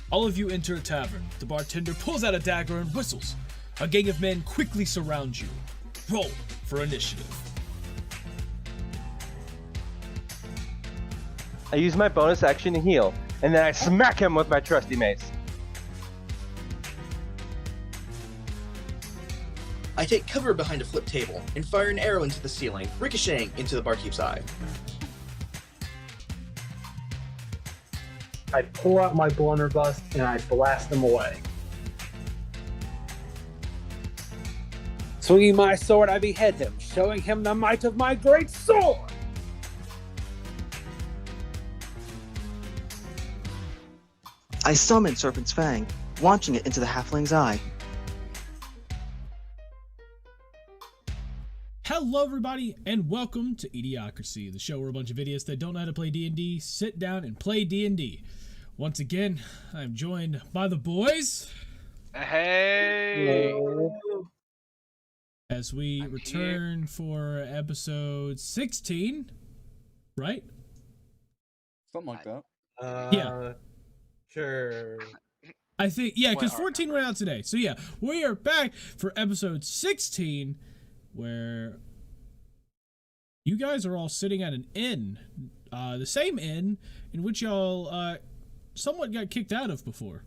All of you enter a tavern. The bartender pulls out a dagger and whistles. A gang of men quickly surround you. Roll for initiative. I use my bonus action to heal, and then I smack him with my trusty mace. I take cover behind a flip table and fire an arrow into the ceiling, ricocheting into the barkeep's eye. I pull out my blunderbuss and I blast them away. Swinging my sword, I behead him, showing him the might of my great sword! I summon Serpent's Fang, launching it into the halfling's eye. Hello everybody, and welcome to eDIOCRACY, the show where a bunch of idiots that don't know how to play D&D sit down and play D&D. Once again, I'm joined by the boys. Hey! As we return for episode 16, right? Something like that. Yeah. Sure. I think, yeah, because 14 went out today. So yeah, we are back for episode 16, where you guys are all sitting at an inn, the same inn in which y'all somewhat got kicked out of before.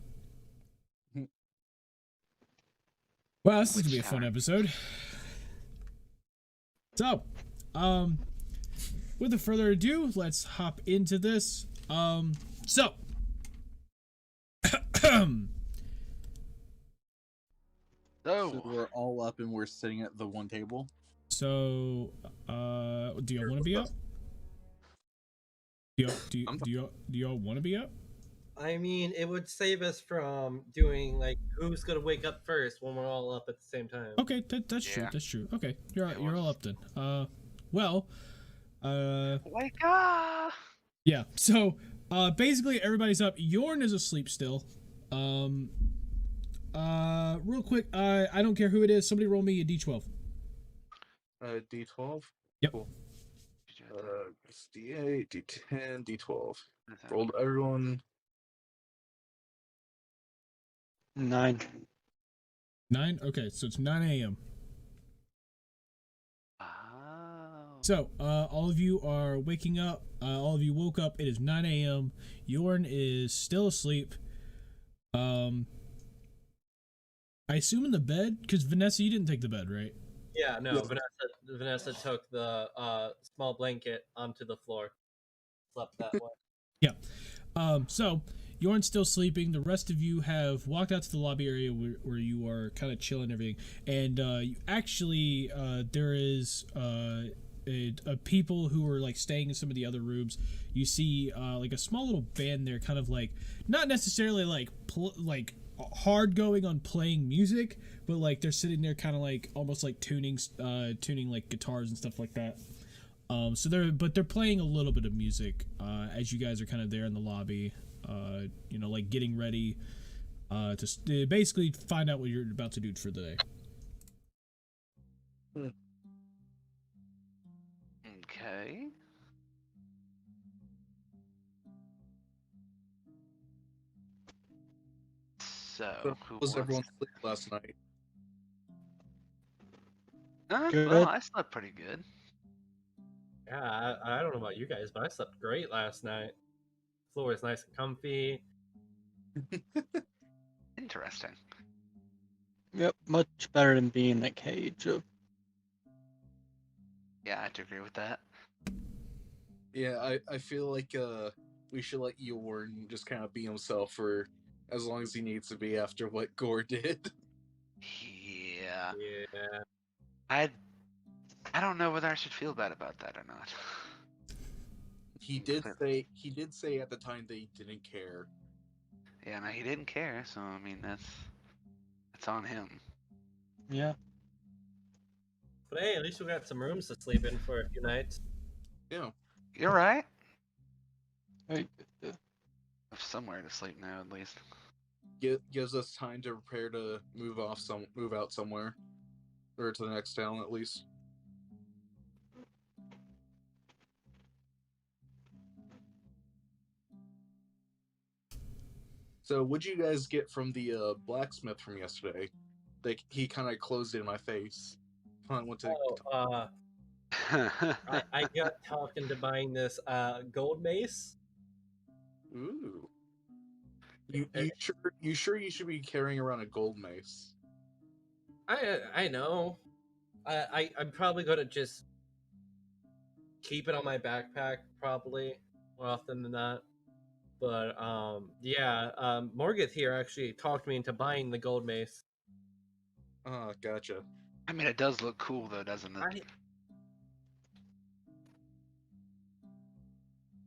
Well, this is gonna be a fun episode. So, without further ado, let's hop into this. So we're all up and we're sitting at the one table. So, do y'all want to be up? Do y'all want to be up? I mean, it would save us from doing, like, who's gonna wake up first when we're all up at the same time. Okay, that's true. That's true. Okay, you're all up then. Wake up! Yeah. So, basically everybody's up. Yorn is asleep still. Real quick, I don't care who it is. Somebody roll me a d12. D12. Yep. Cool. It's D8, D10, D12. Rolled everyone. 9. 9. Okay, so it's 9 a.m. Oh. So, all of you are waking up. All of you woke up. It is 9 a.m. Yorn is still asleep. I assume in the bed, because Vanessa, you didn't take the bed, right? Yeah, no, Vanessa took the small blanket onto the floor. Slept that way. Yeah. So Yorn's still sleeping. The rest of you have walked out to the lobby area where you are kind of chilling and everything. And you actually, there is a people who are like staying in some of the other rooms. You see like a small little band there, kind of like not necessarily like hard going on playing music, but like they're sitting there kind of like almost like tuning like guitars and stuff like that. So they're playing a little bit of music as you guys are kind of there in the lobby, like getting ready to basically find out what you're about to do for the day. Okay. So, who Was everyone wants asleep last night? Well, I slept pretty good. Yeah, I don't know about you guys, but I slept great last night. Floor is nice and comfy. Interesting. Yep, much better than being in a cage. Yeah, I have to agree with that. Yeah, I feel like we should let Yorn just kind of be himself for as long as he needs to be after what Gore did. Yeah. Yeah. I don't know whether I should feel bad about that or not. He did say at the time that he didn't care. Yeah, no, he didn't care, so I mean that's on him. Yeah. But hey, at least we got some rooms to sleep in for a few nights. Yeah. You're right. Right. Have somewhere to sleep now, at least. Gives us time to prepare to move out somewhere, or to the next town at least. So, what'd you guys get from the blacksmith from yesterday? Like, he kind of closed in my face. I went to. I got talked into buying this gold mace. Ooh. You sure you should be carrying around a gold mace? I know. I'm probably gonna just keep it on my backpack probably more often than not. But Morgeth here actually talked me into buying the gold mace. Ah, gotcha. I mean, it does look cool though, doesn't it?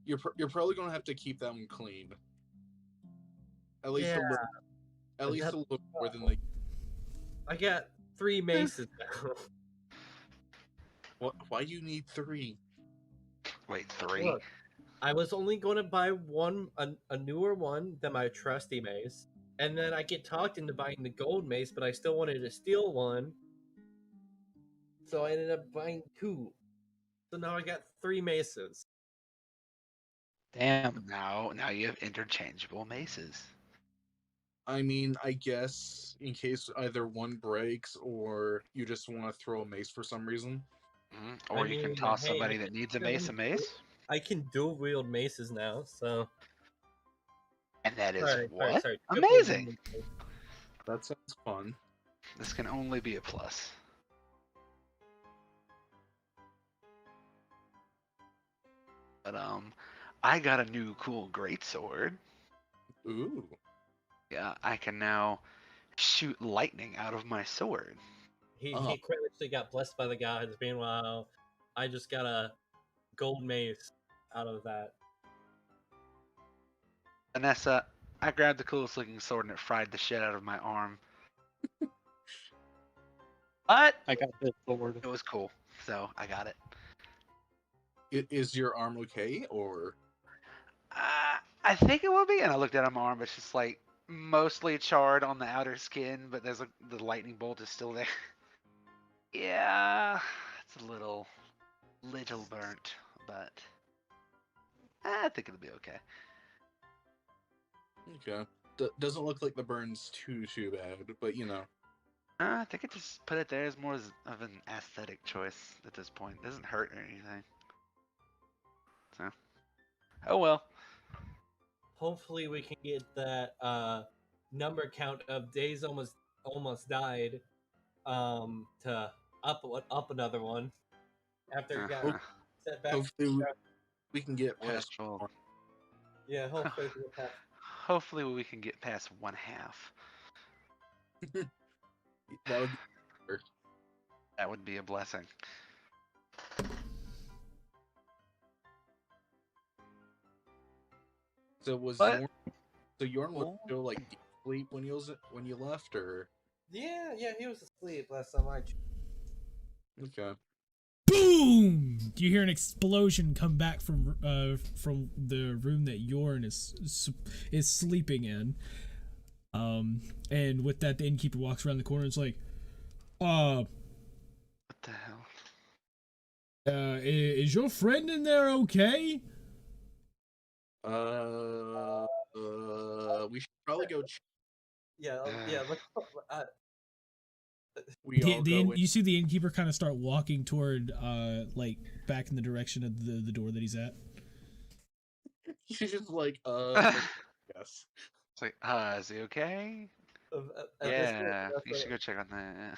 You're probably gonna have to keep that one clean. At least Yeah. a little more than the. I got 3 maces now. Why do you need 3? Wait, 3? Look, I was only going to buy one, a newer one than my trusty mace, and then I get talked into buying the gold mace, but I still wanted to steal one, so I ended up buying 2. So now I got 3 maces. Damn. Now you have interchangeable maces. I mean, I guess in case either one breaks or you just want to throw a mace for some reason. Or you can toss somebody that needs a mace. I can dual wield maces now, so. And that is Sorry, amazing. That sounds fun. This can only be a plus. But I got a new cool greatsword. Ooh. Yeah, I can now shoot lightning out of my sword. He quite literally got blessed by the gods. Meanwhile, I just got a gold mace out of that. Vanessa, I grabbed the coolest looking sword and it fried the shit out of my arm. But I got this sword. it was cool, so I got it. Is your arm okay, or? I think it will be. And I looked at my arm, it's just like mostly charred on the outer skin, but there's the lightning bolt is still there. Yeah, it's a little burnt, but I think it'll be okay. Okay. Doesn't look like the burn's too bad, but you know. I think I just put it there as more of an aesthetic choice at this point. It doesn't hurt or anything. So, oh well. Hopefully, we can get that number count of days almost died to up another one after it got set back. Hopefully we can get past. Yeah, hopefully we can get past. Hopefully we can get past 1/2. That would be a blessing. So Yorn was still like deep sleep when you left, or? Yeah, he was asleep last time I. Okay. Boom! You hear an explosion come back from the room that Yorn is sleeping in. And with that, the innkeeper walks around the corner and is like, What the hell? Is your friend in there okay? We should probably go. Yeah. You see the innkeeper kind of start walking toward like back in the direction of the door that he's at. She's just like yes. It's like, is he okay? Yeah, you should go check on that.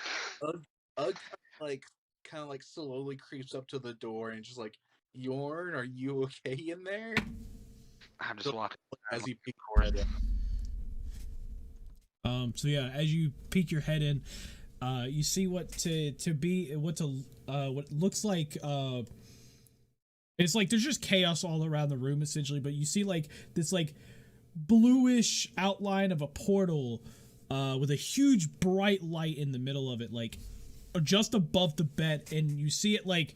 Ugg kind of like slowly creeps up to the door and just like, Yorn, are you okay in there? I'm just walking as he peeks her head in. So yeah, as you peek your head in, you see what looks like it's like there's just chaos all around the room essentially, but you see like this like bluish outline of a portal with a huge bright light in the middle of it, like just above the bed, and you see it like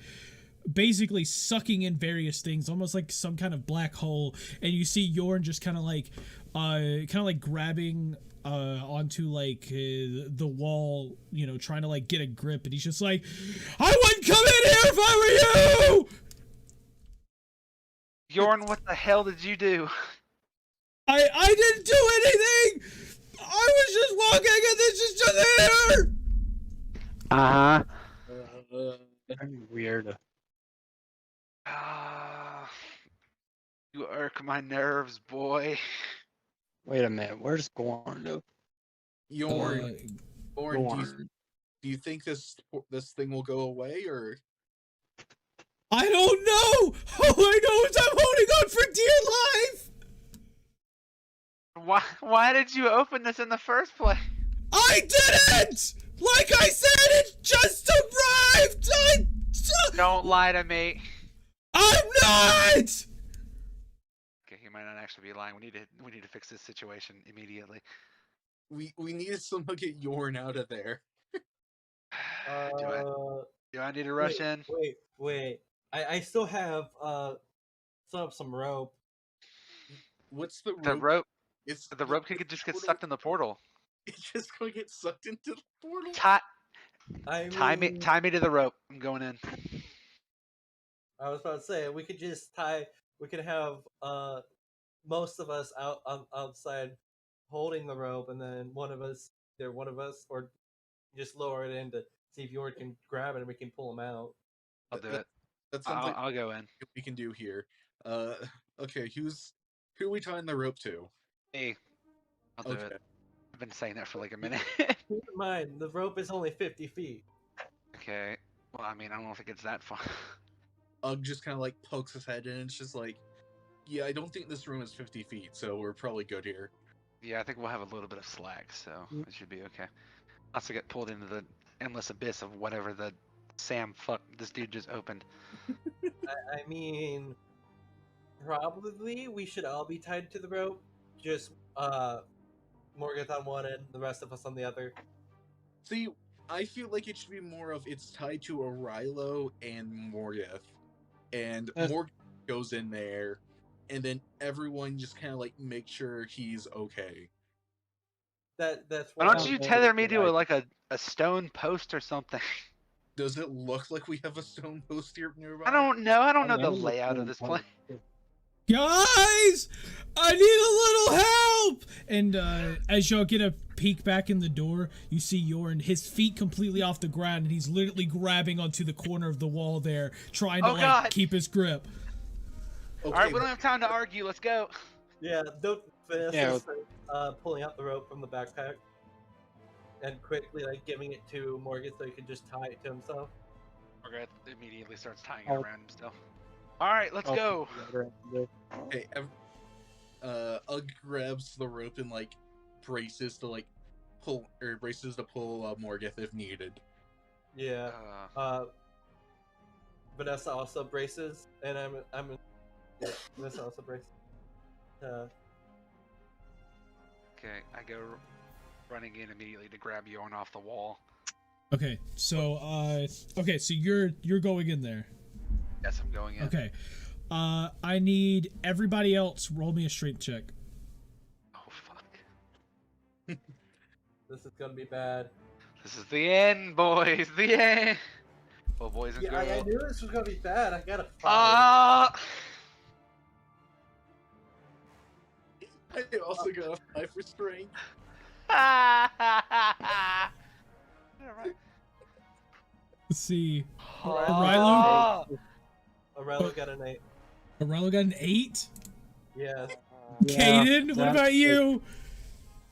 basically sucking in various things, almost like some kind of black hole, and you see Yorn just kind of like grabbing onto like the wall, you know, trying to like get a grip, and he's just like, I wouldn't come in here if I were you! Yorn, what the hell did you do? I didn't do anything! I was just walking and this is just there! Uh-huh. Uh, Weird. You irk my nerves, boy. Wait a minute. Where's Gorn? Yorn, Yorn, Gorn. do you think this thing will go away, or I don't know! All I know is I'm holding on for dear life! Why did you open this in the first place? I didn't! Like I said, it just arrived! Don't lie to me. I'm not! Okay, he might not actually be lying. We need to fix this situation immediately. we needed someone to get Yorn out of there? Do I need to rush in? Wait. I still have some rope. What's the rope? The rope. It's The rope could just get portal- sucked in the portal. It's just gonna get sucked into the portal. Tie me to the rope. I'm going in. I was about to say we could just tie. We could have most of us outside holding the rope, and then one of us, or just lower it in to see if Yorn can grab it and we can pull him out. I'll do it. That's something I'll go in. we can do here. Okay, who are we tying the rope to? Hey, I'll do Okay. it. I've been saying that for like a minute. Keep in mind, the rope is only 50 feet. Okay. Well, I mean, I don't know if it gets that far. Ugg just kind of like pokes his head in, and it's just like, yeah, I don't think this room is 50 feet, so we're probably good here. Yeah, I think we'll have a little bit of slack, so it should be okay. I'll also get pulled into the endless abyss of whatever the this dude just opened. I mean, probably we should all be tied to the rope. Just Morgoth on one end, the rest of us on the other. See, I feel like it should be more of it's tied to Arilo and Morgoth, and Morgoth goes in there, and then everyone just kind of like make sure he's okay. That's Why don't you tether me to a stone post or something? Does it look like we have a stone post here nearby? I don't know. I don't know the layout of this place. Guys, I need a little help! And as y'all get a peek back in the door, you see Yorn, his feet completely off the ground, and he's literally grabbing onto the corner of the wall there, trying to God. keep his grip. Okay, All right, we don't have time to argue. Let's go. Yeah, don't finish Yeah. pulling out the rope from the backpack and quickly giving it to Morgan so he can just tie it to himself. Margaret immediately starts tying it around himself. All right, let's go. Okay, Ugg grabs the rope and braces to pull Morgoth if needed. Yeah. Vanessa also braces, and yeah, Vanessa also braces. Okay, I go running in immediately to grab Yorn off the wall. Okay, so so you're going in there. Yes, I'm going in. Okay. I need everybody else roll me a strength check. Oh fuck. This is gonna be bad. This is the end, boys. The end. Well, boys and Yeah, girls. I knew this was gonna be bad. I got a 5. Ah! I also got a 5 for strength. Let's see. Ah! Arello got an 8. Arello got an 8. Yes. Caden, what about you?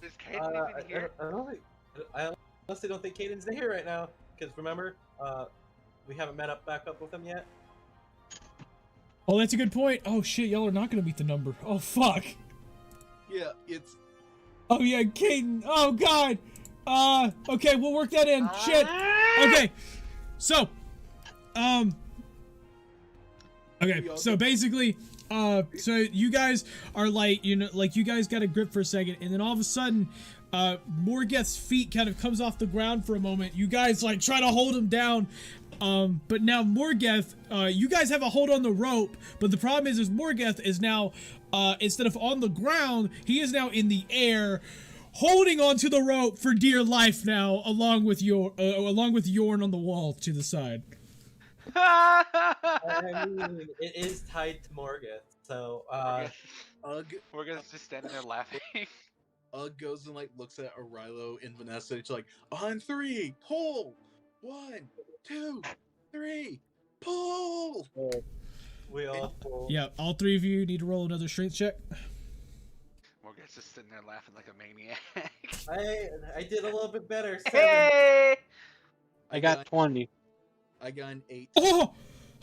Is Caden even here? I honestly don't think Caden's here right now. Because remember, we haven't back up with him yet. Oh, that's a good point. Oh shit, y'all are not gonna meet the number. Oh fuck. Yeah, it's Oh yeah, Caden. Oh god. Okay, we'll work that in. Shit. Okay. So, okay, so basically, so you guys are you guys got a grip for a second, and then all of a sudden, Morgoth's feet kind of comes off the ground for a moment. You guys try to hold him down, but now Morgoth, you guys have a hold on the rope, but the problem is Morgoth is now, instead of on the ground, he is now in the air, holding onto the rope for dear life now, along with Yorn on the wall to the side. I mean, it is tied to Morgoth, so Ugg Morgan's just standing there laughing. Ugg goes and like looks at Arilo and Vanessa. It's like on 3, pull. 1, 2, 3, pull. we all pull. Yeah, all three of you need to roll another strength check. Morgan's just sitting there laughing like a maniac. I did a little bit better. 7. Hey! I got 20. I got an 8. Oh!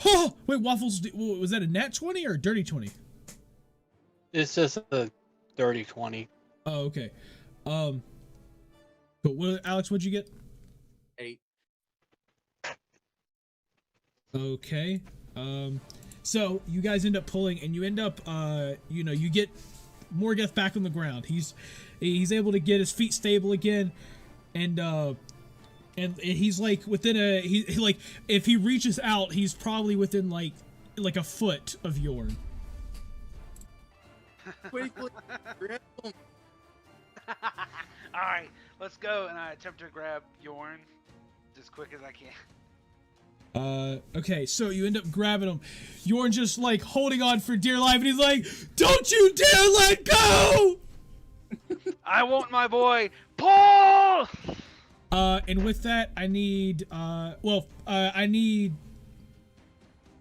Oh! Wait, Waffles, was that a nat 20 or a dirty 20? It's just a dirty 20. Oh, okay. But Alex, what'd you get? 8. Okay. So you guys end up pulling, and you end up, you get Morgoth back on the ground. He's able to get his feet stable again, and he's like within he like if he reaches out, he's probably within like a foot of Yorn. Quickly, grab him. All right, let's go. And I attempt to grab Yorn as quick as I can. Okay, so you end up grabbing him. Yorn just like holding on for dear life, and he's like, "Don't you dare let go!" I want my boy. Pull! And with that, I need, I need.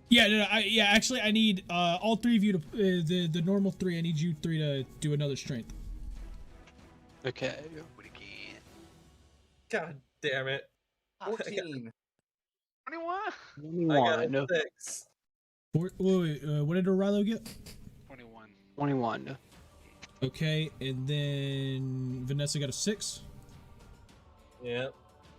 Yeah, no, actually, I need all three of you to the normal 3. I need you 3 to do another strength. Okay. What again? God damn it. 14. 21? I got 21. a 6. Wait, what did Orilo get? 21. 21. Okay, and then Vanessa got a 6. Yep.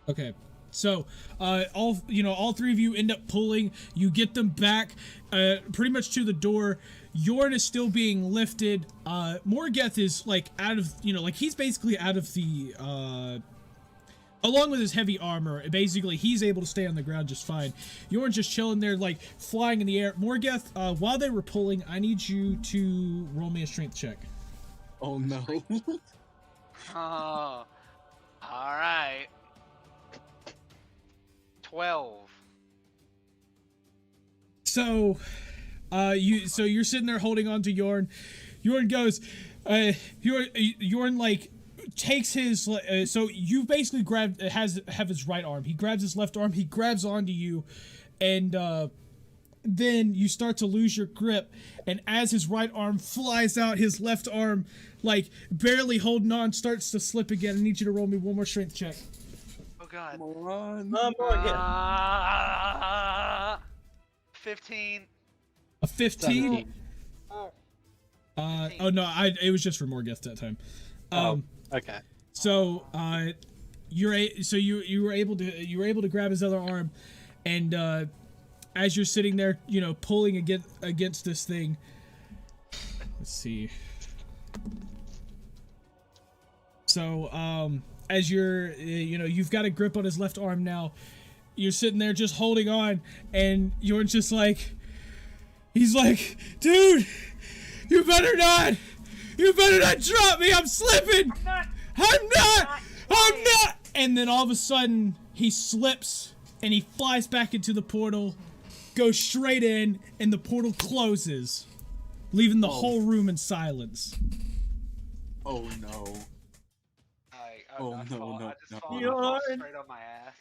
Okay, so all 3 of you end up pulling. You get them back, pretty much to the door. Yorn is still being lifted. Morgoth is like out of, he's basically out of the, along with his heavy armor. Basically, he's able to stay on the ground just fine. Yorn's just chilling there, like flying in the air. Morgoth, while they were pulling, I need you to roll me a strength check. Oh no. Oh. All right. 12. So, you're sitting there holding on to Yorn. Yorn goes, Yorn like takes his, so you basically have his right arm. He grabs his left arm. He grabs onto you, and then you start to lose your grip. And as his right arm flies out, his left arm, like barely holding on, starts to slip again. I need you to roll me one more strength check. Oh God. Come on. Morgoth. 15. A 15. 17. Oh no, it was just for Morgoth that time. Okay. So you were able to grab his other arm, and as you're sitting there, pulling against this thing. Let's see. So as you're you've got a grip on his left arm now. You're sitting there just holding on, and you're just like, he's like, dude, you better not drop me. I'm slipping. I'm not. And then all of a sudden, he slips and he flies back into the portal, goes straight in, and the portal closes, leaving the whole room in silence. Oh no. I Oh, just no, fall no. straight on my ass.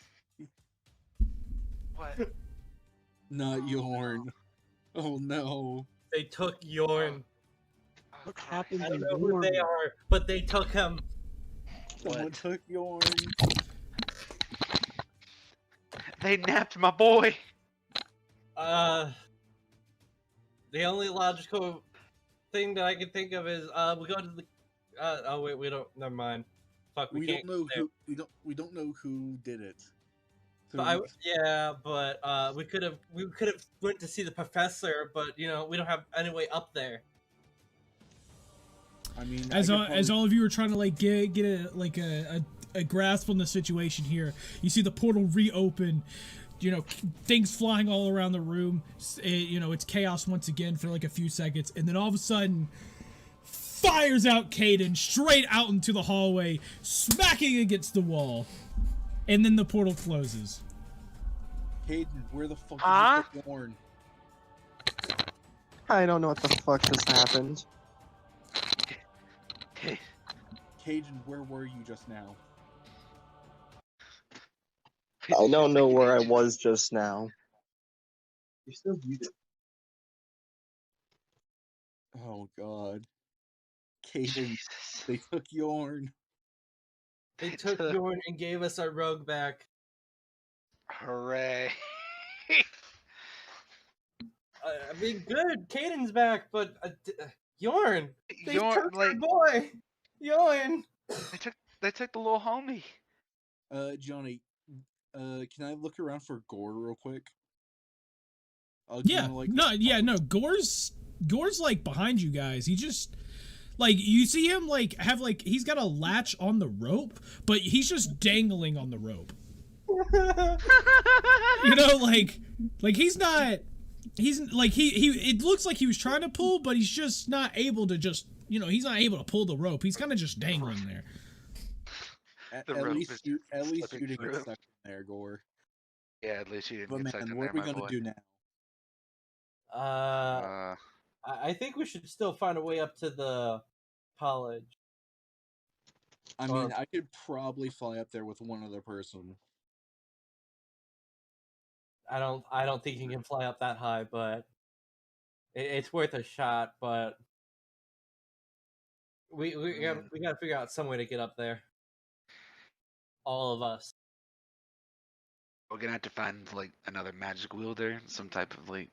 What? Not Yorn. Oh no. They took Yorn. Oh, What Christ. happened I to don't know who they Yorn? are, but they took him. Someone What? took Yorn. They napped my boy. The only logical thing that I can think of is we go to the. Oh wait, we don't. Never mind. Fuck, we can't. don't know go there. who we don't know who did it. So But we could have went to see the professor, but we don't have any way up there. I mean, As I could all of you are trying to like get a grasp on the situation here, you see the portal reopen. Things flying all around the room. It's chaos once again for like a few seconds, and then all of a sudden, fires out Caden straight out into the hallway, smacking against the wall, and then the portal closes. Caden, where the fuck Huh? did you put Yorn? I don't know what the fuck just happened. Caden, where were you just now? I don't know where I was just now. You're still muted. Oh god. Caden, Jesus. they took Yorn. They took Yorn and gave us our rogue back. Hooray. I mean, good. Caden's back, but Yorn. They Yorn, took like, our boy. Yorn. they took the little homie. Johnny, can I look around for Gore real quick? Yeah, no. Gore's like behind you guys. He just like you see him like have like he's got a latch on the rope, but he's just dangling on the rope. You know, like he's not. He's like he. It looks like he was trying to pull, but he's just not able to. Just he's not able to pull the rope. He's kind of just dangling there. At least you didn't get stuck in there, Gore. Yeah, at least you didn't But get stuck man, in what there, are we my gonna boy. do now? I think we should still find a way up to the college. I mean, I could probably fly up there with one other person. I don't think you can fly up that high, but it's worth a shot. But we gotta figure out some way to get up there. All of us. We're gonna have to find like another magic wielder, some type of like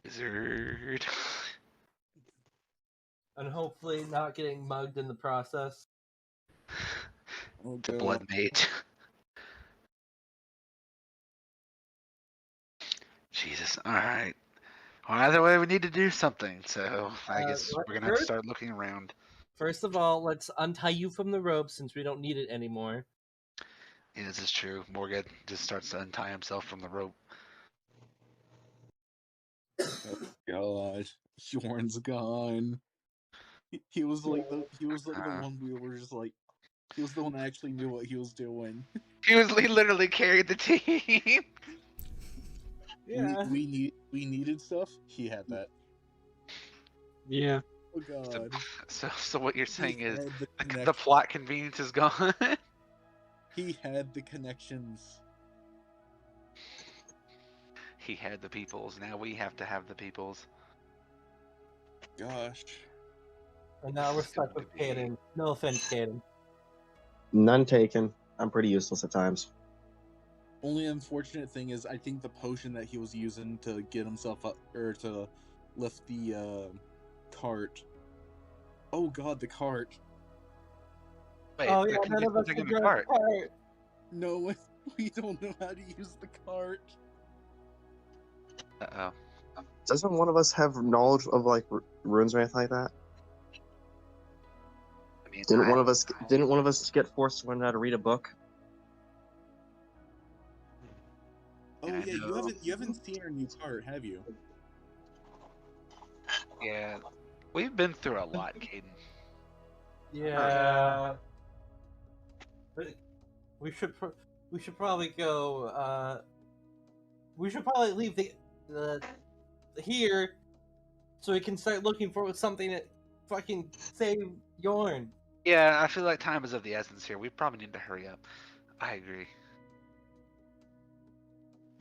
wizard. And hopefully not getting mugged in the process. Oh, The God. blood mage. Jesus. Alright. Well, either way, we need to do something, so I guess we're gonna have to start looking around. First of all, let's untie you from the rope since we don't need it anymore. Yeah, this is true. Morgan just starts to untie himself from the rope. Oh, God, Yorn's gone. He was like the one we were just like. He was the one that actually knew what he was doing. He literally carried the team. Yeah. We needed stuff. He had that. Yeah. Oh God. So what you're saying is had the plot convenience is gone. He had the connections. He had the peoples. Now we have to have the peoples. Gosh. And now we're stuck with Caden. No offense, Caden. None taken. I'm pretty useless at times. Only unfortunate thing is, I think the potion that he was using to get himself up, or to lift the cart. Oh God, the cart. Wait, Oh yeah, none of us taking can the drive cart. the cart. No, we don't know how to use the cart. Uh-oh. Doesn't one of us have knowledge of like runes or anything like that? I mean, Didn't one of us get forced to learn how to read a book? Oh Yeah, I yeah, know. you haven't seen our new cart, have you? Yeah, we've been through a lot, Caden. Yeah. But we should probably go. We should probably leave the here, so we can start looking for something that fucking save Yorn. Yeah, I feel like time is of the essence here. We probably need to hurry up. I agree.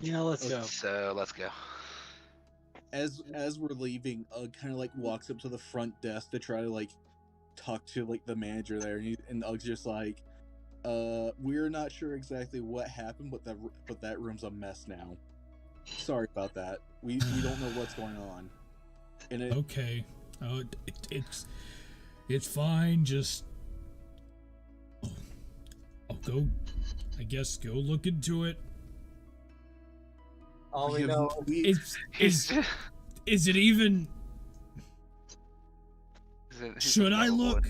Yeah, let's go. So let's go. As we're leaving, kind of like walks up to the front desk to try to like talk to like the manager there, and Ug's just like, we're not sure exactly what happened, but that room's a mess now. Sorry about that. We don't know what's going on. And Okay. It's fine. Just I'll go. I guess go look into it. All we know Is it even? Should I look,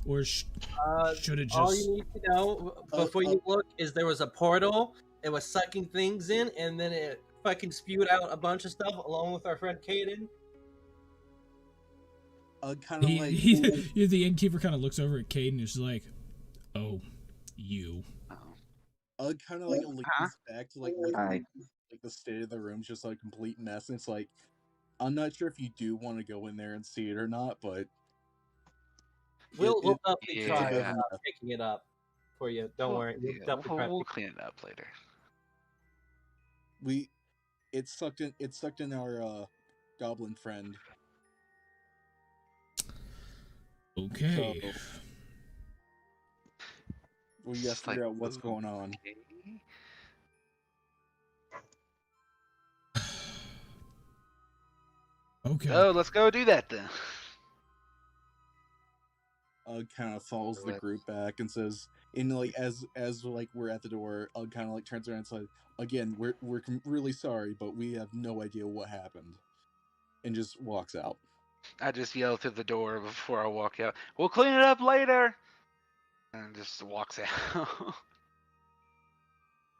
or should it just? all you need to know before you look is there was a portal. It was sucking things in, and then it fucking spewed out a bunch of stuff along with our friend Caden. kind of like The innkeeper kind of looks over at Caden and is like, "Oh, you." Kind of like leans back to like look Hi. like the state of the room, just like complete mess. And it's like, I'm not sure if you do want to go in there and see it or not, but We'll it, definitely yeah. try Yeah. picking it up for you. Don't worry. We'll Yeah, definitely try. we'll clean it up later. it sucked in our goblin friend. Okay. So we gotta It's figure like, out what's ooh, going on. okay. Okay. So let's go do that then. Kind of follows the Right. group back and says, like as like we're at the door, kind of like turns around and says, "Again, we're really sorry, but we have no idea what happened," and just walks out. I just yell through the door before I walk out. We'll clean it up later. And just walks out.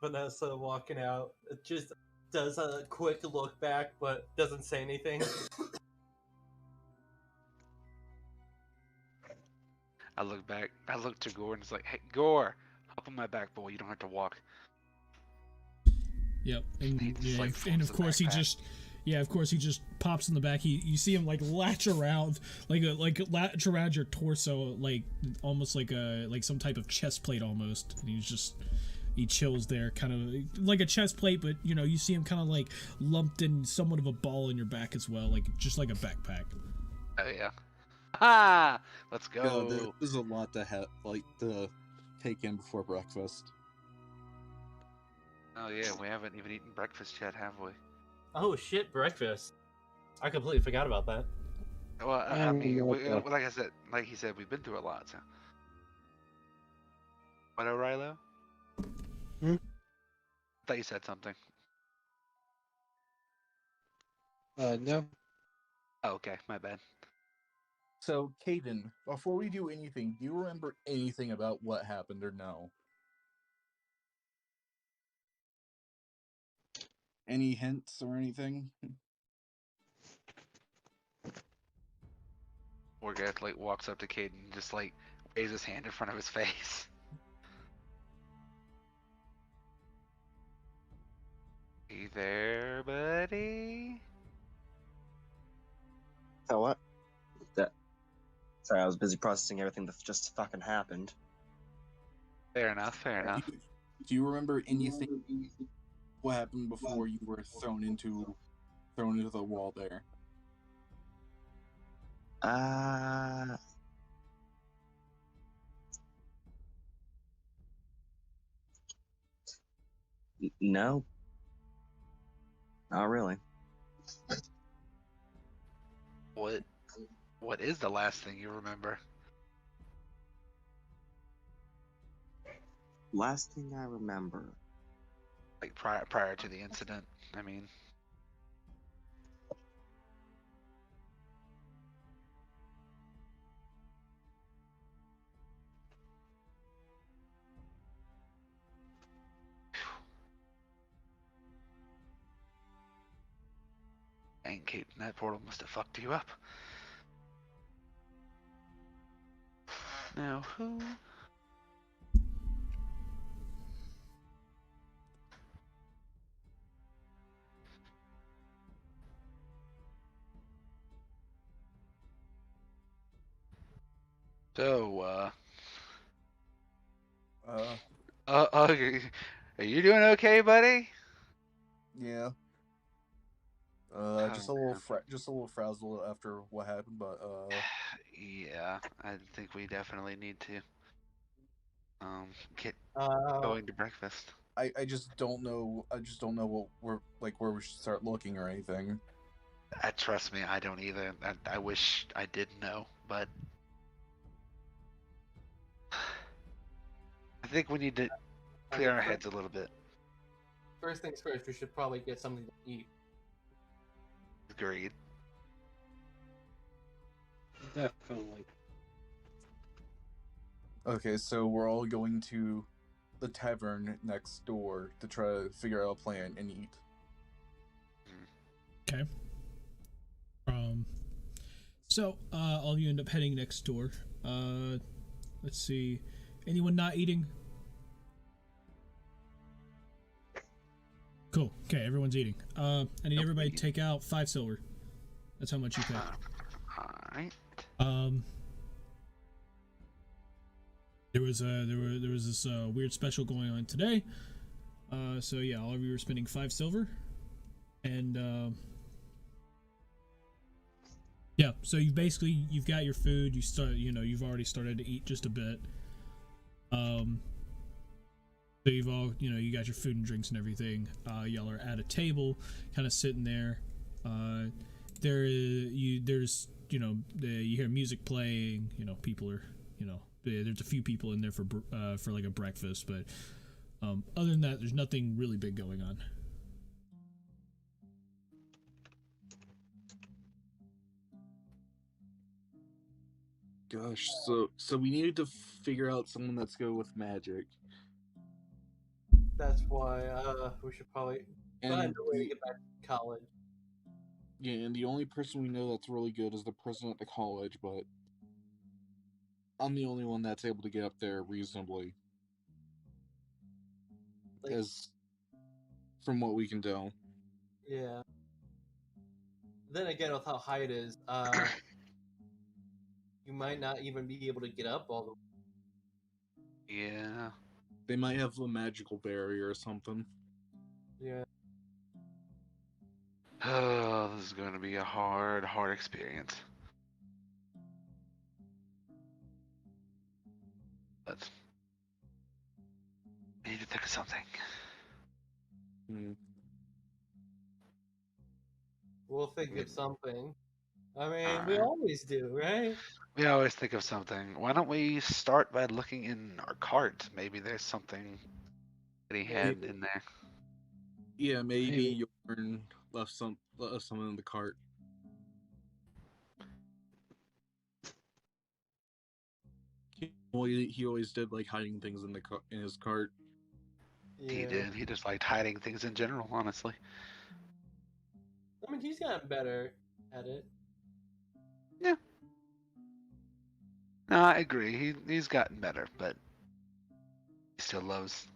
Vanessa walking out. It just does a quick look back, but doesn't say anything. I look back. I look to Gore and it's like, hey, Gore, hop on my back, boy. You don't have to walk. Yep. And, He just, yeah, like, and folds of the course he backpack. just, of course he just pops in the back. You see him like latch around, like latch around your torso, like almost like some type of chest plate almost. And he chills there, kind of like a chest plate, but you see him kind of like lumped in somewhat of a ball in your back as well, like just like a backpack. Oh yeah. Ha! Let's You go. know, there's a lot to to take in before breakfast. Oh yeah, we haven't even eaten breakfast yet, have we? Oh shit, breakfast. I completely forgot about that. Well, I mean, like he said, we've been through a lot. So. What, O'Rilo? Hmm? I thought you said something. No. Oh, okay, my bad. So, Caden, before we do anything, do you remember anything about what happened or no? Any hints or anything? Orgath like walks up to Caden and just like waves his hand in front of his face. You there, buddy? So what? Sorry, I was busy processing everything that just fucking happened. Fair enough, fair enough. Do you remember anything? What happened before you were thrown into the wall there? No. Not really. What is the last thing you remember? Last thing I remember. Like prior to the incident, I mean. Dang, Kate, that portal must have fucked you up. Now who? So, are you doing okay, buddy? Yeah. Just a Oh, little man. just a little frazzled after what happened, but Yeah, I think we definitely need to get Uh, going to breakfast. I just don't know. I just don't know what where we should start looking or anything. Trust me, I don't either. I wish I did know, but I think we need to clear our heads a little bit. first things first, we should probably get something to eat. Agreed. Definitely. Okay, so we're all going to the tavern next door to try to figure out a plan and eat. Okay. So all of you end up heading next door. Let's see. Anyone not eating? Cool. Okay, everyone's eating. I need everybody to take out 5 silver. That's how much you pay. Alright. There was this weird special going on today. So yeah, all of you are spending 5 silver, and yeah. So you've got your food. You've already started to eat just a bit. So you've all you got your food and drinks and everything. Y'all are at a table, kind of sitting there. You hear music playing. People are there's a few people in there for like a breakfast, but other than that, there's nothing really big going on. Gosh, so we needed to figure out someone that's good with magic. That's why we should probably find a way to get back to college. Yeah, and the only person we know that's really good is the president of the college, but I'm the only one that's able to get up there reasonably. As from what we can tell. Yeah. Then again, with how high it is, you might not even be able to get up all the way. Yeah. They might have a magical barrier or something. Yeah. Oh, this is going to be a hard experience. But I need to think of something. We'll think of something. I mean, we always do, right? We always think of something. Why don't we start by looking in our cart? Maybe there's something that he had in there. Yeah, maybe Jorn left something in the cart. He always did like hiding things in his cart. Yeah. He did. He just liked hiding things in general, honestly. I mean, he's gotten better at it. Yeah. No, I agree. He's gotten better, but he still loves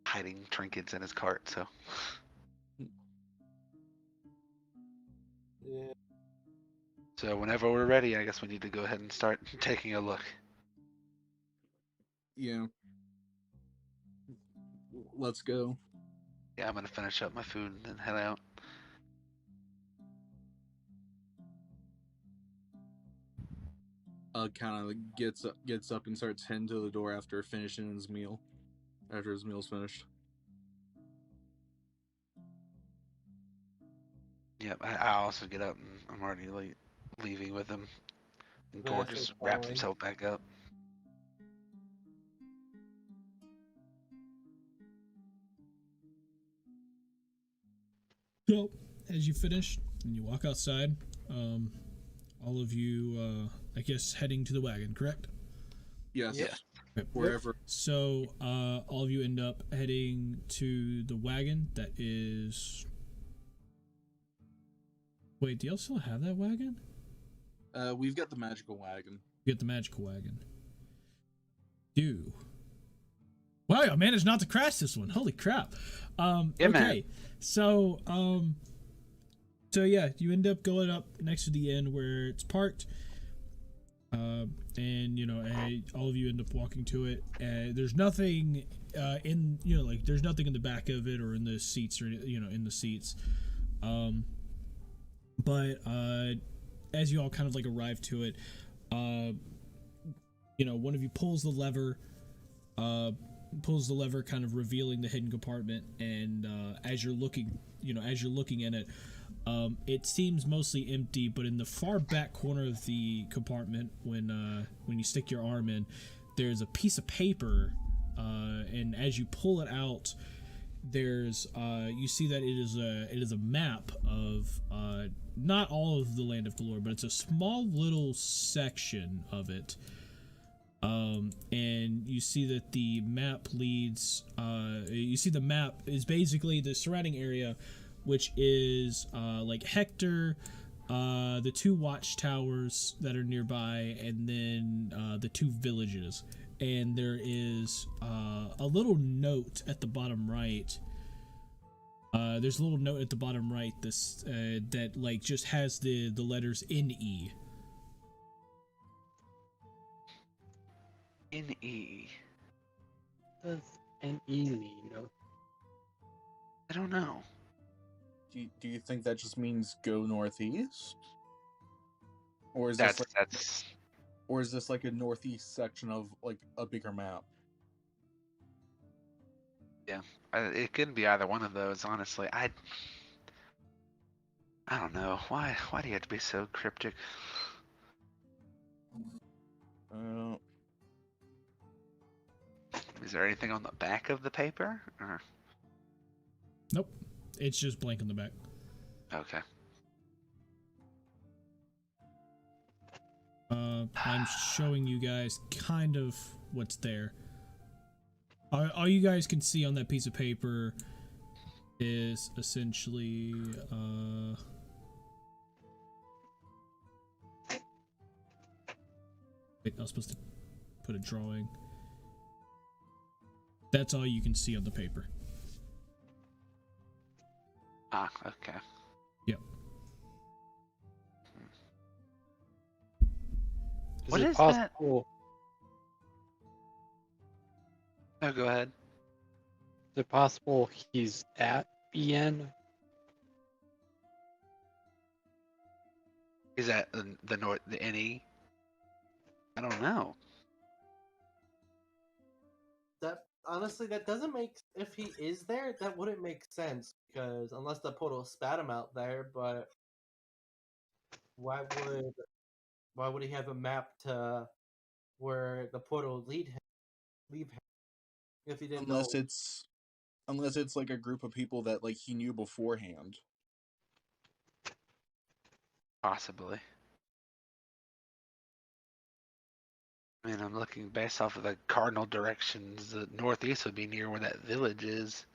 hiding trinkets in his cart, so. Yeah. So whenever we're ready, I guess we need to go ahead and start taking a look. Yeah. Let's go. Yeah, I'm gonna finish up my food and head out. Kind of gets up and starts heading to the door after finishing his meal. After his meal's finished. Yep, I also get up and I'm already leaving with him. And Gord just wraps himself back up. So, as you finish and you walk outside, all of you, I guess, heading to the wagon, correct? Yes. Yeah. Okay. Wherever. So, all of you end up heading to the wagon that is... Wait, do y'all still have that wagon? We've got the magical wagon. You get the magical wagon. Wow, I managed not to crash this one. Holy crap. Yeah, okay. man. So yeah, you end up going up next to the inn where it's parked. And all of you end up walking to it. There's nothing there's nothing in the back of it or in the seats or in the seats. But as you all kind of like arrive to it, one of you pulls the lever, kind of revealing the hidden compartment, and as you're looking in it, it seems mostly empty, but in the far back corner of the compartment, when you stick your arm in, there's a piece of paper, and as you pull it out, there's you see that it is a map of not all of the land of Galore, but it's a small little section of it. And you see that the map leads, the map is basically the surrounding area, which is, like Hector, the 2 watchtowers that are nearby, and then, the 2 villages. And there is, a little note at the bottom right, There's a little note at the bottom right. This that like just has the letters NE. N-E. What does NE mean? I don't know. Do you think that just means go northeast? Or is That's this like, that's or is this like a northeast section of like a bigger map? it could be either one of those. Honestly, I don't know. Why do you have to be so cryptic? Uh, Is there anything on the back of the paper? Or... Nope, it's just blank on the back. Okay. I'm showing you guys kind of what's there. All you guys can see on that piece of paper is essentially wait, I was supposed to put a drawing. That's all you can see on the paper. Ah, okay. Yep. What it is that? possible? Oh, go ahead. Is it possible he's at BN? Is that the north, the NE? I don't know. That honestly, that doesn't make. If he is there, that wouldn't make sense because unless the portal spat him out there, but why would he have a map to where the portal lead him, leave him if he didn't know? Unless it's like a group of people that like he knew beforehand. Possibly. I mean, I'm looking based off of the cardinal directions. The northeast would be near where that village is.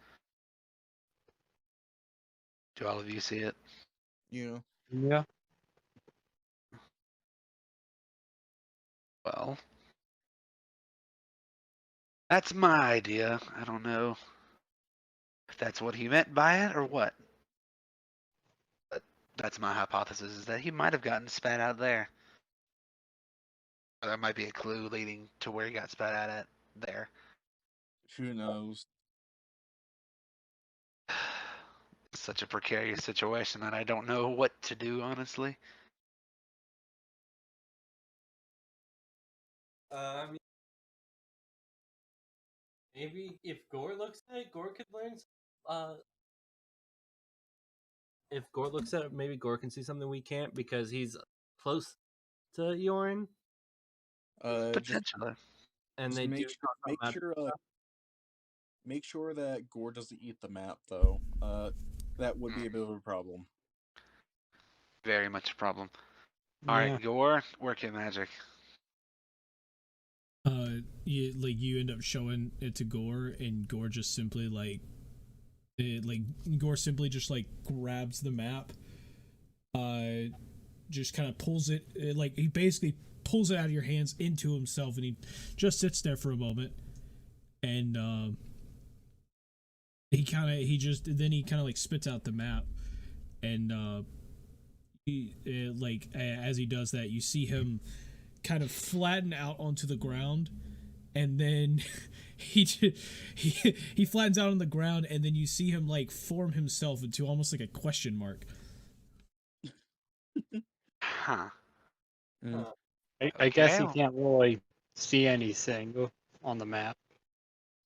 Do all of you see it? You know. Yeah. Well, that's my idea. I don't know if that's what he meant by it or what. But that's my hypothesis, is that he might have gotten spat out there. Or that might be a clue leading to where he got spat out at there. Who knows? Such a precarious situation that I don't know what to do, honestly. I mean, maybe if Gore looks at it, Gore could learn. If Gore looks at it, maybe Gore can see something we can't because he's close to Yorin, Just Potentially. and Just they make do sure, talk about magic. make sure that Gore doesn't eat the map, though. That would be a bit of a problem. Very much a problem. Yeah. Alright, Gore, work your magic. You end up showing it to Gore, and Gore just simply Gore simply just like grabs the map, just kind of pulls it, like he basically pulls it out of your hands into himself, and he just sits there for a moment, and he kind of like spits out the map, and as he does that, you see him kind of flatten out onto the ground, and then he flattens out on the ground, and then you see him like form himself into almost like a question mark. Huh. I guess he Okay. can't really see anything on the map.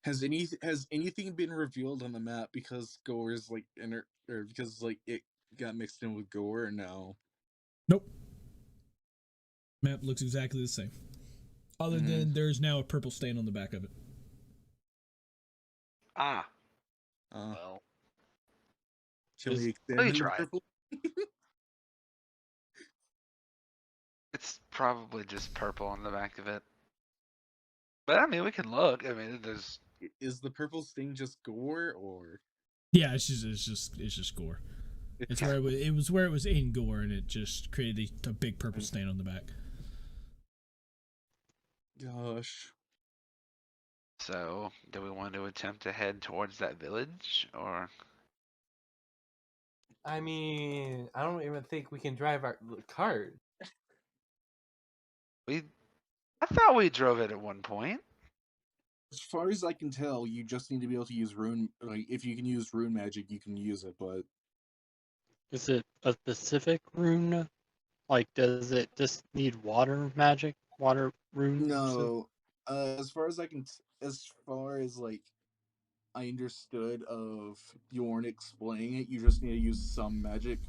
Has anything been revealed on the map because Gore is like or because like it got mixed in with Gore? Or no. Nope. Map looks exactly the same, other than there's now a purple stain on the back of it. Ah. Uh, Well. Can we Let me examine the try. purple? It's probably just purple on the back of it. But I mean, we can look. I mean, there's. Is the purple stain just Gore, or Yeah, it's just Gore. It's where it was where it was in Gore, and it just created a big purple stain on the back. Gosh. So, do we want to attempt to head towards that village, or? I mean, I don't even think we can drive our cart. I thought we drove it at one point. As far as I can tell, you just need to be able to use rune. Like, if you can use rune magic, you can use it. But Is it a specific rune? Like, does it just need water magic? Water rune? no, as far as like I understood of Bjorn explaining it, you just need to use some magic,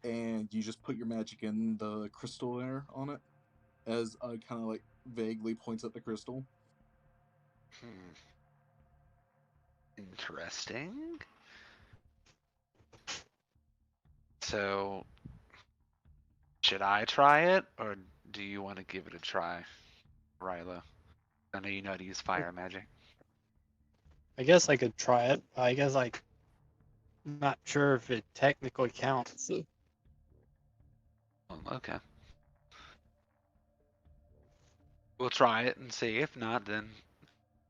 and you just put your magic in the crystal there on it, as kind of like vaguely points at the crystal. Hmm. Interesting. So, should I try it, or do you want to give it a try, Rilo? I know you know how to use fire magic. I guess I could try it. I guess I'm not sure if it technically counts. So. Oh, okay. We'll try it and see. If not, then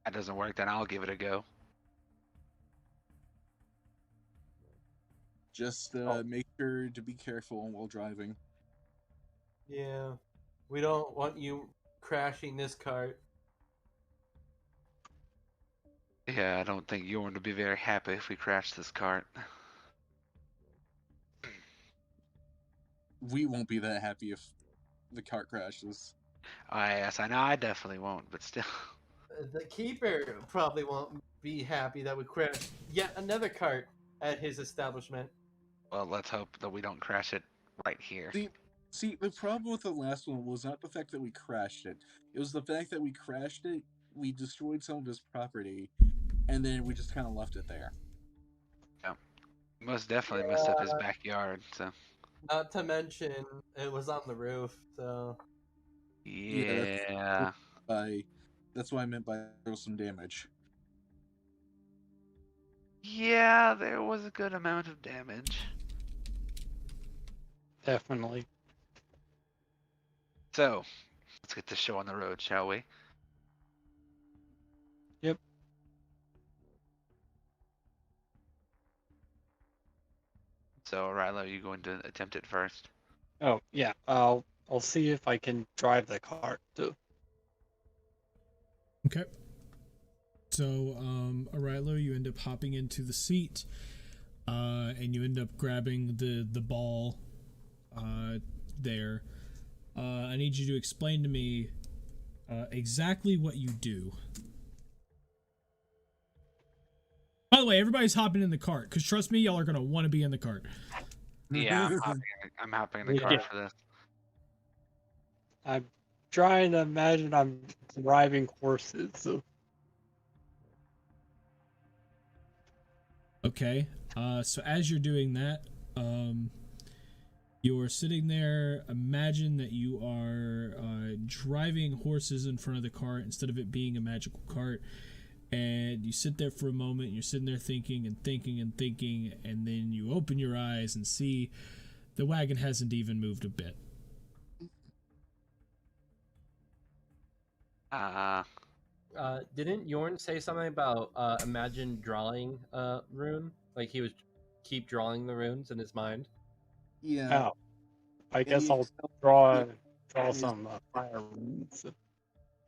that doesn't work. Then I'll give it a go. Just Oh. make sure to be careful while driving. Yeah. We don't want you crashing this cart. Yeah, I don't think Yorn would be very happy if we crash this cart. We won't be that happy if the cart crashes. Yes, I know I definitely won't, but still. The keeper probably won't be happy that we crashed yet another cart at his establishment. Well, let's hope that we don't crash it right here. See, the problem with the last one was not the fact that we crashed it. It was the fact that we crashed it, we destroyed some of his property, and then we just kind of left it there. Most definitely messed up his backyard, so. Not to mention, it was on the roof, so. Yeah. That's what I meant by there was some damage. Yeah, there was a good amount of damage. Definitely. So, let's get this show on the road, shall we? Yep. So, Rilo, are you going to attempt it first? Oh yeah. I'll see if I can drive the cart too. Okay. So, Arilo, you end up hopping into the seat, and you end up grabbing the ball there. I need you to explain to me exactly what you do. By the way, everybody's hopping in the cart, because trust me, y'all are going to want to be in the cart. Yeah, I'm hopping in the car Yeah. for this. I'm trying to imagine I'm driving horses. So. Okay. So as you're doing that, you're sitting there. Imagine that you are driving horses in front of the cart instead of it being a magical cart. And you sit there for a moment. You're sitting there thinking and thinking and thinking, and then you open your eyes and see the wagon hasn't even moved a bit. Didn't Yorn say something about imagine drawing rune? Like he was keep drawing the runes in his mind? Yeah. Oh, I And guess the I'll draw is- some fire runes.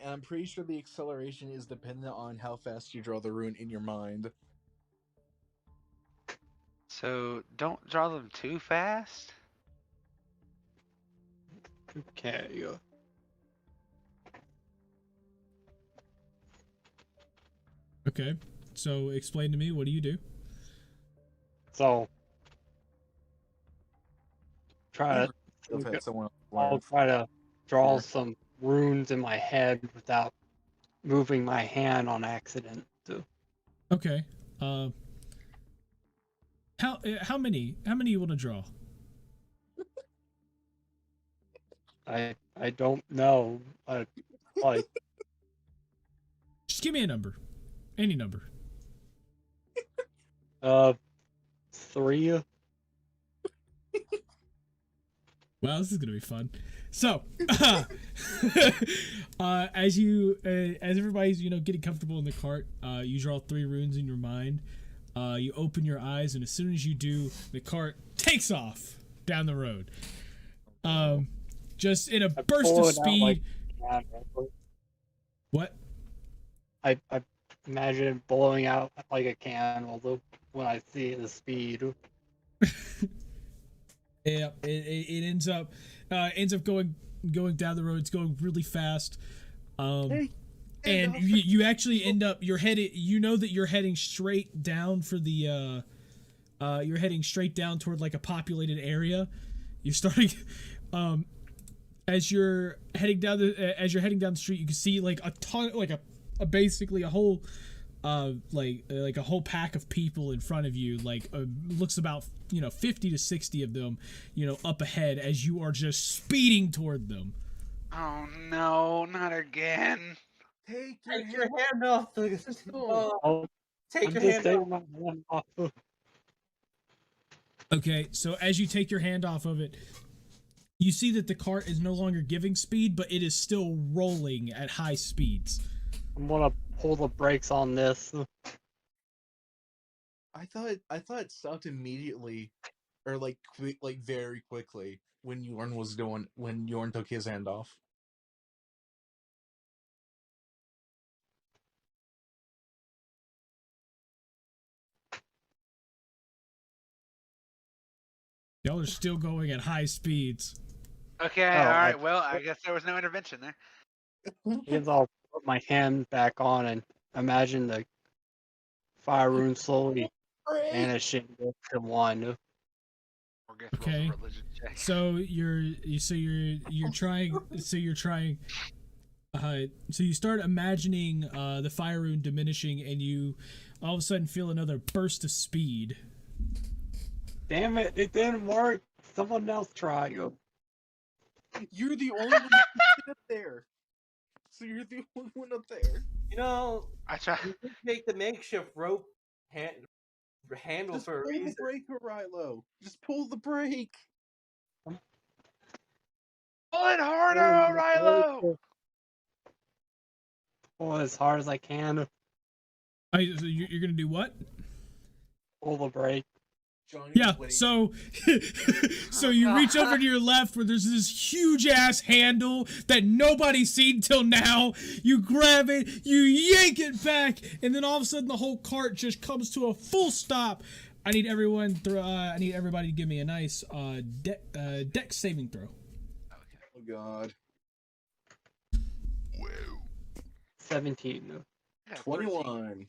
And I'm pretty sure the acceleration is dependent on how fast you draw the rune in your mind. So, don't draw them too fast. Okay. Okay. So explain to me, what do you do? So try to. I've had someone else I'll learn. try to draw some runes in my head without moving my hand on accident. Too. Okay. How many you want to draw? I don't know. Like Just give me a number. Any number. 3. Wow, this is gonna be fun. So, as everybody's getting comfortable in the cart, you draw 3 runes in your mind. You open your eyes, and as soon as you do, the cart takes off down the road. Just in a burst of speed. What? I imagine it blowing out like a can, although when I see the speed. Yeah, it ends up going down the road. It's going really fast. And you actually end up you're headed. You know that you're heading straight down for the. You're heading straight down toward like a populated area. You're starting. As you're heading down the street, you can see like a ton, like basically a whole, like a whole pack of people in front of you. Like looks about 50 to 60 of them, up ahead as you are just speeding toward them. Oh no, not again. Take your hand off the. Oh, Take your hand off. my hand off. Okay, so as you take your hand off of it, you see that the cart is no longer giving speed, but it is still rolling at high speeds. I'm gonna pull the brakes on this. I thought it stopped immediately, or like very quickly when Yorn took his hand off. Y'all are still going at high speeds. Okay, Oh, alright, well, I guess there was no intervention there. Because I'll put my hand back on and imagine the fire rune slowly vanishing to one. Okay. So you're trying. So you start imagining the fire rune diminishing, and you all of a sudden feel another burst of speed. Damn it! It didn't work. Someone else try. You're the only one up there. So you're the only one up there. I try. You can take the makeshift rope handle Just for a pull reason. the brake, Orilo. Just pull the brake. Pull it harder, Rilo! Pull as hard as I can. So you're gonna do what? Pull the brake. Johnny, Yeah, wait. so you reach over to your left where there's this huge ass handle that nobody's seen till now. You grab it, you yank it back, and then all of a sudden the whole cart just comes to a full stop. I need everybody to give me a nice dex saving throw. Oh God. 17. 21.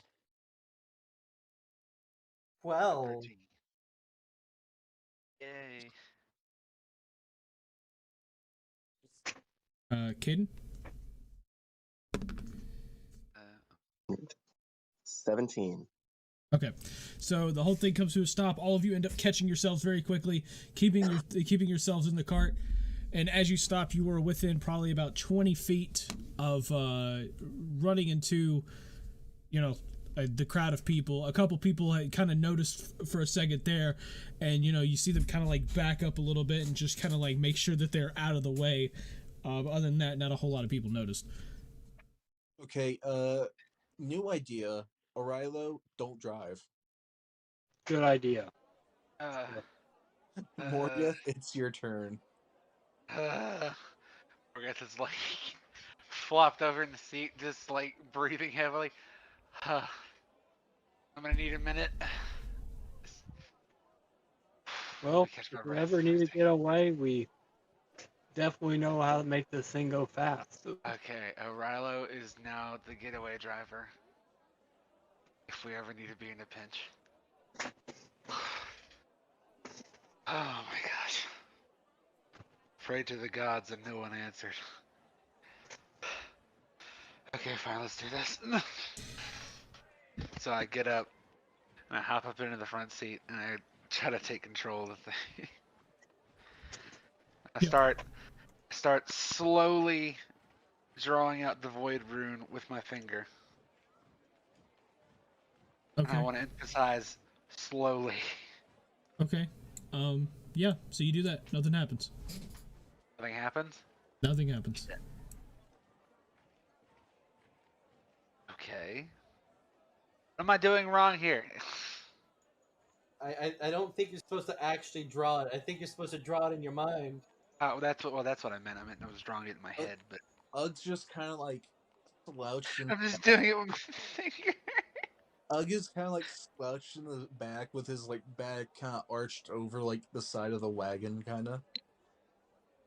12. Yay. Caden? 17. Okay, so the whole thing comes to a stop. All of you end up catching yourselves very quickly, keeping yourselves in the cart. And as you stop, you were within probably about 20 feet of running into, the crowd of people. A couple people had kind of noticed for a second there, and you see them kind of like back up a little bit and just kind of like make sure that they're out of the way. But other than that, not a whole lot of people noticed. Okay, new idea. Orilo, don't drive. Good idea. Morga, it's your turn. Morgath is like flopped over in the seat, just like breathing heavily. I'm gonna need a minute. Well, Catch my if we breath ever for a need to second. get away, we definitely know how to make this thing go fast. Okay, Rilo is now the getaway driver. If we ever need to be in a pinch. Oh my gosh. Prayed to the gods and no one answered. Okay, fine, let's do this. So I get up and I hop up into the front seat and I try to take control of the thing. I start slowly drawing out the void rune with my finger. Okay. And I want to emphasize slowly. Okay. Yeah. So you do that. Nothing happens. Nothing happens? Nothing happens. Okay. What am I doing wrong here? I don't think you're supposed to actually draw it. I think you're supposed to draw it in your mind. That's what I meant. I was drawing it in my head, but Ug's just kind of like slouched in. I'm just doing it with my finger. Ug is kind of like slouched in the back with his like back kind of arched over like the side of the wagon, kind of.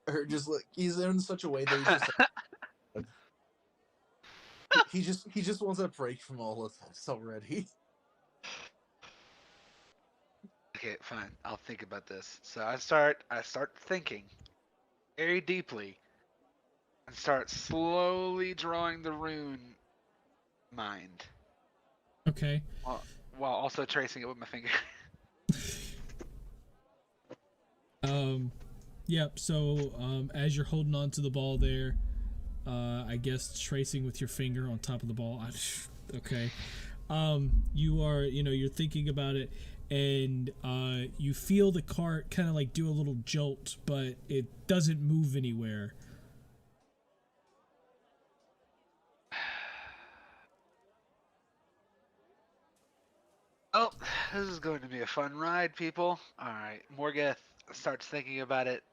Or just like he's in such a way that he's just. He just wants a break from all of this already. Okay, fine. I'll think about this. So I start thinking very deeply and start slowly drawing the rune mind. Okay. While also tracing it with my finger. Yep. So, as you're holding on to the ball there, I guess tracing with your finger on top of the ball. Okay. You're thinking about it, and you feel the cart kind of like do a little jolt, but it doesn't move anywhere. Oh, this is going to be a fun ride, people. Alright, Morgeth starts thinking about it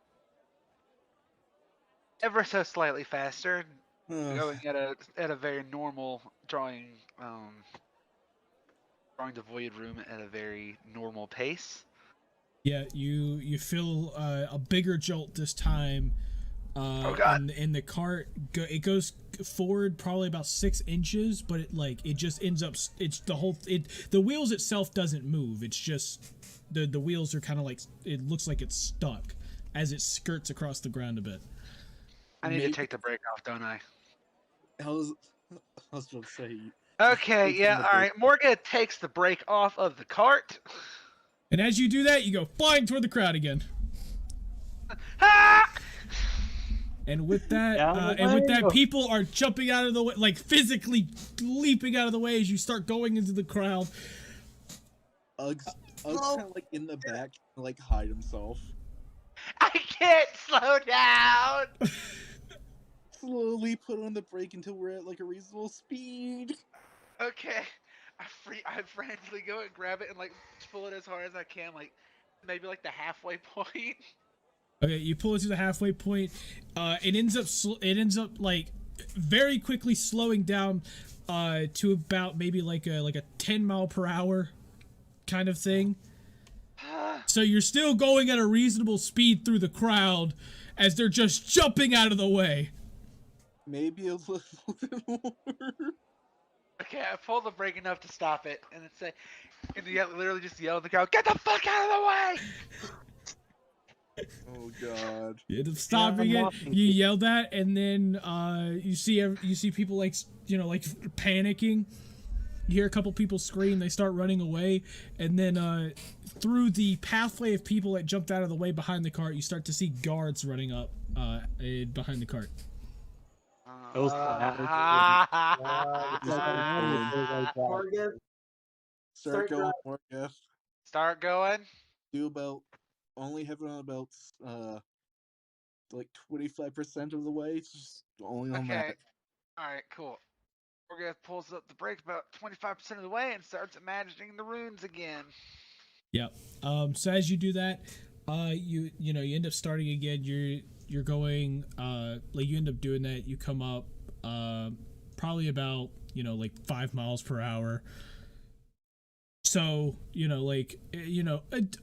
ever so slightly faster, going at a very normal drawing the void room at a very normal pace. Yeah, you feel a bigger jolt this time. Oh God! In the cart, it goes forward probably about 6 inches, but it just ends up. It's the wheels itself doesn't move. It's just the wheels are kind of like, it looks like it's stuck as it skirts across the ground a bit. I need to take the brake off, don't I? I was about to say. Okay, yeah, all right. Morgeth takes the brake off of the cart. And as you do that, you go flying toward the crowd again. Ah! And with that, people are jumping out of the way, like physically leaping out of the way as you start going into the crowd. Ug's kind of like in the back, like hide himself. I can't slow down. Slowly put on the brake until we're at like a reasonable speed. Okay, I frantically go and grab it and like pull it as hard as I can, like maybe like the halfway point. Okay, you pull it to the halfway point. It ends up like very quickly slowing down to about maybe like a 10 mile per hour kind of thing. So you're still going at a reasonable speed through the crowd as they're just jumping out of the way. Maybe a little bit more. Okay, I pull the brake enough to stop it, and literally just yell at the crowd, "Get the fuck out of the way!" Oh God! You end up stopping it. You yell that, and then you see people like panicking. You hear a couple people scream. They start running away, and then through the pathway of people that jumped out of the way behind the cart, you start to see guards running up behind the cart. Those Start going, Morgeth. Start going. Do about only have it on about like 25% of the way. It's just only on that. All right, cool. Morgeth pulls up the brake about 25% of the way and starts imagining the runes again. Yep. So as you do that, you end up starting again. You're going like you end up doing that. You come up probably about like 5 miles per hour. So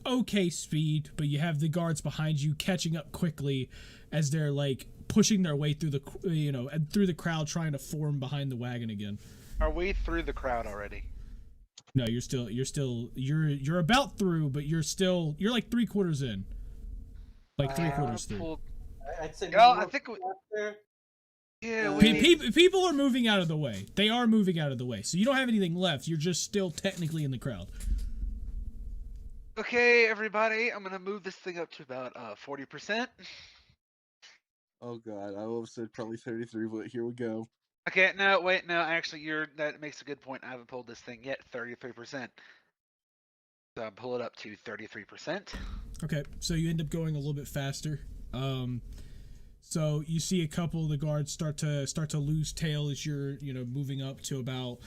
okay speed, but you have the guards behind you catching up quickly as they're like pushing their way through through the crowd, trying to form behind the wagon again. Are we through the crowd already? No, you're about through, but you're like 3/4 in. Like 3/4 through. I'd say I think people are moving out of the way. They are moving out of the way. So you don't have anything left. You're just still technically in the crowd. Okay, everybody, I'm gonna move this thing up to about 40%. Oh God, I would have said probably 33, but here we go. Okay, no, actually, that makes a good point. I haven't pulled this thing yet, 33%. So I'll pull it up to 33%. Okay, so you end up going a little bit faster. So you see a couple of the guards start to lose tail as you're moving up to about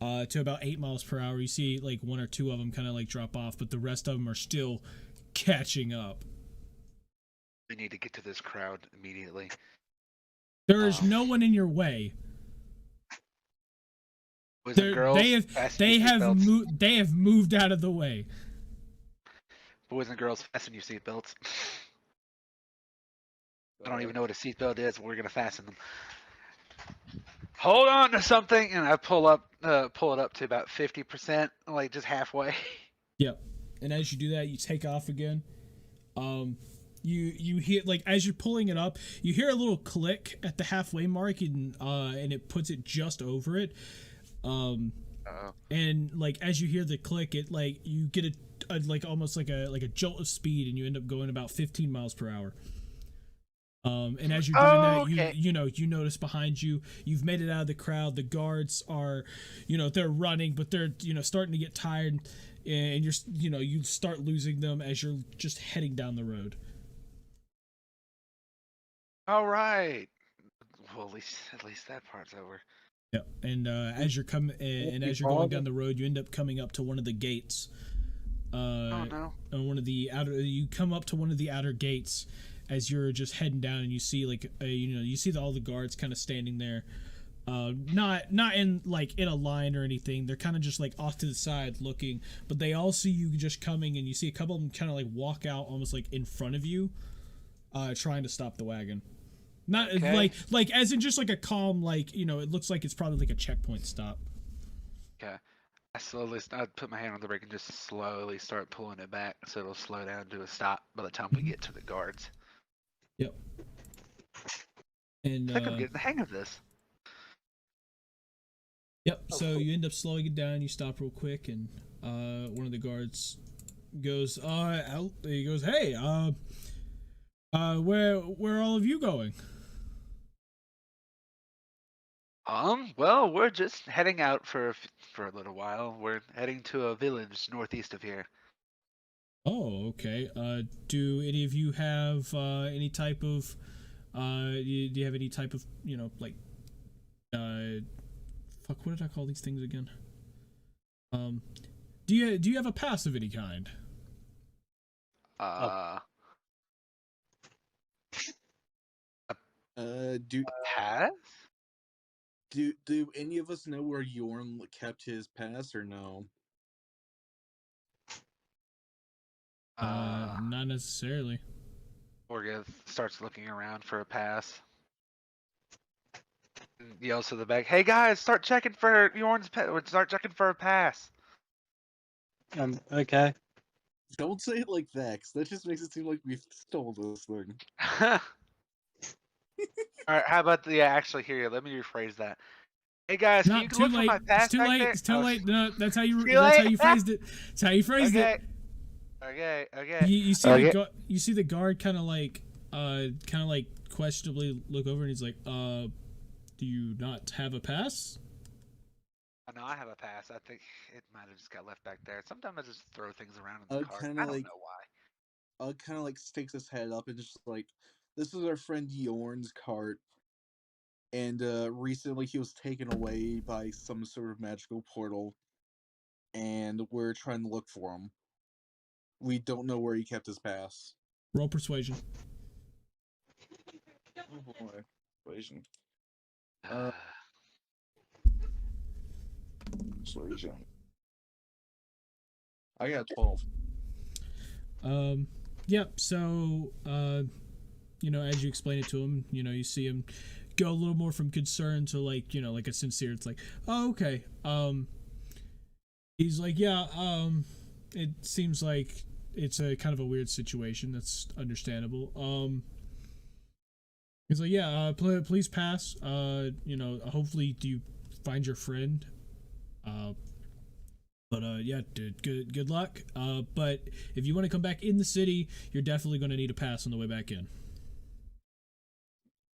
to about 8 miles per hour. You see like 1 or 2 of them kind of like drop off, but the rest of them are still catching up. We need to get to this crowd immediately. There is no one in your way. Boys and girls, they have moved out of the way. Boys and girls, fasten your seatbelts. I don't even know what a seatbelt is. We're gonna fasten them. Hold on to something, and I pull it up to about 50%, like just halfway. Yep. And as you do that, you take off again. You hear, like, as you're pulling it up, you hear a little click at the halfway mark, and it puts it just over it. And like as you hear the click, it like you get a like almost like a jolt of speed, and you end up going about 15 miles per hour. And as you're doing that, you notice behind you, you've made it out of the crowd. The guards are, they're running, but they're, starting to get tired, and you start losing them as you're just heading down the road. All right. Well, at least that part's over. Yeah. And as you're going down the road, you end up coming up to one of the gates. Oh no. You come up to one of the outer gates as you're just heading down, and you see all the guards kind of standing there, not in a line or anything. They're kind of just like off to the side looking, but they all see you just coming, and you see a couple of them kind of like walk out almost like in front of you, trying to stop the wagon. Not like as in just like a calm, it looks like it's probably like a checkpoint stop. Okay. I'd put my hand on the brake and just slowly start pulling it back so it'll slow down to a stop by the time we get to the guards. Yep. And I think I'm getting the hang of this. Yep. So you end up slowing it down. You stop real quick, and one of the guards goes, "Hey, where are all of you going?" Well, we're just heading out for a little while. We're heading to a village northeast of here. Oh, okay. Do any of you have any type of do you have any type of, fuck, what did I call these things again? Do you have a pass of any kind? Pass? Do any of us know where Yorn kept his pass or no? Not necessarily. Orga starts looking around for a pass. Yells to the back, "Hey guys, start checking for Yorn's start checking for a pass." Okay. Don't say it like that, 'cause that just makes it seem like we stole this thing. Alright, how about actually here, let me rephrase that. Hey guys, can you look for my pass? It's too late. There? It's too late. No, that's how you Too phrased it. That's how you phrased it. Okay. You see the guard kind of like questionably look over, and he's like, "Do you not have a pass?" Oh, no, I have a pass. I think it might have just got left back there. Sometimes I just throw things around in the car. I don't know why. Kind of like sticks his head up and just like, "This is our friend Yorn's cart, and recently he was taken away by some sort of magical portal, and we're trying to look for him. We don't know where he kept his pass." Roll persuasion. Oh boy. Persuasion. Persuasion. I got 12. Yep. So, as you explain it to him, you see him go a little more from concern to like a sincere. It's like, "Oh, okay." He's like, "Yeah. It seems like it's a kind of a weird situation. That's understandable." He's like, "Yeah. Please pass. Hopefully, do you find your friend? Yeah, dude. Good luck. But if you want to come back in the city, you're definitely going to need a pass on the way back in."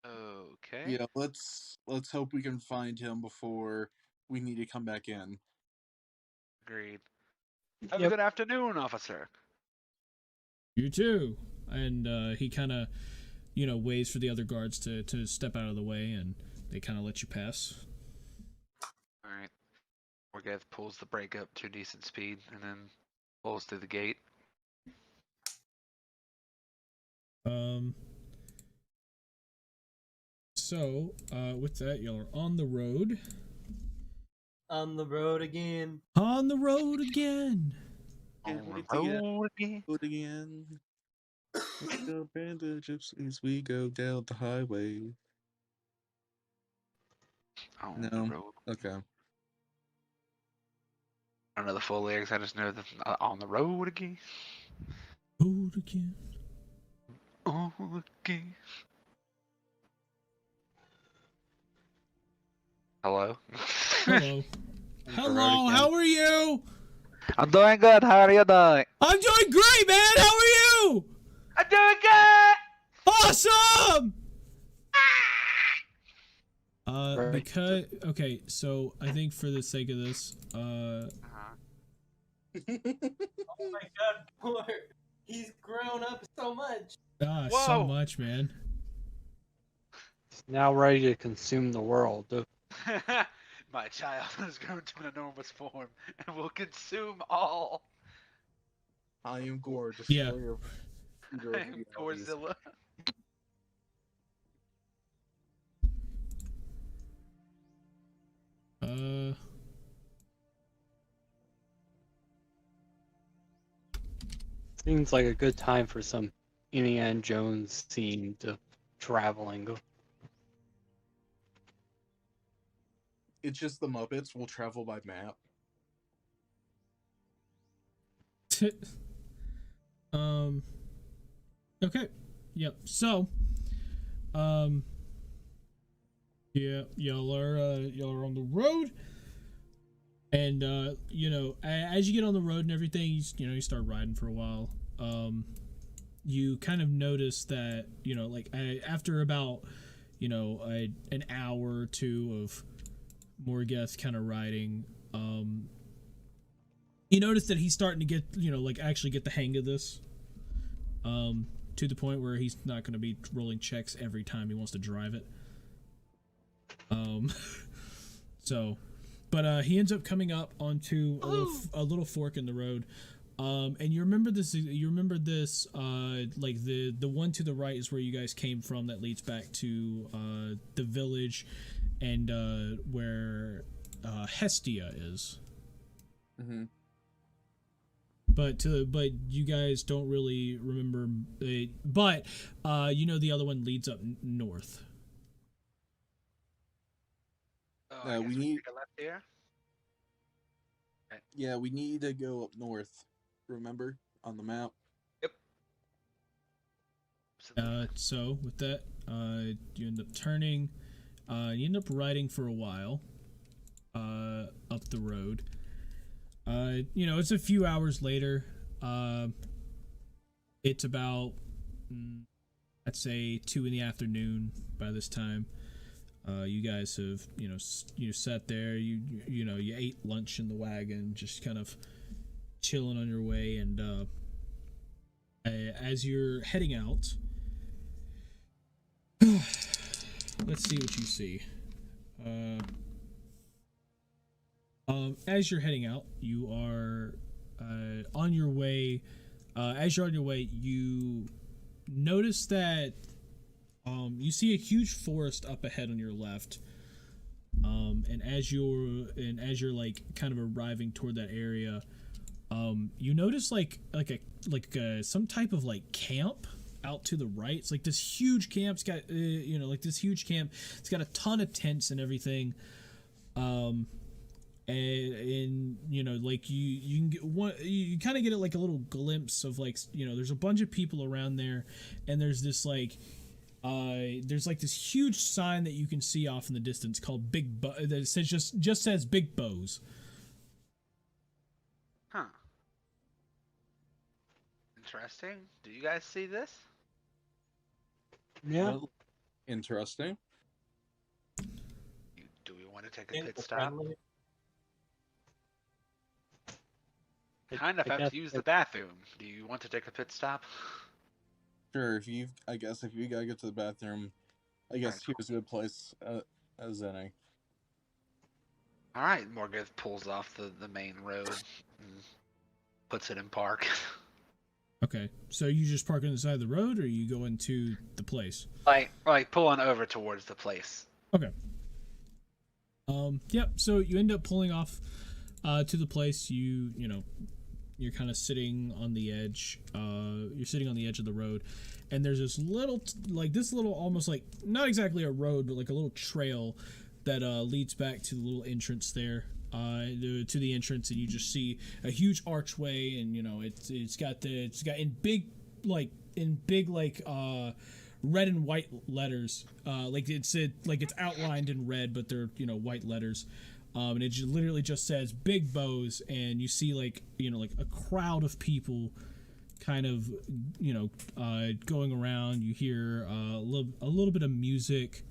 Okay. Yeah, let's hope we can find him before we need to come back in. Agreed. Have a good afternoon, officer. You too. And he kind of, waits for the other guards to step out of the way, and they kind of let you pass. All right. Morgath pulls the brake up to decent speed and then pulls through the gate. So, with that, y'all are on the road. On the road again. On the road again. On Get it the together. road again. Do it again. We go band of gypsies, we go down the highway. On No. the road. Okay. I don't know the full lyrics. I just know the on the road again. Road again. On again. Hello. Hello. Hello, how are you? I'm doing good. How are you doing? I'm doing great, man. How are you? I'm doing good. Awesome. Right. Because okay, so I think for the sake of this, Oh my god, poor. He's grown up so much. so Whoa. much, man. He's now ready to consume the world. My child has grown to an enormous form and will consume all. I am Gore, Yeah. destroyer of I am Gorzilla. Seems like a good time for some Indiana Jones themed traveling. It's just the Muppets will travel by map. Okay. Yep. So, yeah, y'all are on the road, and you know, as you get on the road and everything, you start riding for a while. You kind of notice that like after about an hour or two of Morgath kind of riding, you notice that he's starting to get like actually get the hang of this. To the point where he's not going to be rolling checks every time he wants to drive it. So, but he ends up coming up onto a little fork in the road. And you remember this, like the one to the right is where you guys came from that leads back to the village and where Hestia is. Mm-hmm. But you guys don't really remember it. But the other one leads up north. Oh, I guess we we need- take a left here. Yeah, we need to go up north. Remember on the map. So with that, you end up turning. You end up riding for a while. Up the road. It's a few hours later. It's about, I'd say 2 p.m. by this time. You guys have, you sat there, you ate lunch in the wagon, just kind of chilling on your way. And as you're heading out, let's see what you see. As you're heading out, you are on your way. As you're on your way, you notice that you see a huge forest up ahead on your left. And as you're like kind of arriving toward that area, you notice like some type of like camp out to the right. It's like this huge camp. It's got this huge camp. It's got a ton of tents and everything. And like you can get one, you kind of get it like a little glimpse of like there's a bunch of people around there, and there's this like there's like this huge sign that you can see off in the distance called Big Bo that says just says Big Bows. Huh. Interesting. Do you guys see this? Yeah. Well, interesting. Do we want to take a pit stop? Kind of I have guess to use the bathroom. Do you want to take a pit stop? Sure, if you gotta get to the bathroom, I guess Alright, cool. here's a good place as any. All right, Morgoth pulls off the main road and puts it in park. Okay, so you just park on the side of the road, or you go into the place? like pulling over towards the place. Okay. Yep. So you end up pulling off to the place. You're kind of sitting on the edge. You're sitting on the edge of the road, and there's this little, almost like not exactly a road, but like a little trail that leads back to the little entrance there. To the entrance, and you just see a huge archway, and it's got in big red and white letters, it's outlined in red, but they're white letters, and it literally just says Big Bows, and you see like a crowd of people kind of going around. You hear a little bit of music.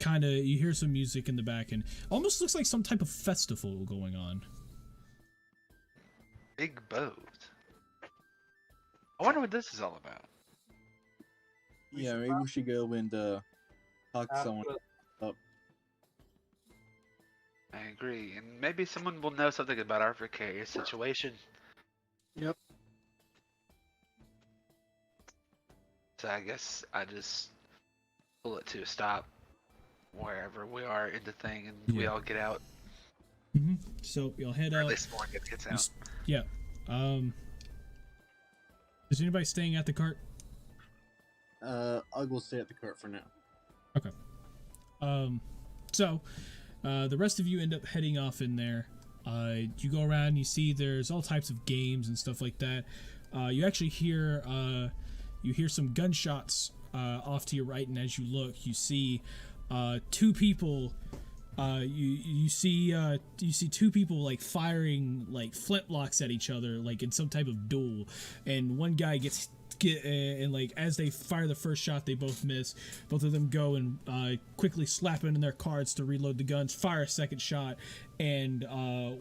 You hear some music in the back, and almost looks like some type of festival going on. Big Bows. I wonder what this is all about. Yeah, maybe we should go and talk to someone up. I agree, and maybe someone will know something about our precarious situation. Yep. So I guess I just pull it to a stop wherever we are in the thing, and we all get out. Mm-hmm. So you'll head Or out. at least Morgan gets out. Yeah. Is anybody staying at the cart? I'll go stay at the cart for now. Okay. So the rest of you end up heading off in there. You go around, you see there's all types of games and stuff like that. You actually hear some gunshots off to your right, and as you look, you see two people. You see two people like firing like flintlocks at each other, like in some type of duel, and one guy and like as they fire the first shot, they both miss. Both of them go and quickly slap into their cards to reload the guns, fire a second shot, and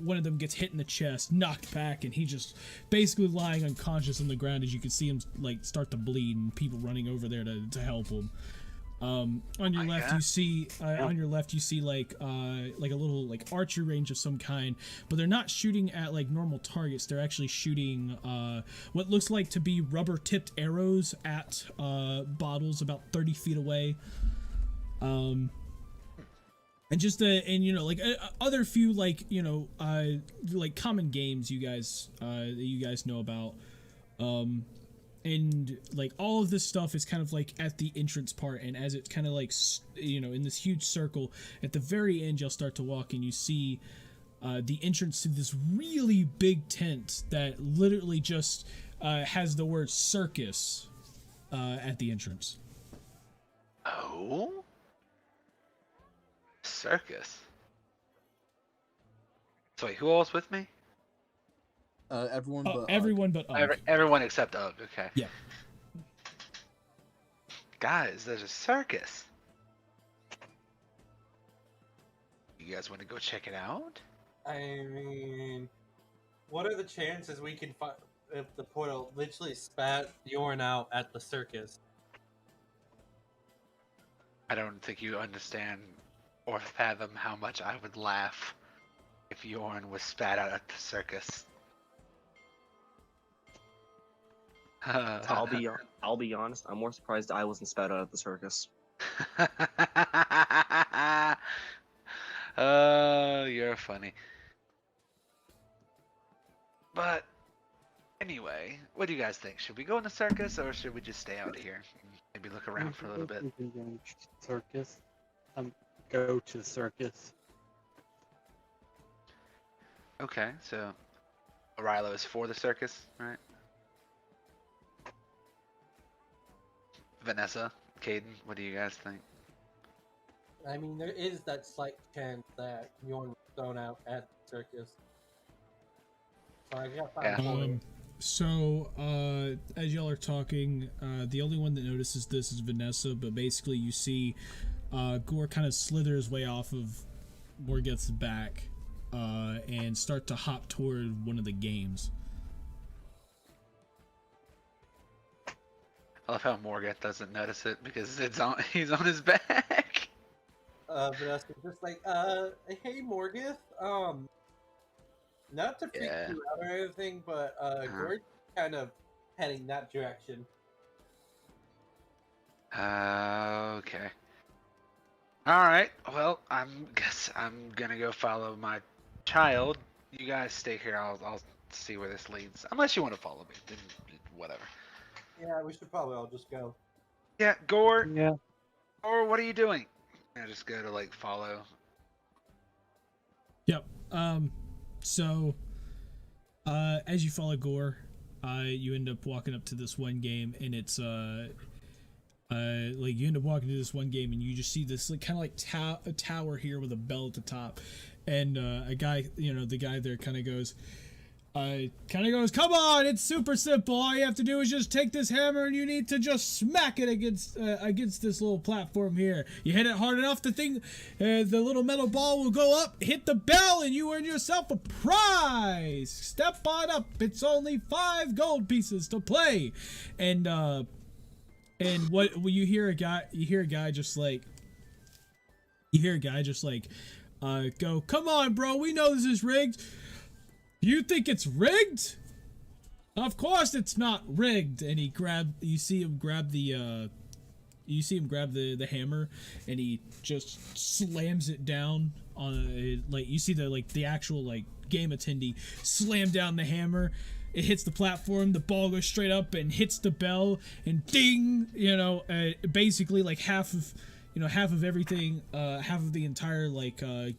one of them gets hit in the chest, knocked back, and he just basically lying unconscious on the ground as you can see him like start to bleed, and people running over there to help him. On your left, you see like a little like archery range of some kind, but they're not shooting at like normal targets. They're actually shooting what looks like to be rubber-tipped arrows at bottles about 30 feet away. And just other few like common games you guys that you guys know about. And like all of this stuff is kind of like at the entrance part, and as it's kind of like in this huge circle at the very end, you'll start to walk and you see the entrance to this really big tent that literally just has the word circus at the entrance. Oh, circus. So wait, who else with me? Everyone but everyone but everyone except Ugg. Okay. Yeah. Guys, there's a circus. You guys want to go check it out? I mean, what are the chances we can find if the portal literally spat Bjorn out at the circus? I don't think you understand or fathom how much I would laugh if Bjorn was spat out at the circus. I'll be honest. I'm more surprised I wasn't spat out at the circus. Oh, you're funny. But anyway, what do you guys think? Should we go in the circus, or should we just stay out here and maybe look around for a little bit? Circus. Go to the circus. Okay, so Arilo is for the circus, right? Vanessa, Caden, what do you guys think? I mean, there is that slight chance that Bjorn was thrown out at the circus. So I got as y'all are talking, the only one that notices this is Vanessa, but basically you see Gore kind of slither his way off of Morgoth's back and start to hop toward one of the games. I love how Morgoth doesn't notice it because he's on his back. Vanessa's just like, hey Morgith, not to freak Yeah. you out or anything, but Gord's kind of heading that direction. Okay. All right. Well, guess I'm gonna go follow my child. You guys stay here. I'll see where this leads. Unless you want to follow me, then whatever. Yeah, we should probably all just go. Yeah, Gore. Yeah. Gore, what are you doing? I just go to like follow. Yep. So, as you follow Gore, you end up walking up to this one game, and it's like you end up walking to this one game, and you just see this like kind of like a tower here with a bell at the top, and a guy, the guy there kind of goes, come on, it's super simple. All you have to do is just take this hammer, and you need to just smack it against this little platform here. You hit it hard enough, the little metal ball will go up, hit the bell, and you earn yourself a prize. Step on up. It's only 5 gold pieces to play, and what you hear a guy just like go, come on, bro. We know this is rigged. You think it's rigged? Of course it's not rigged. And you see him grab the hammer, and he just slams it down on you see the actual game attendee slam down the hammer. It hits the platform, the ball goes straight up and hits the bell, and ding, basically like half of everything, half of the entire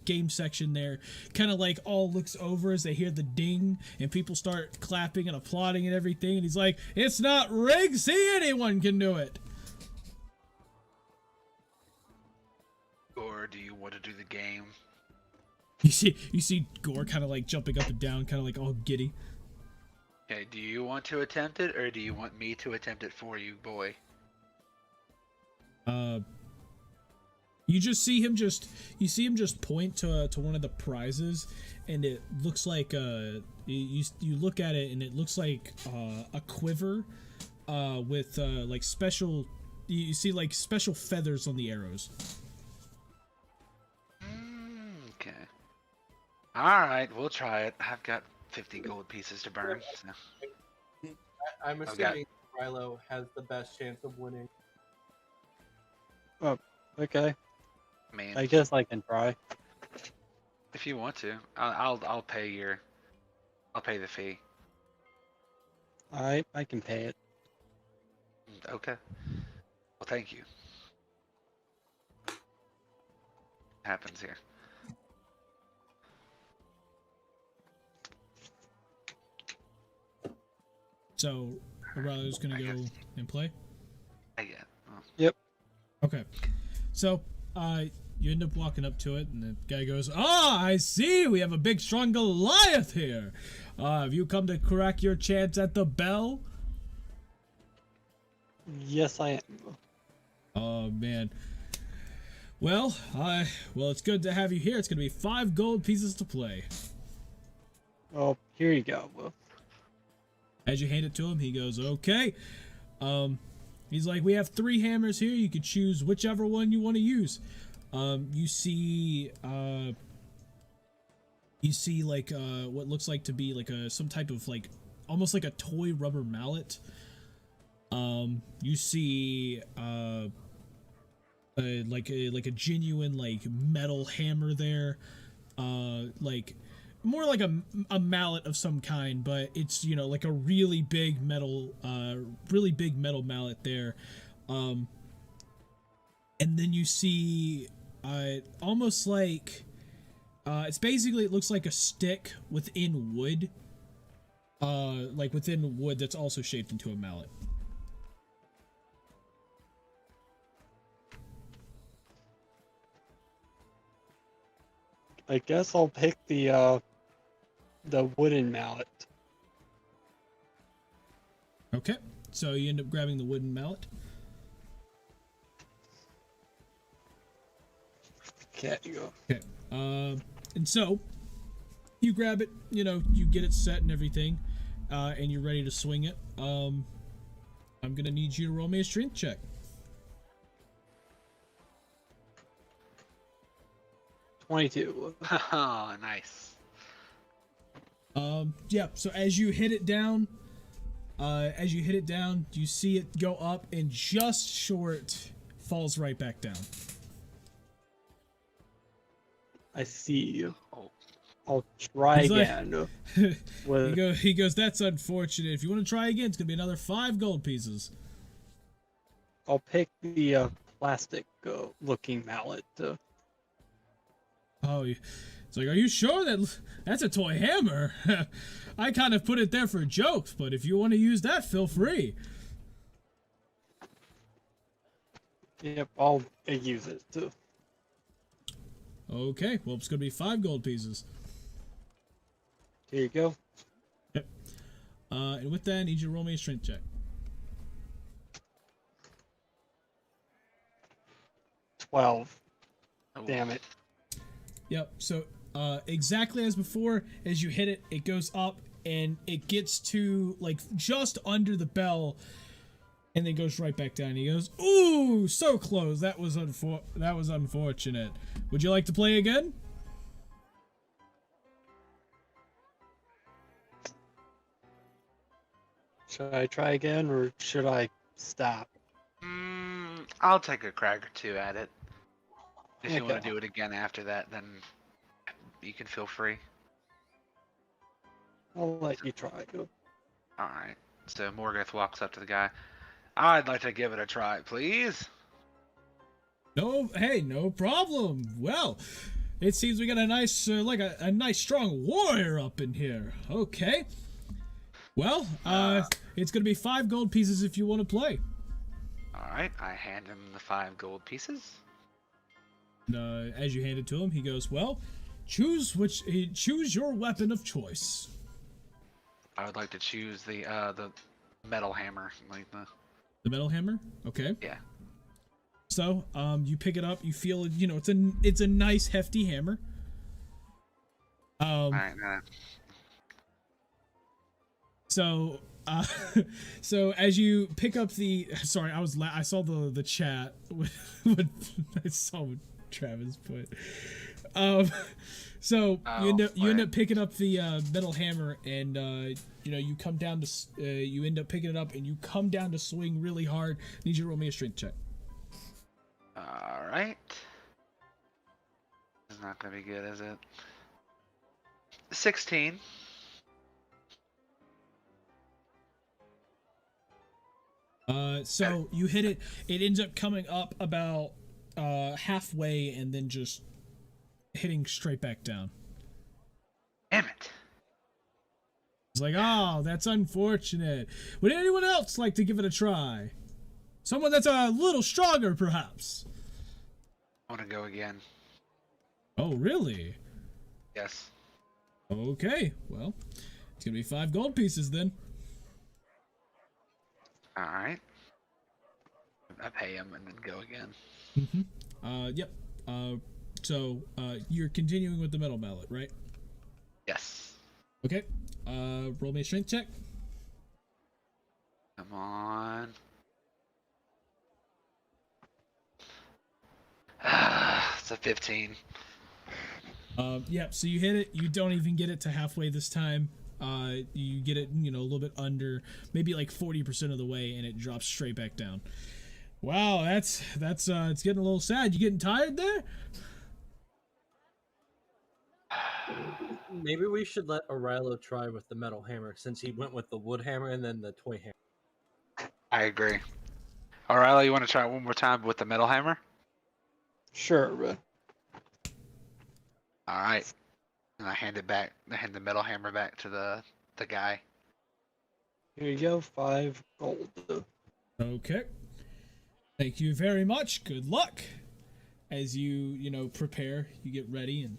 game section there kind of all looks over as they hear the ding, and people start clapping and applauding and everything, and he's like, it's not rigged, see, anyone can do it. Or do you want to do the game? You see Gore kind of jumping up and down, kind of all giddy. Okay, do you want to attempt it, or do you want me to attempt it for you, boy? You see him just point to one of the prizes, and it looks like you look at it, and it looks like a quiver with special, you see special feathers on the arrows. Okay. All right, we'll try it. I've got 50 gold pieces to burn. So. I'm assuming Rilo has the best chance of winning. Oh, okay. Man, I guess I can try. if you want to, I'll pay the fee. All right, I can pay it. Okay. Well, thank you. Happens here. So, Aurelio's gonna go and play? I get. Oh. Yep. Okay. So, you end up walking up to it, and the guy goes, I see! We have a big, strong Goliath here! Have you come to crack your chance at the bell? Yes, I am. Oh, man. Well, it's good to have you here. It's gonna be 5 gold pieces to play. Oh, here you go. Well, As you hand it to him, he goes, okay. He's like, we have 3 hammers here. You could choose whichever one you want to use. You see what looks like to be some type of almost like a toy rubber mallet. You see a genuine metal hammer there. More like a mallet of some kind, but it's a really big metal mallet there. And then you see almost it's basically, it looks like a stick within wood, within wood that's also shaped into a mallet. I guess I'll pick the wooden mallet. Okay, so you end up grabbing the wooden mallet. Okay, you go. Okay, and so you grab it, you get it set and everything, and you're ready to swing it. I'm gonna need you to roll me a strength check. 22. Oh, nice. Yeah. So as you hit it down, you see it go up and just short falls right back down. I see you. Oh. I'll try He's like- again. He goes, that's unfortunate. If you want to try again, it's gonna be another 5 gold pieces. I'll pick the plastic looking mallet. Oh, it's like, are you sure that's a toy hammer? I kind of put it there for jokes, but if you want to use that, feel free. Yep, I'll use it. Okay, well, it's gonna be 5 gold pieces. Here you go. Yep. And with that, I need you to roll me a strength check. 12. Oh. Damn it. Yep. So, exactly as before, as you hit it, it goes up and it gets to like just under the bell, and then goes right back down. He goes, "Ooh, so close. That was unfortunate. Would you like to play again?" Should I try again or should I stop? I'll take a crack or two at it. If you want Okay. to do it again after that, then you can feel free. I'll let you try. Alright. So Morgoth walks up to the guy. I'd like to give it a try, please. No, hey, no problem. Well, it seems we got a nice, a nice strong warrior up in here. Okay. Well, it's gonna be 5 gold pieces if you want to play. Alright, I hand him the 5 gold pieces. As you hand it to him, he goes, "Well, choose your weapon of choice." I would like to choose the metal hammer, like The metal hammer. Okay. yeah. So, you pick it up. You feel it. You know, it's a nice hefty hammer. Alright, So, so as you pick up the, sorry, I saw the chat when I saw what Travis put. So you end up picking up the metal hammer, and you come down to you end up picking it up, and you come down to swing really hard. Need you to roll me a strength check. Alright. It's not gonna be good, is it? 16. So you hit it. It ends up coming up about halfway, and then just hitting straight back down. Damn it. It's like, oh, that's unfortunate. Would anyone else like to give it a try? Someone that's a little stronger, perhaps. I want to go again. Oh, really? Yes. Okay, well, it's gonna be 5 gold pieces then. Alright. I pay him and then go again. Yep. So, you're continuing with the metal mallet, right? Yes. Okay. Roll me a strength check. Come on. It's a 15. Yep. So you hit it. You don't even get it to halfway this time. You get it, a little bit under, maybe like 40% of the way, and it drops straight back down. Wow, that's it's getting a little sad. You getting tired there? Maybe we should let Orilo try with the metal hammer, since he went with the wood hammer and then the toy hammer. I agree. Alright, you want to try it one more time with the metal hammer? Sure. Alright. And I hand it back. I hand the metal hammer back to the guy. Here you go, 5 gold. Okay. Thank you very much. Good luck. As you prepare, you get ready, and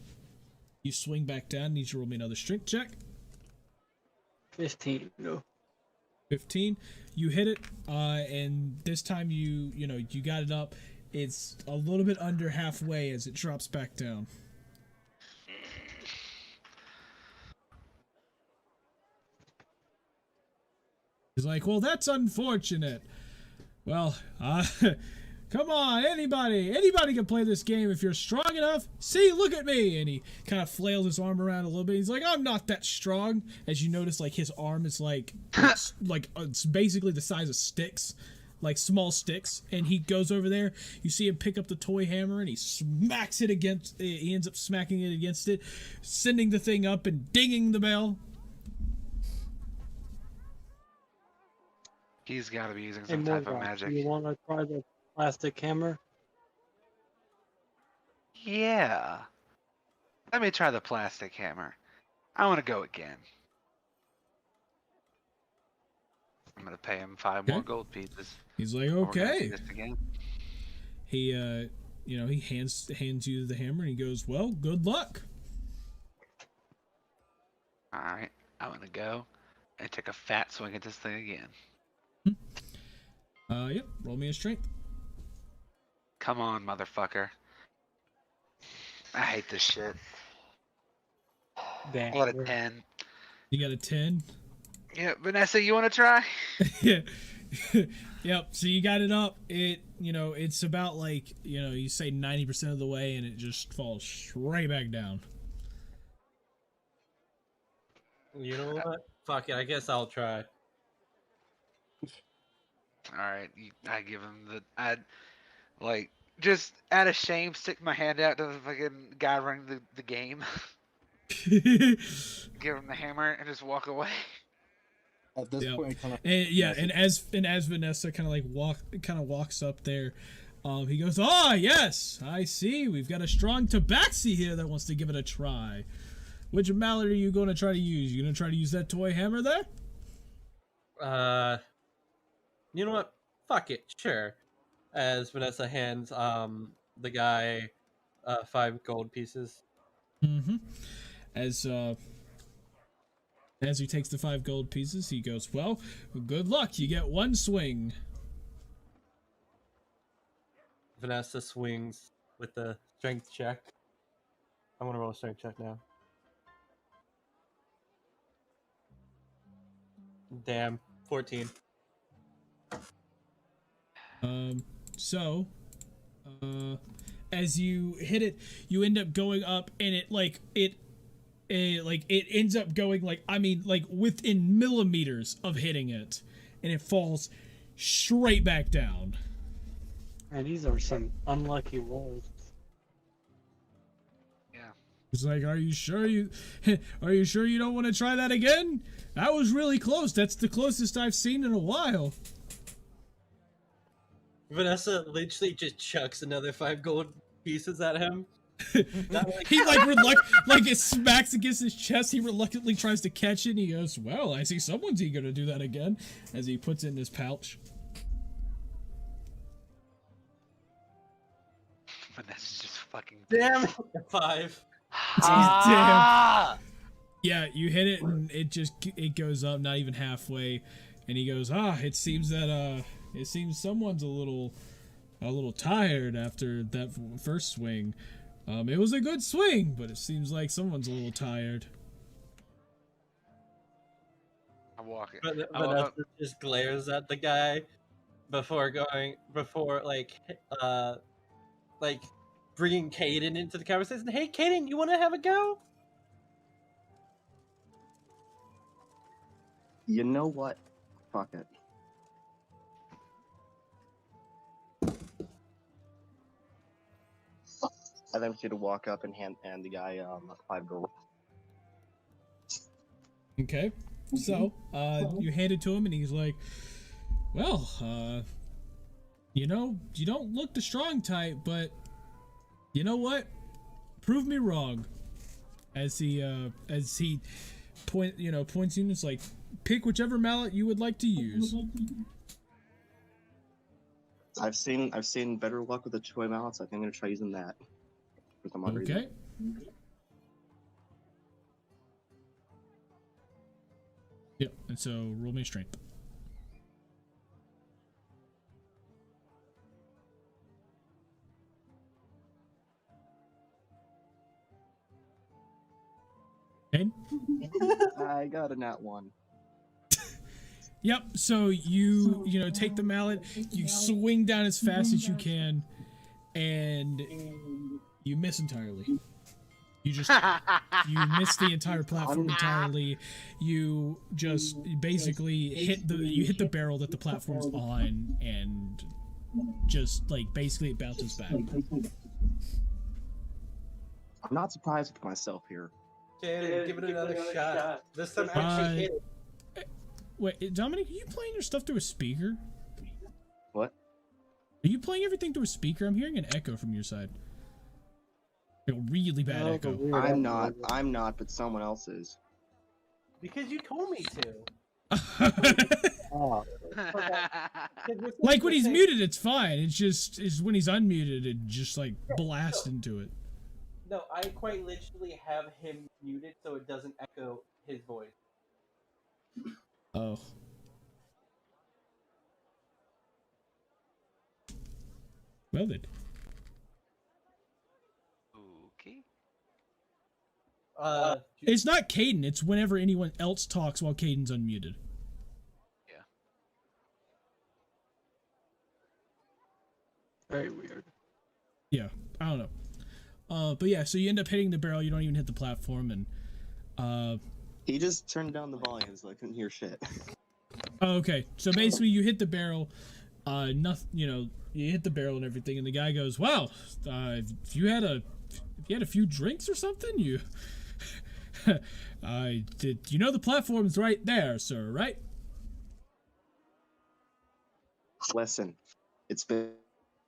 you swing back down. Need you to roll me another strength check. 15. 15. You hit it, and this time you got it up. It's a little bit under halfway as it drops back down. He's like, well, that's unfortunate. Well, Come on, anybody can play this game if you're strong enough. See, look at me. And he kind of flails his arm around a little bit. He's like, I'm not that strong. As you notice, like his arm is like it's basically the size of sticks, like small sticks. And he goes over there. You see him pick up the toy hammer and he smacks it against. He ends up smacking it against it, sending the thing up and dinging the bell. He's got to be using Hey, some type of Morgoth, magic. you want to try the plastic hammer? Yeah. Let me try the plastic hammer. I want to go again. I'm gonna pay him 5 more gold pieces. He's like, We're gonna okay. do this again. He he hands you the hammer and he goes, well, good luck. All right, I'm gonna go and take a fat swing at this thing again. Yep. Roll me a strength. Come on, motherfucker. I hate this shit. Damn. I got a 10. You got a 10. Yeah, Vanessa, you want to try? Yeah. Yep. So you got it up. It's about like, you say 90% of the way and it just falls straight back down. You know what? Fuck it. I guess I'll try. All right, I give him just out of shame, stick my hand out to the fucking guy running the game. Give him the hammer and just walk away. At this Yep. point, kind of. And as Vanessa kind of walks up there, he goes, "Ah, yes, I see. We've got a strong tabaxi here that wants to give it a try. Which mallet are you going to try to use? You going to try to use that toy hammer there?" You know what? Fuck it. Sure. As Vanessa hands the guy 5 gold pieces. Mm-hmm. As he takes the 5 gold pieces, he goes, well, good luck. You get 1 swing. Vanessa swings with the strength check. I want to roll a strength check now. Damn. 14. As you hit it, you end up going up, and it ends up going within millimeters of hitting it, and it falls straight back down. Man, these are some unlucky rolls. Yeah. It's like, are you sure you don't want to try that again? That was really close. That's the closest I've seen in a while. Vanessa literally just chucks another 5 gold pieces at him. He it smacks against his chest. He reluctantly tries to catch it. And he goes, well, I see someone's eager to do that again, as he puts it in his pouch. Vanessa's just fucking. Damn. 5. Damn. Yeah, you hit it and it goes up not even halfway, and he goes, it seems someone's a little tired after that first swing. It was a good swing, but it seems like someone's a little tired. I'm walking. Vanessa just glares at the guy before bringing Caden into the conversation. Hey, Caden, you want to have a go? You know what? Fuck it. I then proceed to walk up and hand the guy 5 gold. Okay, so you hand it to him, and he's like, well, you don't look the strong type, but you know what? Prove me wrong. As he points you, and it's like, pick whichever mallet you would like to use. I've seen better luck with the toy mallets. I think I'm gonna try using that. For some odd reason. Okay. Yep, and so roll me a strength. Okay. I got a nat 1. Yep. So you take the mallet, you swing down as fast as you can, and you miss entirely. You miss the entire platform entirely. You just basically hit the barrel that the platform's on, and just like basically it bounces back. I'm not surprised with myself here. Jaden, give it another shot. This time actually hit it. Wait, Dominic, are you playing your stuff through a speaker? What? Are you playing everything through a speaker? I'm hearing an echo from your side. Like a really bad echo. I'm not, but someone else is. Because you told me to. Oh, Like when he's muted, it's fine. It's when he's unmuted, it just like blasts into it. No, I quite literally have him muted so it doesn't echo his voice. Oh. Well then. Okay. It's not Caden, it's whenever anyone else talks while Caden's unmuted. Yeah. very weird. Yeah, I don't know. But yeah, so you end up hitting the barrel, you don't even hit the platform, and He just turned down the volume so I couldn't hear shit. oh, okay. So basically you hit the barrel, nothing, you hit the barrel and everything, and the guy goes, "Wow, if you had a few drinks or something, you the platform's right there, sir, right?" Listen, it's been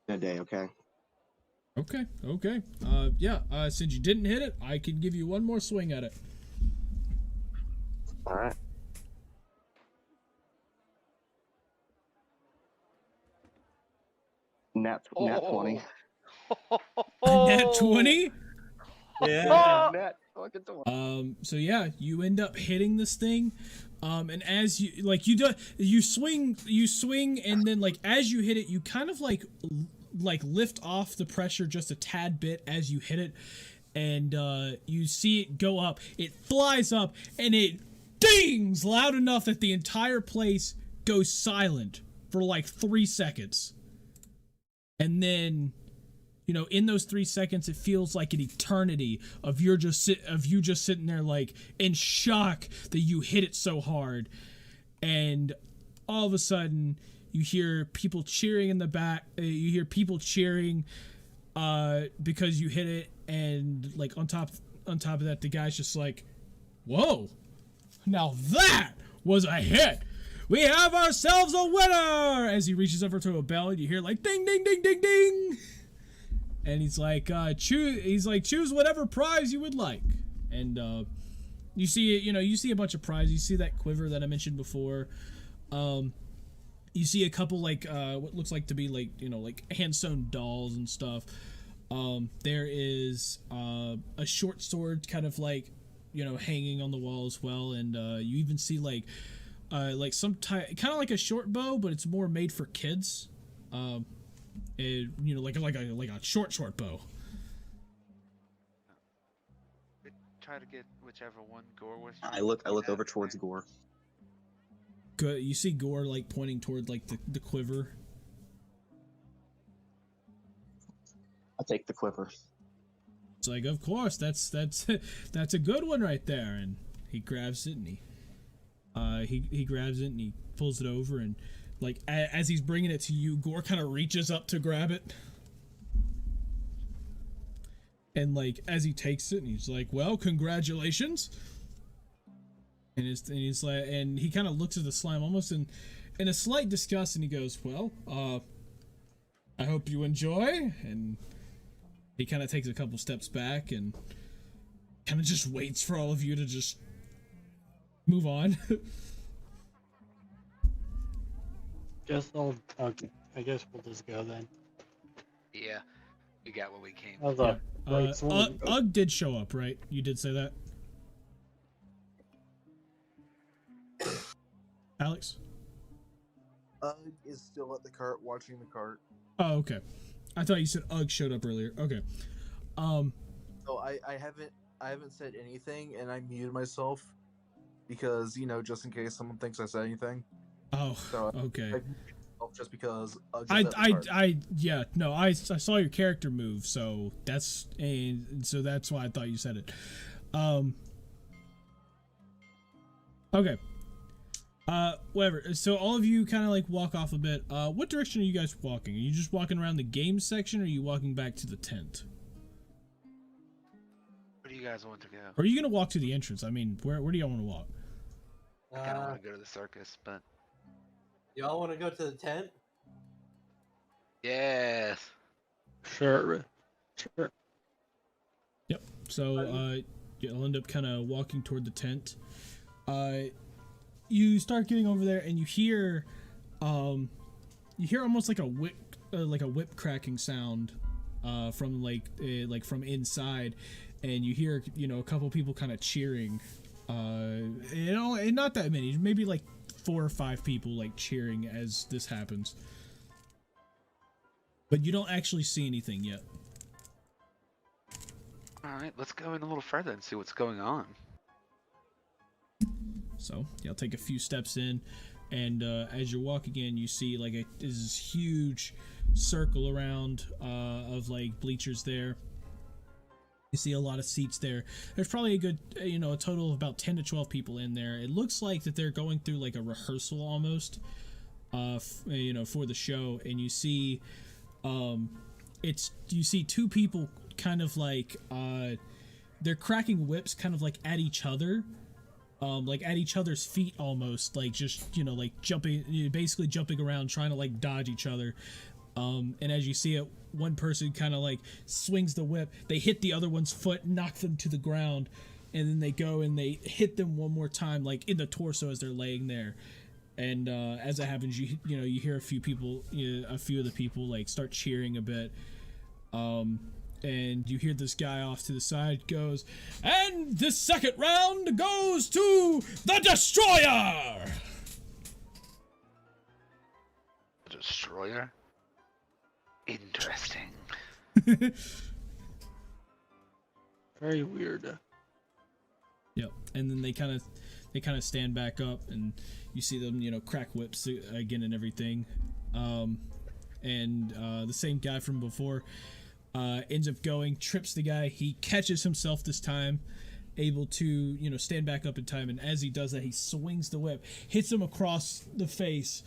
a day, okay? Okay. Yeah, since you didn't hit it, I can give you one more swing at it. Alright. Nat 20. Nat 20? Yeah. Nat fucking 20. So yeah, you end up hitting this thing, and as you swing, and then like as you hit it, you kind of like lift off the pressure just a tad bit as you hit it, and you see it go up. It flies up, and it dings loud enough that the entire place goes silent for like 3 seconds, and then. In those 3 seconds, it feels like an eternity of you just sitting there like in shock that you hit it so hard, and all of a sudden you hear people cheering in the back. You hear people cheering because you hit it, and like on top of that, the guy's just like, "Whoa! Now that was a hit! We have ourselves a winner!" As he reaches over to a bell, and you hear like ding, ding, ding, ding, ding. And he's like, choose whatever prize you would like. And you see a bunch of prizes. You see that quiver that I mentioned before. You see a couple like what looks like to be like hand sewn dolls and stuff. There is a short sword kind of like hanging on the wall as well, and you even see like some kind of like a short bow, but it's more made for kids. Like a short bow. Try to get whichever one Gore was. I look over towards Gore. Good. You see Gore like pointing toward like the quiver. I take the quiver. It's like, of course, that's a good one right there. And he grabs it, and he grabs it, and he pulls it over, and like as he's bringing it to you, Gore kind of reaches up to grab it, and like as he takes it, and he's like, "Well, congratulations." And he's like, and he kind of looks at the slime almost in a slight disgust, and he goes, "Well, I hope you enjoy." And he kind of takes a couple steps back and kind of just waits for all of you to just move on. Okay, I guess we'll just go then. Yeah, we got what we came. That was a great swing. Ugg did show up, right? You did say that, Alex? Is still at the cart watching the cart. Oh, okay. I thought you said Ugg showed up earlier. Okay. So I haven't said anything, and I muted myself because just in case someone thinks I said anything. Oh, So okay. just because. Yeah, no, I saw your character move, so that's why I thought you said it. Okay. Whatever. So all of you kind of like walk off a bit. What direction are you guys walking? Are you just walking around the game section, or are you walking back to the tent? Where do you guys want to go? Or are you gonna walk to the entrance? I mean, where do y'all want to walk? I kind of want to go to the circus, but y'all want to go to the tent? yes. Sure. Yep. So you'll end up kind of walking toward the tent. You start getting over there, and you hear almost like a whip cracking sound from from inside, and you hear a couple people kind of cheering. And not that many, maybe like 4 or 5 people like cheering as this happens. But you don't actually see anything yet. Alright, let's go in a little further and see what's going on. So, yeah, I'll take a few steps in, and as you're walking in, you see like this huge circle around of like bleachers there. You see a lot of seats there. There's probably a good, a total of about 10 to 12 people in there. It looks like that they're going through like a rehearsal almost, for the show. And you see, you see 2 people kind of like, they're cracking whips kind of like at each other, like at each other's feet almost, like just, like basically jumping around trying to like dodge each other. And as you see it, one person kind of like swings the whip, they hit the other one's foot, knock them to the ground, and then they go and they hit them one more time, like in the torso as they're laying there. And as that happens, you hear a few of the people like start cheering a bit. And you hear this guy off to the side goes, and the second round goes to the Destroyer! The Destroyer? Interesting. Very weird. Yep. And then they kind of stand back up, and you see them, crack whips again and everything. And the same guy from before ends up trips the guy. He catches himself this time, able to, stand back up in time. And as he does that, he swings the whip, hits him across the face,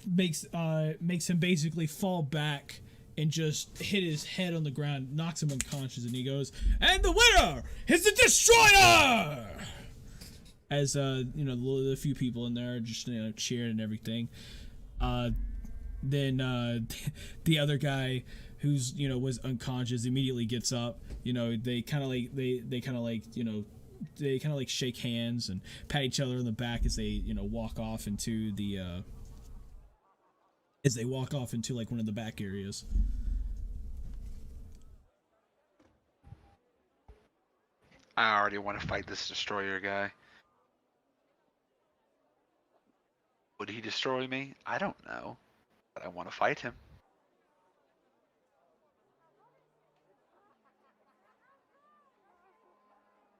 makes him basically fall back and just hit his head on the ground, knocks him unconscious, and he goes, and the winner is the Destroyer! As the few people in there are just cheering and everything. Then the other guy who's was unconscious immediately gets up. They kind of like shake hands and pat each other on the back as they walk off into the like one of the back areas. I already want to fight this Destroyer guy. Would he destroy me? I don't know, but I want to fight him.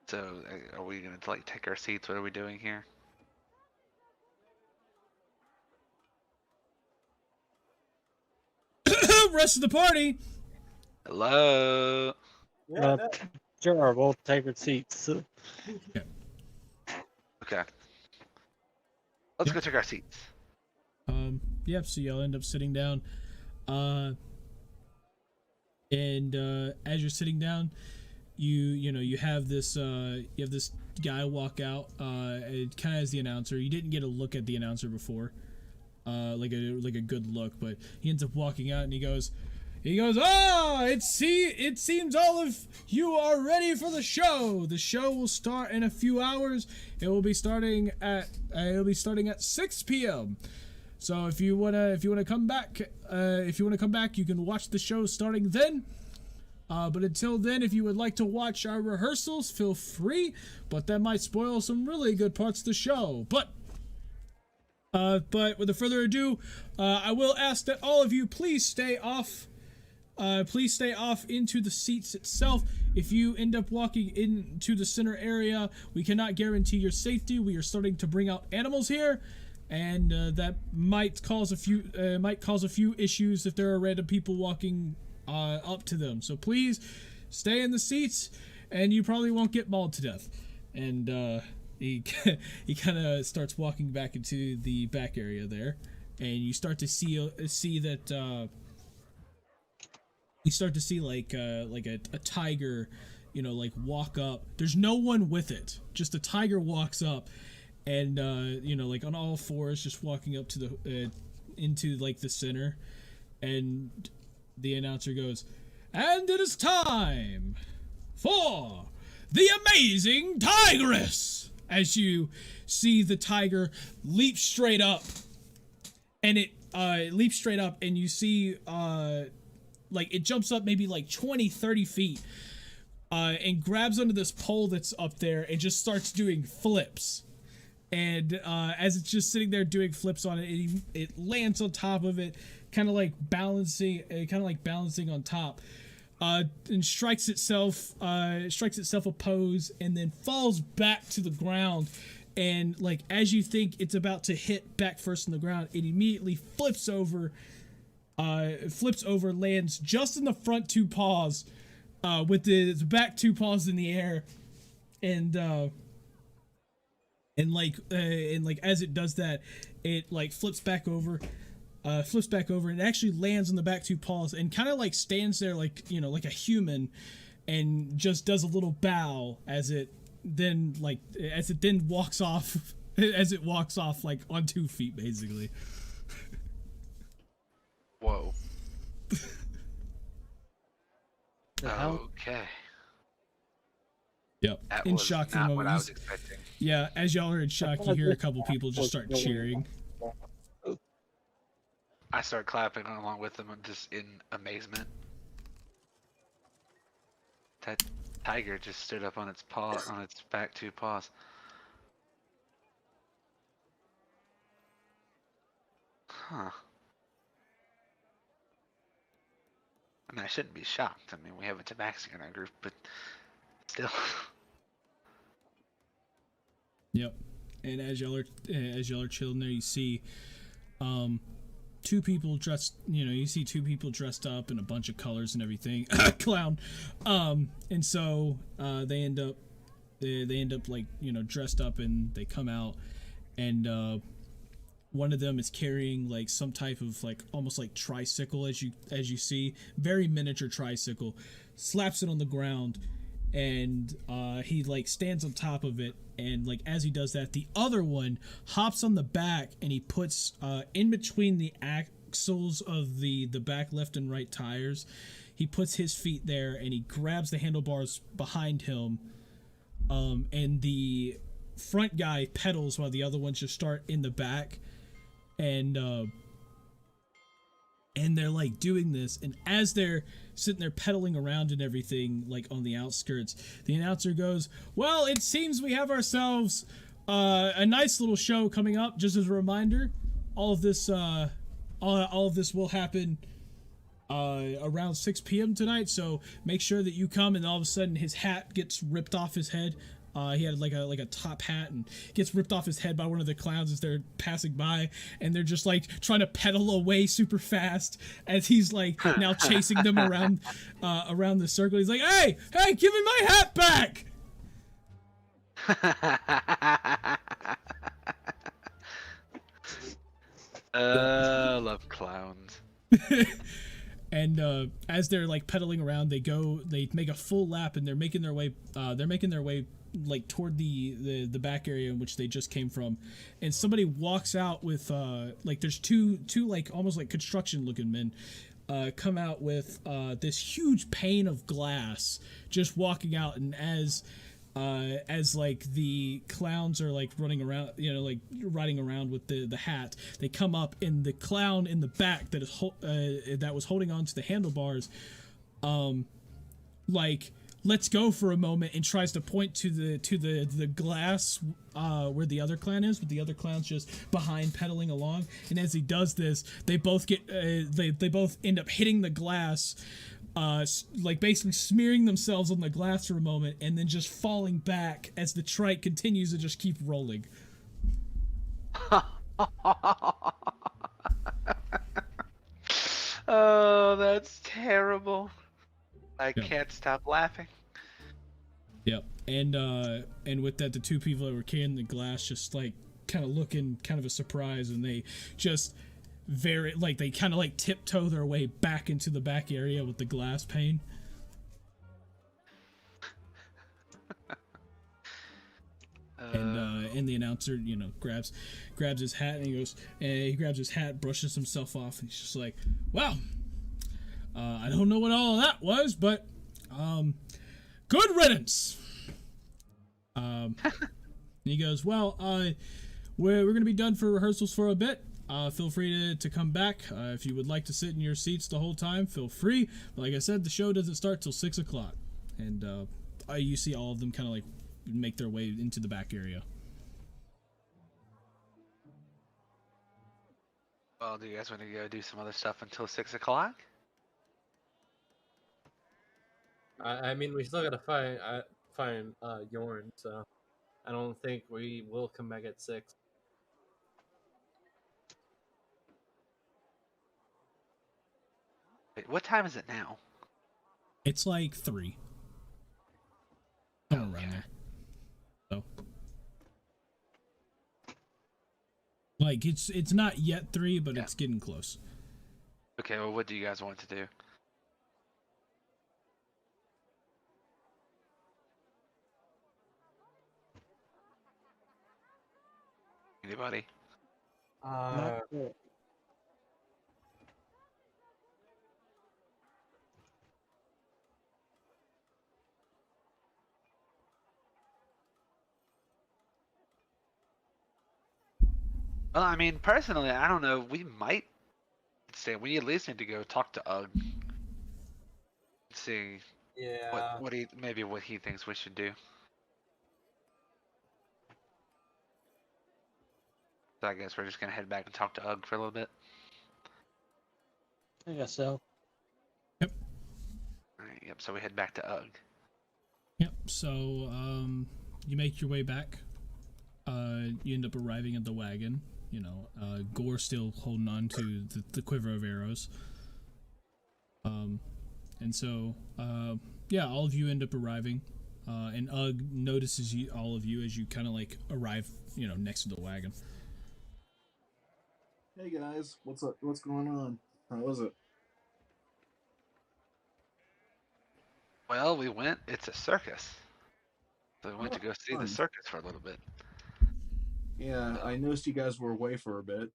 So, are we gonna like take our seats? What are we doing here? Rest of the party. Hello. Yeah, sure, we'll take our seats. Okay. Let's go take our seats. Yep. So y'all end up sitting down. And as you're sitting down, you have this guy walk out. It kind of as the announcer. You didn't get a look at the announcer before. Like a good look, but he ends up walking out and he goes, it seems all of you are ready for the show. The show will start in a few hours. It will be starting at 6 p.m. So if you wanna come back, you can watch the show starting then. But until then, if you would like to watch our rehearsals, feel free. But that might spoil some really good parts of the show. But without further ado, I will ask that all of you please stay off. Please stay off into the seats itself. If you end up walking into the center area, we cannot guarantee your safety. We are starting to bring out animals here, and that might cause a few issues if there are random people walking up to them. So please stay in the seats, and you probably won't get mauled to death. And he kind of starts walking back into the back area there, and you start to see that you start to see like a tiger, you know, like walk up. There's no one with it, just a tiger walks up, and you know, like on all fours, just walking up to the into like the center, and the announcer goes, "And it is time for the amazing tigress," as you see the tiger leap straight up, and it leaps straight up, and you see like it jumps up maybe like 20-30 feet, and grabs onto this pole that's up there and just starts doing flips. And as it's just sitting there doing flips on it, it lands on top of it, kind of like balancing on top, and strikes itself a pose, and then falls back to the ground. And like as you think it's about to hit back first on the ground, it immediately flips over, lands just in the front two paws, with the back two paws in the air, and as it does that, it like flips back over, and actually lands on the back two paws, and kind of like stands there like, you know, like a human, and just does a little bow as it then walks off, like on 2 feet basically. Whoa. The hell? Okay. Yep. That In was shock for the not moment. what I was expecting. Yeah, as y'all are in shock, you hear a couple people just start cheering. I start clapping along with them, just in amazement. That tiger just stood up on its back two paws. Huh. I mean, I shouldn't be shocked. I mean, we have a tabaxi in our group, but still. Yep. And as y'all are chilling there, you see two people dressed, you know, you see two people dressed up in a bunch of colors and everything. Clown. And so they end up like, you know, dressed up, and they come out, and one of them is carrying like some type of like almost like tricycle, as you see, very miniature tricycle, slaps it on the ground, and he like stands on top of it, and like as he does that, the other one hops on the back, and he puts in between the axles of the back left and right tires, he puts his feet there, and he grabs the handlebars behind him, and the front guy pedals while the other ones just start in the back, and they're like doing this, and as they're sitting there pedaling around and everything, like on the outskirts, the announcer goes, "Well, it seems we have ourselves a nice little show coming up. Just as a reminder, all of this will happen around 6 p.m. tonight, so make sure that you come." And all of a sudden, his hat gets ripped off his head. He had like a top hat, and gets ripped off his head by one of the clowns as they're passing by, and they're just like trying to pedal away super fast as he's like now chasing them around the circle. He's like, hey, give me my hat back! I love clowns. And as they're like pedaling around, they make a full lap, and they're making their way like toward the back area in which they just came from, and somebody walks out with like there's two like almost like construction looking men come out with this huge pane of glass, just walking out, and as like the clowns are like running around, you know, like riding around with the hat, they come up, and the clown in the back that was holding on to the handlebars like lets go for a moment and tries to point to the glass where the other clown is, but the other clown's just behind pedaling along. And as he does this, they both get they both end up hitting the glass, like basically smearing themselves on the glass for a moment, and then just falling back as the trike continues to just keep rolling. Oh, that's terrible. I Yep. can't stop laughing. Yep. And with that, the two people that were carrying the glass just like kind of looking kind of a surprise, and they just they kind of like tiptoe their way back into the back area with the glass pane. And the announcer, grabs his hat, and he grabs his hat, brushes himself off, and he's just like, "Well, I don't know what all of that was, but good riddance." And he goes, "Well, we're gonna be done for rehearsals for a bit. Feel free to come back. If you would like to sit in your seats the whole time, feel free. But like I said, the show doesn't start till 6:00." And you see all of them kind of like make their way into the back area. Well, do you guys want to go do some other stuff until 6:00? I mean, we still gotta find Yorn, so I don't think we will come back at 6. Wait, what time is it now? It's like 3. Somewhere around there. So, like it's not yet 3, but it's getting close. Okay, well, what do you guys want to do? Anybody? Not sure. Well, I mean, personally, I don't know. We might say we at least need to go talk to Ugg. See Yeah. what he thinks we should do. So I guess we're just gonna head back and talk to Ugg for a little bit. I guess so. Yep. Alright, yep, so we head back to Ugg. Yep. So you make your way back. You end up arriving at the wagon. Gore still holding on to the quiver of arrows. And so all of you end up arriving. And Ugg notices all of you as you kind of like arrive, next to the wagon. Hey guys, what's up? What's going on? How was it? Well, it's a circus. So we went to go see the fun. circus for a little bit. Yeah, I noticed you guys were away for a bit.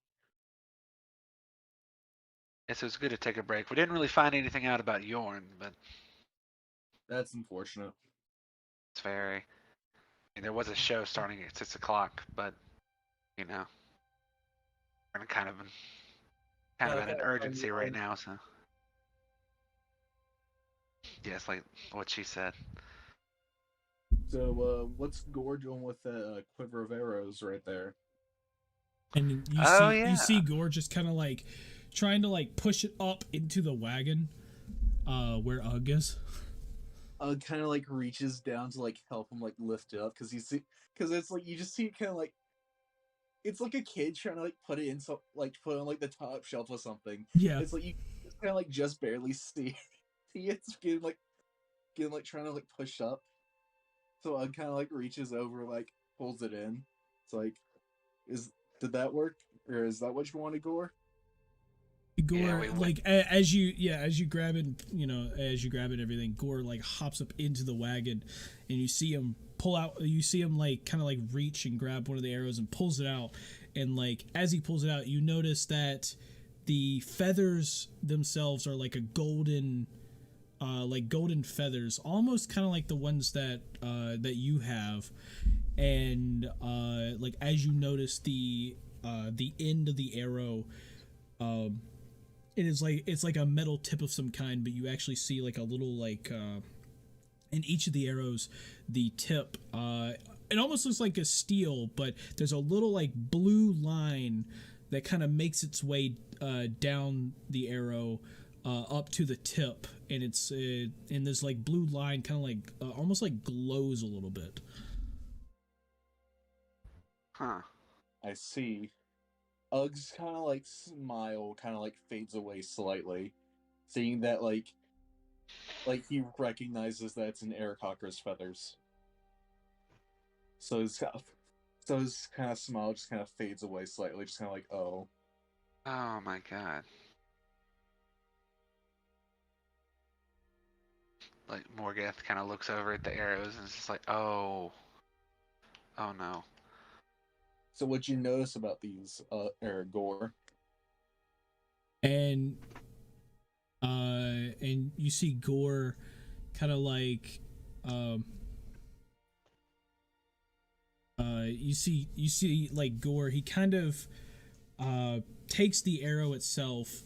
Yes, it was good to take a break. We didn't really find anything out about Yorn, but That's unfortunate. it's there was a show starting at 6:00, but we're in kind of at an urgency right now, so yes, like what she said. So, what's Gore doing with the quiver of arrows right there? And you see Gore just kind of like trying to like push it up into the wagon, where Ugg is. Ugg kind of like reaches down to like help him like lift it up because it's like you just see it kind of like it's like a kid trying to like put it in put on like the top shelf or something. Yeah. It's like you kind of like just barely see it's getting like trying to like push up. So Ugg kind of like reaches over, like pulls it in. It's like, did that work, or is that what you wanted, Gore? Gore, as you grab it, as you grab it, everything. Gore like hops up into the wagon, and you see him pull out. You see him like kind of like reach and grab one of the arrows and pulls it out. And like as he pulls it out, you notice that the feathers themselves are like a golden feathers, almost kind of like the ones that you have. And like as you notice the end of the arrow, it's like a metal tip of some kind, but you actually see like a little like in each of the arrows, the tip it almost looks like a steel, but there's a little like blue line that kind of makes its way down the arrow up to the tip, and it's in this like blue line kind of like almost like glows a little bit. Huh. I see. Uggs kind of like smile, kind of like fades away slightly, seeing that like he recognizes that it's an Aarakocra's feathers. So his kind of smile just kind of fades away slightly, just kind of like, oh. Oh my god. Like Morgath kind of looks over at the arrows and is just like, oh no. So what you notice about these, Aragorn? And you see Gore kind of like you see like Gore, he kind of takes the arrow itself,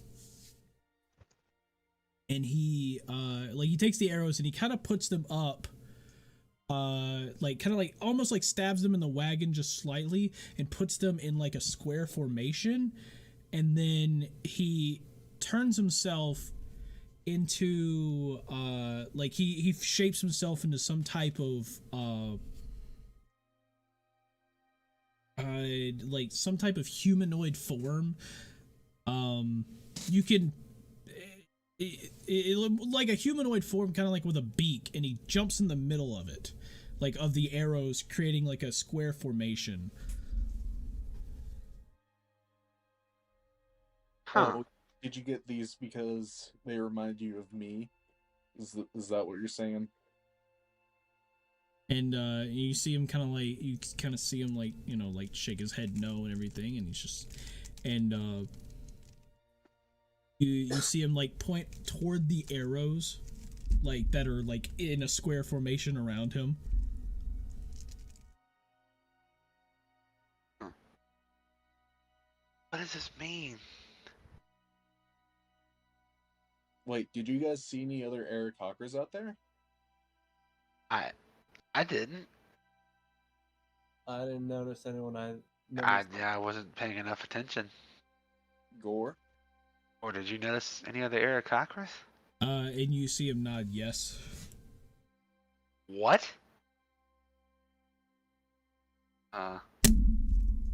and he takes the arrows and he kind of puts them up, like kind of like almost like stabs them in the wagon just slightly and puts them in like a square formation, and then he turns himself into like he shapes himself into some type of like some type of humanoid form. You can like a humanoid form, kind of like with a beak, and he jumps in the middle of it, like of the arrows, creating like a square formation. Huh. Oh, did you get these because they remind you of me? Is that what you're saying? And you see him kind of like, you kind of see him like, you know, like shake his head no and everything, and he's just, and you see him like point toward the arrows, like that are like in a square formation around him. What does this mean? Wait, did you guys see any other Aarakocras out there? I didn't. I didn't notice anyone. I wasn't paying enough attention. Gore? Or did you notice any other Aarakocras? And you see him nod yes. What?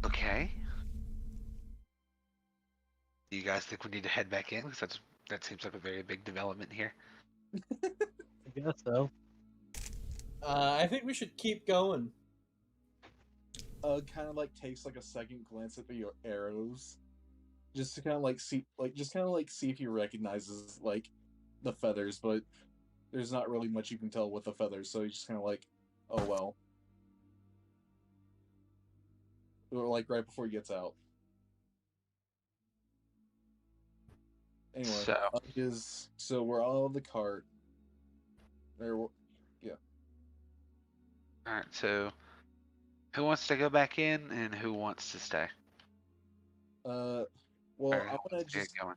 Okay. Do you guys think we need to head back in? Because that seems like a very big development here. I guess so. I think we should keep going. Kind of like takes like a second glance at the arrows, just to kind of like see if he recognizes like the feathers, but there's not really much you can tell with the feathers, so he's just kind of like, oh well. Or like right before he gets out. Anyway, so we're all of the cart. Yeah. Alright, so who wants to go back in and who wants to stay? Well, Alright, I'm gonna let's get just. going.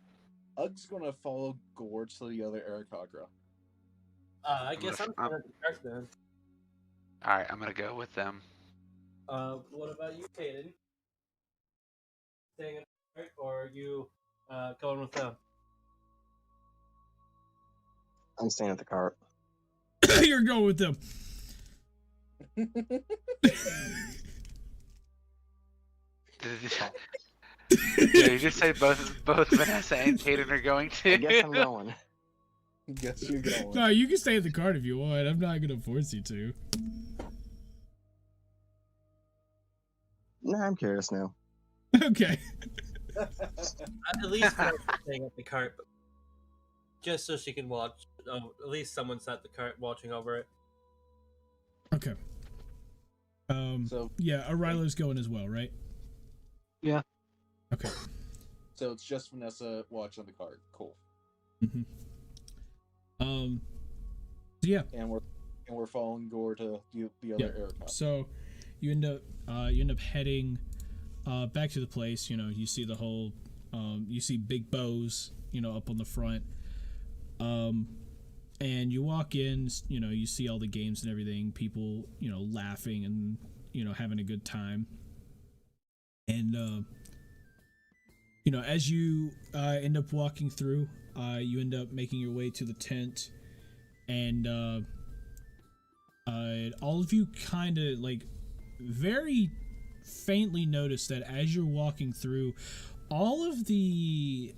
Ug's gonna follow Gore to the other Aarakocra. I guess I'm gonna start then. Alright, I'm gonna go with them. What about you, Kaden? Staying in the cart, or are you going with them? I'm staying at the cart. You're going with them. Did you just say both Vanessa and Kaden are going to? I guess I'm going. Guess you're going. No, you can stay at the cart if you want. I'm not gonna force you to. Nah, I'm curious now. Okay. At least I'm staying at the cart, just so she can watch. At least someone's at the cart watching over it. Okay. So yeah, Arilo's going as well, right? Yeah. Okay. So it's just Vanessa watching the cart. Cool. Mm-hmm. So yeah. And we're following Gore to the other Aarakocra. So you end up heading back to the place. You know, you see the whole you see big bows, you know, up on the front. And you walk in, you know, you see all the games and everything, people, you know, laughing and, you know, having a good time. And you know, as you end up walking through, you end up making your way to the tent, and all of you kind of like very faintly notice that as you're walking through, all of the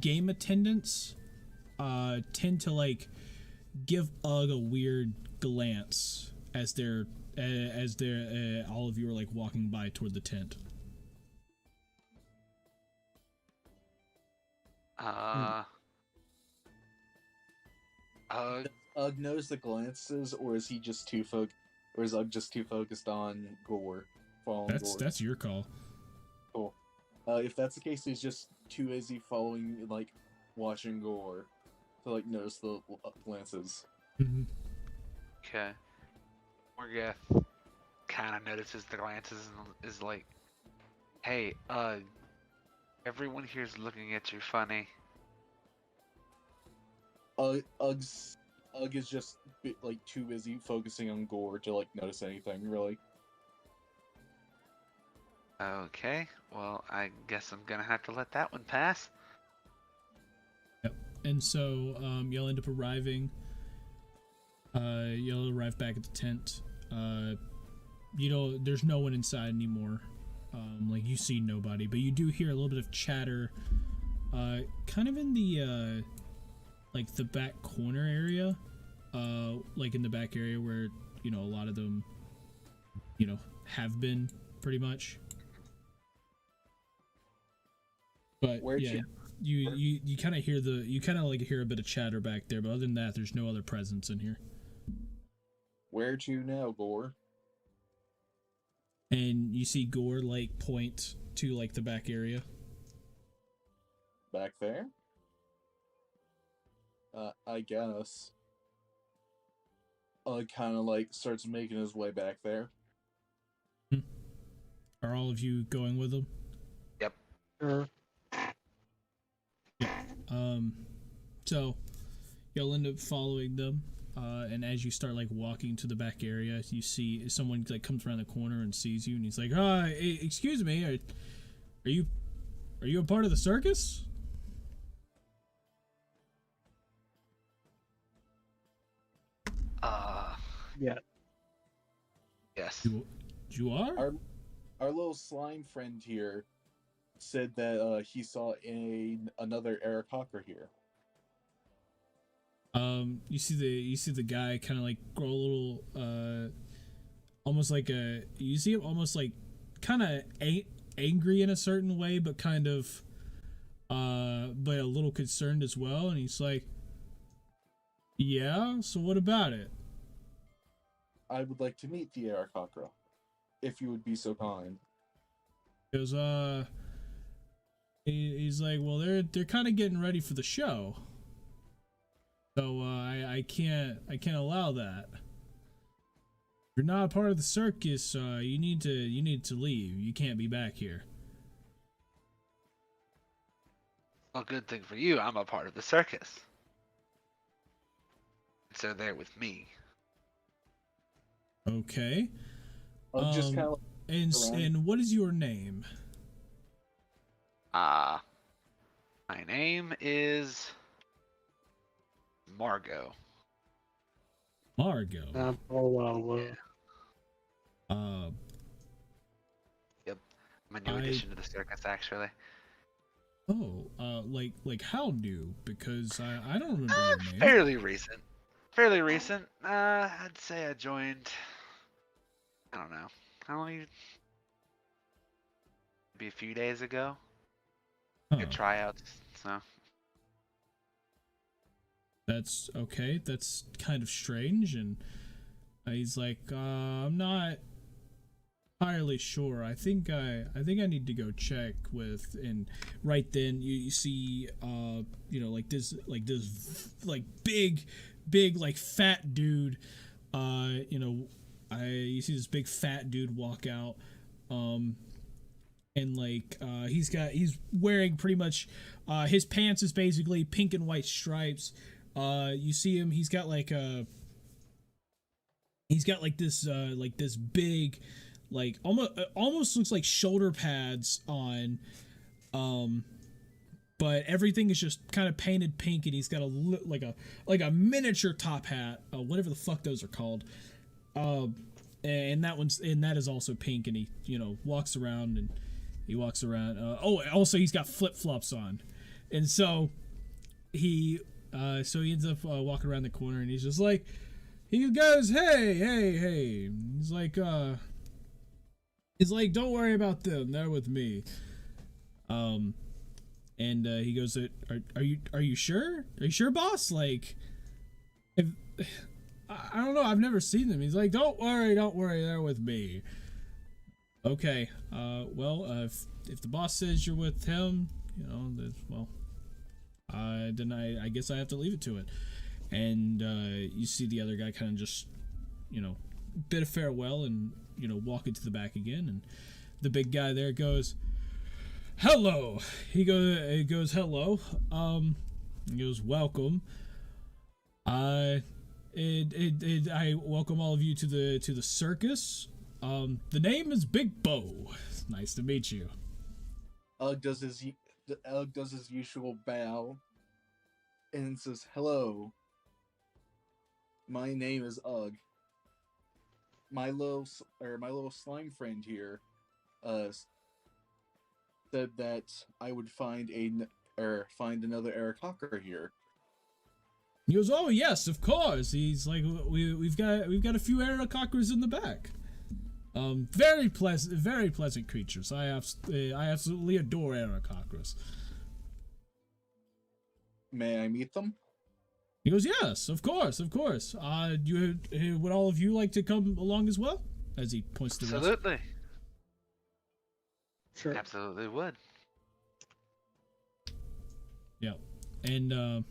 game attendants tend to like give Ugg a weird glance as they're all of you are like walking by toward the tent. Ugg. Does Ugg notice the glances, or is he just too or is Ugg just too focused on Gore? Following Gore? That's your call. Cool. If that's the case, he's just too busy following, like, watching Gore to like notice the glances. Mm-hmm. Okay. Morgoth kind of notices the glances and is like, "Hey, everyone here's looking at you funny." Ugg is just like too busy focusing on Gore to like notice anything really. Okay, well, I guess I'm gonna have to let that one pass. Yep. And so you'll end up arriving. You'll arrive back at the tent. There's no one inside anymore. Like you see nobody, but you do hear a little bit of chatter, kind of in the like the back corner area, like in the back area where a lot of them, have been pretty much. But you kind of hear hear a bit of chatter back there, but other than that, there's no other presence in here. Where to now, Gore? And you see Gore like point to like the back area. Back there? I guess. Kind of like starts making his way back there. Are all of you going with him? Yep. Sure. So you'll end up following them, and as you start like walking to the back area, you see someone like comes around the corner and sees you, and he's like, excuse me, are you a part of the circus?" Yeah. Yes. You are? Our little slime friend here said that he saw another eDIOCRACY here. You see the guy kind of like grow a little almost like you see him almost like kind of angry in a certain way, but kind of but a little concerned as well, and he's like, "Yeah, so what about it?" I would like to meet the eDIOCRACY, if you would be so kind. He goes, he's like, "Well, they're kind of getting ready for the show, so I can't allow that. If you're not a part of the circus, you need to leave. You can't be back here." Well, good thing for you, I'm a part of the circus. So they're with me. Okay. Just kind of and what is your name? My name is Margot. Margot. Yep. I'm a new addition to the circus, actually. Oh, like how new? Because I don't remember your name. Fairly recent. Fairly recent. I'd say I joined. I don't know. How long? Maybe a few days ago. Good tryouts. So. That's okay. That's kind of strange. And he's like, I'm not entirely sure. I think I need to go check with. And right then you see like this big like fat dude. You see this big fat dude walk out. And like he's wearing pretty much his pants is basically pink and white stripes. You see him, he's got this big, like almost looks like shoulder pads on, but everything is just kind of painted pink, and he's got like a miniature top hat, whatever the fuck those are called. and that is also pink, and he walks around and he walks around. Also he's got flip flops on, and so he ends up walking around the corner, and he's just like, he goes, hey. He's like, don't worry about them, they're with me. And he goes, are you sure? Are you sure, boss? Like, I don't know, I've never seen them. He's like, don't worry, they're with me. Okay, if the boss says you're with him, then I guess I have to leave it to it. And you see the other guy kind of just, bid a farewell and, walk into the back again. And the big guy there goes, hello. He goes, hello. He goes, welcome. I welcome all of you to the circus. The name is Big Bo. It's nice to meet you. Ugg does his usual bow and says, hello. My name is Ugg. My little slime friend here said that I would find another eDIOCRACY here. He goes, oh yes, of course. He's like, we've got a few eDIOCRACYs in the back. Very pleasant creatures. I absolutely adore eDIOCRACYs. May I meet them? He goes, yes, of course. Would all of you like to come along as well? As he points to the rest. Absolutely. Sure. Absolutely would. Yeah, and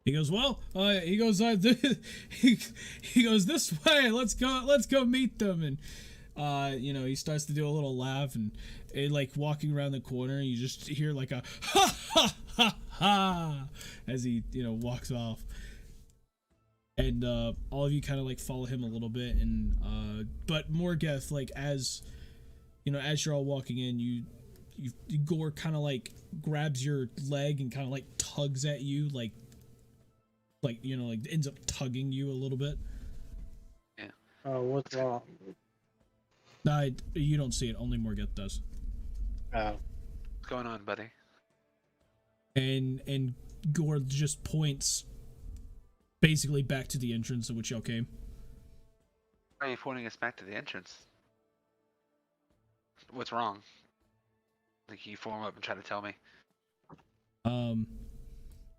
he goes, well, he goes this way. Let's go meet them. And he starts to do a little laugh, and like walking around the corner, you just hear like a ha ha ha ha as he walks off. And all of you kind of like follow him a little bit, and but Morgeth, like as you're all walking in, Gore kind of like grabs your leg and kind of like tugs at you, like ends up tugging you a little bit. Yeah. Oh, what's wrong? You don't see it. Only Morgeth does. Oh. What's going on, buddy? And Gore just points basically back to the entrance at which y'all came. Why are you pointing us back to the entrance? What's wrong? Like you form up and try to tell me.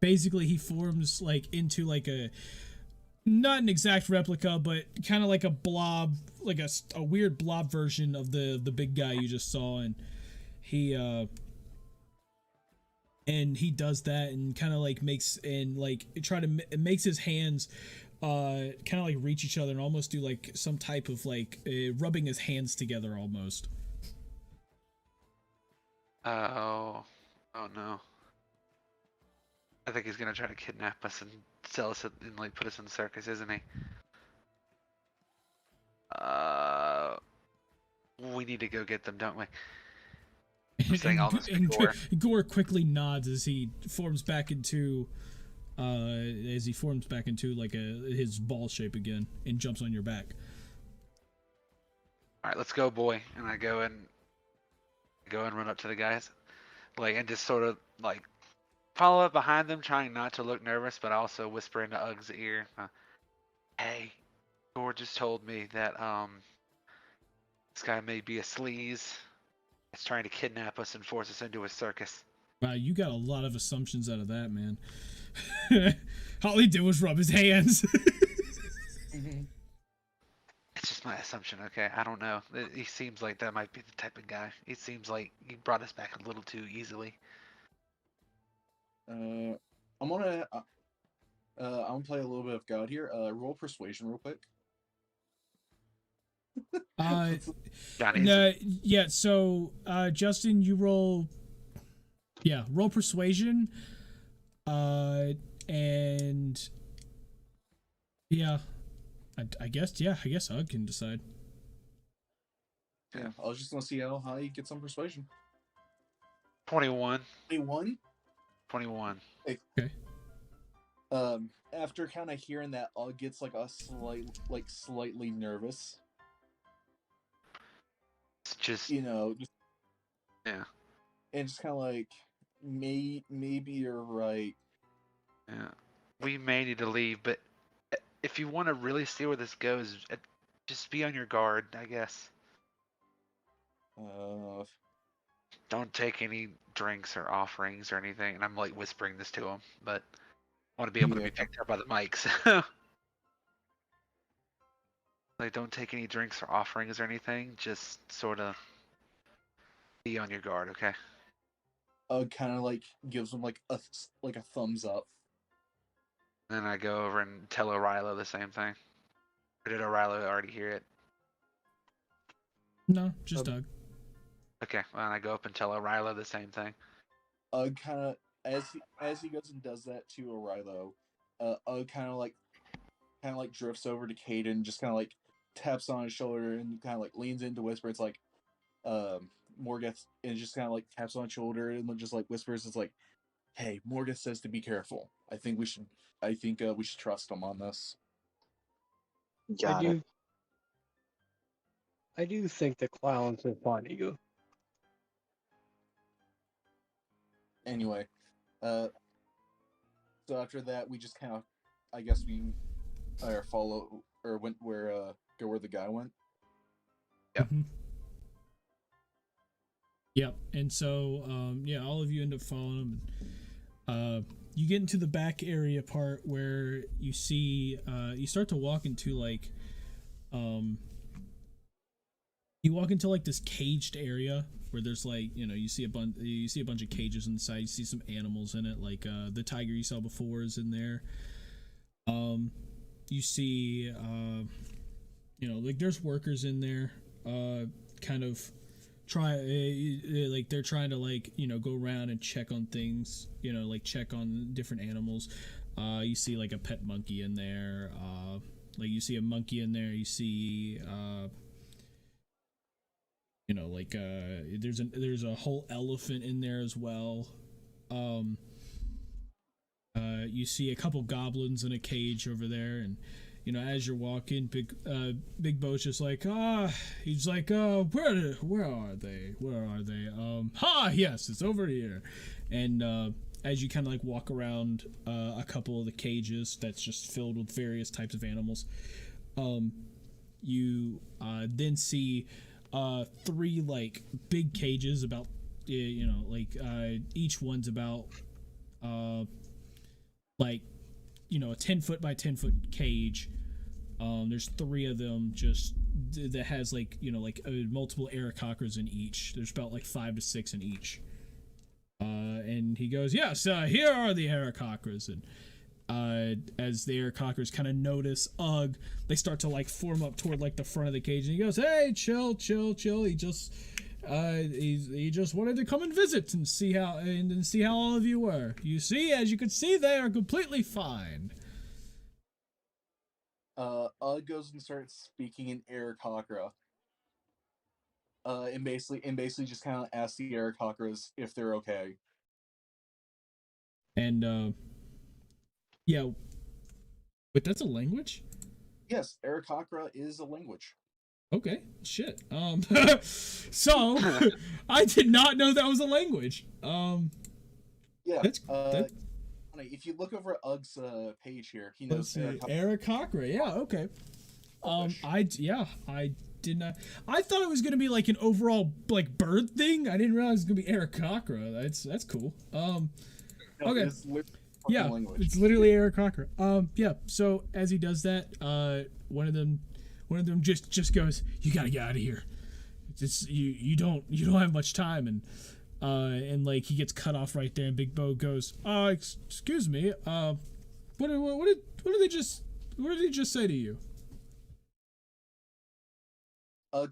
Basically he forms like into like not an exact replica, but kind of like a blob, like a weird blob version of the big guy you just saw, and he does that and kind of like makes his hands kind of like reach each other and almost do like some type of like rubbing his hands together almost. Oh no. I think he's gonna try to kidnap us and sell us and like put us in the circus, isn't he? We need to go get them, don't we? I'm saying all this to Gore. Gore quickly nods as he forms back into like his ball shape again and jumps on your back. All right, let's go, boy. And I go and run up to the guys, like, and just sort of like follow up behind them, trying not to look nervous, but also whisper into Ugg's ear, "Hey, Gore just told me that this guy may be a sleaze. He's trying to kidnap us and force us into a circus." Wow, you got a lot of assumptions out of that, man. All he did was rub his hands. It's just my assumption, okay? I don't know. He seems like that might be the type of guy. He seems like he brought us back a little too easily. I'm gonna play a little bit of God here. Roll persuasion real quick. Yeah, so Justin, you roll persuasion, and yeah, I guess Ugg can decide. Yeah, I was just gonna see how high you get some persuasion. 21. 21? 21. Okay. after kind of hearing that, gets like a slightly nervous. It's just just, yeah. And just kind of like, maybe you're right. Yeah, we may need to leave, but if you want to really see where this goes, just be on your guard, I guess. Don't take any drinks or offerings or anything. And I'm like whispering this to him, but I want to be able to be picked up by the mics. Like, don't take any drinks or offerings or anything. Just sort of be on your guard, okay? Kind of like gives him like a thumbs up. Then I go over and tell O'Reilly the same thing. Or did O'Reilly already hear it? No, just Doug. Okay, well, and I go up and tell O'Reilly the same thing. Kind of as he goes and does that to O'Reilly, kind of like drifts over to Caden, just kind of like taps on his shoulder and kind of like leans in to whisper. It's like, Morgoth, and just kind of like taps on his shoulder and just like whispers. It's like, hey, Morgoth says to be careful. I think we should trust him on this. Got it. I do think the clowns will find you. Anyway, so after that, we just kind of, I guess we follow or went go where the guy went. Yep. Mm-hmm. Yep. And so, all of you end up following him. You get into the back area part where you see, you start to walk into like, you walk into like this caged area where there's like, you see a bunch of cages inside. You see some animals in it, like the tiger you saw before is in there. You see, like there's workers in there, kind of like they're trying to like go around and check on things, like check on different animals. You see like a pet monkey in there, like you see a monkey in there. You see like there's a whole elephant in there as well. You see a couple goblins in a cage over there, and as you're walking, Big Bo's just like, he's like, where are they? Yes, it's over here. And as you kind of like walk around a couple of the cages that's just filled with various types of animals, you then see 3 like big cages about each one's about like a 10 foot by 10 foot cage. There's 3 of them just that has like multiple aarakocras in each. There's about like 5 to 6 in each. And he goes, yes, here are the aarakocras. And as the aarakocras kind of notice Ugg, they start to like form up toward like the front of the cage, and he goes, hey, chill. He just wanted to come and visit and see how all of you were. You see, as you can see, they are completely fine. Ugg goes and starts speaking in aarakocra. And basically just kind of asks the aarakocras if they're okay. And yeah, but that's a language? Yes, aarakocra is a language. Okay, shit. So I did not know that was a language. Yeah. That's if you look over at Ugg's page here, he knows aarakocra. Yeah, okay. I did not. I thought it was gonna be like an overall like bird thing. I didn't realize it was gonna be aarakocra. That's cool. Okay. It's literally aarakocra. Yeah. So as he does that, one of them just goes, you gotta get out of here. It's you don't have much time, and like he gets cut off right there, and Big Bo goes, excuse me, what did they just say to you?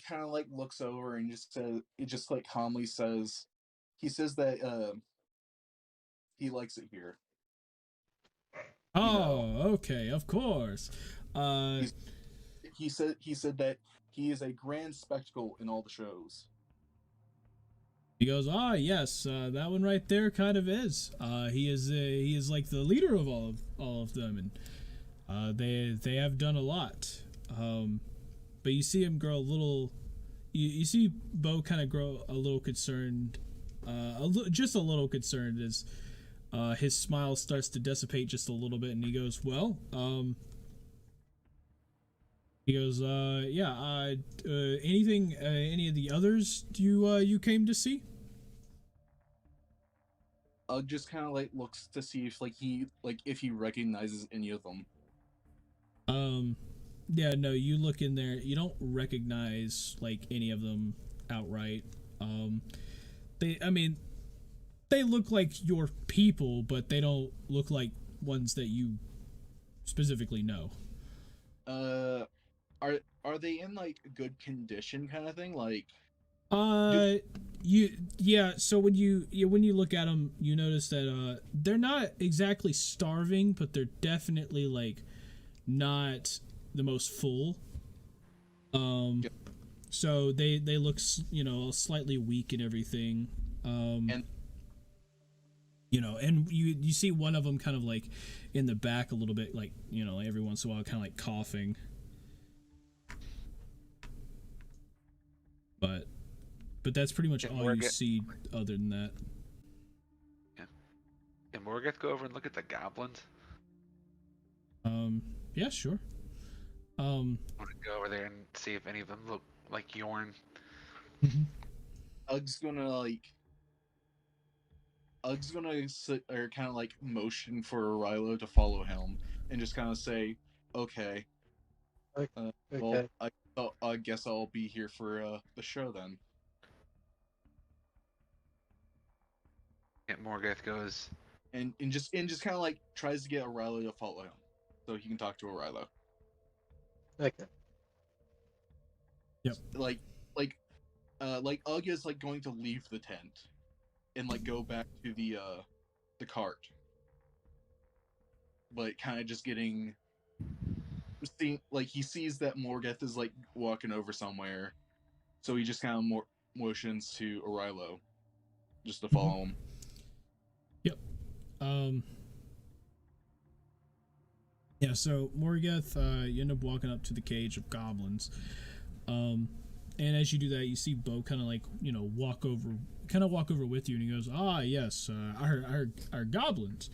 Kind of like looks over and just like calmly says, he says that he likes it here. Okay, of course. He said that he is a grand spectacle in all the shows. He goes, "Ah, yes, that one right there kind of is. He is like the leader of all of them, and they have done a lot. But you see him grow a little. You see Bo kind of grow a little concerned, just a little concerned as his smile starts to dissipate just a little bit, and he goes, "Well, yeah, anything, any of the others you came to see?" Just kind of like looks to see if if he recognizes any of them. Yeah, no, you look in there, you don't recognize like any of them outright. I mean, they look like your people, but they don't look like ones that you specifically know. Are they in like good condition kind of thing? Like, so when you look at them, you notice that they're not exactly starving, but they're definitely like not the most full. So they look, slightly weak and everything. And and you see one of them kind of like in the back a little bit, like, every once in a while kind of like coughing. But that's pretty much all you see other than that. Yeah. Can Morgoth go over and look at the goblins? Yeah, sure. I want to go over there and see if any of them look like Yorn. Ug's gonna sit or kind of like motion for Rilo to follow him and just kind of say, "Okay, Okay. well, I guess I'll be here for the show then." Yeah, Morgoth goes and just kind of like tries to get Rilo to follow him so he can talk to Rilo. Okay. Yep. Like Ugg is like going to leave the tent and like go back to the cart, but kind of just getting like he sees that Morgoth is like walking over somewhere, so he just kind of motions to Rilo just to follow him. Yep. Yeah, so Morgoth, you end up walking up to the cage of goblins. And as you do that, you see Bo kind of like, walk over with you, and he goes, "Ah, yes, our goblins.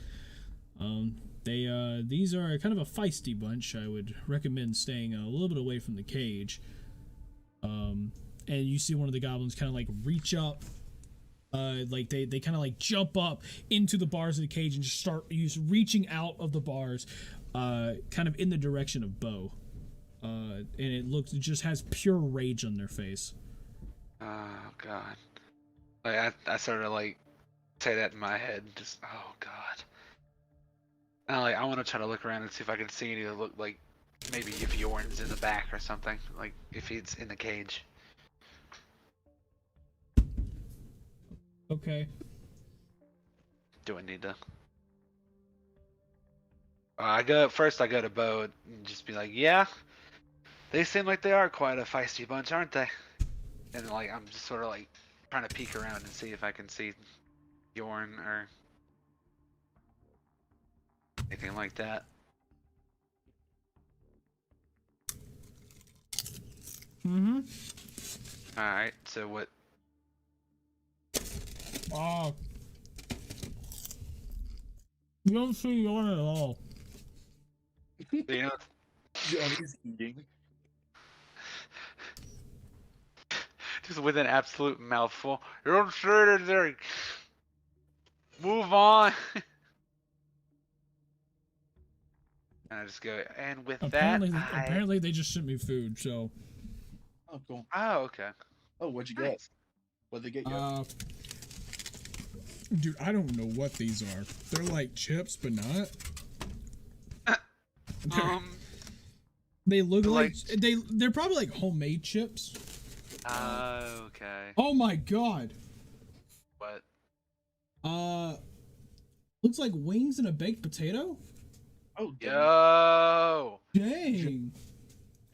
These are kind of a feisty bunch. I would recommend staying a little bit away from the cage." And you see one of the goblins kind of like reach up, like they kind of like jump up into the bars of the cage and just start reaching out of the bars, kind of in the direction of Bo. And it just has pure rage on their face. Oh god. Like I sort of like say that in my head, just oh god. And I want to try to look around and see if I can see any that look like maybe if Yorn's in the back or something, like if he's in the cage. Okay. Do I need to? I go to Bo and just be like, yeah, they seem like they are quite a feisty bunch, aren't they? And like I'm just sort of like trying to peek around and see if I can see Yorn or anything like that. Alright, so what? You don't see Yorn at all. You know, Johnny's eating. just with an absolute mouthful. You don't see it there. Move on. And I just go, and with apparently they just sent me food, so. Oh, cool. Oh, okay. Oh, what'd you get? What'd they get you? Dude, I don't know what these are. They're like chips, but not. They look like they're probably like homemade chips. Okay. Oh my god. What? Looks like wings and a baked potato. Oh, yo. Dang.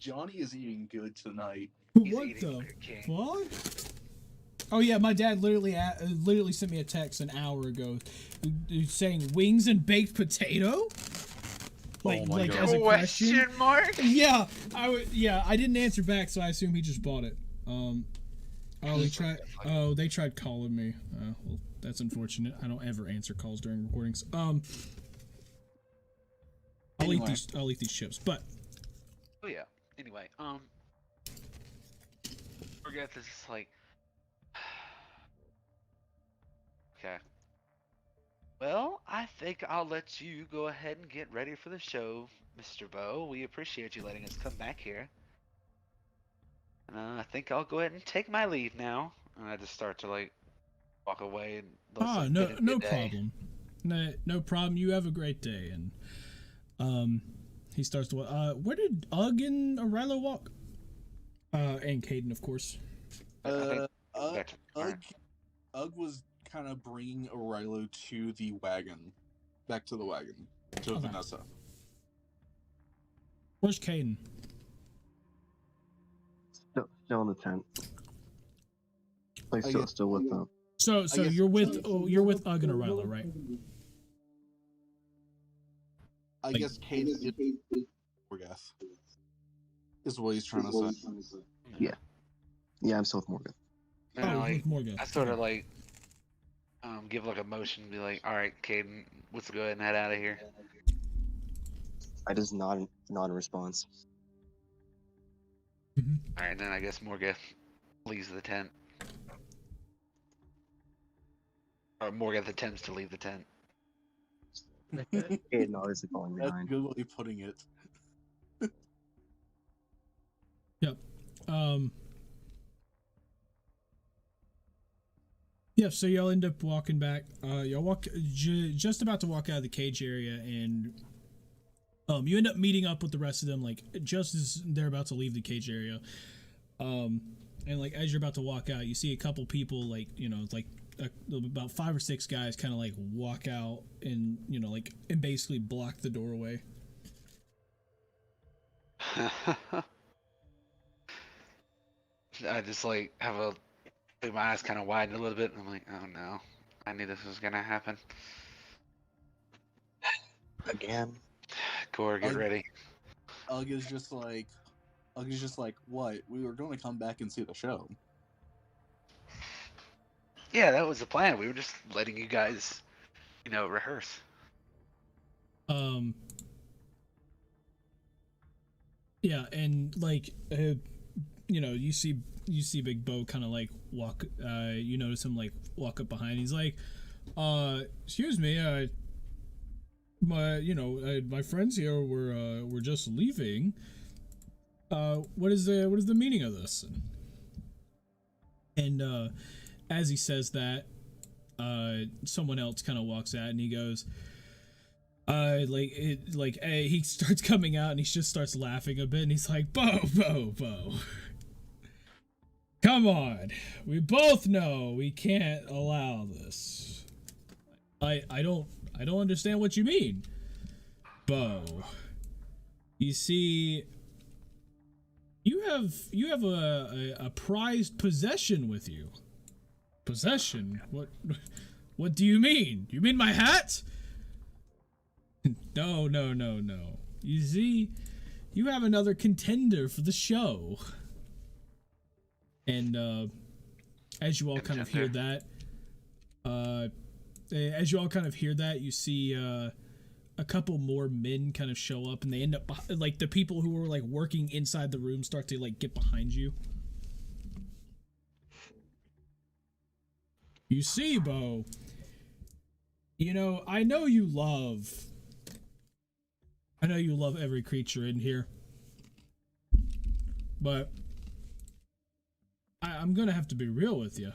Johnny is eating good tonight. What the fuck? Oh yeah, my dad literally sent me a text an hour ago, saying wings and baked potato. Like as a question mark? Yeah, I didn't answer back, so I assume he just bought it. They tried calling me. Well, that's unfortunate. I don't ever answer calls during recordings. I'll eat these chips, but. Oh yeah. Anyway, forget this is like. Okay. Well, I think I'll let you go ahead and get ready for the show, Mr. Bo. We appreciate you letting us come back here. And I think I'll go ahead and take my leave now. And I just start to like walk away and No problem. No problem. You have a great day. And he starts to where did Ugg and Arilo walk? And Caden, of course. Ugg was kind of bringing Arilo to the wagon, back to the wagon, to Vanessa. Where's Caden? Still in the tent. Like still with them. So you're with Ugg and Arilo, right? I guess Caden is what he's trying to say. Yeah, I'm still with Morgan. With Morgan. I sort of like give like a motion, be like, "All right, Caden, let's go ahead and head out of here." I just nod in response. All right, then I guess Morgan leaves the tent. Or Morgan attempts to leave the tent. Caden obviously falling behind. That's a good way of putting it. Yep. Yeah, so y'all end up walking back. Y'all walk just about to walk out of the cage area, and you end up meeting up with the rest of them, like just as they're about to leave the cage area. And like as you're about to walk out, you see a couple people, like about 5 or 6 guys, kind of like walk out and and basically block the doorway. I just like have my eyes kind of widen a little bit, and I'm like, oh no, I knew this was gonna happen. Again. Core, get ready. Ugg is just like, what? We were going to come back and see the show. Yeah, that was the plan. We were just letting you guys, rehearse. Yeah, and like, you see Big Bo kind of like walk. You notice him like walk up behind. He's like, "Excuse me, my friends here were just leaving. What is the meaning of this?" And as he says that, someone else kind of walks out and he goes, he starts coming out and he just starts laughing a bit and he's like, Bo, come on, we both know we can't allow this. I don't understand what you mean, Bo. You see, you have a prized possession with you. Possession? What do you mean? You mean my hat? No. You see, you have another contender for the show. And as you all kind of hear that, you see a couple more men kind of show up, and they end up like the people who were like working inside the room start to like get behind you. You see, Bo, I know you love every creature in here, but I'm gonna have to be real with you.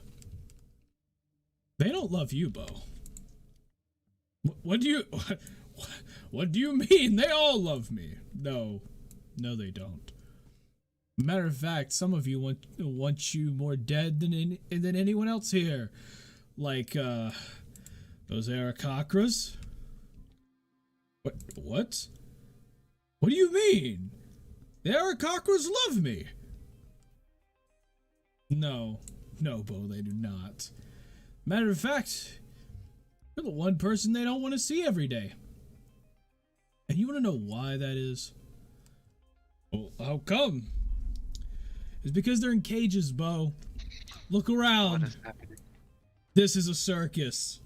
They don't love you, Bo. What do you mean? They all love me. No, they don't. Matter of fact, some of you want you more dead than anyone else here. Like, those eDIOCRACY. What? What do you mean? The eDIOCRACY love me. No, no, Bo, they do not. Matter of fact, you're the one person they don't want to see every day. And you want to know why that is? Well, how come? It's because they're in cages, Bo. Look around. What is happening? This is a circus.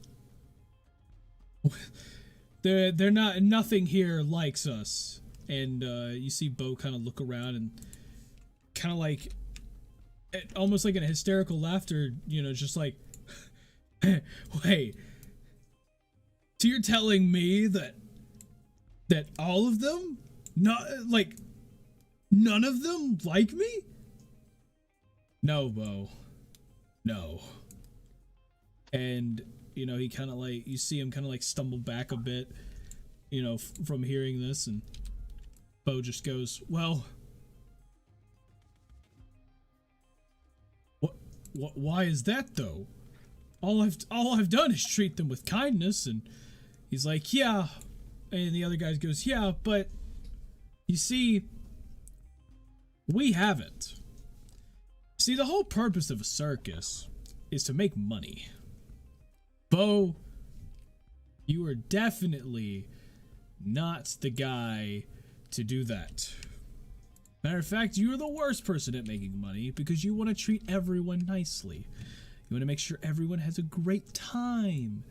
They're not. Nothing here likes us. And you see Bo kind of look around and kind of like, almost like in a hysterical laughter. You know, just like, wait. So you're telling me that all of them, not like, none of them like me? No, Bo. No. And, you know, he kind of like, you see him kind of like stumble back a bit, you know, from hearing this, and Bo just goes, well, why is that though? All I've done is treat them with kindness. And he's like, yeah. And the other guy goes, yeah, but you see, we haven't. See, the whole purpose of a circus is to make money. Bo, you are definitely not the guy to do that. Matter of fact, you are the worst person at making money because you want to treat everyone nicely. You want to make sure everyone has a great time.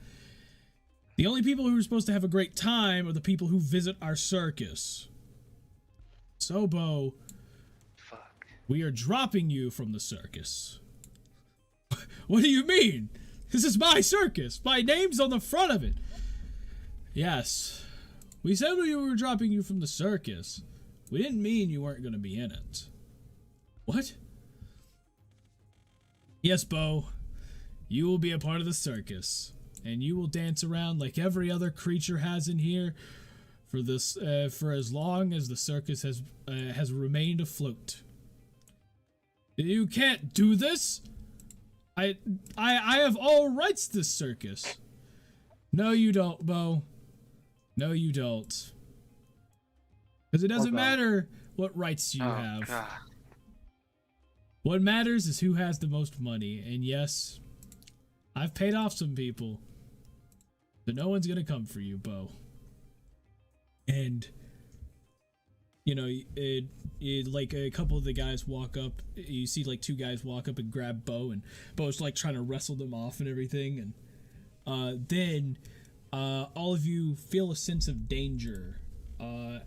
The only people who are supposed to have a great time are the people who visit our circus. So, Bo, we are dropping you from the circus. What do you mean? This is my circus. My name's on the front of it. Yes. We said we were dropping you from the circus. We didn't mean you weren't going to be in it. What? Yes, Bo. You will be a part of the circus. And you will dance around like every other creature has in here for this for as long as the circus has remained afloat. You can't do this. I have all rights to this circus. No, you don't, Bo. No, you don't. Because it doesn't matter what rights you have. God. What matters is who has the most money. And yes, I've paid off some people. But no one's gonna come for you, Bo. And you know, like a couple of the guys walk up. You see like two guys walk up and grab Bo, and Bo's like trying to wrestle them off and everything. And then all of you feel a sense of danger.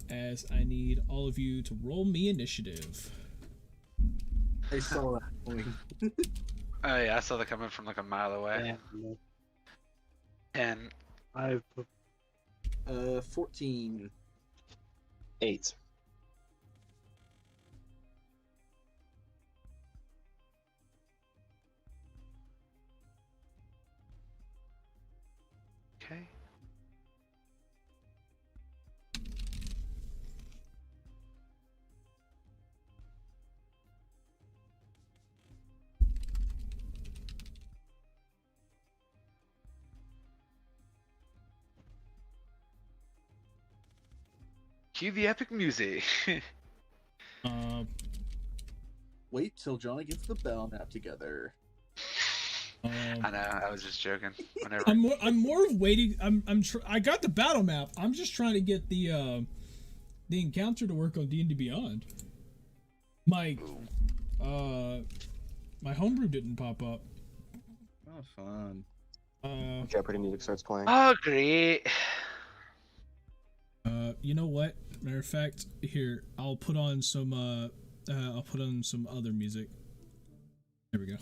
As I need all of you to roll me initiative. I saw that coming. Oh yeah, I saw that coming from like a mile away. Yeah. And I've 14. 8. okay. Cue the epic music. Wait till Johnny gets the bell map together. I know, I was just joking. Whenever I'm more of waiting. I got the battle map. I'm just trying to get the encounter to work on D&D Beyond. My homebrew didn't pop up. Oh, fun. Jeopardy music starts playing. Oh great. You know what? Matter of fact, here I'll put on some other music. There we go.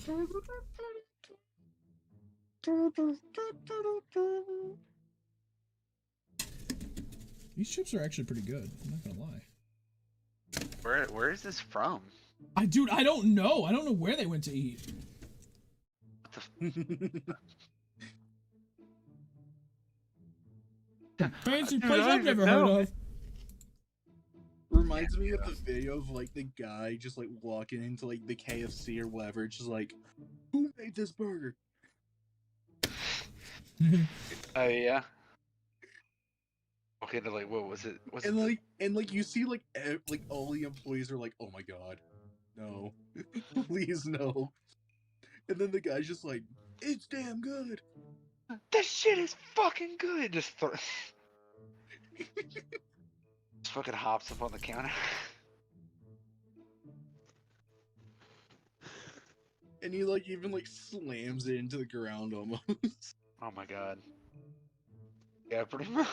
These chips are actually pretty good. I'm not gonna lie. Where is this from? I don't know. I don't know where they went to eat. What the Fancy Dude, place I I've don't never even heard know. of. Reminds me of the video of like the guy just like walking into like the KFC or whatever. It's just like, who made this burger? Oh yeah. Okay, to like, what was it? And like you see like like all the employees are like, oh my god, no, please no. And then the guy's just like, it's damn good. This shit is fucking good. Just fucking hops up on the counter. And he like even like slams it into the ground almost. Oh my god. Yeah, pretty much.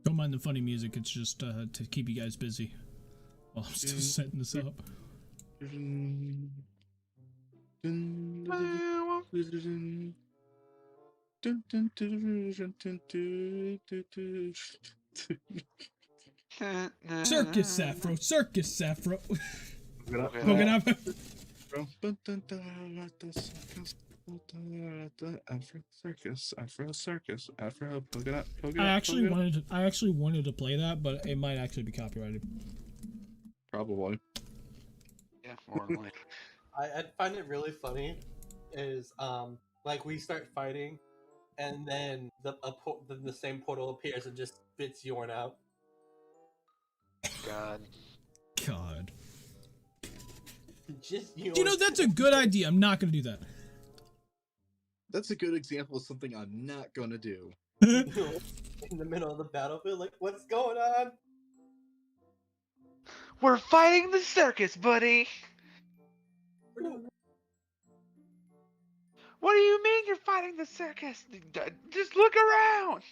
Don't mind the funny music. It's just to keep you guys busy while I'm still setting this up. Circus Sappho, Circus Sappho. Poking up. Afro circus, Afro poke it up, poke it I up. actually wanted to play that, but it might actually be copyrighted. Probably. Yeah, more than likely. I find it really funny is like we start fighting and then the same portal appears and just spits Yorn out. God. Just Yorn. You know, that's a good idea. I'm not gonna do that. That's a good example of something I'm not gonna do. In the middle of the battlefield, like, what's going on? We're fighting the circus, buddy. What do you mean you're fighting the circus? Just look around.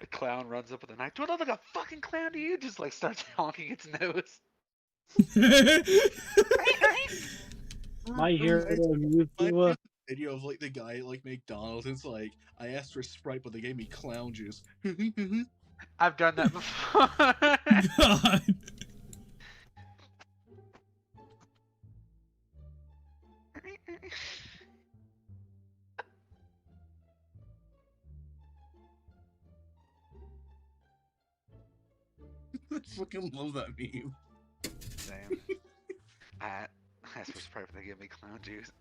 The clown runs up with a knife. Do I look like a fucking clown to you? Just like starts honking its nose. My hero amuse you. Video of like the guy at like McDonald's. It's like, I asked for Sprite, but they gave me clown juice. I've done that before. God. I fucking love that meme. Same. I asked for Sprite, but they give me clown juice.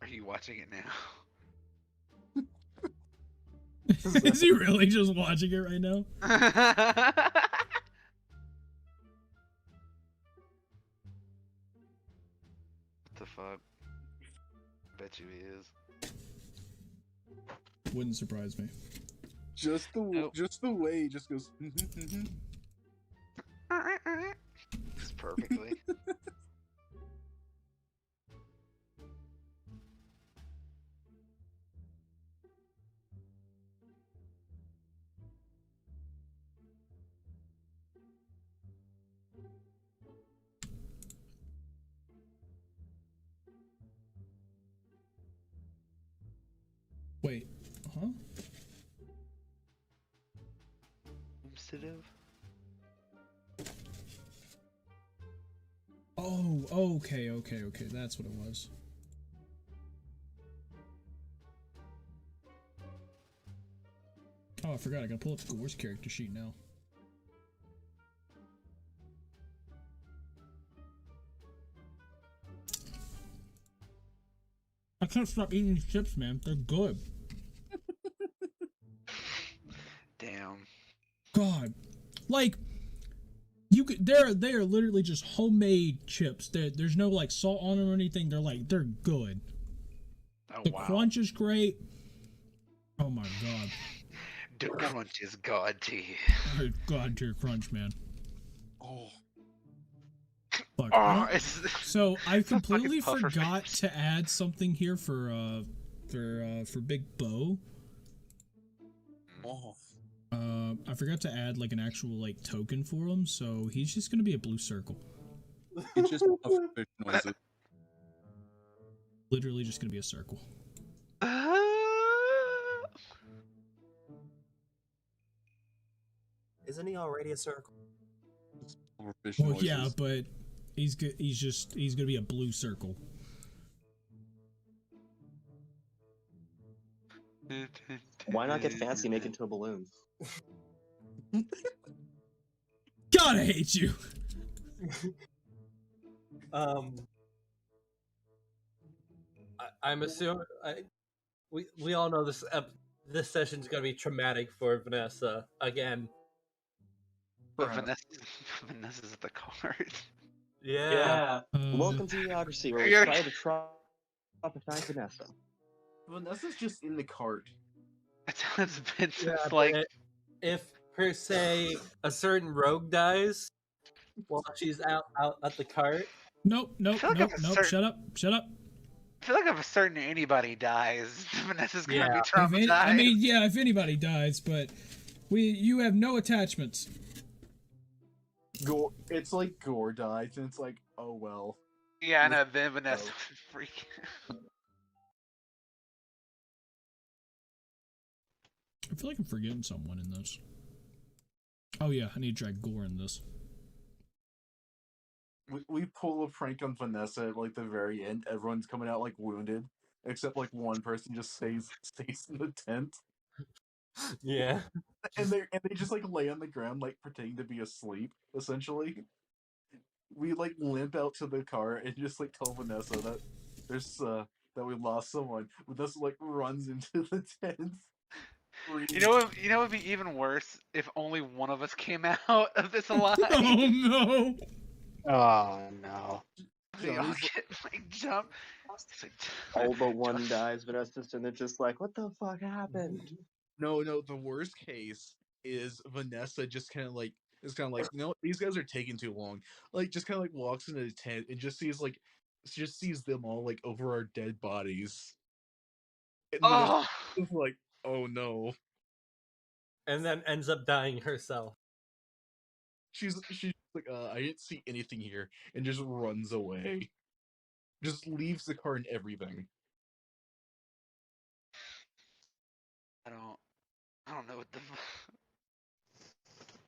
Are you watching it now? Is he really just watching it right now? What the fuck? Bet you he is. Wouldn't surprise me. Just the way he just goes. Just perfectly. Wait, huh? Instead of. Oh, okay, that's what it was. Oh, I forgot, I gotta pull up the Gore's character sheet now. I can't stop eating these chips, man. They're good. Damn. God. Like, you could, they are literally just homemade chips. There's no like salt on them or anything. They're good. Oh, The wow. crunch is great. Oh my god. The crunch is god tier. God tier crunch, man. Oh. Fuck. Oh, So I it's a fucking completely puffer forgot face. to add something here for Big Bo. Oh. I forgot to add like an actual like token for him, so he's just gonna be a blue circle. It's just a fish noises. Literally just gonna be a circle. Isn't he already a circle? More fish Well, noises. yeah, but he's good. He's gonna be a blue circle. Why not get fancy, make it into a balloon? God, I hate you. I'm assuming we all know this session's gonna be traumatic for Vanessa again. But Vanessa's at the card. Yeah. Welcome to eDIOCRACY, where we You're- try to traumatize Vanessa. Vanessa's just in the cart. That's how it's been Yeah, since but like if per se a certain rogue dies while she's out at the cart. Nope. feel like if a certain- Shut up. I feel like if a certain anybody dies, Vanessa's gonna be Yeah. traumatized. If anybody dies, but you have no attachments. Gore. It's like Gore dies, and it's like, oh well. Yeah, I know. Then Vanessa would freak. I feel like I'm forgetting someone in this. Oh yeah, I need to drag Gore in this. We pull a prank on Vanessa at like the very end. Everyone's coming out like wounded, except like one person just stays in the tent. Yeah. And they just like lay on the ground like pretending to be asleep. Essentially, we like limp out to the car and just like tell Vanessa that there's that we lost someone. Vanessa like runs into the tent. You know what? You know what would be even worse if only one of us came out of this alive. Oh no! Oh no! They all get like jump. It's like, All but one dies, Vanessa's, and they're just like, what the fuck happened? No, the worst case is Vanessa just kind of like you know what? These guys are taking too long. Like just kind of like walks into the tent and just sees them all like over our dead bodies. And oh, Vanessa's like, oh no. And then ends up dying herself. She's like, I didn't see anything here, and just runs away. Just leaves the car and everything. I don't know what the.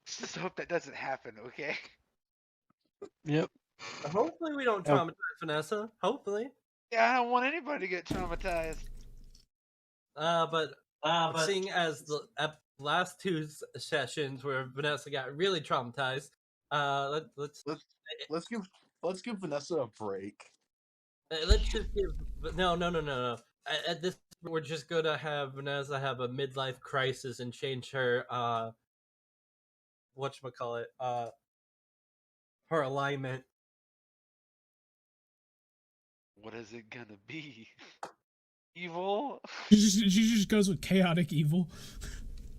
Just hope that doesn't happen, okay? Yep. Hopefully we don't traumatize Vanessa. Hopefully. Yeah, I don't want anybody to get traumatized. But seeing as the last two sessions where Vanessa got really traumatized, let's give Vanessa a break. Let's just give no. At this, we're just gonna have Vanessa have a midlife crisis and change her whatchamacallit, her alignment. What is it gonna be? Evil? She just goes with chaotic evil.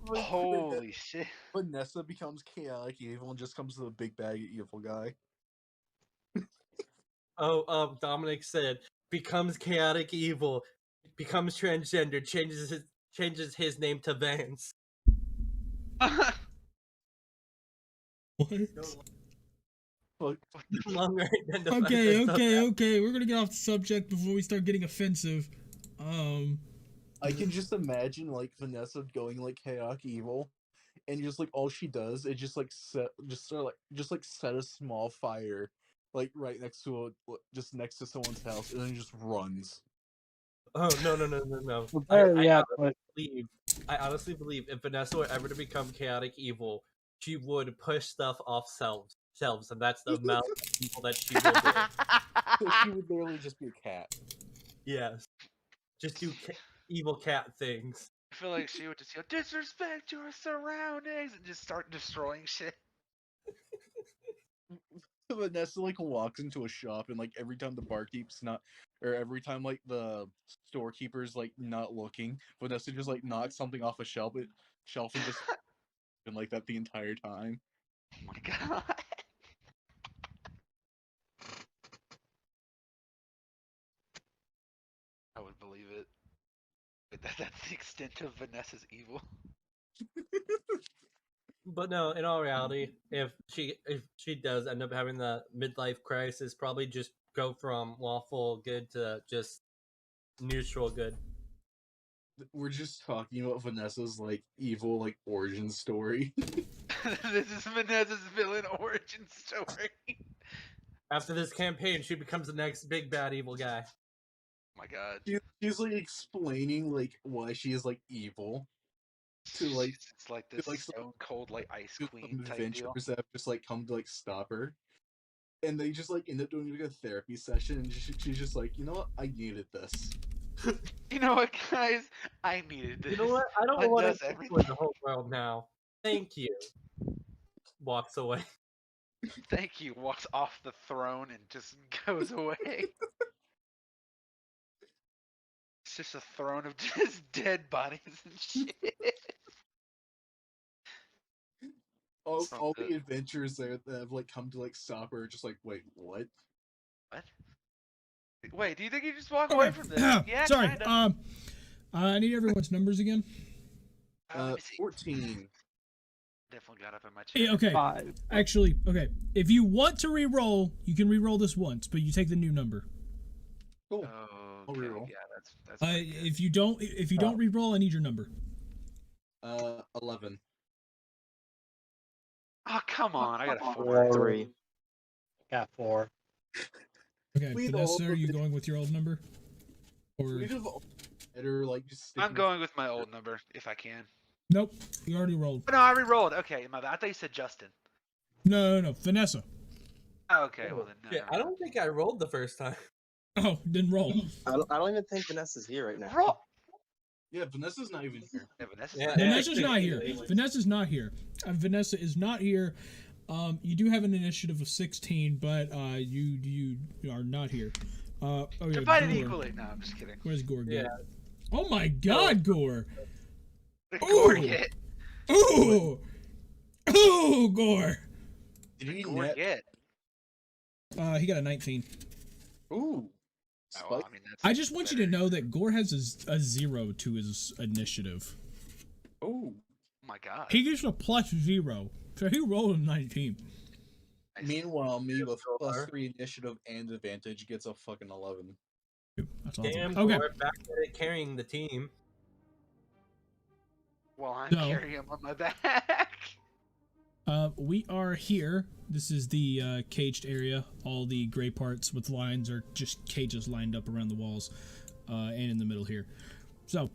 Holy shit! Vanessa becomes chaotic evil and just comes to the big bag evil guy. Dominic said becomes chaotic evil, becomes transgender, changes his name to Vance. What? Longer Okay. We're gonna get off the subject before we start getting offensive. I can just imagine like Vanessa going like chaotic evil, and just like all she does is just like set a small fire, like right next to next to someone's house, and then just runs. Oh no! I honestly believe if Vanessa were ever to become chaotic evil, she would push stuff off shelves, and that's the amount of people that she will do. So she would literally just be a cat. Yes, just do evil cat things. I feel like she would just go, disrespect your surroundings, and just start destroying shit. Vanessa like walks into a shop, and like every time the barkeep's not, or every time like the storekeeper's like not looking, Vanessa just like knocks something off a shelf and just been like that the entire time. Oh my god. I would believe it. But that's the extent of Vanessa's evil. But no, in all reality, if she does end up having the midlife crisis, probably just go from lawful good to just neutral good. we're just talking about Vanessa's like evil like origin story. This is Vanessa's villain origin story. After this campaign, she becomes the next big bad evil guy. Oh my god. She's like explaining like why she is like evil to like It's like this like stone cold like ice some queen type deal. adventurers that have just like come to like stop her, and they just like end up doing like a therapy session, and she's just like, you know what, I needed this. You know what, guys? I needed this. You know what? I don't That want does to everything. with the whole world now. Thank you. Walks away. Thank you. Walks off the throne and just goes away. It's just a throne of just dead bodies and shit. All the adventurers there that have like come to like stop her are just like, wait, what? What? Wait, do you think you just walk away from this? Yeah, Sorry. kinda. I need everyone's numbers again. 14. Definitely got up in my chair. Yeah, okay. 5. Actually, okay. If you want to re-roll, you can re-roll this once, but you take the new number. Cool. Okay, reroll. yeah, that's pretty good. If you don't re-roll, I need your number. 11. Oh, come on. I got a 4. 3. Got 4. Okay, We'd Vanessa, all- are you going with your old number? Or We'd have all better like just. I'm sticking going with my old number if I can. nope, you already rolled. No, I re-rolled. Okay, my bad. I thought you said Justin. No, Vanessa. Oh, okay, well then. Yeah, I don't think I rolled the first time. Oh, then roll. I don't even think Vanessa's here right now. Roll. Yeah, Vanessa's not even here. Yeah, Vanessa's Yeah, not- Vanessa's yeah, not here. actually- Vanessa's not here. Vanessa is not here. You do have an initiative of 16, but you are not here. Oh yeah, Divided Gore. equally. No, I'm just kidding. Where's Gore? Yeah. Oh my God, Gore! Gore Ooh. get. Ooh, ooh, Gore. Did he Gore net? get. He got a 19. Ooh. Oh, Spike. well, I mean, that's I just want you to better. know that Gore has a 0 to his initiative. Oh. Oh my god. He gets a +0, so he rolled a 19. Nice. Meanwhile, me with Sure. +3 initiative and advantage gets a fucking 11. That's awesome. Damn, Okay. we're back at it carrying the team. Well, I'm So- carrying him on my back. We are here. This is the caged area. All the gray parts with lines are just cages lined up around the walls, and in the middle here. So,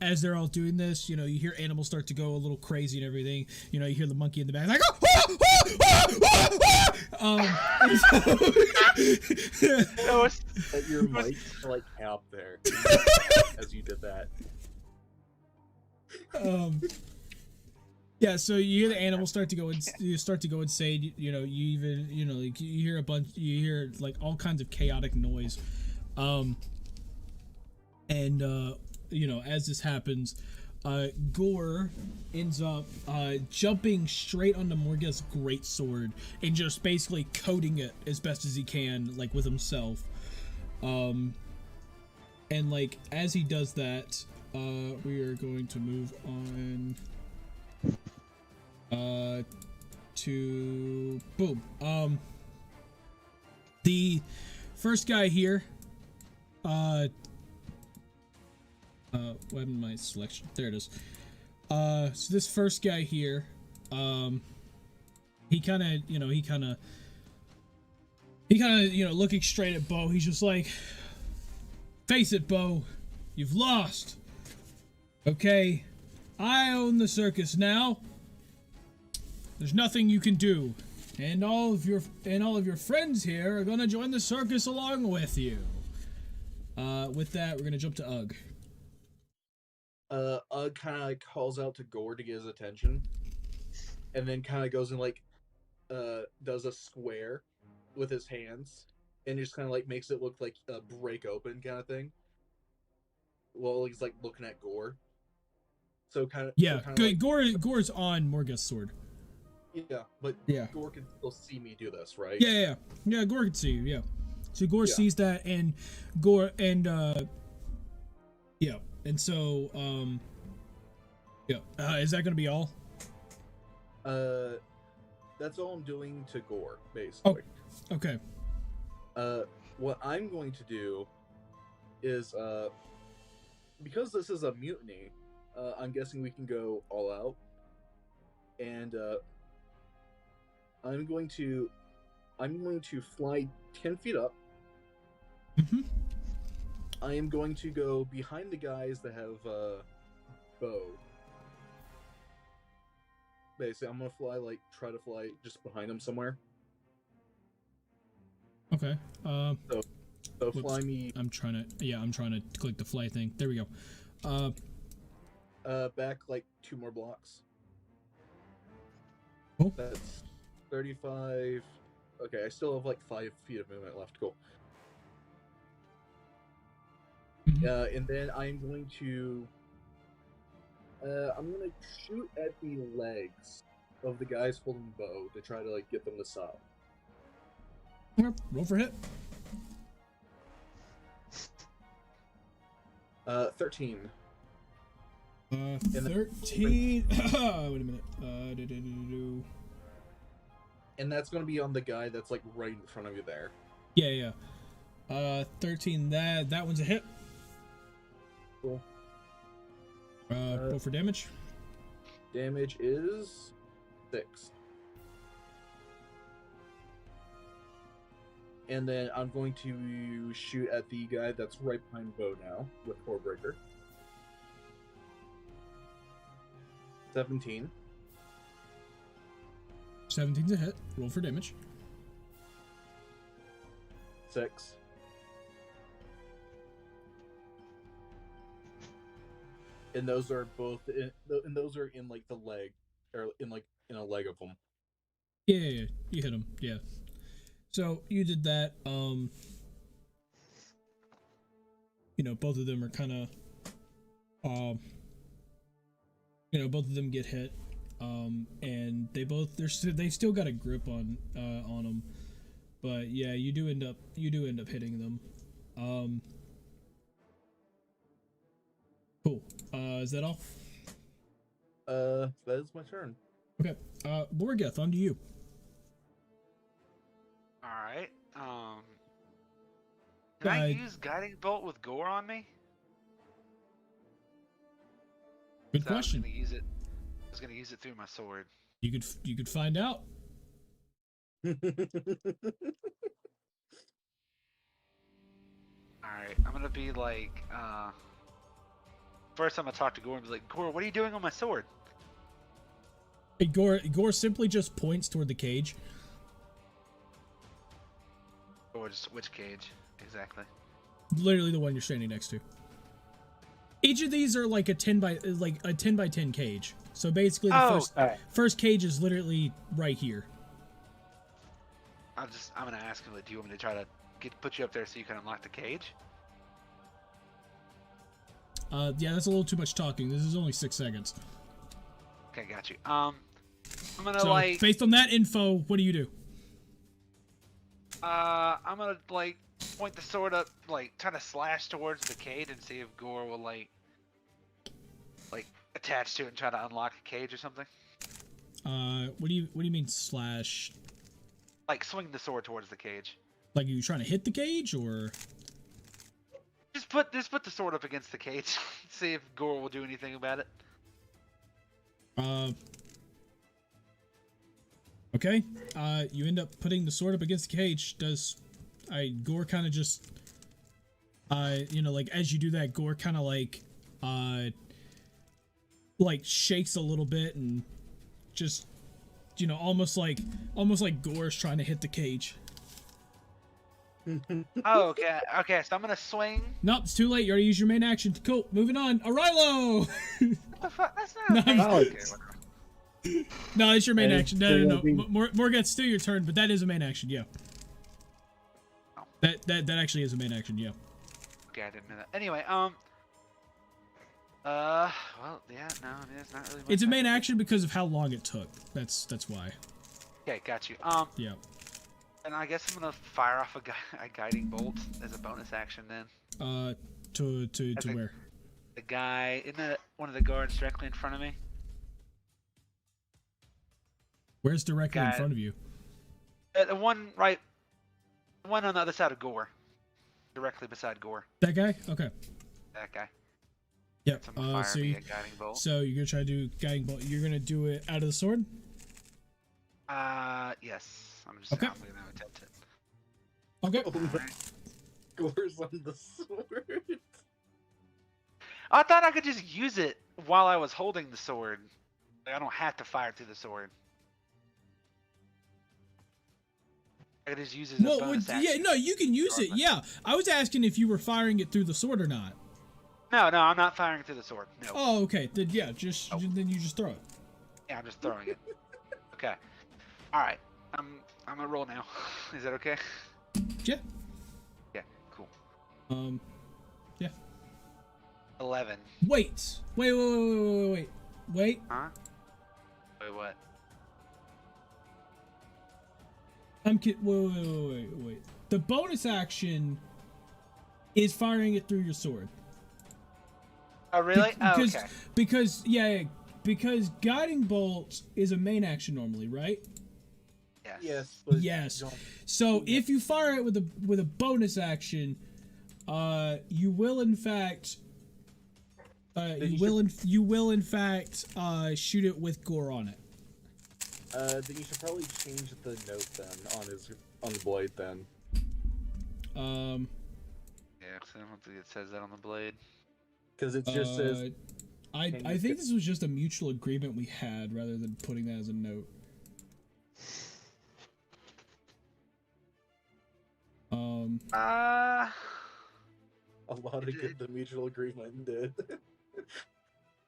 as they're all doing this, you hear animals start to go a little crazy and everything. You hear the monkey in the back like, No, it's Let your mic like cap there as you did that. Yeah, so you hear the animals start to go insane. You even like you hear like all kinds of chaotic noise, and as this happens, Gore ends up jumping straight onto Morga's greatsword and just basically coating it as best as he can, like with himself. And like as he does that, we are going to move on to boom. The first guy here, what happened to my selection? There it is. So this first guy here, he kind of looking straight at Bo, he's just like, face it, Bo, you've lost. Okay, I own the circus now. There's nothing you can do, and all of your friends here are gonna join the circus along with you. With that, we're gonna jump to Ugg. Ugg kind of like calls out to Gore to get his attention, and then kind of goes and like does a square with his hands, and just kind of like makes it look like a break open kind of thing. While he's like looking at Gore. So kind of Good. Gore's on Morga's sword. Yeah, but Yeah. Gore can still see me do this, right? Yeah. Gore can see you. Yeah. So Gore Yeah. sees that, and Gore and yeah, and so is that gonna be all? That's all I'm doing to Gore, basically. Okay. What I'm going to do is because this is a mutiny, I'm guessing we can go all out. And I'm going to fly 10 feet up. Mm-hmm. I am going to go behind the guys that have bow. Basically, I'm gonna try to fly just behind them somewhere. Okay. So fly me. I'm trying to click the fly thing. There we go. Back like 2 more blocks. Cool. That's 35. Okay, I still have like 5 feet of movement left. Cool. Mhm. And then I'm going to shoot at the legs of the guys holding bow to try to like get them to stop. Okay, roll for hit. 13. 13. Wait a minute. And that's going to be on the guy that's like right in front of you there. Yeah. 13. That one's a hit. Cool. Roll for damage. Damage is 6. And then I'm going to shoot at the guy that's right behind Bo now with Core Breaker. 17. 17's a hit. Roll for damage. 6. And those are both in like the leg, or in a leg of them. Yeah. You hit him. Yeah. So you did that. Both of them are kind of, both of them get hit. And they still got a grip on them, but yeah, you do end up hitting them. Cool. Is that all? That is my turn. Okay. Borgeth, on to you. Alright. Can I use Guiding Bolt with Gore on me? Good question. I was gonna use it through my sword. You could find out. Alright, I'm gonna be like, first I'm gonna talk to Gore and be like, Gore, what are you doing on my sword? Hey, Gore simply just points toward the cage. Or just which cage, exactly? Literally the one you're standing next to. Each of these are like a 10 by 10 cage. So basically the first cage is literally right here. I'm gonna ask him, do you want me to try to put you up there so you can unlock the cage? Yeah, that's a little too much talking. This is only 6 seconds. Okay, got you. I'm gonna based on that info, what do you do? I'm gonna point the sword up, try to slash towards the cage and see if Gore will like attach to it and try to unlock a cage or something. What do you mean slash? Like swing the sword towards the cage. Like you trying to hit the cage, or? Just put the sword up against the cage. See if Gore will do anything about it. Okay. You end up putting the sword up against the cage. Gore kind of just, as you do that, Gore kind of shakes a little bit and just, almost like Gore's trying to hit the cage. Oh, okay. So I'm gonna swing. Nope, it's too late. You already used your main action. Cool. Moving on. Arilo. What the fuck? That's not. No, it's your main action. No. Morgan, still your turn, but that is a main action. Yeah. Oh. That actually is a main action. Yeah. Okay, I didn't know that. Anyway, well, yeah, no, it's not really. It's a main action because of how long it took. That's why. Okay, got you. Yeah. And I guess I'm gonna fire off a guiding bolt as a bonus action then. To where? The guy one of the guards directly in front of me. Where's directly in front of you? The one on the other side of Gore. Directly beside Gore. That guy? Okay. That guy. Yep. Someone fire So me a guiding bolt. so you're gonna try to do guiding bolt. You're gonna do it out of the sword. Yes. I'm Okay. I'm gonna attempt it. Okay. Gore's on the sword. I thought I could just use it while I was holding the sword. Like, I don't have to fire through the sword. I could just use it as a Well, bonus yeah, action. no, you can use it. Yeah, I was asking if you were firing it through the sword or not. No, I'm not firing through the sword. No. Oh, okay. Then yeah, then you just throw it. Yeah, I'm just throwing it. Okay. All right. I'm gonna roll now. Is that okay? Yeah. Yeah. Cool. Yeah. 11. Wait. Wait. Huh? Wait, what? Wait. The bonus action is firing it through your sword. Oh, really? Because, okay. Because guiding bolt is a main action normally, right? Yes. Yes. So if you fire it with a bonus action, you will in fact shoot it with gore on it. Then you should probably change the note then on the blade then. Yeah, 'cause I don't think it says that on the blade. Because it just says. I think this was just a mutual agreement we had rather than putting that as a note. A lot of good the mutual agreement did.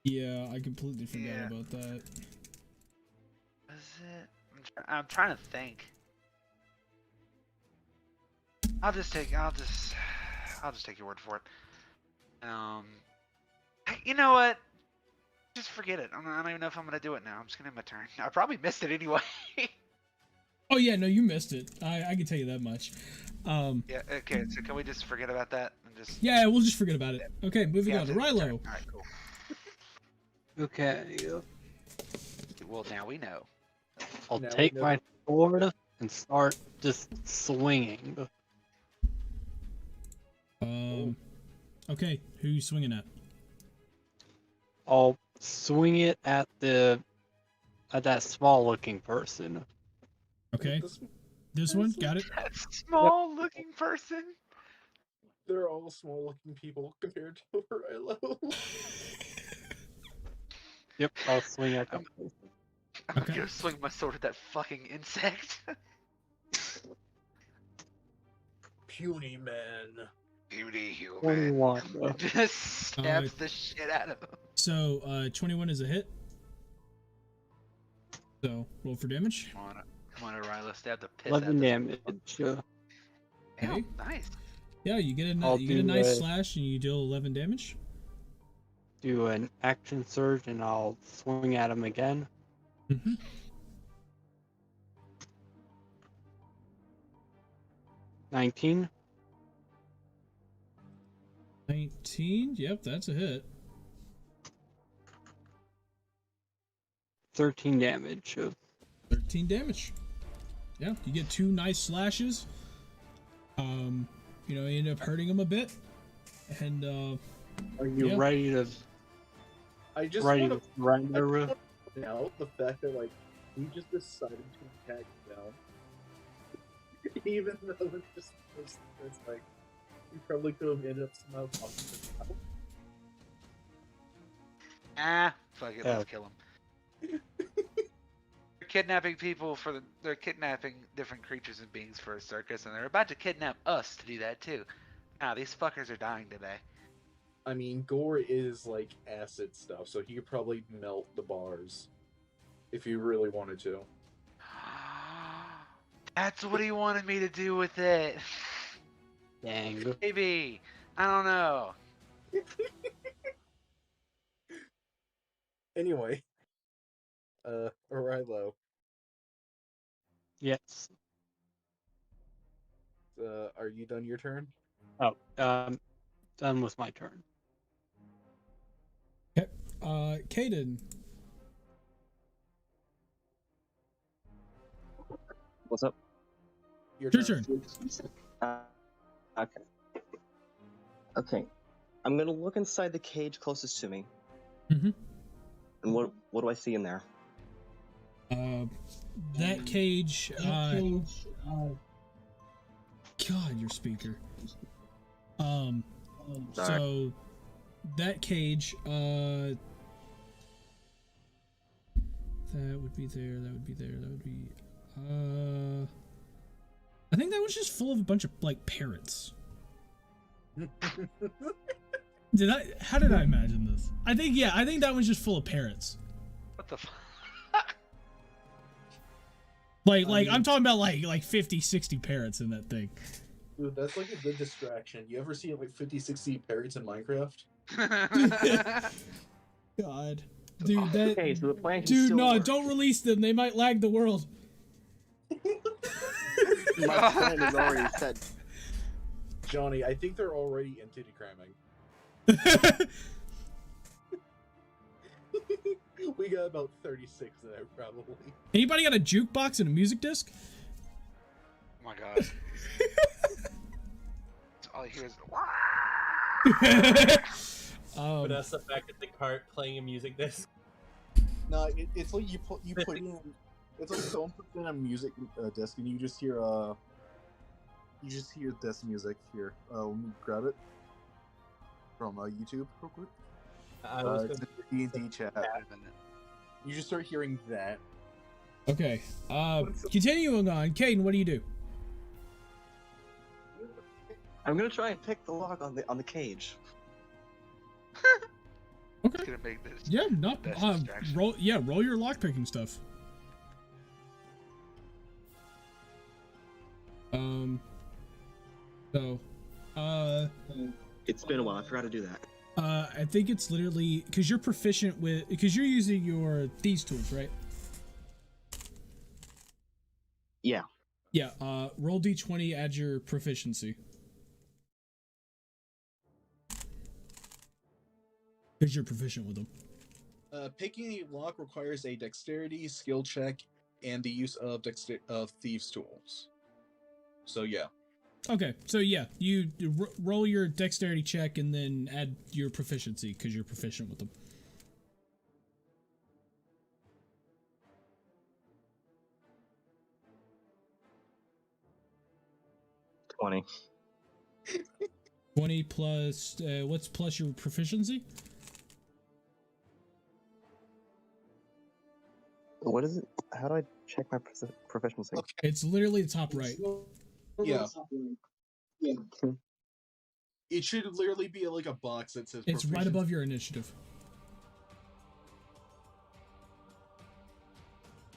Yeah, I completely forgot about that. Is it? I'm trying to think. I'll just take your word for it. You know what? Just forget it. I don't even know if I'm gonna do it now. I'm just gonna have my turn. I probably missed it anyway. Oh yeah, no, you missed it. I can tell you that much. Yeah. Okay. So can we just forget about that and just? Yeah, we'll just forget about it. Okay, moving on to Rilo. All right. Cool. Okay. Well, now we know. I'll Now take we know. my sword and start just swinging. Okay, who you swinging at? I'll swing it at that small-looking person. Okay, this one, got it. That small-looking person. They're all small-looking people compared to Rilo. Yep, I'll swing at that person. I'm gonna swing my sword at that fucking insect. Puny man. Beauty human. 21. Just stabs the shit out of him. So 21 is a hit. So roll for damage. Come on, Ryla, stab the piss 11 out of damage. Okay. Nice. Yeah, you get a I'll nice do slash and you deal 11 damage. Do an action surge and I'll swing at him again. Mm-hmm. 19. 19. Yep, that's a hit. 13 damage. 13 damage. Yeah, you get 2 nice slashes. You end up hurting him a bit. And Are you ready to? I just ready want to surrender? now the fact that like he just decided to attack down, even though it's like he probably could have ended up somehow talking to him. Fuck it, let's kill him. They're kidnapping people they're kidnapping different creatures and beings for a circus, and they're about to kidnap us to do that too. These fuckers are dying today. I mean, gore is like acid stuff, so he could probably melt the bars if he really wanted to. That's what he wanted me to do with it. Dang. Maybe. I don't know. Anyway, Rilo, Yes. are you done your turn? Oh, done with my turn. okay. Caden. What's up? Your Your turn. Okay. Okay. I'm gonna look inside the cage closest to me. Mm-hmm. And what do I see in there? That cage. God, your speaker. So that cage. That would be there. That would be there. That would be. I think that was just full of a bunch of like parrots. How did I imagine this? I think that was just full of parrots. What the fuck? Like I'm talking about like 50, 60 parrots in that thing. Dude, that's like a good distraction. You ever see like 50, 60 parrots in Minecraft? God. Dude, that Okay, so the plan can dude, still no, work. don't release them. They might lag the world. My plan is already set. Johnny, I think they're already entity cramming. We got about 36 there, probably. Anybody got a jukebox and a music disc? Oh my god. All I hear is Vanessa back at the cart playing a music disc. No, it's like you put in. It's like someone puts in a music disc and you just hear this music here. Let me grab it from YouTube real quick. It's in the D&D chat. You just start hearing that. Okay. Continuing on. Caden, what do you do? I'm gonna try and pick the lock on the cage. Okay. gonna make this. Yeah, not distraction. roll your lockpicking stuff. It's been a while. I forgot to do that. I think it's literally because you're proficient with because you're using your thieves tools, right? Yeah. Yeah. Roll d20, add your proficiency. Because you're proficient with them. Picking a lock requires a dexterity, skill check, and the use of thieves' tools. So yeah. Okay, so yeah, you roll your dexterity check and then add your proficiency because you're proficient with them. $20. 20 plus what's plus your proficiency? What is it? How do I check my proficiency? Okay. It's literally the top right. Yeah. It should literally be like a box that says. It's right above your initiative.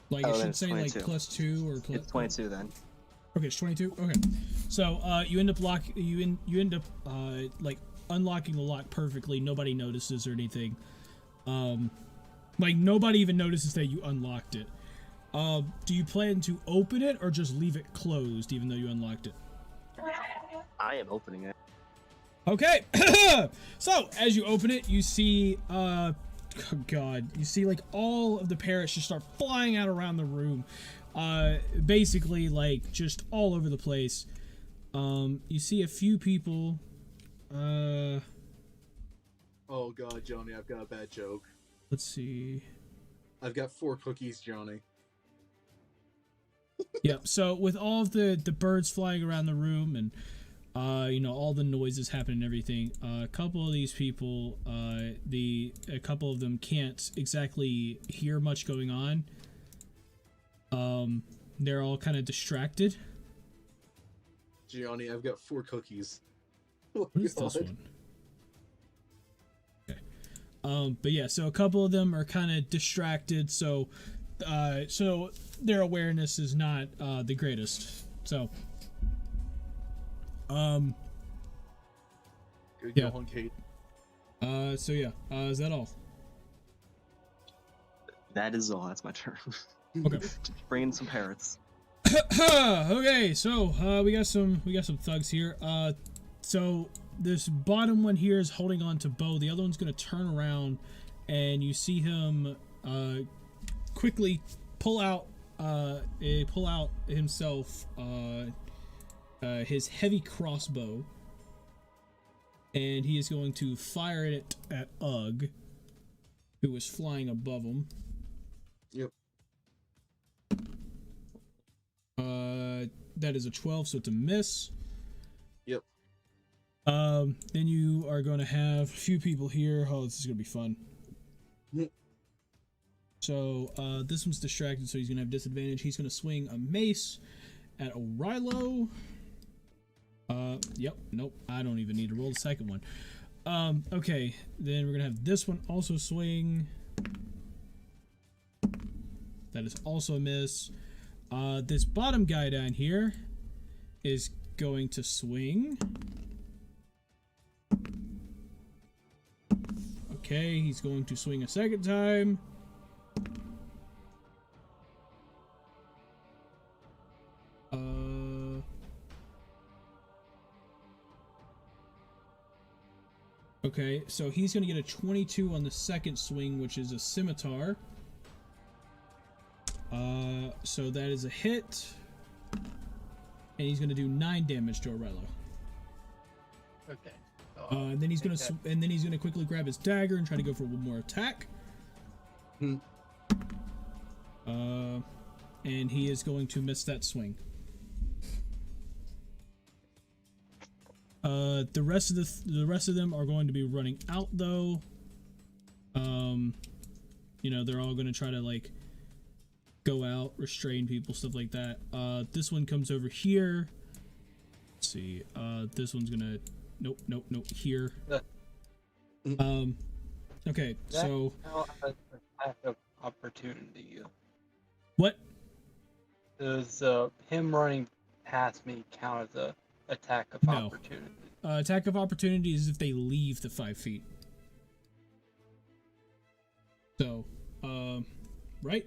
Like it should say 22. like +2 or plus. It's 22 then. Okay, it's 22. Okay, so you end up like unlocking the lock perfectly. Nobody notices or anything. Like nobody even notices that you unlocked it. Do you plan to open it or just leave it closed even though you unlocked it? I am opening it. Okay. So as you open it, you see oh god, you see like all of the parrots just start flying out around the room. Basically like just all over the place. You see a few people. Oh god, Johnny, I've got a bad joke. Let's see. I've got 4 cookies, Johnny. Yep. So with all of the birds flying around the room and you know all the noises happening and everything, a couple of these people, a couple of them can't exactly hear much going on. They're all kind of distracted. Johnny, I've got 4 cookies. What is this one? Okay. But yeah, so a couple of them are kind of distracted, so their awareness is not the greatest. So Good yeah. going, Kate. So yeah, is that all? That is all. That's my turn. Okay. Just bring in some parrots. Okay, so we got some thugs here. So this bottom one here is holding on to Bo. The other one's gonna turn around, and you see him quickly pull out himself his heavy crossbow. and he is going to fire it at Ugg, who is flying above him. Yep. That is a 12, so it's a miss. Yep. Then you are going to have a few people here. Oh, this is going to be fun. Yep. So, this one's distracted, so he's going to have disadvantage. He's going to swing a mace at Orilo. Yep, nope, I don't even need to roll the second one. Okay, then we're going to have this one also swing. That is also a miss. This bottom guy down here is going to swing. Okay, he's going to swing a second time. Okay, so he's going to get a 22 on the second swing, which is a scimitar. So that is a hit. And he's going to do 9 damage to Aurello. Okay. And then he's going to quickly grab his dagger and try to go for one more attack. And he is going to miss that swing. The rest of them are going to be running out though. You know, they're all going to try to like go out, restrain people, stuff like that. This one comes over here. Let's see. This one's gonna nope, here. Okay, so attack of opportunity. What? Does him running past me count as a attack of opportunity? Attack of opportunity is if they leave the 5 feet. So, right?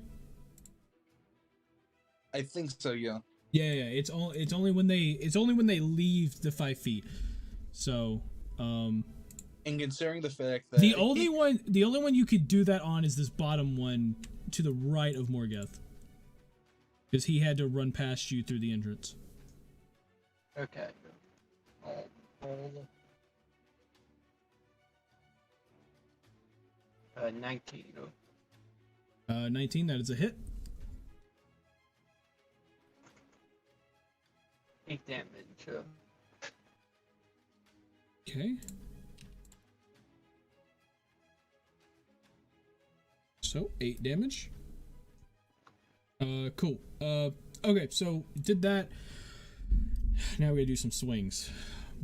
I think so, yeah. Yeah. It's only when they leave the 5 feet. So, and considering the fact that the only one you could do that on is this bottom one to the right of Morgeth, because he had to run past you through the entrance. Okay. 19. 19. That is a hit. 8 damage. Okay. So 8 damage. Cool. Okay, so did that. Now we gotta do some swings.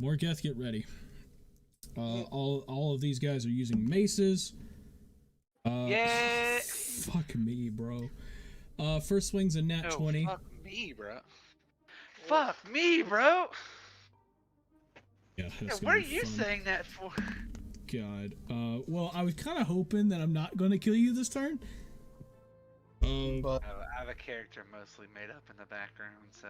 Morgeth, get ready. All of these guys are using maces. Yeah. Fuck me, bro. First swing's a nat 20. Fuck me, bro. Fuck me, bro. Yeah, Yeah, what are you saying that for? God. Well, I was kind of hoping that I'm not going to kill you this turn. I have a character mostly made up in the background, so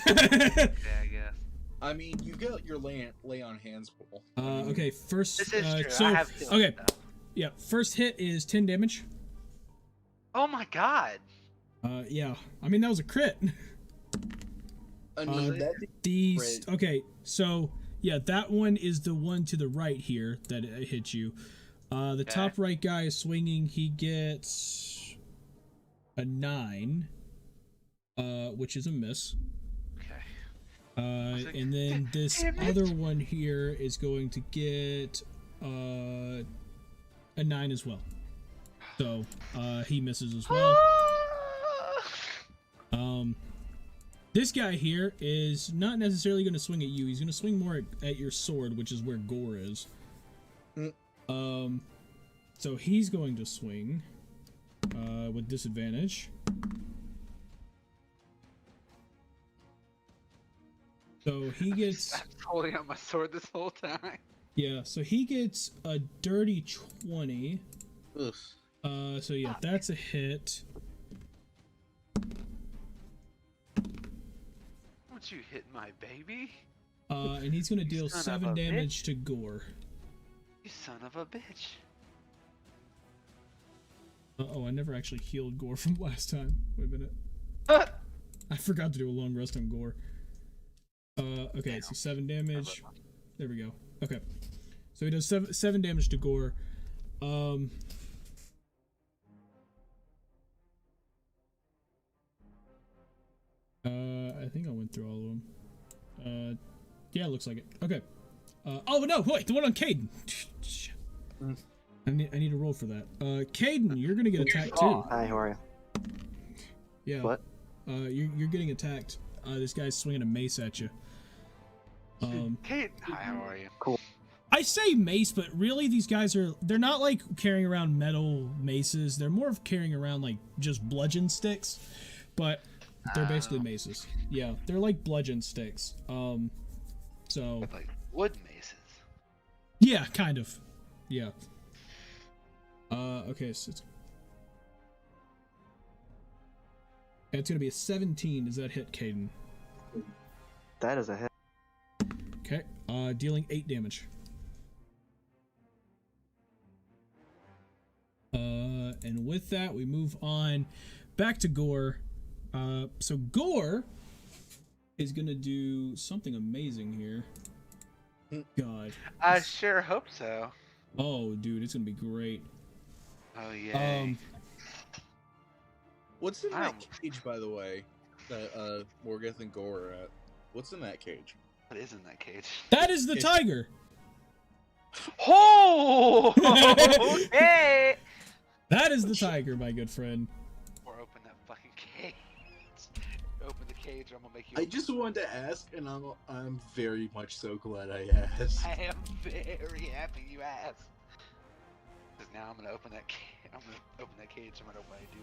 it's okay, I guess. I mean, you got your lay on hands pull. Okay, first. This is true. So, I have killed okay. it, though. Yeah, first hit is 10 damage. Oh my god. Yeah. I mean, that was a crit. I mean, these. Okay, so yeah, that one is the one to the right here that hit you. The top right guy is swinging. He gets a 9, which is a miss. Okay. And then this other one here is going to get a 9 as well. So he misses as well. This guy here is not necessarily going to swing at you. He's going to swing more at your sword, which is where Gore is. So he's going to swing with disadvantage. So he gets... I'm holding up my sword this whole time. Yeah, so he gets a dirty 20. Ugh. So yeah, that's a hit. Don't you hit my baby? And he's gonna deal 7 damage to Gore. You son of a bitch. Oh, I never actually healed Gore from last time. Wait a minute. I forgot to do a long rest on Gore. Okay, so 7 damage. There we go. Okay. So he does seven damage to Gore. I think I went through all of them. Yeah, it looks like it. Okay. Oh no, wait, the one on Caden. I need to roll for that. Caden, you're gonna get attacked too. Hi, how are you? Yeah. What? You're getting attacked. This guy's swinging a mace at you. Kate, hi, how are you? Cool. I say mace, but really these guys they're not like carrying around metal maces. They're more of carrying around like just bludgeon sticks, but they're basically maces. Yeah, they're like bludgeon sticks. So With like wood maces. yeah, kind of. Yeah. Okay, so it's gonna be a 17. Does that hit Caden? That is a hit. Okay. Dealing 8 damage. And with that, we move on back to Gore. So Gore is gonna do something amazing here. God. I sure hope so. Oh, dude, it's gonna be great. Oh yeah. What's in that cage, by the way, that Morgoth and Gore are at? What's in that cage? What is in that cage? That is the tiger. Oh, okay. That is the tiger, my good friend. Or open that fucking cage. Open the cage, or I'm gonna make you. I just wanted to ask, and I'm very much so glad I asked. I am very happy you asked. Because now I'm gonna open that cage. I'm gonna open that cage. No matter what I do.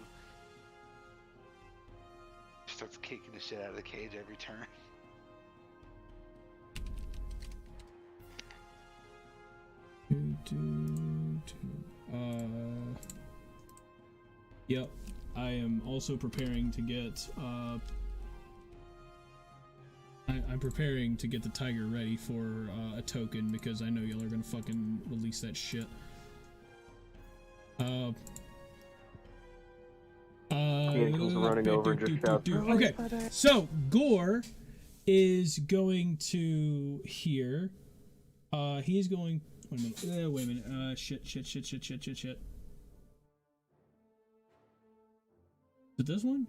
Starts kicking the shit out of the cage every turn. Yep. I am also preparing to get I'm preparing to get the tiger ready for a token because I know y'all are gonna fucking release that shit. Running over and just shouts, okay, so Gore is going to here. He's going. Wait a minute. Wait a minute. Shit. Is it this one?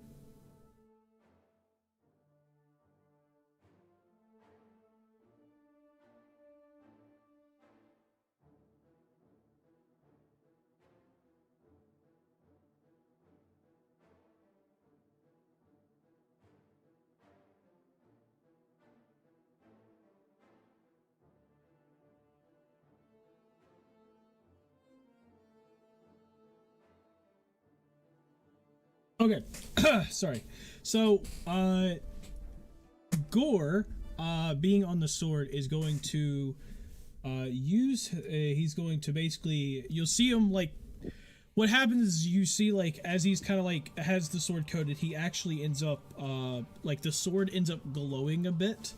Okay, sorry. So, Gore, being on the sword, is going to he's going to basically, you'll see him, like, what happens is you see, like, as he's kind of, like, has the sword coated, he actually ends up, like, the sword ends up glowing a bit,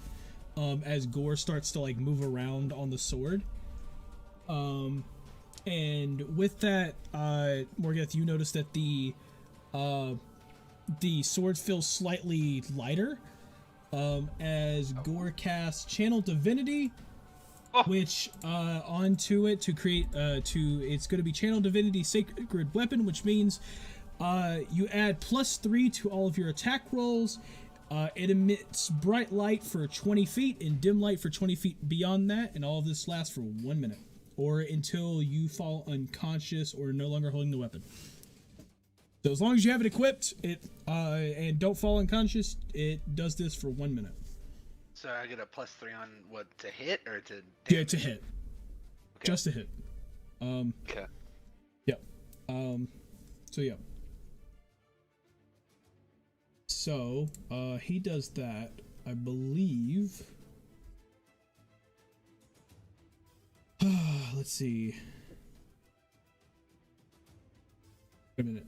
as Gore starts to, like, move around on the sword. And with that, Morgoth, you notice that the sword feels slightly lighter as Gore casts Channel Divinity, which onto it to create it's going to be Channel Divinity Sacred Weapon, which means you add +3 to all of your attack rolls. It emits bright light for 20 feet and dim light for 20 feet beyond that, and all of this lasts for 1 minute or until you fall unconscious or no longer holding the weapon. So as long as you have it equipped, and don't fall unconscious, it does this for 1 minute. So I get a +3 on what, to hit or to damage? Yeah, to hit. Okay. Just to hit. Okay. Yep. So yeah. So he does that, I believe. Let's see. Wait a minute.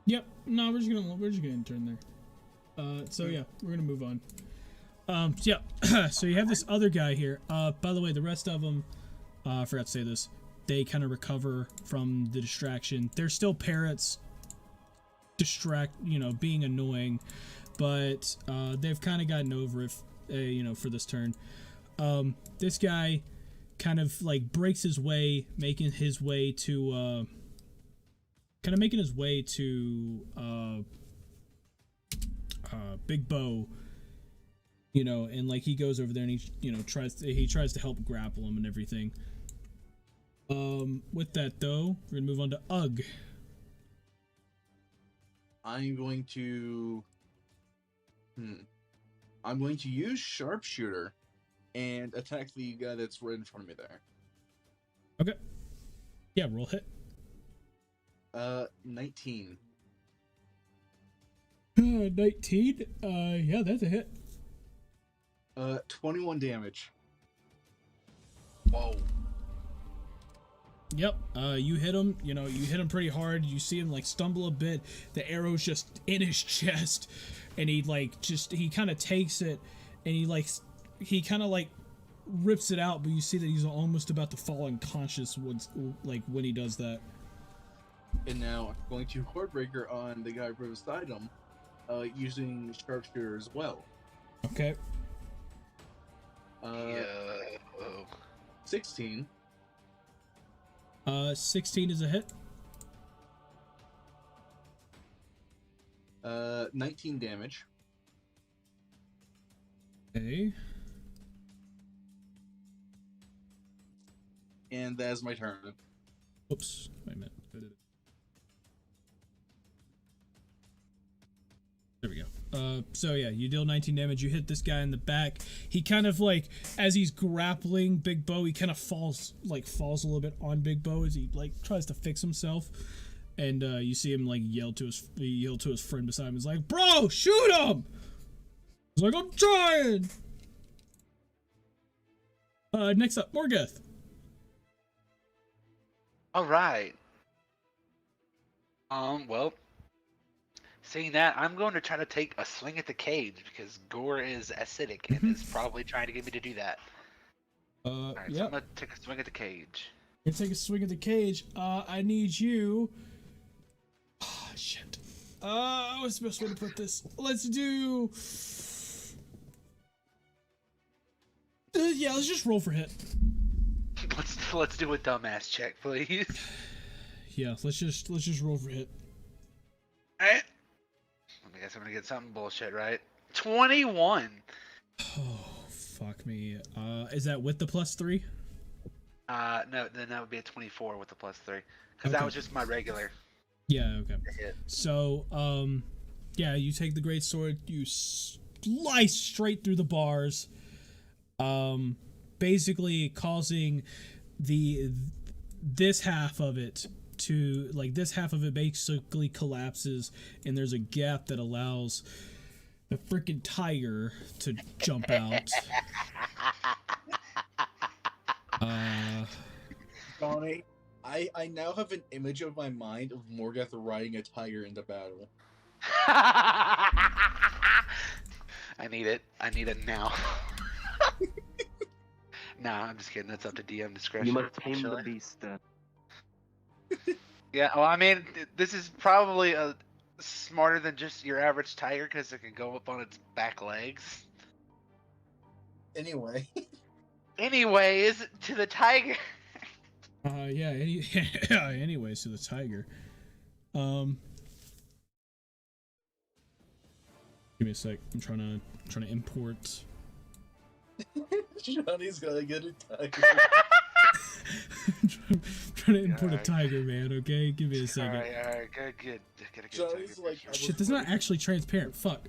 Yep. No, we're just gonna turn there. So yeah, we're gonna move on. Yeah. So you have this other guy here. By the way, the rest of them, I forgot to say this. They kind of recover from the distraction. They're still parrots, being annoying, but they've kind of gotten over it, for this turn. This guy kind of like breaks his way, making his way to Big Bo, and like he goes over there and he tries to help grapple him and everything. With that though, we're gonna move on to Ugg. I'm going to use sharpshooter and attack the guy that's right in front of me there. Okay. Yeah, roll hit. 19. 19. Yeah, that's a hit. 21 damage. Whoa. Yep. You hit him. You hit him pretty hard. You see him like stumble a bit. The arrow's just in his chest, and he kind of takes it, and he kind of rips it out. But you see that he's almost about to fall unconscious when he does that. And now I'm going to Hordebreaker on the guy right beside him, using sharpshooter as well. Okay. 16. 16 is a hit. 19 damage. Okay. And that's my turn. Oops. Wait a minute. There we go. So yeah, you deal 19 damage. You hit this guy in the back. He kind of as he's grappling Big Bo, he kind of falls a little bit on Big Bo as he tries to fix himself. And you see him yell to his friend beside him. He's like, "Bro, shoot him!" He's like, "I'm trying." Next up, Morgoth. All right. Well, seeing that, I'm going to try to take a swing at the cage because Gore is acidic and is probably trying to get me to do that. Alright, so I'm going to take a swing at the cage. You're gonna take a swing at the cage. I need you. Oh, shit. What's the best way to put this? Let's do. Yeah, let's just roll for hit. Let's do a dumbass check, please. Yeah, let's just roll for hit. Alright. I guess I'm gonna get something bullshit, right? 21. Oh, fuck me. Is that with the +3? No, then that would be a 24 with the +3. Because that was just my regular. Yeah, okay. So, yeah, you take the great sword, you slice straight through the bars, basically causing this half of it to this half of it basically collapses, and there's a gap that allows the freaking tiger to jump out. Johnny, I now have an image of my mind of Morgoth riding a tiger into battle. I need it. I need it now. Nah, I'm just kidding. That's up to DM discretion. You must tame the beast then. Yeah, well, I mean, this is probably smarter than just your average tiger because it can go up on its back legs. Anyway. Anyways, to the tiger. Yeah. Anyways, to the tiger. Give me a sec. I'm trying to import. Johnny's gotta get a tiger. I'm trying to import a tiger, man. Okay, give me a second. Alright, good. Johnny's like, shit, that's not actually transparent. Fuck.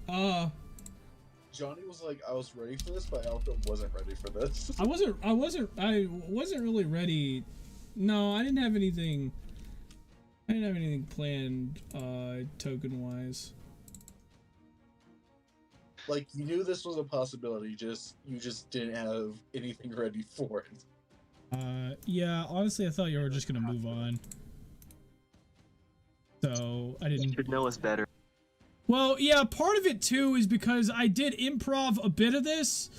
Johnny was like, I was ready for this, but I also wasn't ready for this. I wasn't really ready. No, I didn't have anything. I didn't have anything planned, token wise. Like, you knew this was a possibility, you just didn't have anything ready for it. Yeah, honestly, I thought you were just gonna move on. So, I didn't... You should know us better. Well, yeah, part of it too is because I did improv a bit of this.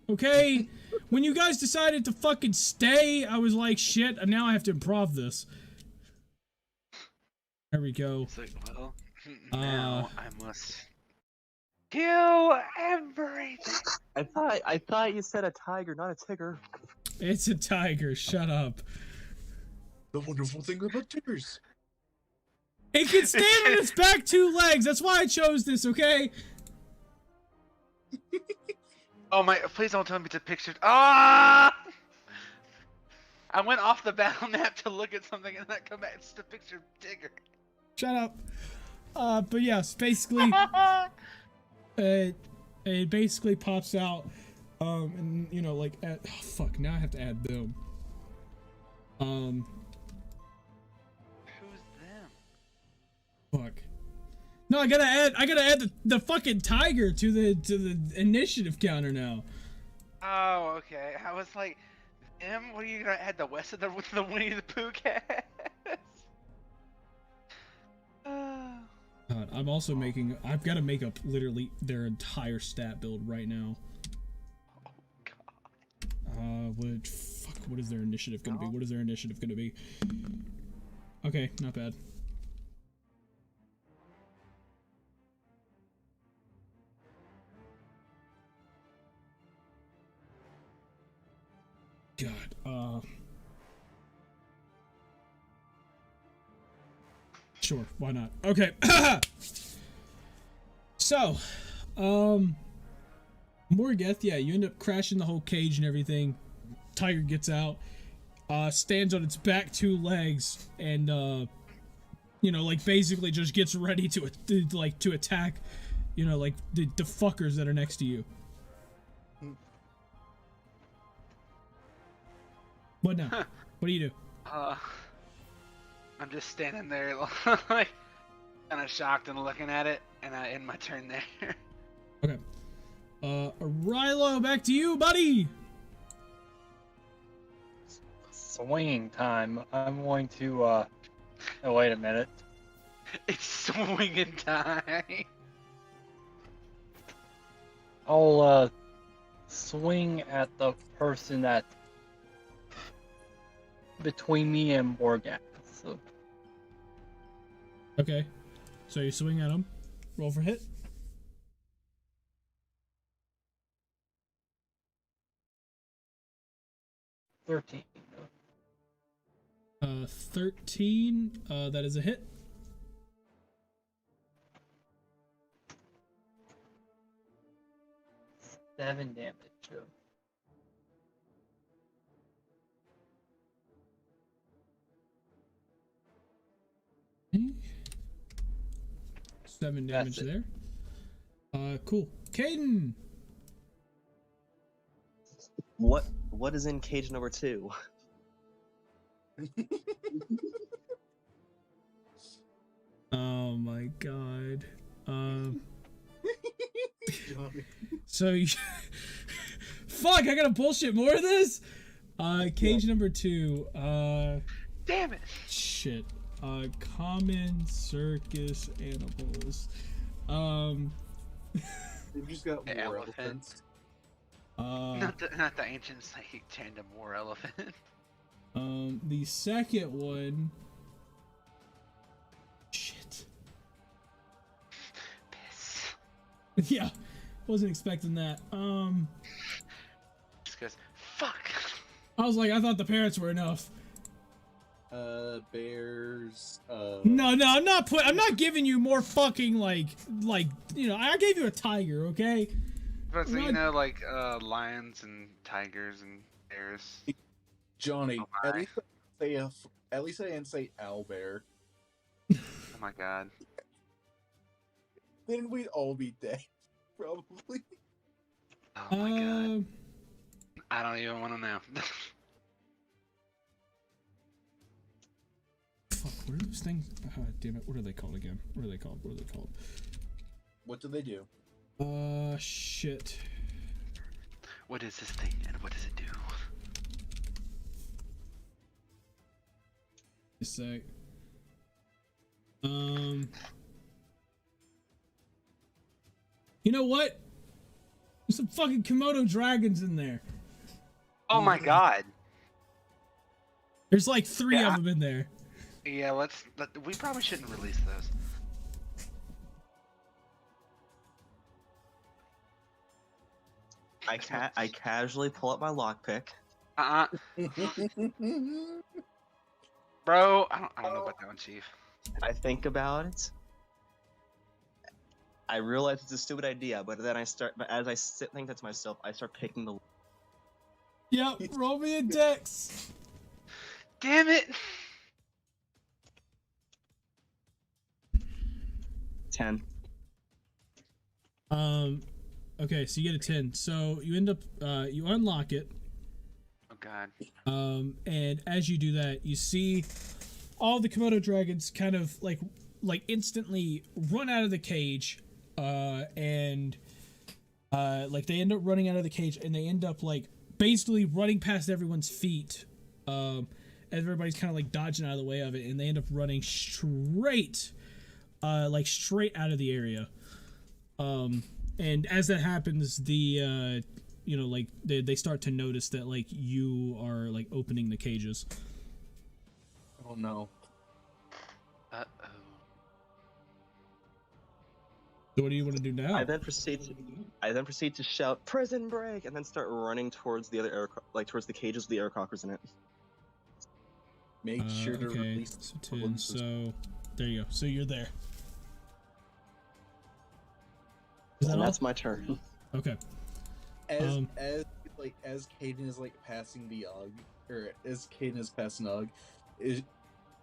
Okay? When you guys decided to fucking stay, I was like, shit, and now I have to improv this. There we go. It's like, well, now I must kill everything. I thought you said a tiger, not a tigger. It's a tiger, shut up. The wonderful thing about tigers. It can stand on its back 2 legs, that's why I chose this, okay? Oh my! Please don't tell me it's a picture. Ah! I went off the battle map to look at something and that come back. It's the picture of Tigger. Shut up. But yes, basically, it basically pops out, and you know, like, oh fuck, now I have to add them. Who's them? Fuck. No, I gotta add the fucking tiger to the initiative counter now. Oh, okay. I was like, them? What are you gonna add the West of the Winnie the Pooh cat? God, I'm also making. I've got to make up literally their entire stat build right now. Oh god. What is their initiative gonna be? What is their initiative gonna be? Okay, not bad. God, sure, why not? Okay. So, Morgeth, yeah, you end up crashing the whole cage and everything. Tiger gets out, stands on its back 2 legs, and you know, like basically just gets ready to attack, you know, like the fuckers that are next to you. What now? What do you do? I'm just standing there, like, kind of shocked and looking at it, and I end my turn there. Okay. Rilo, back to you, buddy. Swinging time. I'm going to, oh, wait a minute. It's swinging time. I'll, swing at the person that between me and Morgan. So. Okay. So you swing at him. Roll for hit. $13. 13. That is a hit. $7 damage. Okay. 7 damage there. Cool. Caden. What is in cage number 2? Oh my god. So you fuck, I gotta bullshit more of this? Cage number 2. Damn it! Shit. Common circus animals. They've just got The more elephants. elephants. Not the ancient psychic tandem war elephant. The second one. Shit. Piss. Yeah, wasn't expecting that. Just goes, fuck. I was like, I thought the parents were enough. Bears. No, I'm not giving you more fucking like you know. I gave you a tiger, okay? But so, you know, like lions and tigers and bears. Johnny, Oh at my. least I didn't say owlbear. Oh my god. Then we'd all be dead, probably. Oh my god. I don't even want to know. Fuck, what are those things? Damn it, what are they called again? What are they called? What do they do? Shit. What is this thing and what does it do? A sec. You know what? There's some fucking Komodo dragons in there. Oh my god. There's like 3 Yeah, of them in there. Yeah, we probably shouldn't release those. I casually pull up my lockpick. Bro, I don't know about that one, Chief. I think about it. I realize it's a stupid idea, but then but as I think that to myself, I start picking the. Yep, roll me a dex. Damn it! 10. Okay, so you get a 10. So you end up, you unlock it. Oh god. And as you do that, you see all the Komodo dragons kind of like instantly run out of the cage, and like they end up running out of the cage, and they end up like basically running past everyone's feet, as everybody's kind of like dodging out of the way of it, and they end up running straight out of the area. And as that happens, the you know, like they start to notice that like you are like opening the cages. Oh no. Uh-oh. So what do you want to do now? I then proceed to shout "prison break" and then start running towards the other towards the cages with the aircockers in it. Make sure to okay, release. so 10, so there you go. So you're there. Is that all? That's my turn. Okay. As Caden is like passing the Ugg, or as Caden is passing Ugg,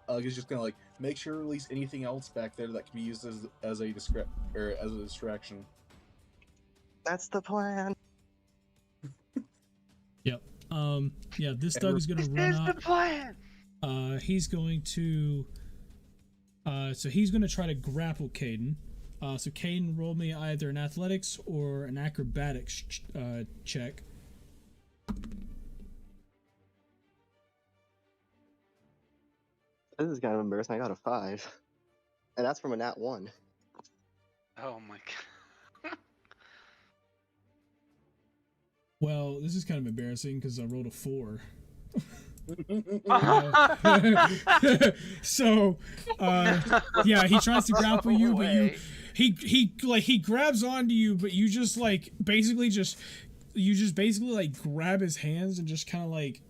Ugg is just gonna like make sure to release anything else back there that can be used as a distraction. That's the plan. Yep. Yeah, this dog is gonna run up. This is the plan. He's going to. So he's gonna try to grapple Caden. So Caden, roll me either an athletics or an acrobatics check. This is kind of embarrassing. I got a 5, and that's from a nat 1. Oh my god. Well, this is kind of embarrassing because I rolled a 4. So, yeah, he tries to grapple you, but he grabs onto you, but you just basically grab his hands and just kind of like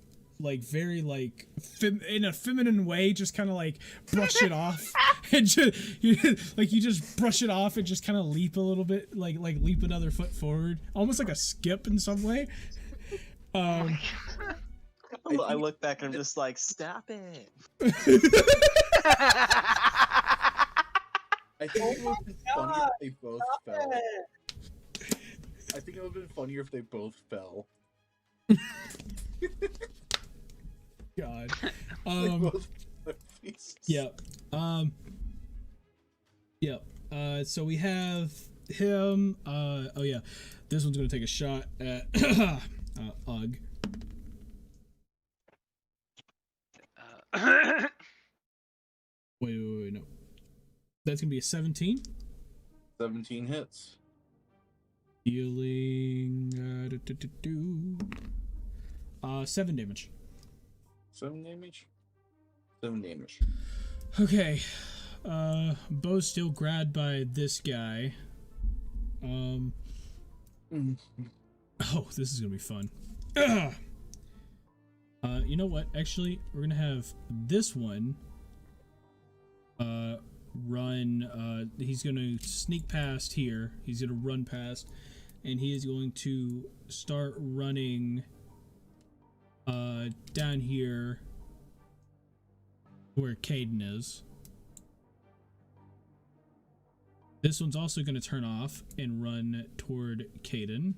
very in a feminine way, just kind of like brush it off, and you just brush it off and just kind of leap a little bit, like leap another foot forward, almost like a skip in some way. I look back and I'm just like, stop it. I think it would have been funnier if they both fell. I think it would have been funnier if they both fell. God. Yep. Yep. So we have him. Oh yeah, this one's gonna take a shot at Ugg. Wait, no. That's gonna be a 17. 17 hits. Healing. 7 damage. 7 damage? 7 damage. Okay. Bo's still grabbed by this guy. Oh, this is gonna be fun. You know what? Actually, we're gonna have this one run. He's gonna sneak past here. He's gonna run past, and he is going to start running down here where Caden is. This one's also going to turn off and run toward Caden.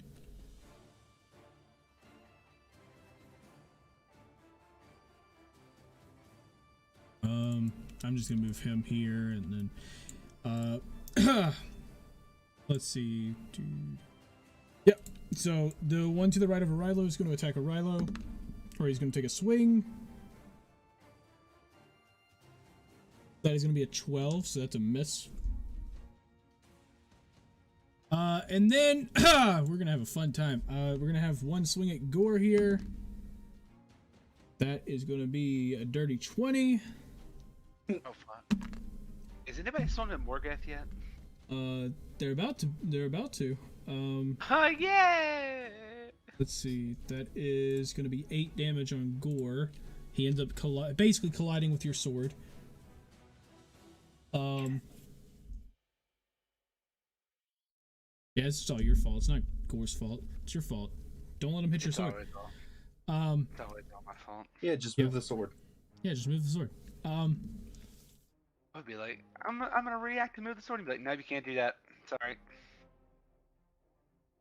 I'm just going to move him here, and then let's see. Yep. So the one to the right of Arilo is going to attack Arilo, or he's going to take a swing. That is going to be a 12, so that's a miss. And then we're gonna have a fun time. We're gonna have one swing at Gore here. That is gonna be a dirty 20. Oh fuck. Is anybody swung at Morgoth yet? They're about to. Oh yeah! Let's see. That is gonna be 8 damage on Gore. He ends up basically colliding with your sword. Yeah, it's all your fault. It's not Gore's fault. It's your fault. Don't let him hit your sword. It's always all my fault. Yeah, just move the sword. Yeah, just move the sword. I'd be like, I'm gonna react and move the sword. And be like, no, you can't do that. It's alright.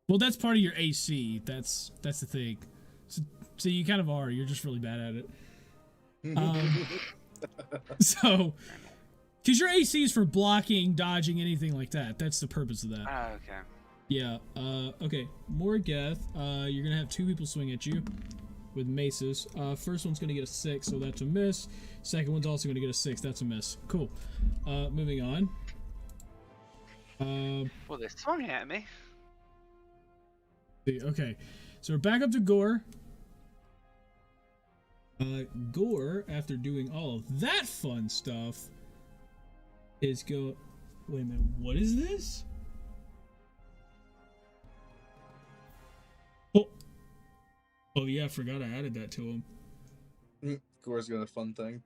Well, that's part of your AC. That's the thing. So you kind of are. You're just really bad at it. So, because your AC is for blocking, dodging, anything like that. That's the purpose of that. Oh, okay. Yeah. Okay. Morgoth, you're gonna have 2 people swing at you with maces. First one's gonna get a 6, so that's a miss. Second one's also gonna get a 6. That's a miss. Cool. Moving on. Well, they swung at me. Okay. So we're back up to Gore. Gore, after doing all of that fun stuff, is go. Wait a minute. What is this? Oh yeah, I forgot I added that to him. Gore's got a fun thing.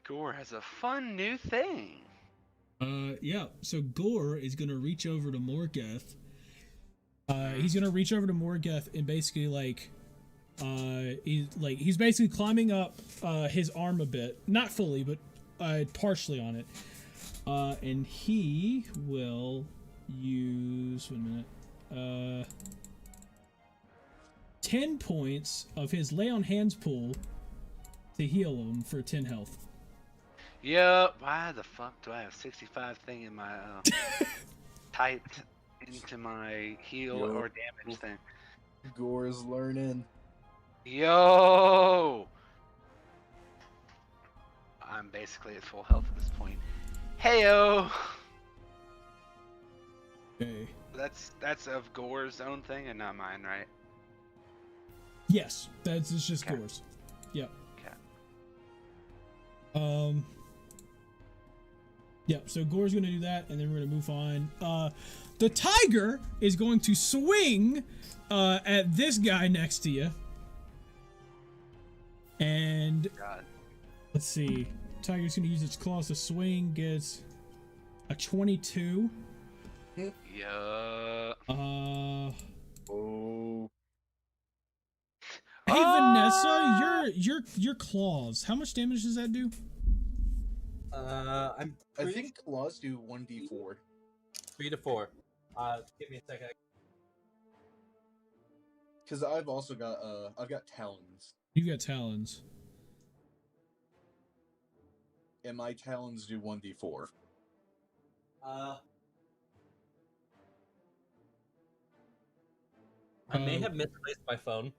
Gore has a fun new thing. Yeah. So Gore is gonna reach over to Morgoth. He's gonna reach over to Morgoth and basically he's basically climbing up his arm a bit, not fully, but partially on it. And he will use 10 points of his lay on hands pool to heal him for 10 health. Yep. Why the fuck do I have 65 thing in my typed into my heal or damage thing? Gore's learning. Yo! I'm basically at full health at this point. Heyo! Okay. That's of Gore's own thing and not mine, right? Yes, it's just Okay. Gore's. Yep. Okay. Yep, so Gore's gonna do that, and then we're gonna move on. The tiger is going to swing at this guy next to you. And God. let's see. Tiger's gonna use its claws to swing, gets a 22. Yeah. Oh. Hey Vanessa, your claws. How much damage does that do? I think claws do 1d4. 3 to 4. Give me a second. Because I've also got I've got talons. You got talons. And my talons do 1d4. I may have misplaced my phone.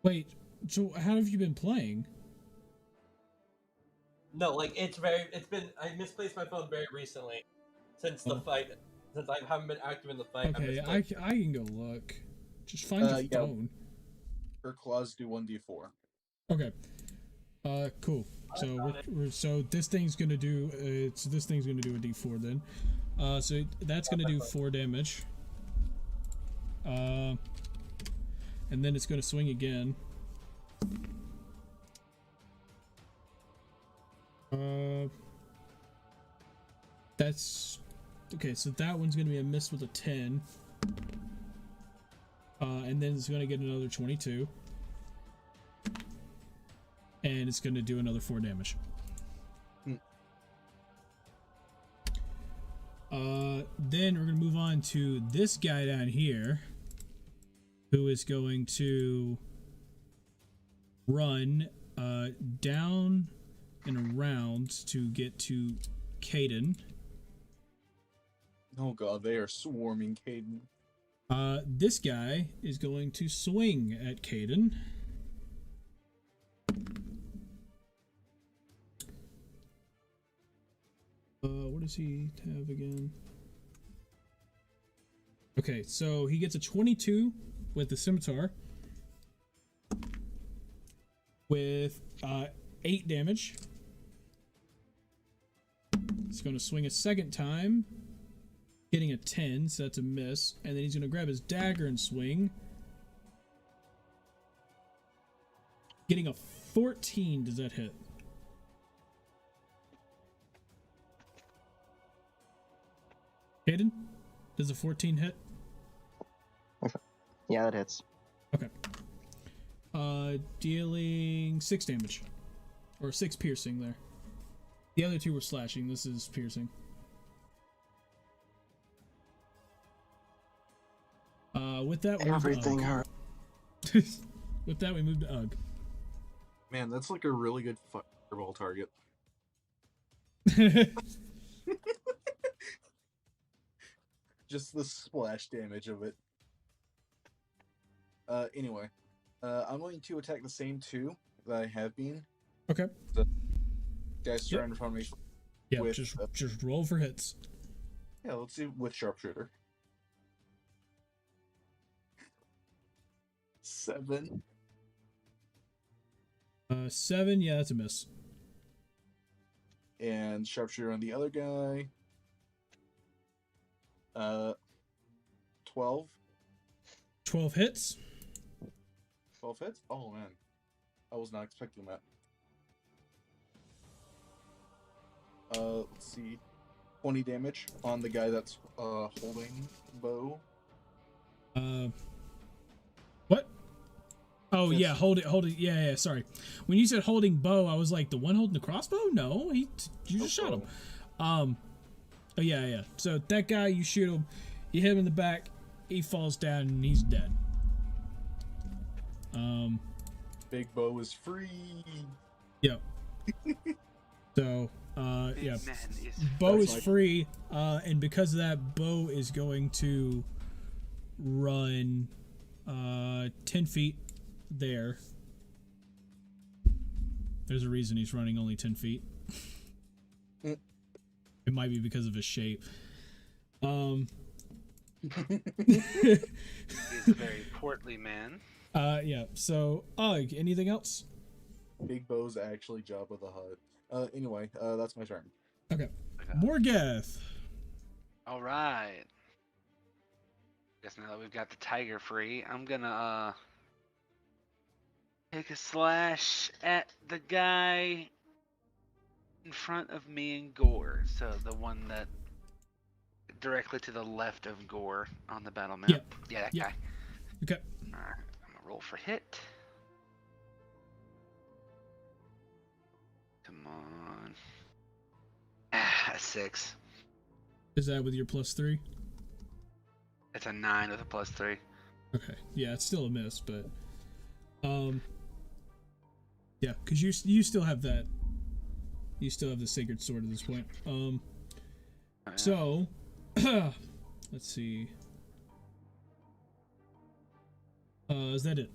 Wait, so how have you been playing? No, like I misplaced my phone very recently, since the fight. Since I haven't been active in the fight. Okay, I can go look. Just find your phone. Her claws do 1d4. Okay. Cool. So this thing's gonna do a d4 then. So that's gonna do 4 damage. And then it's gonna swing again. That's okay. So that one's gonna be a miss with a 10. And then it's gonna get another 22. And it's going to do another 4 damage. Then we're going to move on to this guy down here, who is going to run down and around to get to Caden. Oh god, they are swarming Caden. This guy is going to swing at Caden. What does he have again? Okay, so he gets a 22 with the scimitar with 8 damage. He's going to swing a second time, getting a 10, so that's a miss. And then he's going to grab his dagger and swing, getting a 14. Does that hit? Hayden, does a 14 hit? Yeah, that hits. Okay. Dealing 6 damage. Or 6 piercing there. The other 2 were slashing. This is piercing. With that, we Everything hurt. With that, we move to Ugg. Man, that's like a really good fireball target. Just the splash damage of it. Anyway, I'm going to attack the same 2 that I have been. Okay. The guys surrounded in front of me. Yeah, with, just roll for hits. Yeah, let's see with sharpshooter. 7. 7, yeah, that's a miss. And sharpshooter on the other guy. 12. 12 hits. 12 hits? Oh man. I was not expecting that. Let's see. 20 damage on the guy that's holding bow. What? Oh Yes. yeah, hold it. Yeah, sorry. When you said holding bow, I was like, the one holding the crossbow? No, you just shot him. Oh yeah. So that guy, you shoot him, you hit him in the back, he falls down and he's dead. Big bow is free. Yep. So, Big yeah, man is bow That's is free, and because of that, bow is going to run 10 feet there. There's a reason he's running only 10 feet. It might be because of his shape. He's a very portly man. Yeah, so, Ugg, anything else? Big bow's actually Jabba the Hutt. Anyway, that's my turn. Okay. Morgath. All right. Guess now that we've got the tiger free, I'm gonna take a slash at the guy in front of me and Gore. So the one that directly to the left of Gore on the battle map. Yep. Yeah, that Yep. guy. Okay. All right, I'm gonna roll for hit. Come on. A 6. Is that with your +3? It's a 9 with a +3. Okay. Yeah, it's still a miss, but yeah, because you still have that. You still have the sacred sword at this point. Oh, yeah. So let's see. Is that it?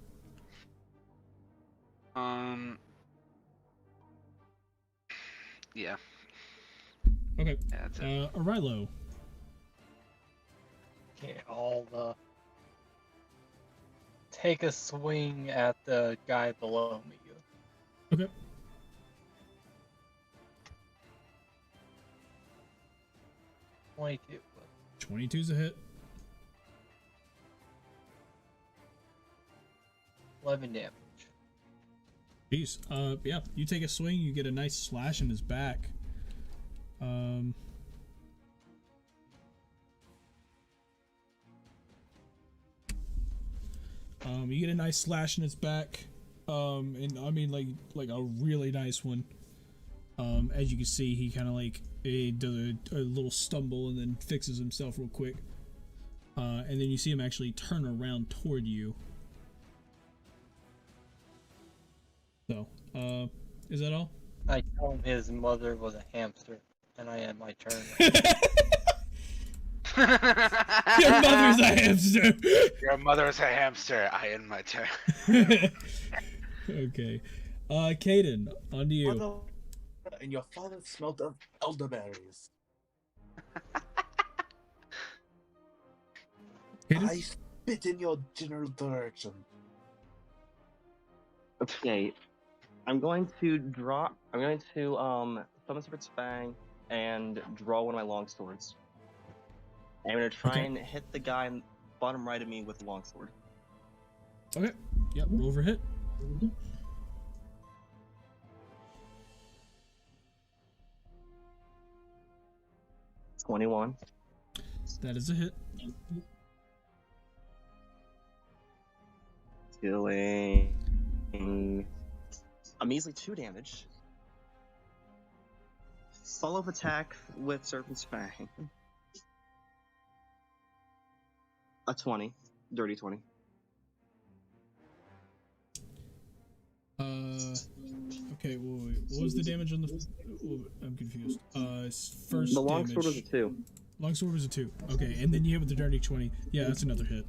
Yeah. Okay. Yeah, that's it. Arilo. Okay, I'll take a swing at the guy below me. Okay. $22. 22's a hit. 11 damage. Jeez. Yeah, you take a swing, you get a nice slash in his back. You get a nice slash in his back. And I mean like a really nice one. As you can see, he kind of like he does a little stumble and then fixes himself real quick. And then you see him actually turn around toward you. So, is that all? I tell him his mother was a hamster, and I end my turn. Your mother's a hamster. Your mother's a hamster. I end my turn. Okay. Caden, on to you. And your father smelled of elderberries. I spit in your general direction. Okay, I'm going to summon Spirit's Fang and draw one of my long swords. I'm gonna try and hit the guy bottom right of me with a long sword. Okay. Yep. Roll for hit. 21. That is a hit. Dealing a measly 2 damage. Follow-up attack with Serpent's Fang. A 20. Dirty 20. Okay, wait. What was the damage on the... I'm confused. First The long damage. sword was a 2. Long sword was a 2. Okay, and then you hit with the dirty 20. Yeah, that's another hit.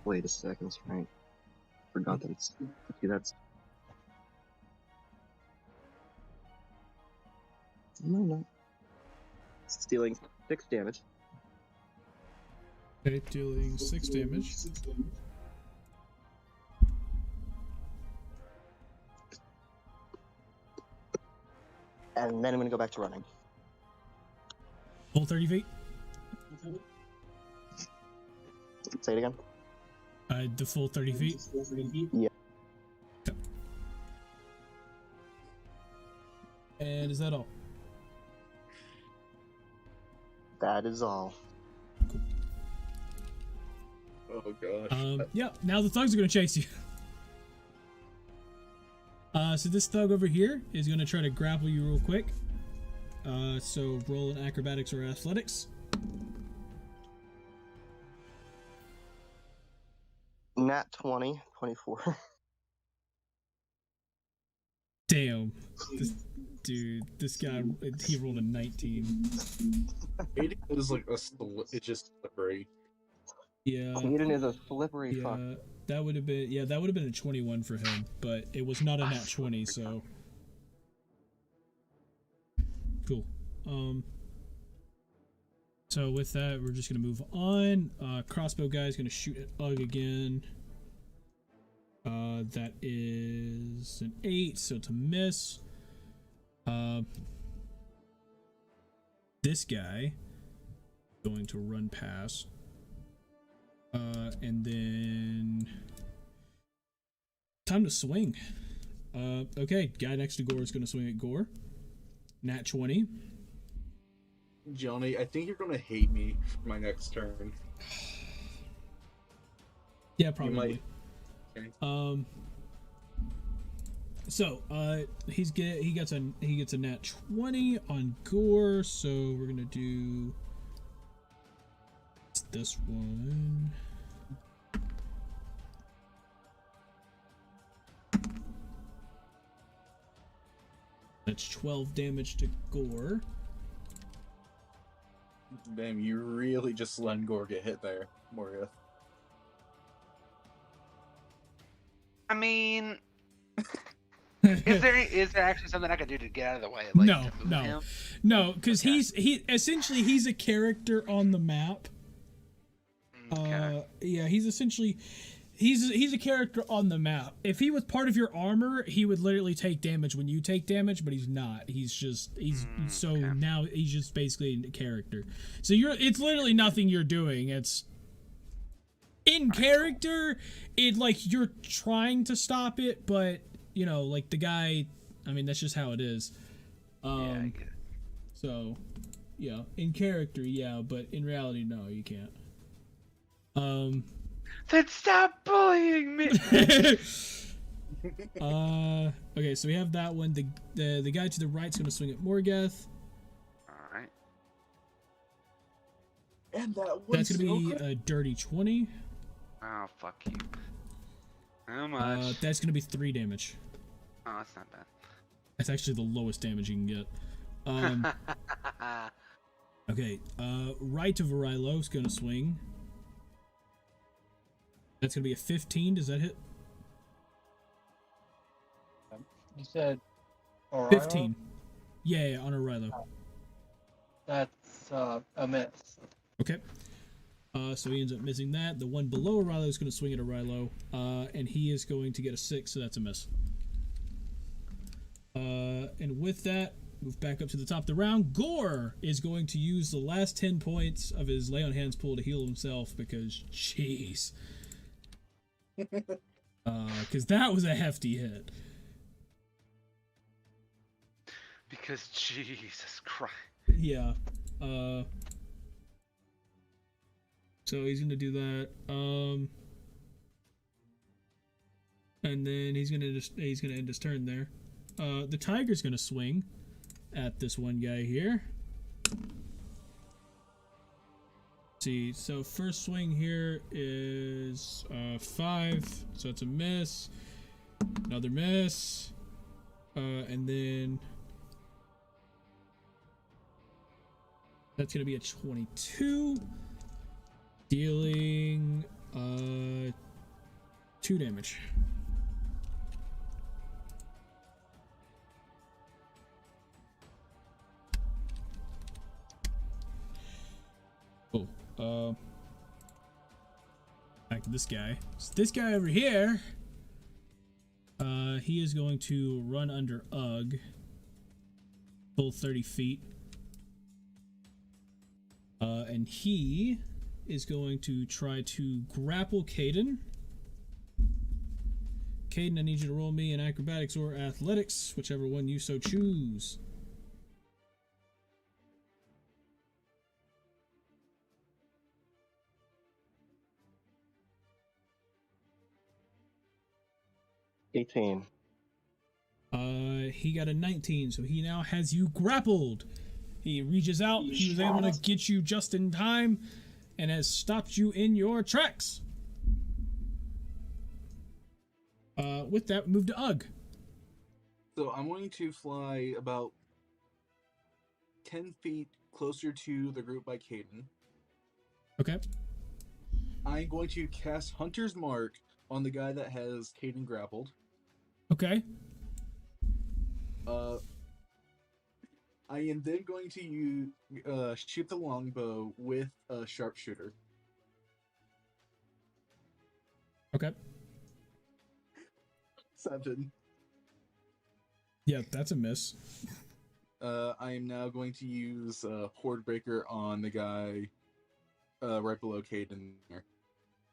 Wait a second, right? Forgot that it's... Okay, that's... No. It's dealing 6 damage. Okay, dealing 6 damage. And then I'm gonna go back to running. Full 30 feet? Say it again. The full 30 feet? Yeah. Okay. And is that all? That is all. Oh gosh. Yeah, now the thugs are gonna chase you. So this thug over here is gonna try to grapple you real quick. So roll an acrobatics or athletics. Nat 20, 24. Damn. This guy, he rolled a 19. It is like it's just slippery. Yeah. Aiden is a slippery fuck. That would have been a 21 for him, but it was not a nat 20, so cool. So with that, we're just gonna move on. Crossbow guy is gonna shoot at Ugg again. That is an 8, so to miss. This guy going to run past. And then time to swing. Okay, guy next to Gore is gonna swing at Gore. Nat 20. Johnny, I think you're gonna hate me for my next turn. Yeah, probably. Okay. So he gets a nat 20 on Gore, so we're gonna do this one. That's 12 damage to Gore. Damn, you really just let Gore get hit there, Moria. I mean, is there actually something I could do to get out of the way? Like, no, because he's essentially a character on the map. Okay. Yeah, he's essentially he's a character on the map. If he was part of your armor, he would literally take damage when you take damage, but he's not. Now he's just basically a character. So it's literally nothing you're doing. It's in character. It like you're trying to stop it, but like the guy. I mean, that's just how it is. Yeah, I get it. So, yeah, in character, yeah, but in reality, no, you can't. Then stop bullying me. Okay, so we have that one. The guy to the right's gonna swing at Morgath. All right. And that's gonna be a dirty 20. Oh, fuck you. How much? That's gonna be 3 damage. Oh, that's not bad. That's actually the lowest damage you can get. Okay, right of Arilo's gonna swing. That's gonna be a 15. Does that hit? You said Orion? 15. Yeah, on a Rilo. That's a miss. Okay. So he ends up missing that. The one below a Rilo is going to swing at a Rilo, and he is going to get a 6, so that's a miss. And with that, move back up to the top of the round. Gore is going to use the last 10 points of his Lay on Hands pool to heal himself because, jeez. Because that was a hefty hit. Because Jesus Christ. Yeah. So he's gonna do that. And then he's gonna end his turn there. The tiger's gonna swing at this one guy here. Let's see, so first swing here is 5, so it's a miss. Another miss. And then that's gonna be a 22. Dealing 2 damage. Cool. Back to this guy. So this guy over here, he is going to run under Ugg. Full 30 feet. And he is going to try to grapple Caden. Caden, I need you to roll me in acrobatics or athletics, whichever one you so choose. $18. He got a 19, so he now has you grappled. He reaches out, he was able to get you just in time, and has stopped you in your tracks. With that, move to Ugg. So I'm going to fly about 10 feet closer to the group by Caden. Okay. I'm going to cast Hunter's Mark on the guy that has Caden grappled. Okay. I am then going to use shoot the longbow with a sharpshooter. Okay. 7. Yeah, that's a miss. I am now going to use Horde Breaker on the guy right below Caden there.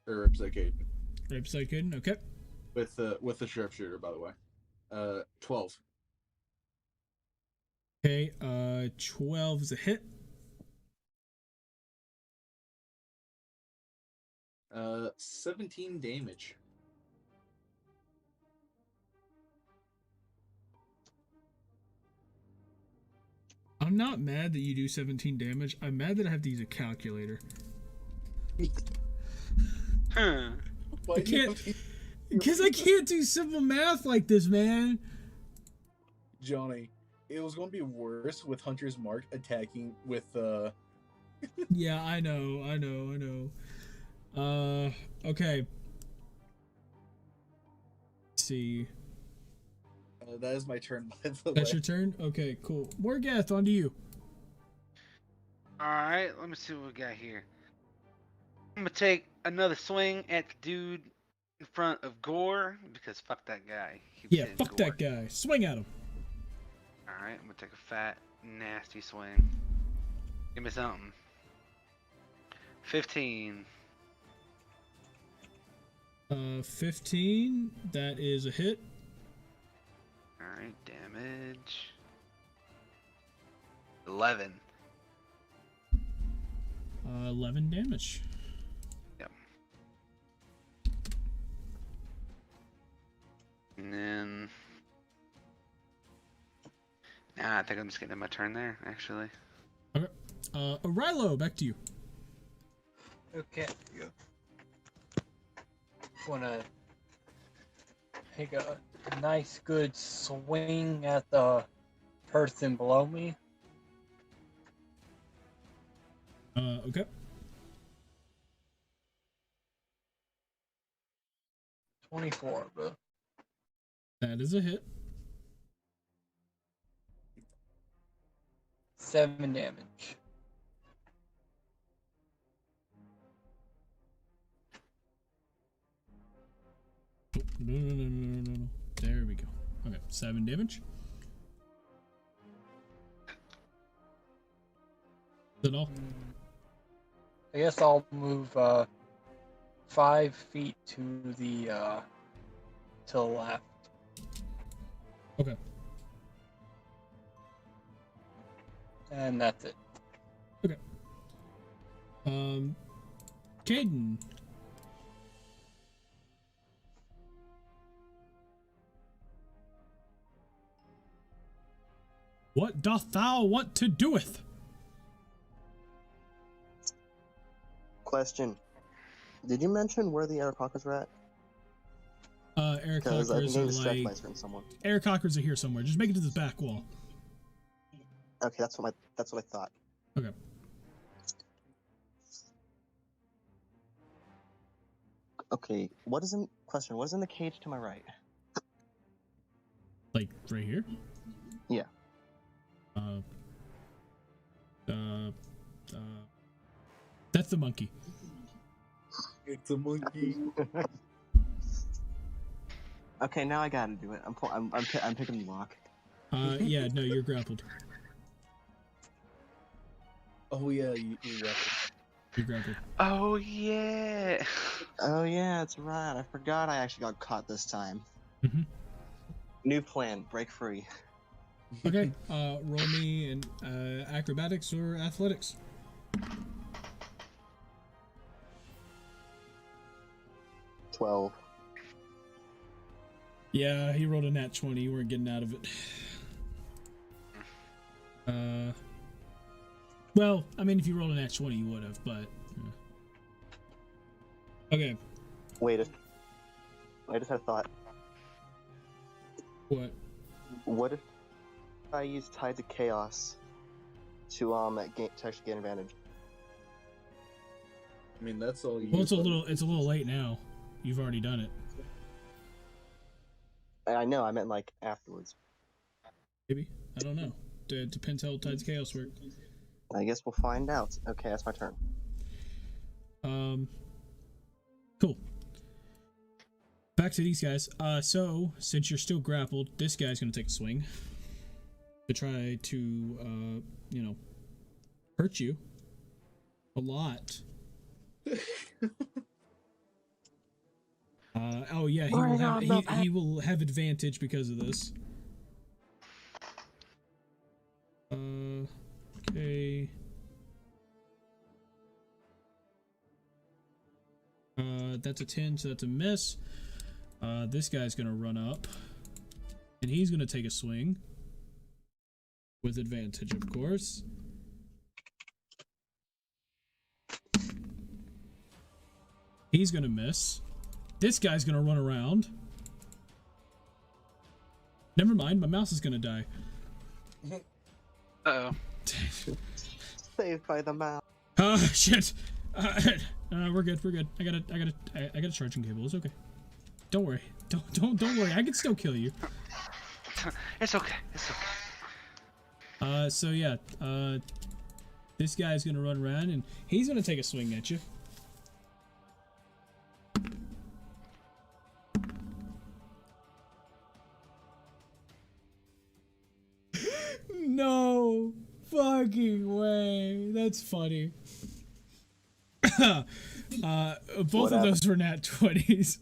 Or right beside Caden. Right beside Caden, okay. With the sharpshooter, by the way. 12. Okay, 12 is a hit. 17 damage. I'm not mad that you do 17 damage. I'm mad that I have to use a calculator. I can't, because I can't do simple math like this, man. Johnny, it was going to be worse with Hunter's Mark attacking with Yeah, I know. Okay. Let's see. That is my turn, by the way. That's your turn? Okay, cool. Morgath, on to you. Alright, let me see what we got here. I'm gonna take another swing at the dude in front of Gore, because fuck that guy. Yeah, fuck that guy. Swing at him. Alright, I'm gonna take a fat, nasty swing. Give me something. 15. 15. That is a hit. Alright, damage. 11. 11 damage. Yep. And then... Nah, I think I'm just getting my turn there, actually. Okay. Rilo, back to you. Okay. Wanna take a nice good swing at the person below me. Okay. 24, bro. That is a hit. 7 damage. No. There we go. Okay, 7 damage. Is that all? I guess I'll move 5 feet to the left. Okay. And that's it. Okay. Caden. What doth thou want to doeth? Question. Did you mention where the eDIOCRACY are at? Ereclockers I've been getting are distracted by like... certain someone. Ereclockers are here somewhere. Just make it to this back wall. Okay, that's what I thought. Okay. Okay, what is in the cage to my right? Like, right here? Yeah. That's the monkey. It's a monkey. Okay, now I gotta do it. I'm picking the lock. Yeah, no, you're grappled. Oh yeah, you You're grappled. Oh yeah. Oh yeah, that's right. I forgot I actually got caught this time. Mhm. New plan, break free. Okay, roll me in acrobatics or athletics. $12. Yeah, he rolled a nat 20. You weren't getting out of it. Well, I mean, if you rolled a nat 20, you would have, but... Okay. Wait, I just had a thought. What? What if I use Tides of Chaos to actually gain advantage? I mean, that's all you. Well, it's a little late now. You've already done it. I know, I meant like afterwards. Maybe. I don't know. It depends how Tides of Chaos work. I guess we'll find out. Okay, that's my turn. Cool. Back to these guys. So, since you're still grappled, this guy's gonna take a swing to try to, hurt you a lot. Oh yeah, he will have advantage because of this. Okay. That's a 10, so that's a miss. This guy's gonna run up, and he's gonna take a swing with advantage, of course. He's gonna miss. This guy's gonna run around. Never mind, my mouse is gonna die. Uh-oh. Saved by the mouse. Oh shit. We're good. I got a charging cable. It's okay. Don't worry. Don't worry. I can still kill you. It's okay. It's okay. So yeah. This guy's gonna run around and he's gonna take a swing at you. No fucking way. That's funny. Both of those were nat 20s.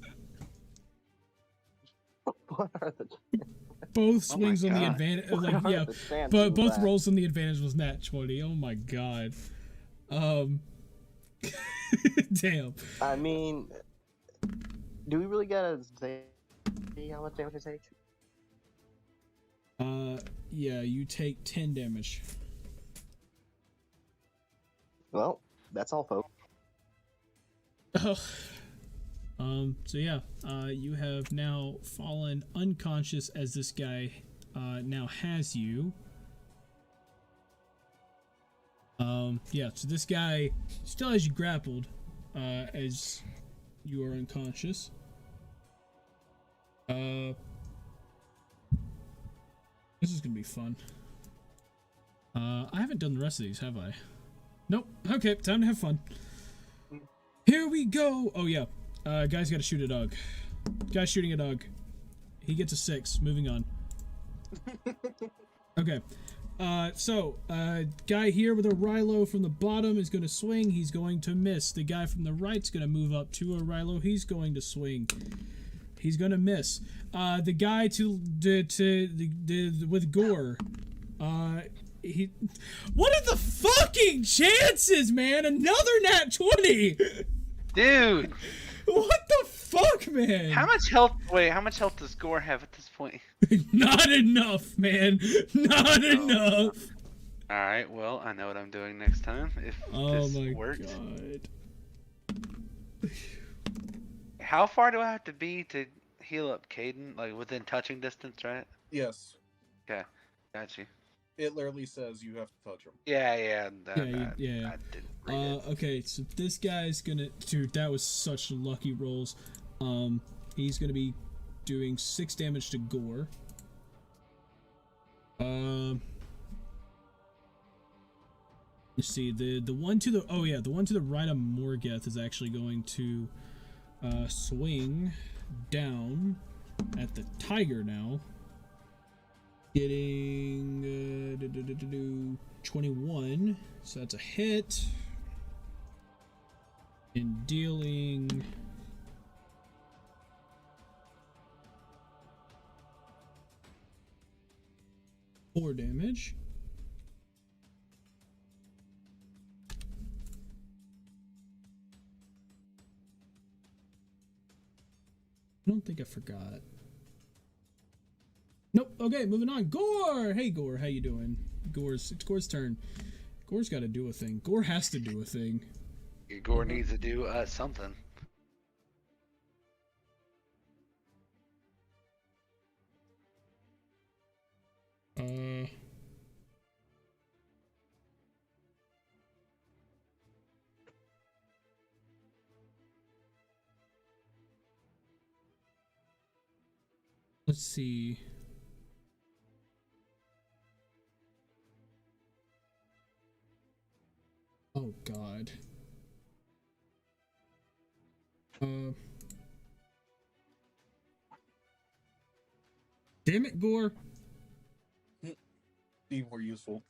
What are the Both swings on the God. advantage, like yeah, but both rolls on the advantage was nat 20. Oh my god. Damn. I mean, do we really gotta say how much damage I take? Yeah, you take 10 damage. Well, that's all, folks. So yeah, you have now fallen unconscious as this guy now has you. Yeah, so this guy still has you grappled as you are unconscious. This is gonna be fun. I haven't done the rest of these, have I? Nope. Okay, time to have fun. Here we go. Oh yeah, guy's got to shoot a dog. Guy's shooting a dog. He gets a 6. Moving on. Okay. Guy here with a Rilo from the bottom is going to swing. He's going to miss. The guy from the right's going to move up to a Rilo. He's going to swing. He's going to miss. The guy with Gore. What are the fucking chances, man? Another nat 20! Dude! What the fuck, man? How much health does Gore have at this point? Not enough, man. Not enough. Alright, well, I know what I'm doing next time, if this works. God. How far do I have to be to heal up Caden? Like, within touching distance, right? Yes. Okay, got you. It literally says you have to touch him. Yeah. Yeah. I didn't read it. Okay, so this guy's gonna... Dude, that was such lucky rolls. He's gonna be doing 6 damage to Gore. Let's see, the one to the... Oh yeah, the one to the right of Morgeth is actually going to swing down at the tiger now. Getting 21, so that's a hit, and dealing 4 damage. I don't think I forgot. Nope. Okay, moving on. Gore! Hey, Gore. How you doing? It's Gore's turn. Gore's got to do a thing. Gore has to do a thing. Gore needs to do something. Let's see. Oh God. Damn it, Gore. Be more useful.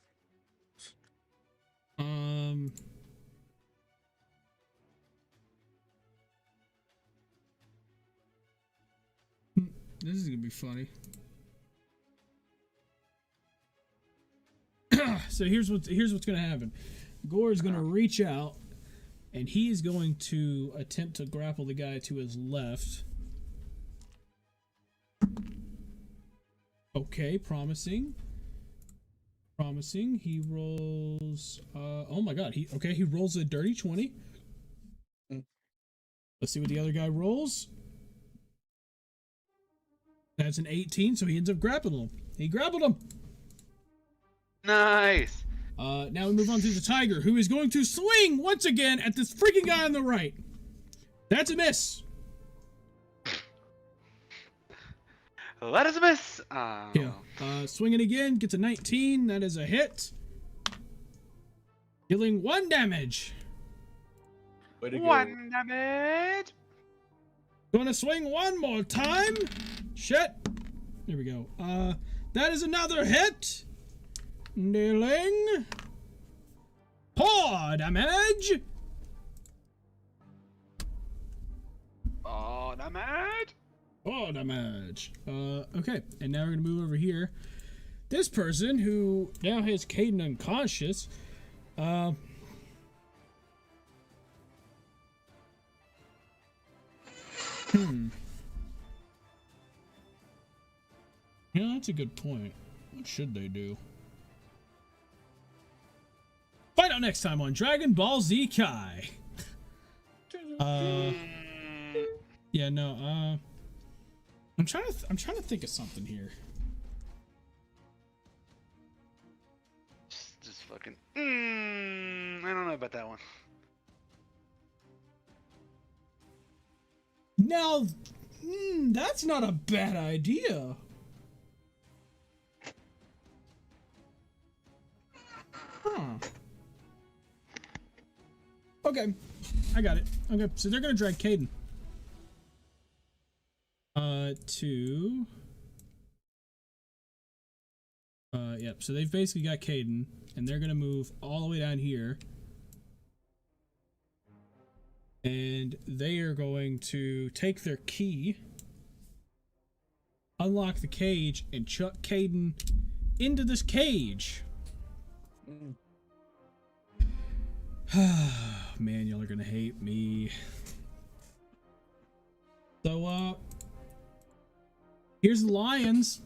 This is gonna be funny. So here's what's gonna happen. Gore is gonna reach out, and he is going to attempt to grapple the guy to his left. Okay, promising. Promising. He rolls. Oh my God. He rolls a dirty 20. Let's see what the other guy rolls. That's an 18, so he ends up grappling him. He grappled him. Nice. Now we move on to the tiger, who is going to swing once again at this freaking guy on the right. That's a miss. That is a miss. Yeah. Swinging again, gets a 19. That is a hit. Dealing 1 damage. Way to go. 1 damage. Gonna swing one more time. Shit. There we go. That is another hit. Dealing 4 damage. Oh, damage. 4 damage. Okay. And now we're gonna move over here. This person who now has Caden unconscious. Yeah, that's a good point. What should they do? Find out next time on Dragon Ball Z Kai. Yeah, no, I'm trying to think of something here. Just fucking. I don't know about that one. Now, that's not a bad idea. Okay, I got it. Okay, so they're gonna drag Caden. Yep. So they've basically got Caden, and they're gonna move all the way down here, and they are going to take their key, unlock the cage, and chuck Caden into this cage. Man, y'all are gonna hate me. So, here's the lions.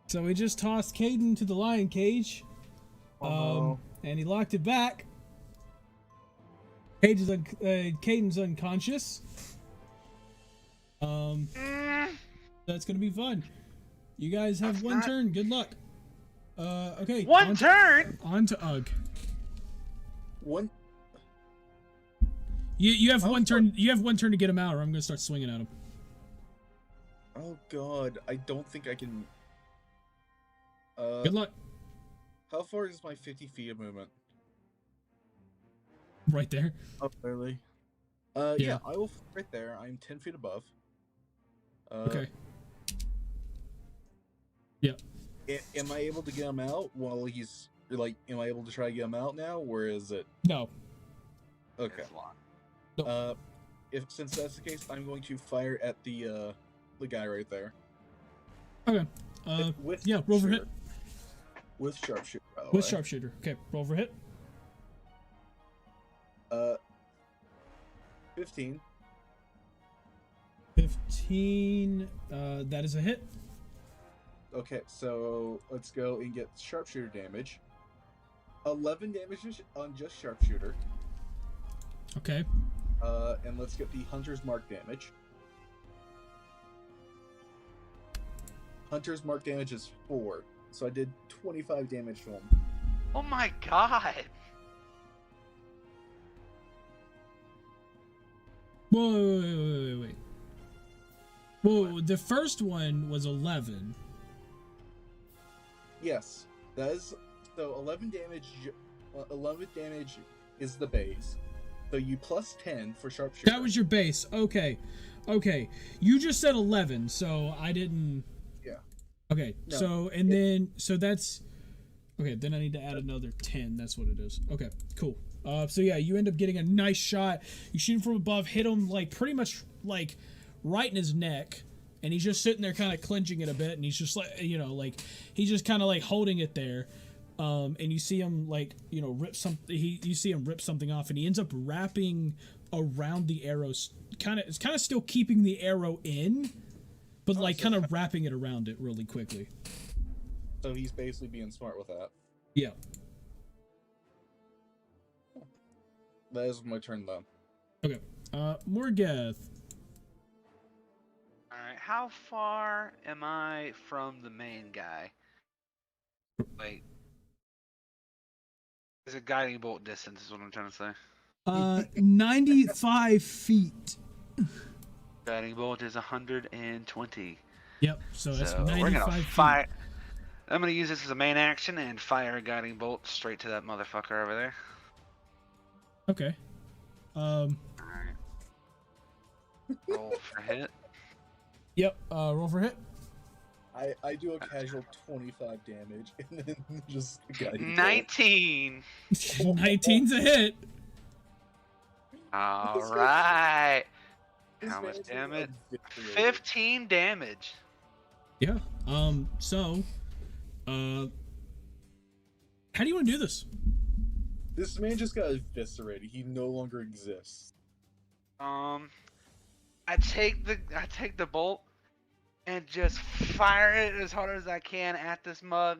So we just tossed Caden to the lion cage. And he locked it back. Caden's unconscious. That's gonna be fun. You guys have one turn. Good luck. Okay. One turn. On to Ugg. One. You have one turn. You have one turn to get him out, or I'm gonna start swinging at him. Oh God, I don't think I can. Good luck. How far is my 50 feet of movement? Right there. Oh, really? Yeah, I will right there. I'm 10 feet above. Okay. Yep. Am I able to get him out while he's like? Am I able to try to get him out now, or is it? No. Okay. Nope. Since that's the case, I'm going to fire at the guy right there. Okay. Yeah, roll for hit. With sharpshooter. By the With way. sharpshooter. Okay, roll for hit. 15. 15. That is a hit. Okay, so let's go and get sharpshooter damage. 11 damage on just sharpshooter. Okay. And let's get the hunter's mark damage. Hunter's mark damage is 4, so I did 25 damage to him. Oh my God. Wait. Whoa, the first one was 11. Yes, that is so 11 damage. 11 damage is the base. So you plus 10 for sharpshooter. That was your base. Okay. You just said 11, so I didn't. Yeah. Okay. No. So that's okay. Then I need to add another 10. That's what it is. Okay. Cool. So yeah, you end up getting a nice shot. You shoot him from above, hit him like pretty much like right in his neck, and he's just sitting there kind of clenching it a bit, and he's just like, like he's just kind of like holding it there. And you see him like, rip something. You see him rip something off, and he ends up wrapping around the arrows. It's kind of still keeping the arrow in, but like kind of wrapping it around it really quickly. So he's basically being smart with that. Yeah. That is my turn though. Okay. Morgath. Alright, how far am I from the main guy? Wait. Is it guiding bolt distance is what I'm trying to say. 95 feet. Guiding bolt is 120. Yep, so that's 95 we're gonna feet. fire. I'm gonna use this as a main action and fire a guiding bolt straight to that motherfucker over there. Okay. Alright. Roll for hit. Yep, roll for hit. I do a casual 25 damage and then just 19. 19's a hit. Alright. How much damage? 15 damage. Yeah. So, how do you want to do this? This man just got eviscerated. He no longer exists. I take the bolt and just fire it as hard as I can at this mug,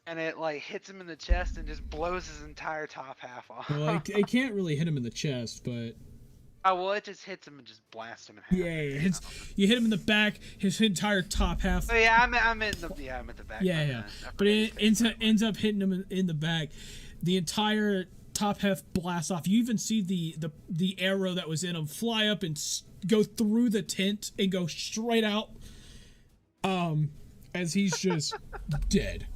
and it like hits him in the chest and just blows his entire top half off. Well, it can't really hit him in the chest, but oh well, it just hits him and just blasts him in half. yeah, you hit him in the back, his entire top half. Oh, yeah, I'm at the back. Yeah, but it ends up hitting him in the back. The entire top half blasts off. You even see the arrow that was in him fly up and go through the tent and go straight out. And as he's just dead.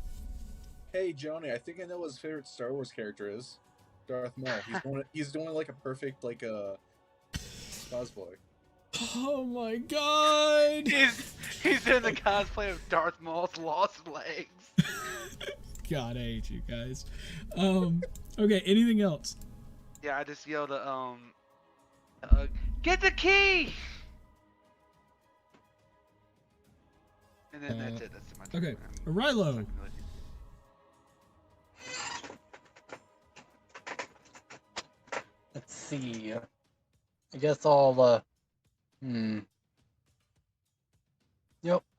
Hey, Johnny, I think I know what his favorite Star Wars character is. Darth Maul. He's doing like a perfect cosplay. Oh my god! He's in the cosplay of Darth Maul's lost legs. God, I hate you guys. Okay, anything else? Yeah, I just yelled get the key! And then that's it. That's my turn. Okay, Rilo. Let's see. I guess I'll, Yep,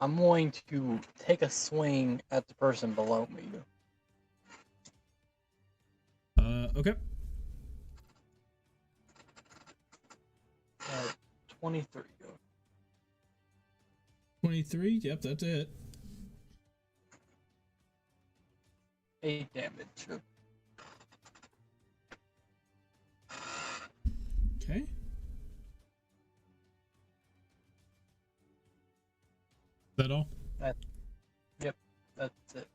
I'm going to take a swing at the person below me. Okay. 23. 23, yep, that's it. 8 damage. Okay. Is that all? Yep, that's it.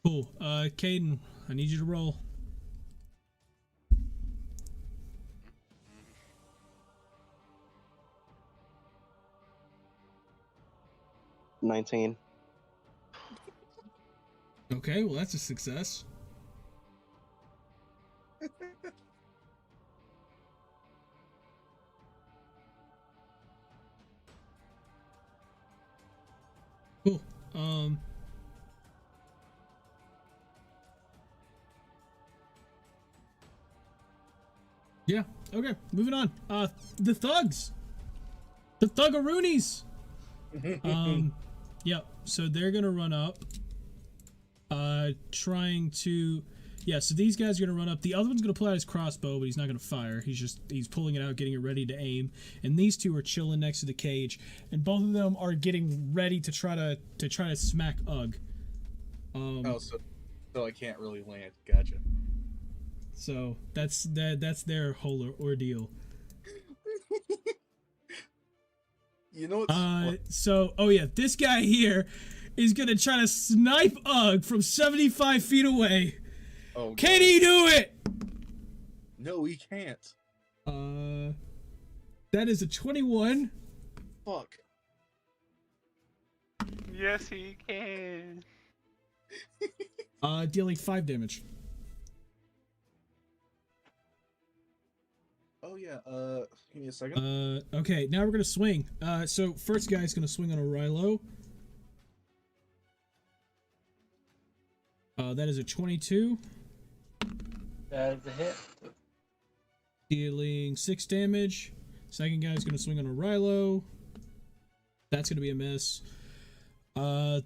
Cool. Caden, I need you to roll. $19. Okay, well that's a success. Cool. Yeah, okay, moving on. The thugs. The Thuggaroonies. Yeah, so they're gonna run up. Trying to... Yeah, so these guys are gonna run up. The other one's gonna pull out his crossbow, but he's not gonna fire. He's pulling it out, getting it ready to aim. And these two are chilling next to the cage, and both of them are getting ready to try to smack Ugg. So I can't really land. Gotcha. So that's their whole ordeal. You know what's So, oh yeah, this guy here is gonna try to snipe Ugg from 75 feet away. Oh, Can he do it? No, he can't. That is a 21. Fuck. Yes, he can. Dealing 5 damage. Oh yeah, give me a second. Okay, now we're gonna swing. So first guy's gonna swing on a Rilo. That is a 22. That is a hit. Dealing 6 damage. Second guy's gonna swing on a Rilo. That's gonna be a miss. The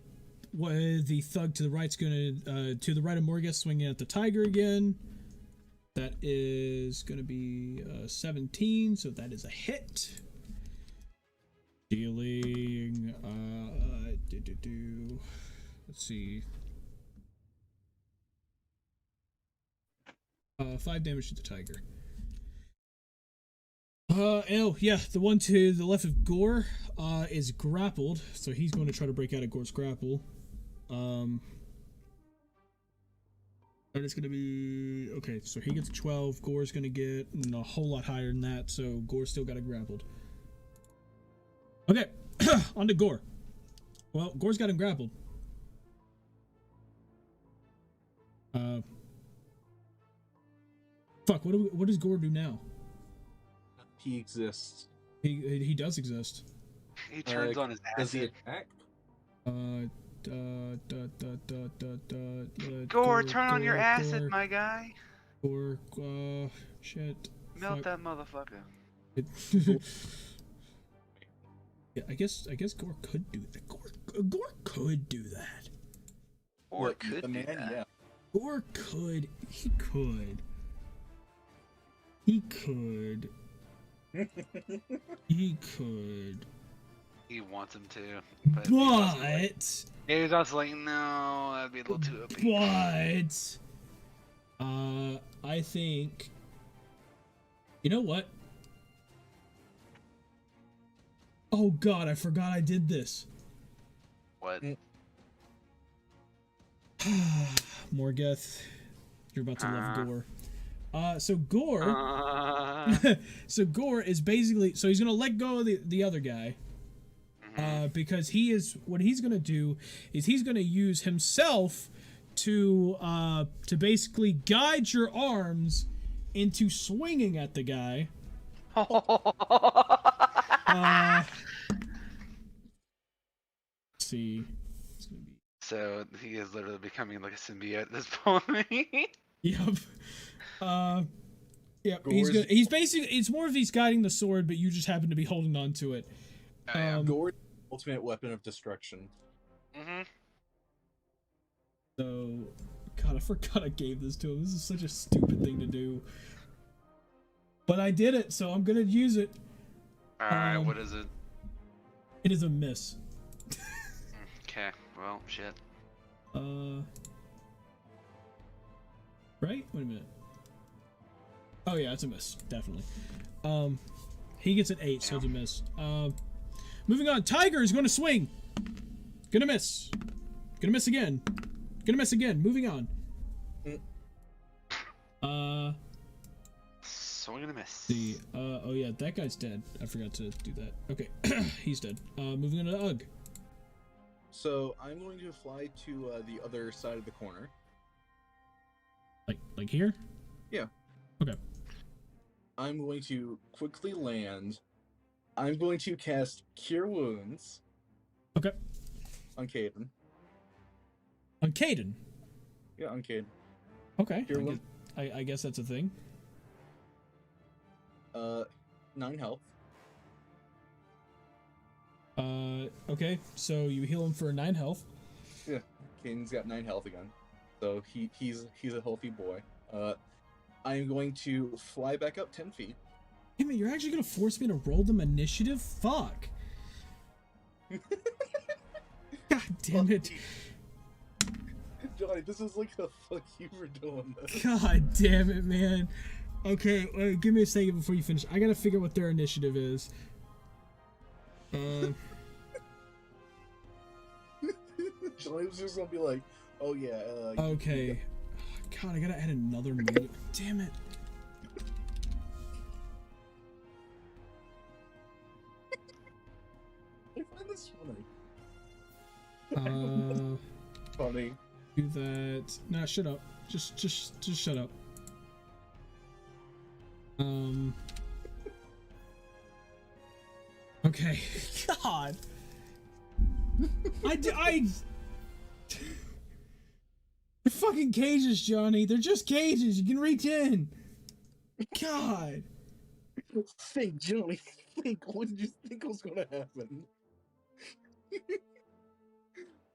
thug to the right's gonna to the right of Morgus swinging at the tiger again. That is gonna be 17, so that is a hit. Dealing let's see. 5 damage to the tiger. Oh yeah, the one to the left of Gore is grappled, so he's going to try to break out of Gore's grapple. That is going to be okay. So he gets 12. Gore's going to get a whole lot higher than that, so Gore's still got it grappled. Okay, on to Gore. Well, Gore's got him grappled. Fuck. What does Gore do now? He exists. He does exist. He turns on his Does he acid. attack? Gore, turn on your acid, my guy. Gore, shit. Melt Fuck. that motherfucker. Yeah, I guess Gore could do that. Gore could do that. Or What, could the do man? that. Yeah. Gore could. He could. He could. He could. He wants him to. But he was also like, no, that'd be a little too OP. But I think, you know what? Oh god, I forgot I did this. What? Morgeth, you're about to love Gore. So Gore, so Gore is basically, so he's gonna let go of the other guy, because what he's gonna do is he's gonna use himself to basically guide your arms into swinging at the guy. Let's see. It's gonna be... So he is literally becoming like a symbiote at this point. Yep. Yeah, he's basically, it's more of he's guiding the sword, but you just happen to be holding on to it. Gore's ultimate weapon of destruction. So, God, I forgot I gave this to him. This is such a stupid thing to do. But I did it, so I'm gonna use it. Alright, what is it? It is a miss. Okay, well, shit. Right? Wait a minute. Oh yeah, it's a miss, definitely. He gets an 8, so it's a miss. Moving on, Tiger is going to swing. Gonna miss. Gonna miss again. Gonna miss again. Moving on. Swing and a miss. See, oh yeah, that guy's dead. I forgot to do that. Okay, he's dead. Moving on to Ugg. So I'm going to fly to the other side of the corner. Like here? Yeah. Okay. I'm going to quickly land. I'm going to cast Cure Wounds. Okay. On Caden. On Caden? Yeah, on Caden. Okay. I guess that's a thing. 9 health. Okay, so you heal him for 9 health. Yeah, Caden's got 9 health again. So he's a healthy boy. I'm going to fly back up 10 feet. Damn it, you're actually gonna force me to roll them initiative? Fuck. God damn it. Johnny, this is like the fuck you were doing this. God damn it, man. Okay, wait, give me a second before you finish. I gotta figure out what their initiative is. Johnny was just gonna be like, oh yeah, okay. God, I gotta add another meter. Damn it. I find this funny. Funny. Do that. Nah, shut up. Just shut up. Okay. God. They're fucking cages, Johnny. They're just cages. You can reach in. God. Think, Johnny. Think. What did you think was gonna happen?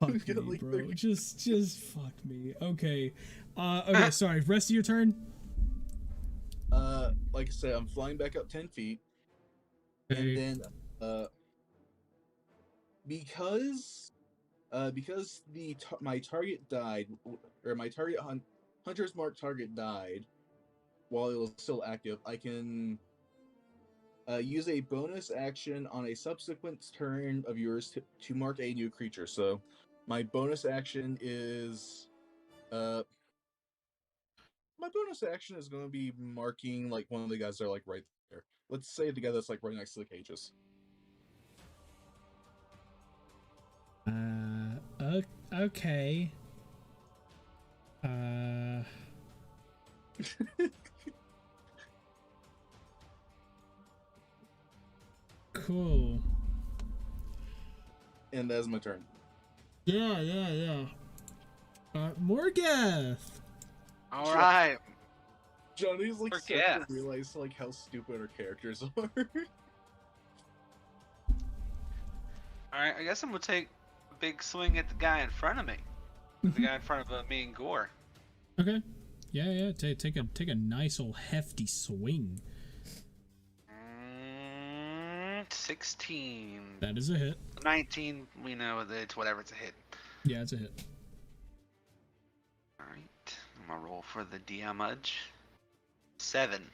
Fuck me, bro. Just fuck me. Okay. Okay, sorry. Rest of your turn? Like I said, I'm flying back up 10 feet. Okay. And then, because my target died, or my target Hunter's Mark target died while it was still active, I can use a bonus action on a subsequent turn of yours to mark a new creature. So my bonus action is going to be marking like one of the guys that are like right there. Let's say the guy that's like right next to the cages. Okay. Cool. And that's my turn. Yeah. Morgeth. All right. Johnny's like Morgeth. to realize like how stupid our characters are. Alright, I guess I'm gonna take a big swing at the guy in front of me. The guy in front of me and Gore. Okay. Yeah. Take a nice old hefty swing. 16. That is a hit. 19, we know that it's whatever, it's a hit. Yeah, it's a hit. Alright, I'm gonna roll for the damage. 7.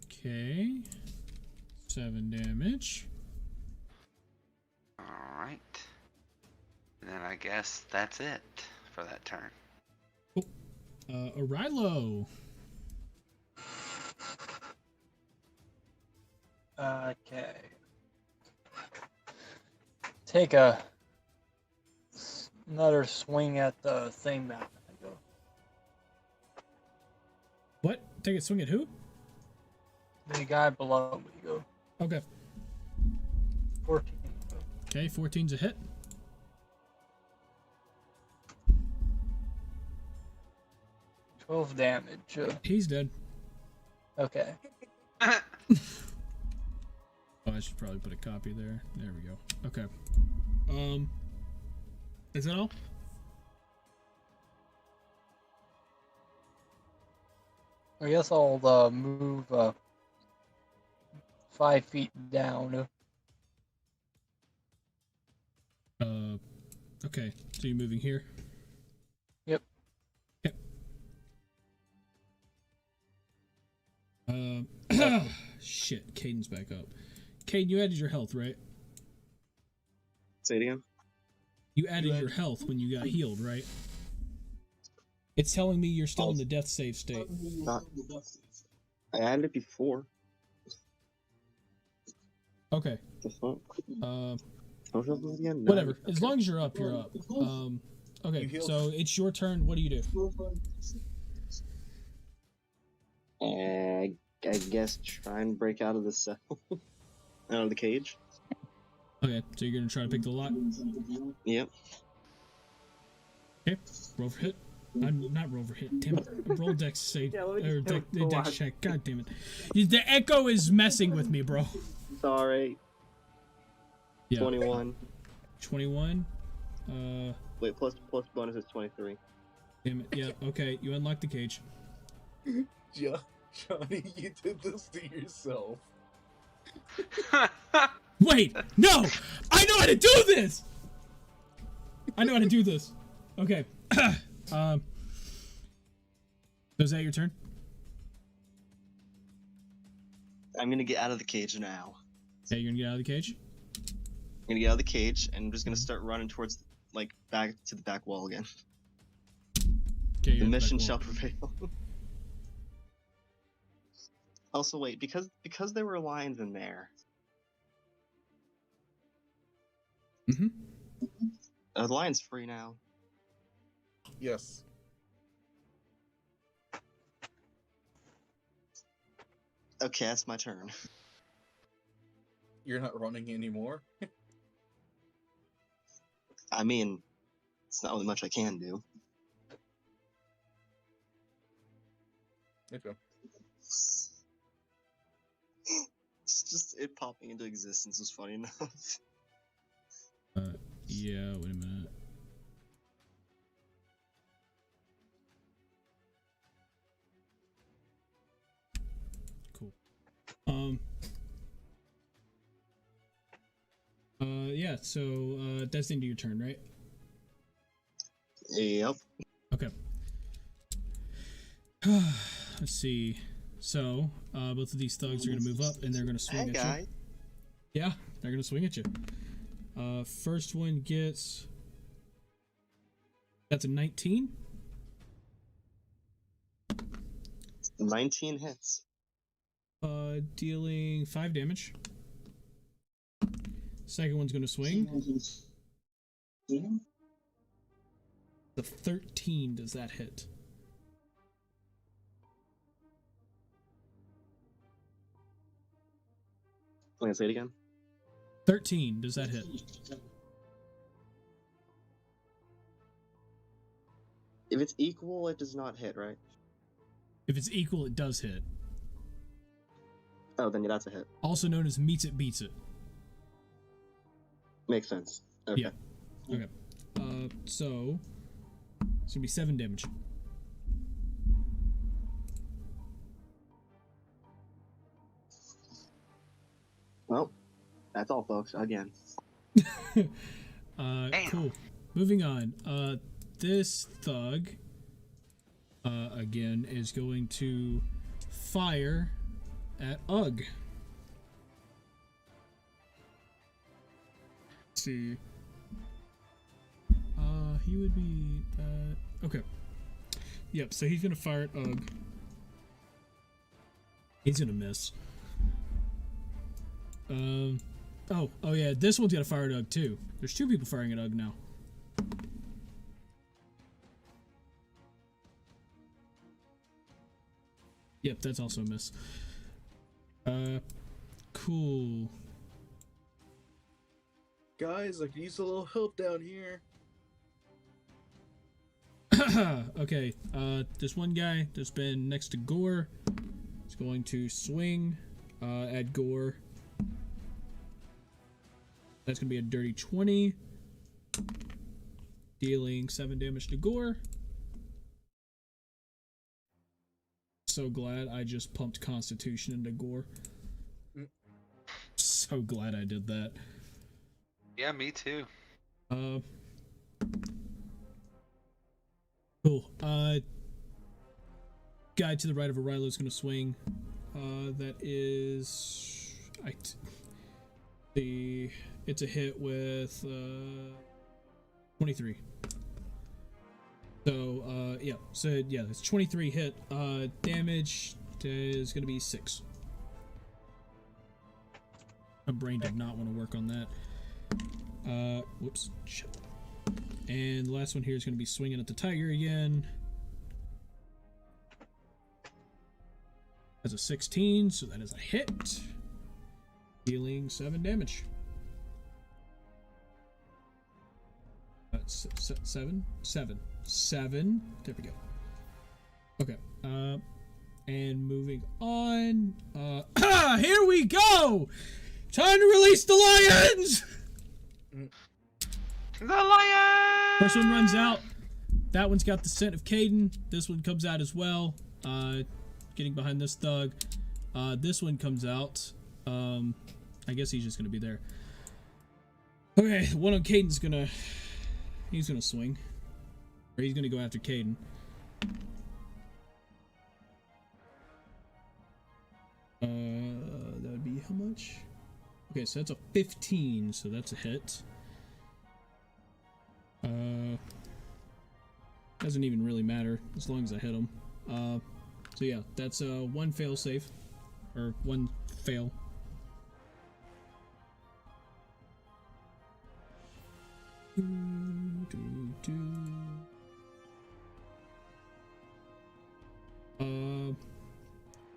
Okay. 7 damage. Alright. And then I guess that's it for that turn. Arilo. Okay. Take another swing at the thing that I go. What? Take a swing at who? The guy below me go. Okay. 14. Okay, 14's a hit. $12 damage. He's dead. Okay. Oh, I should probably put a copy there. There we go. Okay. Is that all? I guess I'll move 5 feet down. Okay. So you're moving here? Yep. Yep. Shit. Caden's back up. Caden, you added your health, right? Say it again. You added your health when you got healed, right? It's telling me you're still in the death save state. I added it before. Okay. The fuck? Whatever. As long as you're up, you're up. Okay, so it's your turn. What do you do? I guess try and break out of the cell. Out of the cage. Okay, so you're gonna try to pick the lock? Yep. Okay, roll for hit. I'm not roll for hit. Damn it. Roll dex save. Or dex check. God damn it. The echo is messing with me, bro. Sorry. Yeah. 21. 21. Wait, plus bonus is 23. Damn it. Yeah. Okay, you unlock the cage. Yeah, Johnny, you did this to yourself. Wait, no! I know how to do this! I know how to do this. Okay. So is that your turn? I'm gonna get out of the cage now. Okay, you're gonna get out of the cage? I'm gonna get out of the cage, and I'm just gonna start running towards, like, back to the back wall again. Okay, the mission shall prevail. Also, wait, because there were lions in there. Mm-hmm. The lion's free now. Yes. Okay, that's my turn. You're not running anymore? I mean, it's not really much I can do. Okay. It's just it popping into existence was funny enough. Yeah, wait a minute. Cool. Yeah, so, that's the end of your turn, right? Yep. Okay. Let's see. So, both of these thugs are gonna move up and they're gonna swing at you. Yeah, they're gonna swing at you. First one gets... That's a 19. 19 hits. Dealing 5 damage. Second one's gonna swing. The 13, does that hit? I'm gonna say it again. 13, does that hit? If it's equal, it does not hit, right? If it's equal, it does hit. Oh, then yeah, that's a hit. Also known as meets it, beats it. Makes sense. Okay. Yeah. Okay. So it's gonna be 7 damage. Well, that's all, folks. Again. Cool. Moving on. This thug, again, is going to fire at Ugg. Let's see. he would be. Okay. Yep. So he's gonna fire at Ugg. He's gonna miss. Oh yeah. This one's gonna fire at Ugg too. There's 2 people firing at Ugg now. Yep, that's also a miss. Cool. Guys, I could use a little help down here. Okay, this one guy that's been next to Gore is going to swing at Gore. That's going to be a dirty 20. Dealing 7 damage to Gore. So glad I just pumped Constitution into Gore. So glad I did that. Yeah, me too. Cool. Guy to the right of Arilo is going to swing. That is... It's a hit with 23. So, yeah. So, yeah, it's 23 hit. Damage is going to be 6. My brain did not want to work on that. Whoops. Shit. And the last one here is going to be swinging at the tiger again. That's a 16, so that is a hit. Dealing 7 damage. That's 7. There we go. Okay. And moving on. Here we go! Time to release the lions! The lion! First one runs out. That one's got the scent of Caden. This one comes out as well. Getting behind this thug. This one comes out. I guess he's just gonna be there. Okay, one on Caden's gonna... He's gonna swing. Or he's gonna go after Caden. That would be how much? Okay, so that's a 15, so that's a hit. Doesn't even really matter as long as I hit him. So yeah, that's 1 fail save, or 1 fail.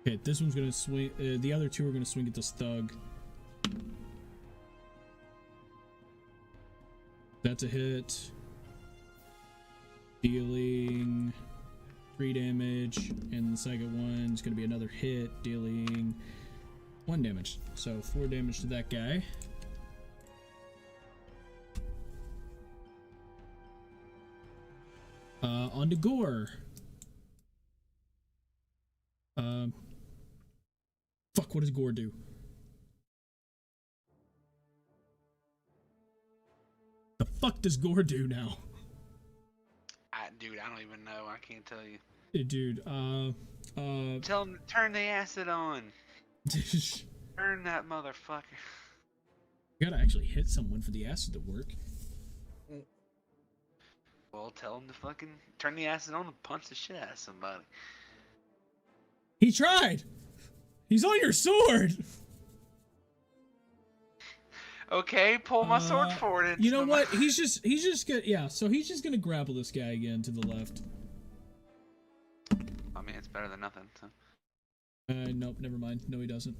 Okay, this one's gonna swing. The other 2 are gonna swing at this thug. That's a hit. Dealing 3 damage, and the second one's gonna be another hit, dealing 1 damage. So 4 damage to that guy. On to Gore. Fuck, what does Gore do? The fuck does Gore do now? Dude, I don't even know. I can't tell you. Dude, Tell him to turn the acid on. Turn that motherfucker. You gotta actually hit someone for the acid to work. Well, tell him to fucking turn the acid on and punch the shit out of somebody. He tried! He's on your sword! Okay, pull my sword forward. And you know what? He's just gonna, yeah, so he's just gonna grapple this guy again to the left. I mean, it's better than nothing, so. Nope, never mind. No, he doesn't.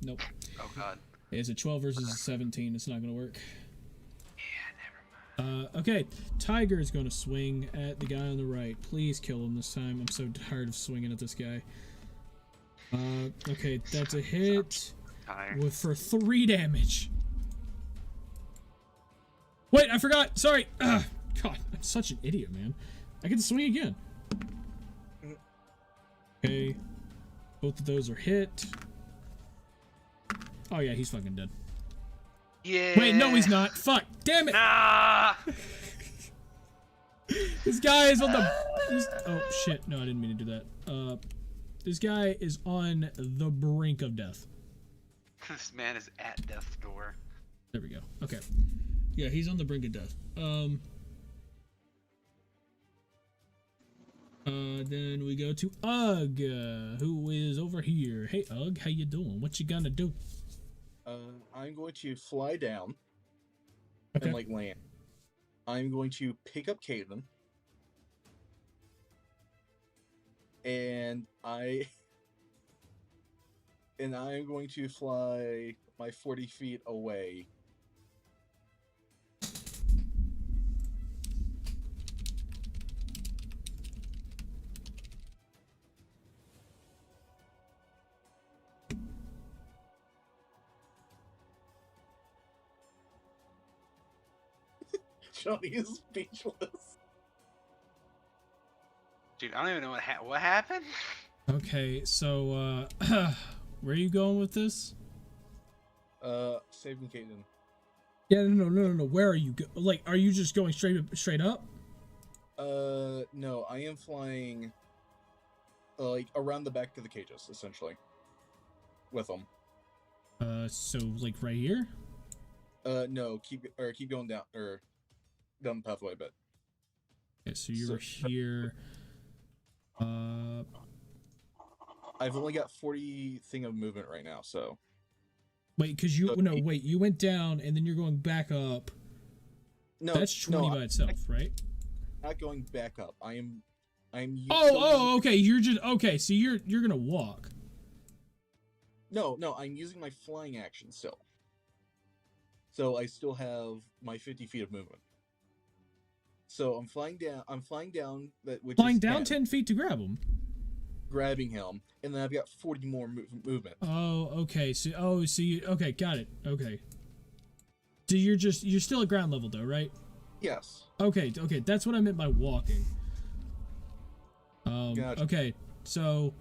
Nope. Oh, God. It's a 12 versus a 17. It's not gonna work. Yeah, never mind. Okay. Tiger is gonna swing at the guy on the right. Please kill him this time. I'm so tired of swinging at this guy. Okay, that's a hit for 3 damage. Wait, I forgot. Sorry. God, I'm such an idiot, man. I get to swing again. Okay. Both of those are hit. Oh, yeah, he's fucking dead. Yeah. Wait, no, he's not. Fuck. Damn it. Nah. This guy is on the... oh, shit. No, I didn't mean to do that. This guy is on the brink of death. This man is at death's door. There we go. Okay. Yeah, he's on the brink of death. Then we go to Ugg, who is over here. Hey, Ugg, how you doing? What you gonna do? I'm going to fly down Okay. and like land. I'm going to pick up Caden, and I'm going to fly my 40 feet away. Johnny is speechless. Dude, I don't even know what happened. Okay, so where are you going with this? Saving Caden. Yeah, no. Where are you like? Are you just going straight up? No, I am flying, like around the back of the cages, essentially, with them. So like right here? No, keep going down down the pathway a bit. Okay, so you're here. I've only got 40 thing of movement right now, so. Wait, because you you went down and then you're going back up. No, that's 20 by itself, right? Not going back up. I'm. Okay. You're just okay. So you're gonna walk. No, I'm using my flying action still. So I still have my 50 feet of movement. So I'm flying down. Flying down 10 feet to grab him. Grabbing him, and then I've got 40 more movement. Oh, okay. So you okay? Got it. Okay. So you're still at ground level though, right? Yes. Okay. That's what I meant by walking. Gotcha. Okay. So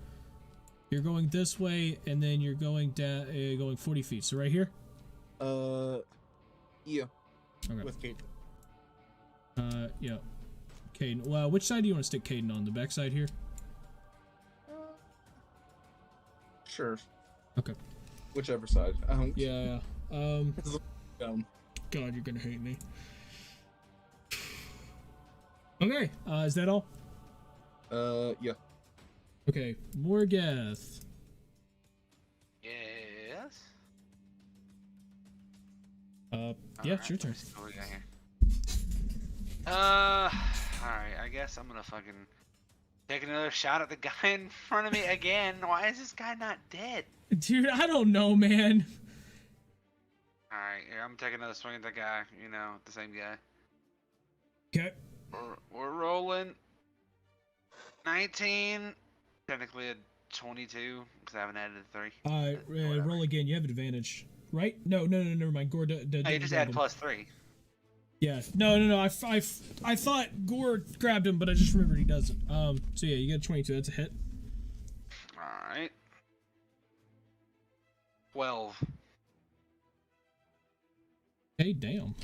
you're going this way, and then you're going down, going 40 feet. So right here. Yeah. Okay. With Caden. Yeah. Caden. Well, which side do you want to stick Caden on? The back side here? Sure. Okay. Whichever side. Yeah. Down. God, you're gonna hate me. Okay. Is that all? Yeah. Okay. Morgath. Yes. Yeah, it's your turn. What we got here? Alright, I guess I'm gonna fucking take another shot at the guy in front of me again. Why is this guy not dead? Dude, I don't know, man. Alright, here, I'm taking another swing at the guy, the same guy. Okay. We're rolling. 19. Technically a 22, because I haven't added a 3. Roll again. You have advantage, right? No, never mind. Gore, Oh, you just add +3. Yeah. No. I thought Gore grabbed him, but I just remembered he doesn't. So yeah, you got 22. That's a hit. Alright. 12. Hey, damn.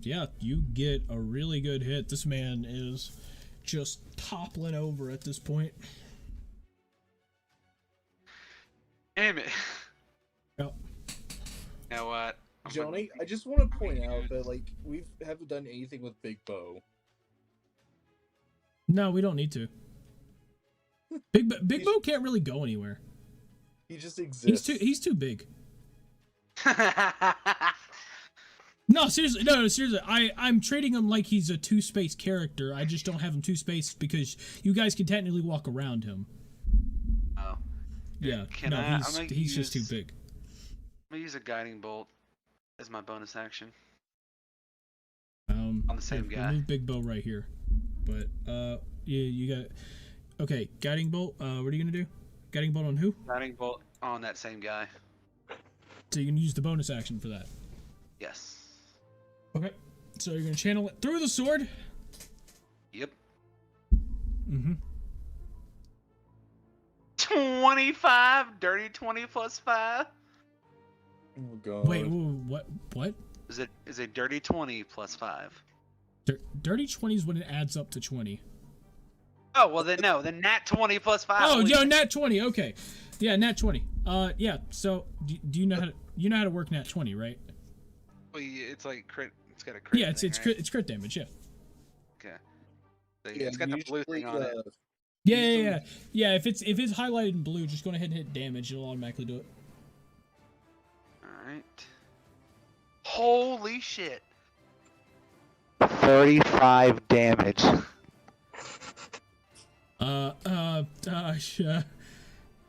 Yeah, you get a really good hit. This man is just toppling over at this point. Damn it. Yep. You know what? Johnny, I just want to point out that we haven't done anything with Big Bo. No, we don't need to. Big Bo can't really go anywhere. He just exists. He's too big. No, seriously. No, seriously. I'm treating him like he's a 2-space character. I just don't have him 2-space because you guys can technically walk around him. Oh. Yeah. He's just too big. I'm gonna use a guiding bolt as my bonus action. On the same guy. Move Big Bo right here. But you got okay. Guiding bolt. What are you gonna do? Guiding bolt on who? Guiding bolt on that same guy. So you can use the bonus action for that. Yes. Okay. So you're gonna channel it through the sword. Yep. Mm-hmm. 25, dirty 20 plus 5. Oh god. Wait, what? What? Is a dirty 20 plus 5. Dirty 20 is when it adds up to 20. Oh well, then no, then nat 20 plus 5. Oh, yo, nat 20. Okay, yeah, nat 20. Yeah. So do you know how to work nat 20, right? Well, it's like crit. It's got a crit. Yeah, thing, it's right? crit damage. Yeah. Okay. thing. It's got the blue thing on it. Yeah. If it's highlighted in blue, just go ahead and hit damage. It'll automatically do it. All right. Holy shit! 35 damage.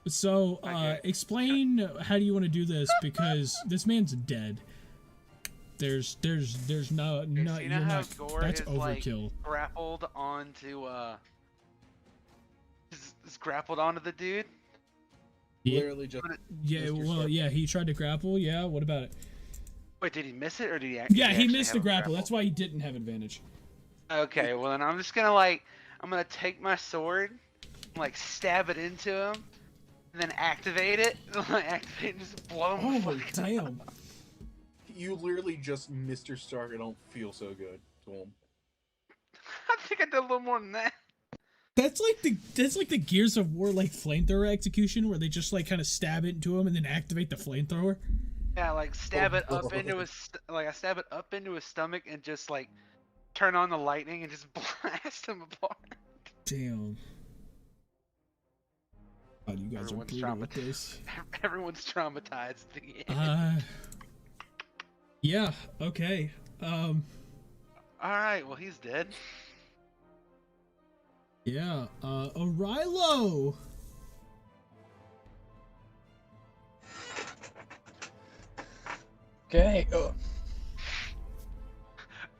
So, Okay. explain how do you want to do this, because this man's dead. There's no, So you know you're how not, Gore that's is overkill. like grappled onto is grappled onto the dude? Yeah, Literally just. yeah, well, yeah, he tried to grapple, yeah, what about it? Wait, did he miss it or did he? Yeah, he missed the grapple, that's why he didn't have advantage. Okay, well then I'm just gonna I'm gonna take my sword, and, stab it into him, and then activate it, activate and just blow him. Oh, damn. You literally just Mr. Stark. I don't feel so good to him. I think I did a little more than that. That's like the Gears of War flamethrower execution, where they just kind of stab it into him and then activate the flamethrower. Yeah, stab it up into his I stab it up into his stomach and just turn on the lightning and just blast him apart. Damn. God, you guys are brutal with this. Everyone's traumatized at the end. Yeah, okay. Alright, well he's dead. Yeah, Orilo! Okay.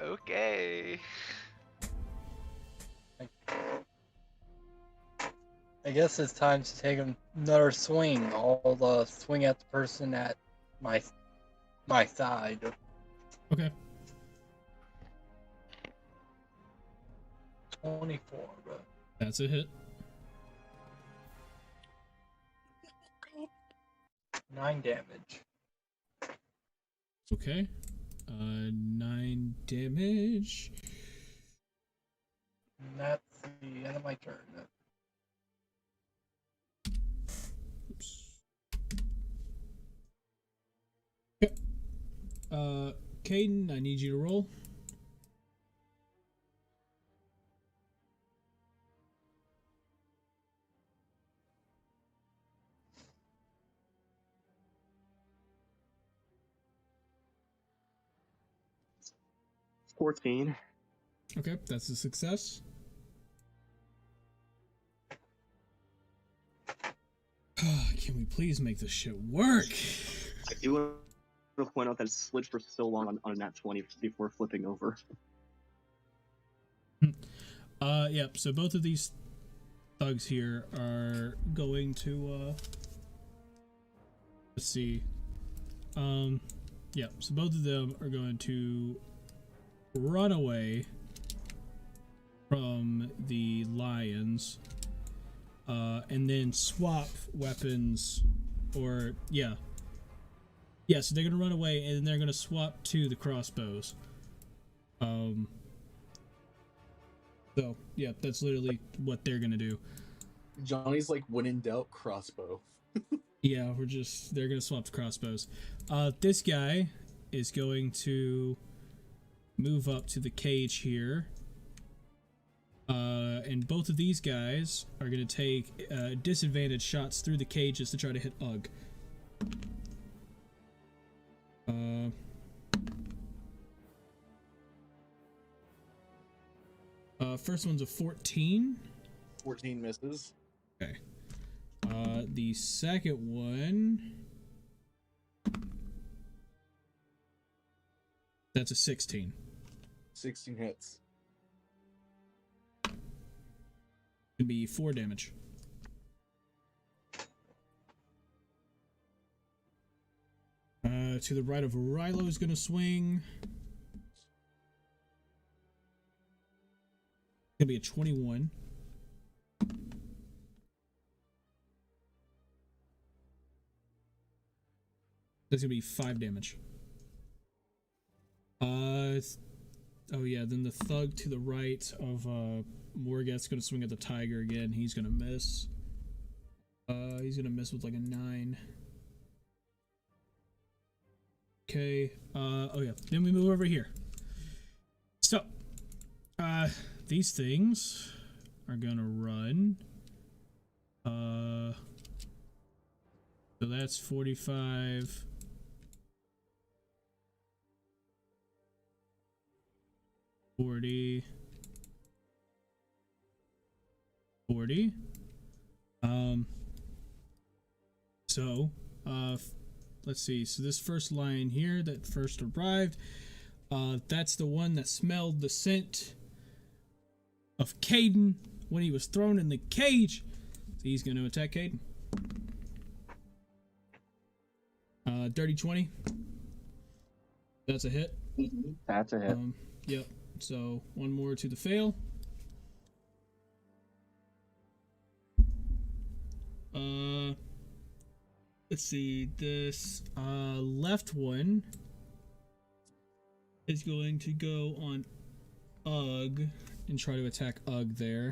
Okay. I guess it's time to take another swing. I'll swing at the person at my side. Okay. 24. That's a hit. 9 damage. Okay. 9 damage. And that's the end of my turn. Oops. Okay. Caden, I need you to roll. $14. Okay, that's a success. Can we please make this shit work? I do want to point out that it slid for so long on a nat 20 before flipping over. Yep, so both of these thugs here are going to, let's see. Yeah, so both of them are going to run away from the lions, and then swap weapons, or, yeah, so they're gonna run away and they're gonna swap to the crossbows. So yeah, that's literally what they're gonna do. Johnny's when in doubt, crossbow. Yeah, they're gonna swap to crossbows. This guy is going to move up to the cage here. And both of these guys are gonna take disadvantage shots through the cages to try to hit Ugg. First one's a 14. 14 misses. Okay. The second one, that's a 16. 16 hits. Could be 4 damage. To the right of Rilo is gonna swing. Gonna be a 21. That's gonna be 5 damage. Oh yeah, then the thug to the right of Morgat's gonna swing at the tiger again. He's gonna miss. He's gonna miss with a 9. Okay. Oh yeah. Then we move over here. So, these things are gonna run. So that's 45. 40. 40. So, let's see. So this first lion here that first arrived, that's the one that smelled the scent of Caden when he was thrown in the cage. So he's going to attack Caden. Dirty 20. That's a hit. That's a hit. Yep. So one more to the fail. Let's see. This left one is going to go on Ugg and try to attack Ugg there.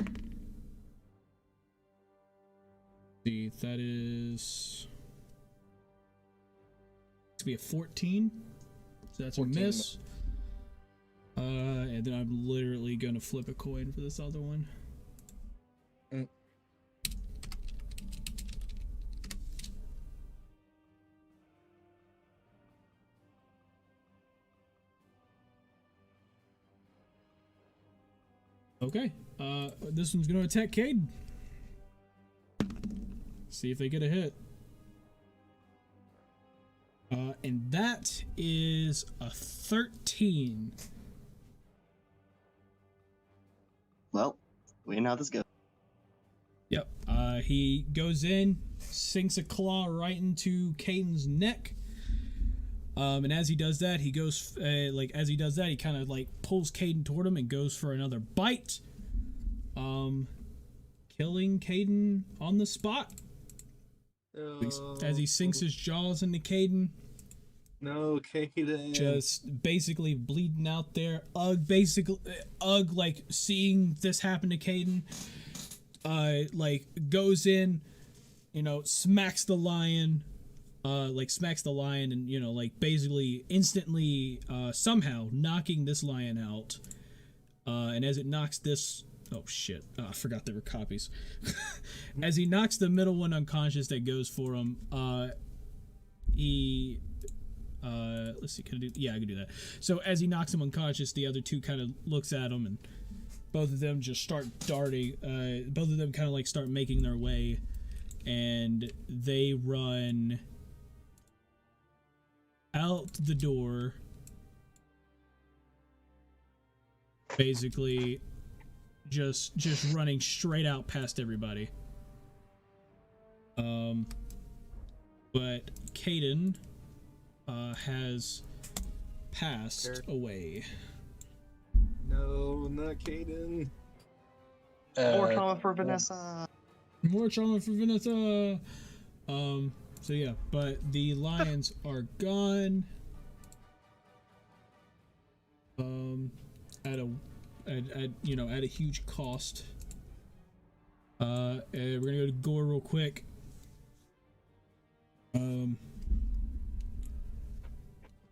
See, that is to be a 14. So that's 14. A miss. And then I'm literally gonna flip a coin for this other one. Okay, this one's gonna attack Cade. See if they get a hit. And that is a 13. Well, we know how this goes. Yep. He goes in, sinks a claw right into Caden's neck. And as he does that, he goes he kind of like pulls Caden toward him and goes for another bite. Killing Caden on the spot. As he sinks his jaws into Caden. No, Caden. Just basically bleeding out there. Ugg like seeing this happen to Caden, like goes in, smacks the lion, and like basically instantly somehow knocking this lion out. And as it knocks this, oh shit, I forgot there were copies. As he knocks the middle one unconscious that goes for him, let's see, can I do? Yeah, I can do that. So as he knocks him unconscious, the other two kind of looks at him, and both of them just start darting. Both of them kind of like start making their way, and they run out the door. Basically, just running straight out past everybody. But Caden has passed away. No, not Caden. More trauma for Vanessa. More trauma for Vanessa. So yeah, but the lions are gone. At a huge cost. And we're gonna go to Gore real quick. Let's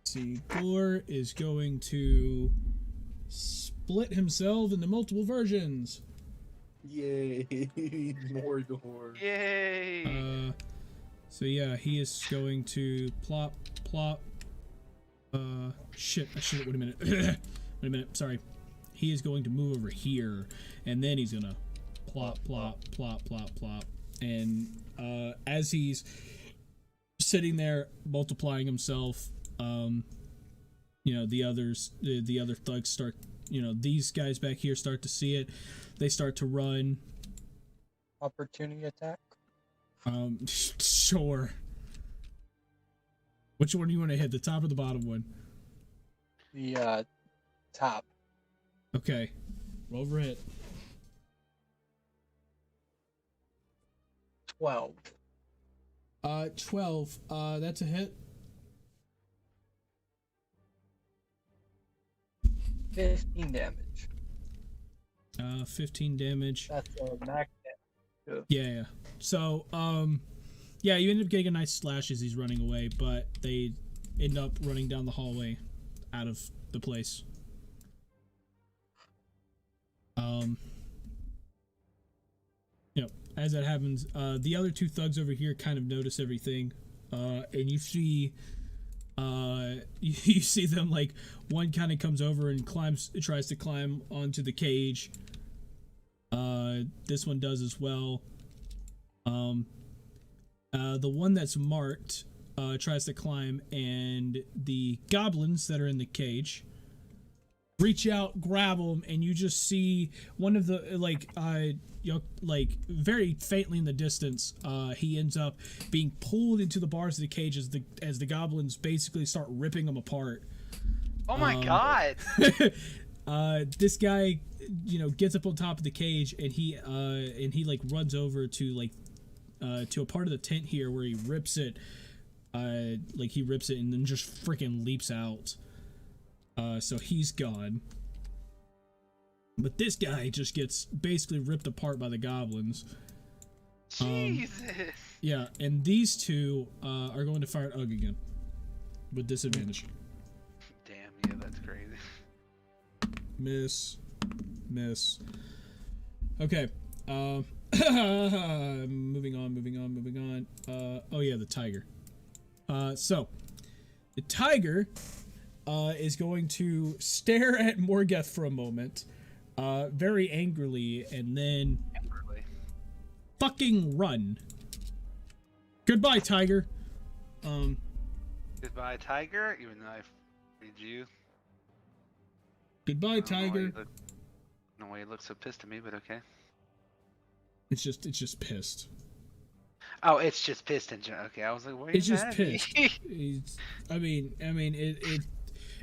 see, Gore is going to split himself into multiple versions. Yay! More Gore. Yay! So yeah, he is going to plop. Shit! Wait a minute. Wait a minute. Sorry. He is going to move over here, and then he's gonna plop. And as he's sitting there multiplying himself, the other thugs start. These guys back here start to see it. They start to run. Opportunity attack. Sure. Which one do you want to hit? The top or the bottom one? The top. Okay. Roll for hit. 12. 12. That's a hit. 15 damage. 15 damage. That's a max damage. Yeah. So, yeah, you end up getting a nice slash as he's running away, but they end up running down the hallway out of the place. Um, you know, as that happens, the other two thugs over here kind of notice everything, and you see, you see them, like, one kind of comes over and tries to climb onto the cage. This one does as well. The one that's marked, tries to climb, and the goblins that are in the cage reach out, grab him, and you just see one of the, like, very faintly in the distance, he ends up being pulled into the bars of the cage as the goblins basically start ripping him apart. Oh my god! This guy, gets up on top of the cage, and he like runs over to to a part of the tent here where he rips it, and then just freaking leaps out. So he's gone. But this guy just gets basically ripped apart by the goblins. Jesus! Yeah, and these two are going to fire at Ugg again with disadvantage. Damn, yeah, that's crazy. Miss. Okay. Moving on. Oh yeah, the tiger. So the tiger is going to stare at Morgeth for a moment, very angrily, and then fucking run. Goodbye, tiger. Goodbye, tiger. Even though I freed you. Goodbye, tiger. No way, you look so pissed at me, but okay. It's just pissed. Oh, it's just pissed in general. Okay, I was like, why are you It's just mad at me? pissed.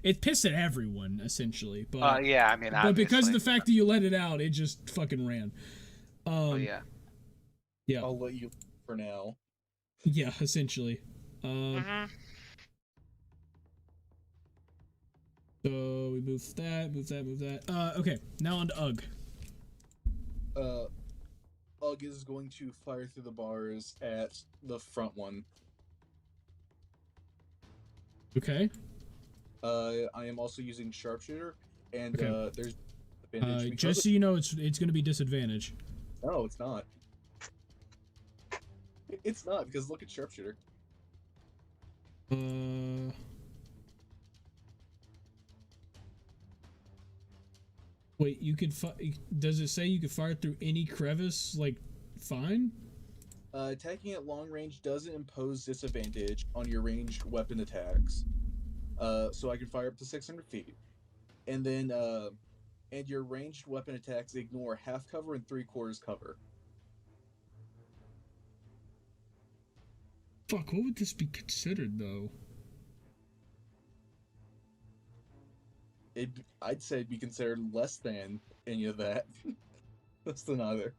It pissed at everyone essentially, but yeah, I mean, but because of obviously. the fact that you let it out, it just fucking ran. Oh yeah. Yeah. I'll let you for now. Yeah, essentially. So we move that. Okay, now on to Ugg. Ugg is going to fire through the bars at the front one. Okay. I am also using sharpshooter, and there's advantage. Just so you know, it's going to be disadvantage. No, it's not. It's not, because look at sharpshooter. Wait, you could does it say you could fire through any crevice, like, fine? Attacking at long range doesn't impose disadvantage on your ranged weapon attacks. So I can fire up to 600 feet. And then, and your ranged weapon attacks ignore half cover and 3/4 cover. Fuck, what would this be considered, though? I'd say it'd be considered less than any of that. Less than either.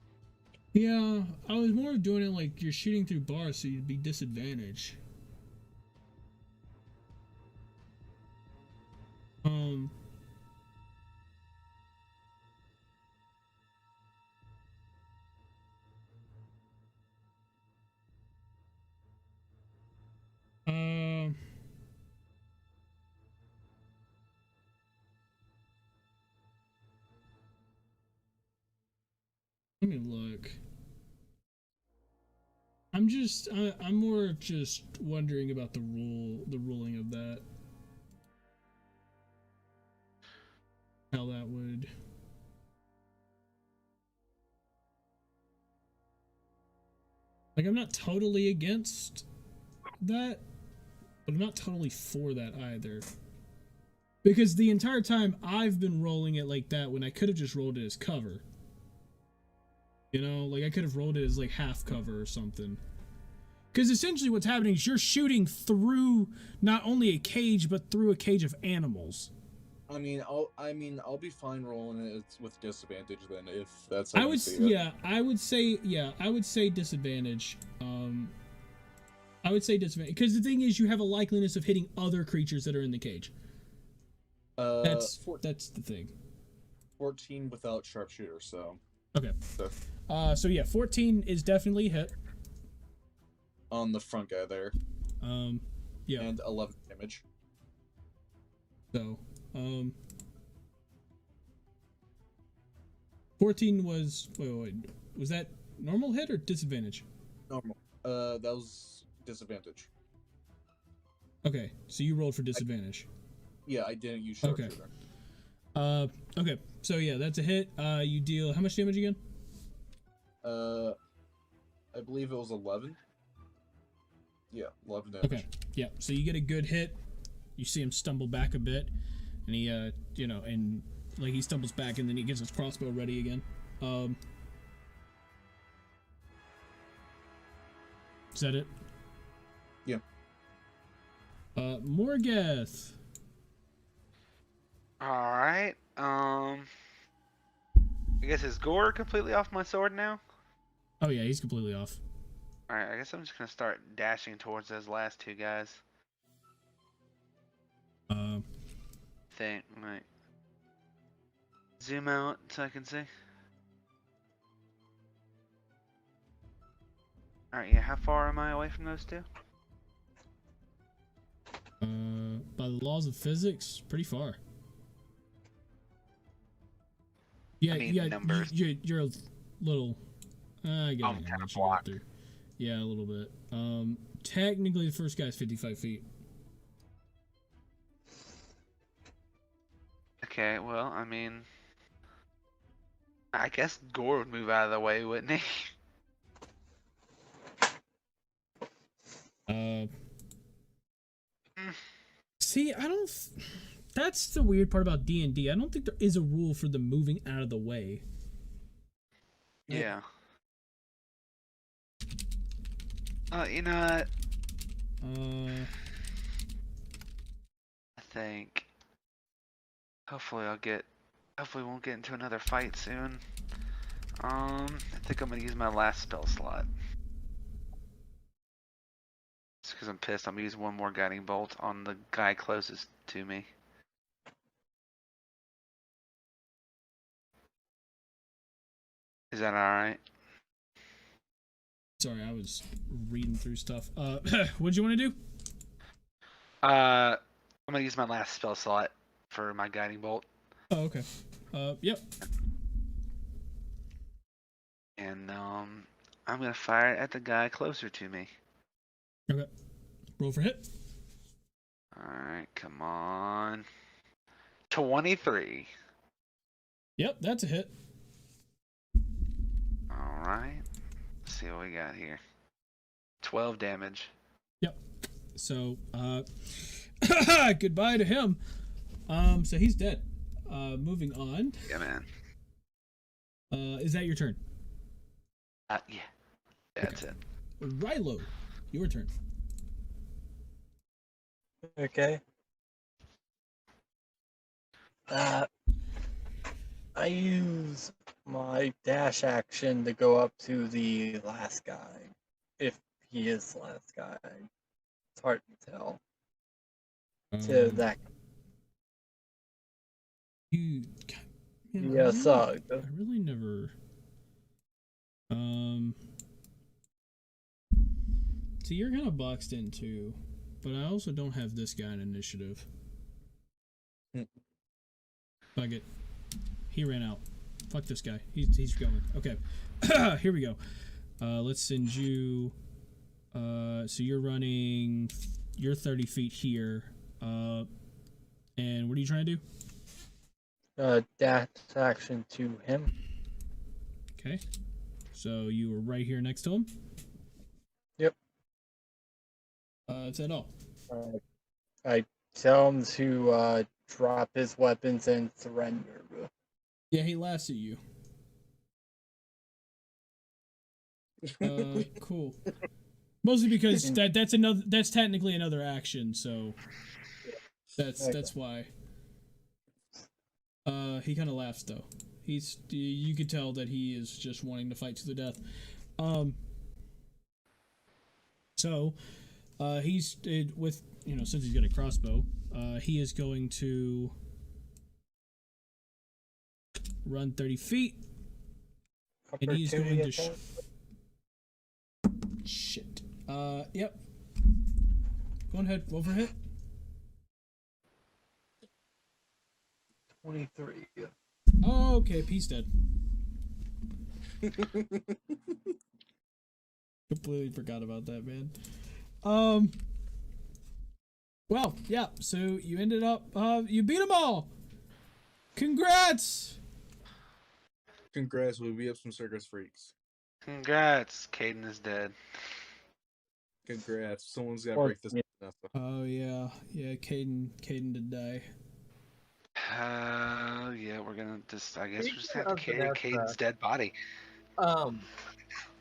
Yeah, I was more doing it like you're shooting through bars, so you'd be disadvantaged. Let me look. I'm more just wondering about the ruling of that. How that would. Like, I'm not totally against that, but I'm not totally for that either. Because the entire time I've been rolling it like that when I could have just rolled it as cover. You know, like I could have rolled it as like half cover or something. Because essentially what's happening is you're shooting through not only a cage, but through a cage of animals. I'll be fine rolling it with disadvantage then, if that's how I you would, see it. I would say disadvantage. I would say disadvantage because the thing is, you have a likeliness of hitting other creatures that are in the cage. That's the thing. 14 without sharpshooter, so. Okay. So yeah, 14 is definitely a hit. On the front guy there. Yeah. And 11 damage. So, 14 was wait. Was that normal hit or disadvantage? Normal. That was disadvantage. Okay, so you rolled for disadvantage. Yeah, I didn't use sharpshooter. Okay. So yeah, that's a hit. You deal how much damage again? I believe it was 11. Yeah, 11 damage. Okay. Yeah. So you get a good hit. You see him stumble back a bit, and he, and like he stumbles back, and then he gets his crossbow ready again. Is that it? Yeah. Morgath. Alright, I guess is Gore completely off my sword now? Oh yeah, he's completely off. Alright, I guess I'm just gonna start dashing towards those last two guys. Think, like, zoom out so I can see. Alright, yeah, how far am I away from those two? By the laws of physics, pretty far. Yeah, I mean, yeah, numbers. you're a little. I get I'm it. kinda Once you get blocked. there. Yeah, a little bit. Technically, the first guy's 55 feet. Okay, well, I mean, I guess Gore would move out of the way, wouldn't he? See, I don't. That's the weird part about D&D. I don't think there is a rule for the moving out of the way. Yeah. You know what? I think. Hopefully we won't get into another fight soon. I think I'm gonna use my last spell slot. Just because I'm pissed, I'm gonna use one more guiding bolt on the guy closest to me. Is that alright? Sorry, I was reading through stuff. What'd you want to do? I'm gonna use my last spell slot for my guiding bolt. Oh, okay. Yep. And I'm gonna fire it at the guy closer to me. Okay. Roll for hit. Alright, come on. 23. Yep, that's a hit. Alright. Let's see what we got here. 12 damage. Yep. So, goodbye to him. So he's dead. Moving on. Yeah, man. Is that your turn? Yeah. That's it. Rilo, your turn. Okay. I use my dash action to go up to the last guy. If he is the last guy. It's hard to tell. To that. You. Man, Yeah, I really never. So you're kind of boxed in too, but I also don't have this guy in initiative. Fuck it. He ran out. Fuck this guy. He's going. Okay. Here we go. Let's send you. So you're running. You're 30 feet here. And what are you trying to do? Dash action to him. Okay. So you were right here next to him? Yep. Is that all? I tell him to drop his weapons and surrender. Yeah, he laughs at you. Cool. Mostly because that's technically another action, so that's why. He kind of laughs though. You could tell that he is just wanting to fight to the death. So he's with since he's got a crossbow, he is going to run 30 feet, and he's going to shit. Yep. Go ahead, roll for hit. 23. Oh, okay, he's dead. Completely forgot about that, man. Well, yeah. So you ended up, you beat them all. Congrats. Congrats, we beat up some circus freaks. Congrats, Caden is dead. Congrats, someone's got to Or- break this. Oh yeah, Caden did die. Yeah, we're gonna just, I guess we just Speaking have to of carry Vanessa, Caden's dead body.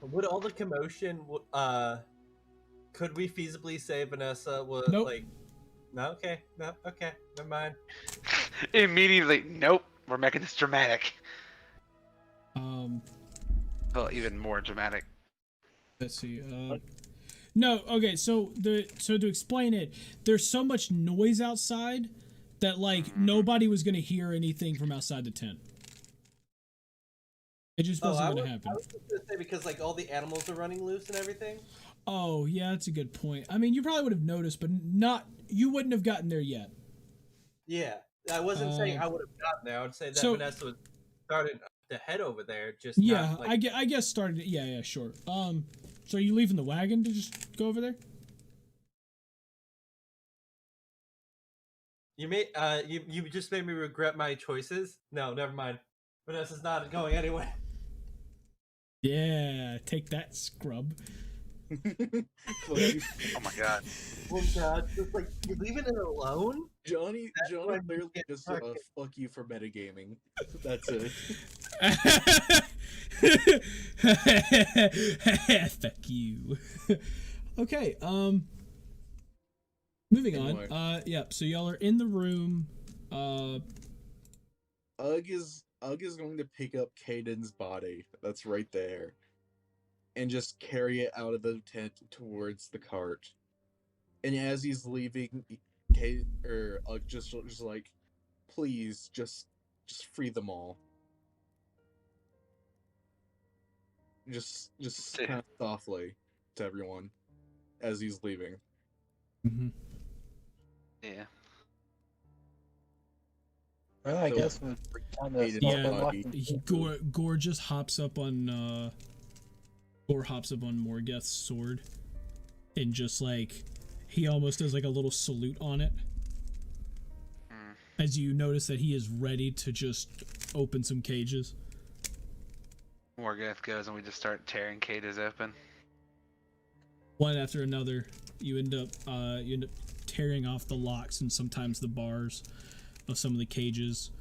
Would all the commotion, could we feasibly say Vanessa was Nope. like, no, okay, never mind. Immediately, nope, we're making this dramatic. Well, even more dramatic. Let's see. No, okay. So to explain it, there's so much noise outside that like nobody was gonna hear anything from outside the tent. It just wasn't gonna happen. I was just gonna say because like all the animals are running loose and everything. Oh yeah, that's a good point. I mean, you probably would have noticed, but you wouldn't have gotten there yet. Yeah, I wasn't saying I would have gotten there. I would say that Vanessa was starting to head over there. Just yeah, not, like, I guess started. Yeah, sure. So are you leaving the wagon to just go over there? You just made me regret my choices. No, never mind. Vanessa's not going anywhere. Yeah, take that, scrub. Oh my god. Oh god, just like you're leaving it alone. Johnny clearly just fuck you for metagaming. That's it. Fuck you. Okay, moving Anyway. on. Yep, so y'all are in the room. Ugg is going to pick up Caden's body that's right there and just carry it out of the tent towards the cart. And as he's leaving, Ugg just like, please, just free them all. Just kind of softly to everyone as he's leaving. Mm-hmm. Yeah. Well, I So, guess we're kind of Yeah, Gore just hops up on Morgeth's sword and just like he almost does like a little salute on it. As you notice that he is ready to just open some cages. Morgoth goes and we just start tearing cages open. One after another, you end up tearing off the locks and sometimes the bars of some of the cages.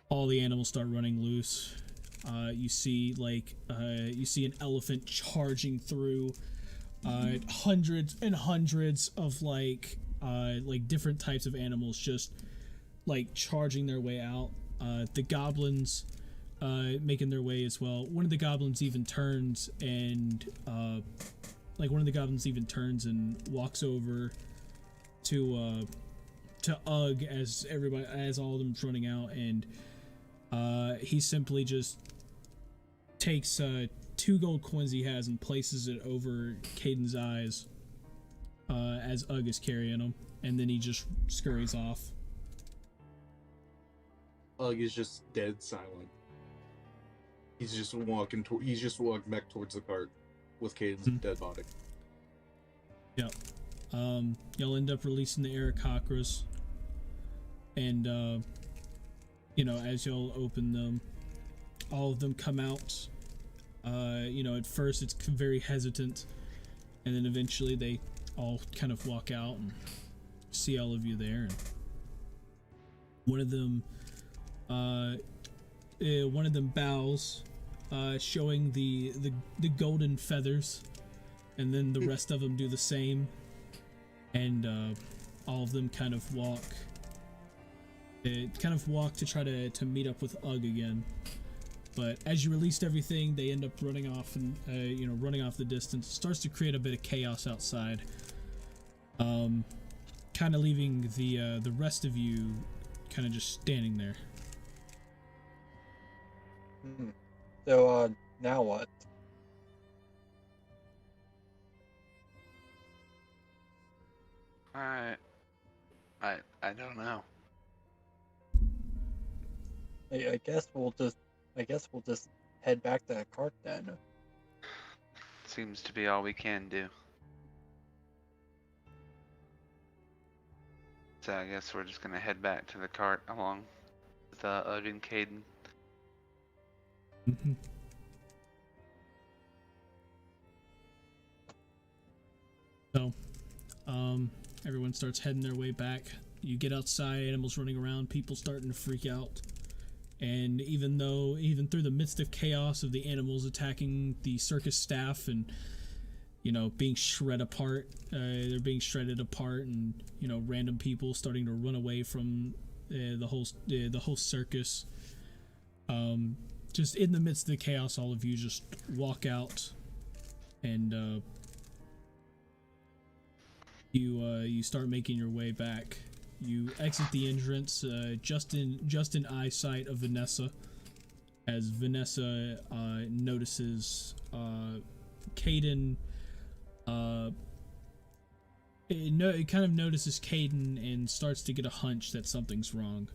All the animals start running loose. You see an elephant charging through hundreds and hundreds of like different types of animals just like charging their way out. The goblins making their way as well. One of the goblins even turns and walks over to Ugg as all of them's running out, and he simply just takes 2 gold coins he has and places it over Caden's eyes as Ugg is carrying them, and then he just scurries off. Ugg is just dead silent. He's just walking back towards the cart with Caden's dead body. Yep. You'll end up releasing the eDIOCRACY, and as you'll open them, all of them come out. At first it's very hesitant, and then eventually they all kind of walk out and see all of you there. And one of them bows, showing the golden feathers, and then the rest of them do the same, and all of them kind of walk to try to meet up with Ugg again. But as you released everything, they end up running off and running off the distance. It starts to create a bit of chaos outside, kind of leaving the rest of you kind of just standing there. So, now what? I don't know. I guess we'll just head back to the cart then. Seems to be all we can do. So I guess we're just gonna head back to the cart along with Ugg and Caden. Mhm. So, everyone starts heading their way back. You get outside, animals running around, people starting to freak out. And even through the midst of chaos of the animals attacking the circus staff and, being shred apart, they're being shredded apart, and, random people starting to run away from the whole circus. Just in the midst of the chaos, all of you just walk out, and you start making your way back. You exit the entrance just in eyesight of Vanessa, as Vanessa notices Caden. It kind of notices Caden and starts to get a hunch that something's wrong.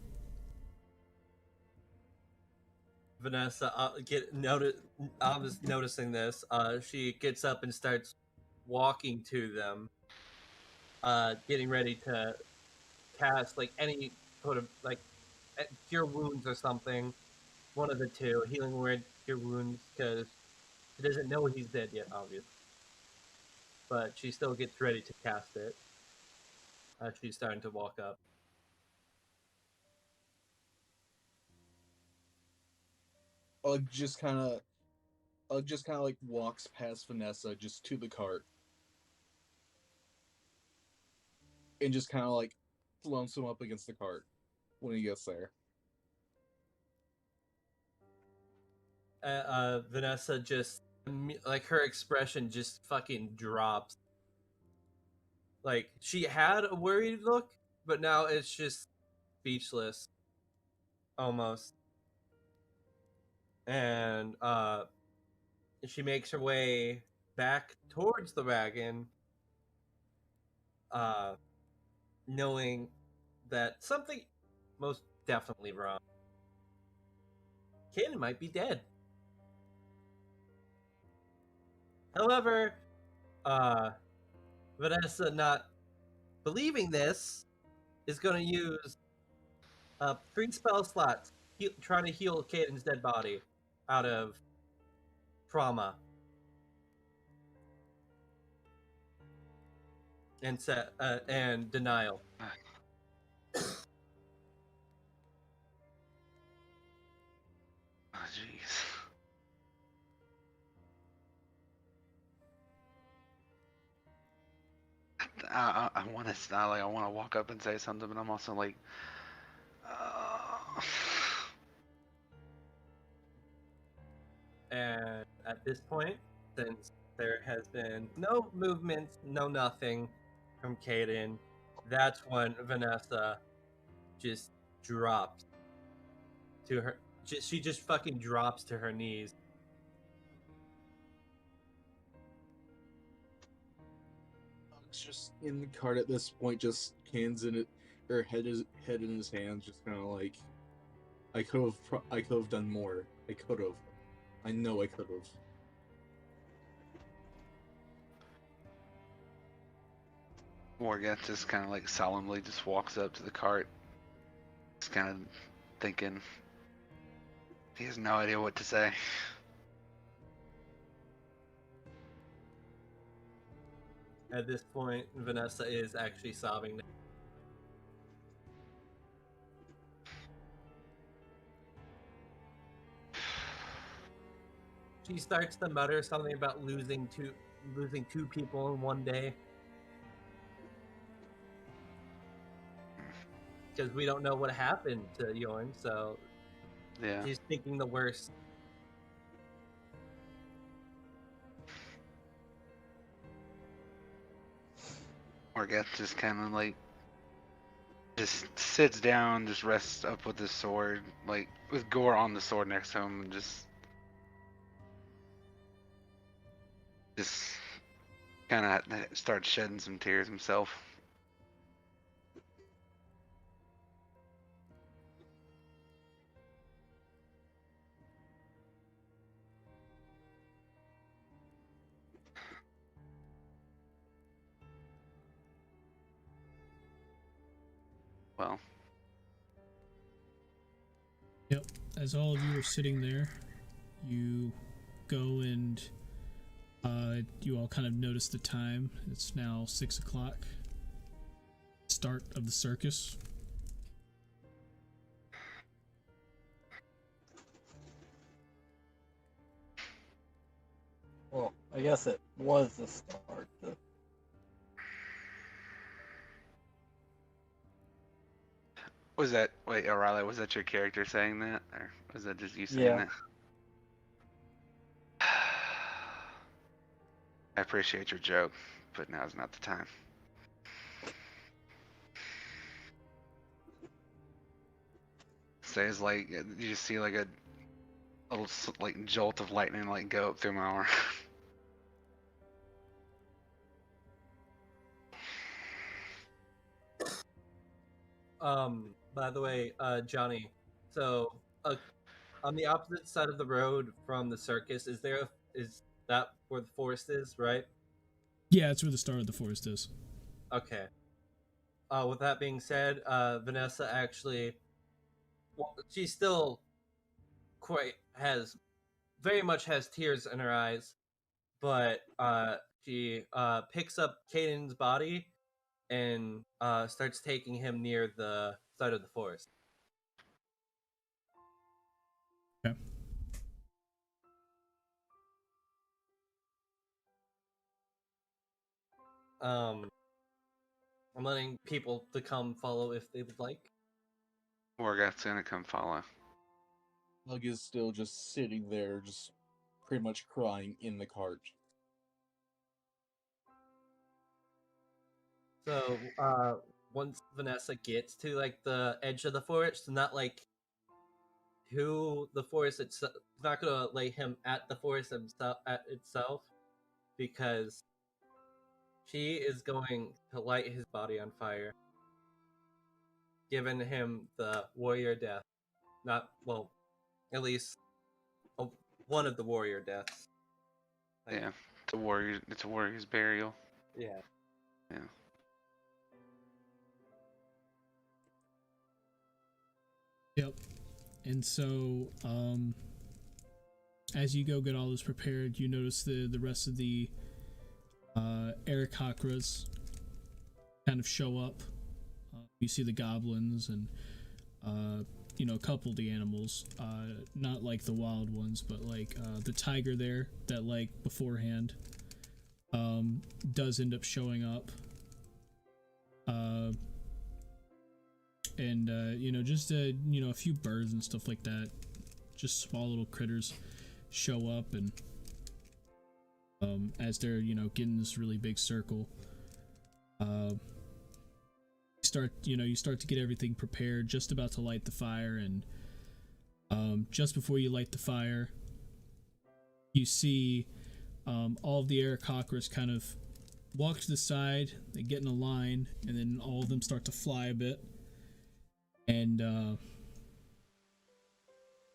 Vanessa, I was noticing this. She gets up and starts walking to them, getting ready to cast like any sort of like cure wounds or something. One of the two, healing word, cure wounds, because she doesn't know he's dead yet, obviously. But she still gets ready to cast it. She's starting to walk up. Ugg just kind of like walks past Vanessa just to the cart, and just kind of like slumps him up against the cart when he gets there. Vanessa just like her expression just fucking drops. Like she had a worried look, but now it's just speechless, almost. And she makes her way back towards the wagon, knowing that something most definitely wrong. Caden might be dead. However, Vanessa, not believing this, is going to use 3 spell slots trying to heal Caden's dead body out of trauma and denial. Oh, jeez. I want to I want to walk up and say something, but I'm also like, And at this point, since there has been no movement, no nothing from Caden, that's when Vanessa just drops to her. She just fucking drops to her knees. Ugg's just in the cart at this point, just hands in it, or head in his hands, just kind of like, I could have done more. I know I could have. Morgath just kind of like solemnly just walks up to the cart, just kind of thinking he has no idea what to say. At this point, Vanessa is actually sobbing. She starts to mutter something about losing two people in one day. Because we don't know what happened to Yorn, so Yeah. she's thinking the worst. Morgath just kind of like just sits down, just rests up with his sword, like with Gore on the sword next to him, and just kind of starts shedding some tears himself. well. Yep. As all of you are sitting there, you go and you all kind of notice the time. It's now 6 o'clock. Start of the circus. Well, I guess it was the start. Was that wait, O'Reilly? Was that your character saying that, or was that just you saying Yeah. that? I appreciate your joke, but now's not the time. Says like you just see like a little like jolt of lightning like go up through my arm. By the way, Johnny, so on the opposite side of the road from the circus, is that where the forest is, right? Yeah, it's where the start of the forest is. Okay. With that being said, Vanessa actually, well, she still very much has tears in her eyes, but she picks up Caden's body and starts taking him near the side of the forest. Okay. I'm letting people to come follow if they would like. Morgoth's gonna come follow. Hug is still just sitting there, just pretty much crying in the cart. So, once Vanessa gets to like the edge of the forest, not like to the forest itself, not gonna lay him at the forest itself, because she is going to light his body on fire, giving him the warrior death. Not well, at least one of the warrior deaths. Like, Yeah, it's a warrior. It's a warrior's burial. yeah. Yeah. Yep. And so, as you go get all this prepared, you notice the rest of the eDIOCRACY kind of show up. You see the goblins and a couple of the animals, not like the wild ones, but like the tiger there that like beforehand does end up showing up. And just a few birds and stuff like that, just small little critters show up, and as they're getting this really big circle, you start to get everything prepared, just about to light the fire, and just before you light the fire, you see all of the eDIOCRACY kind of walk to the side, they get in a line, and then all of them start to fly a bit. And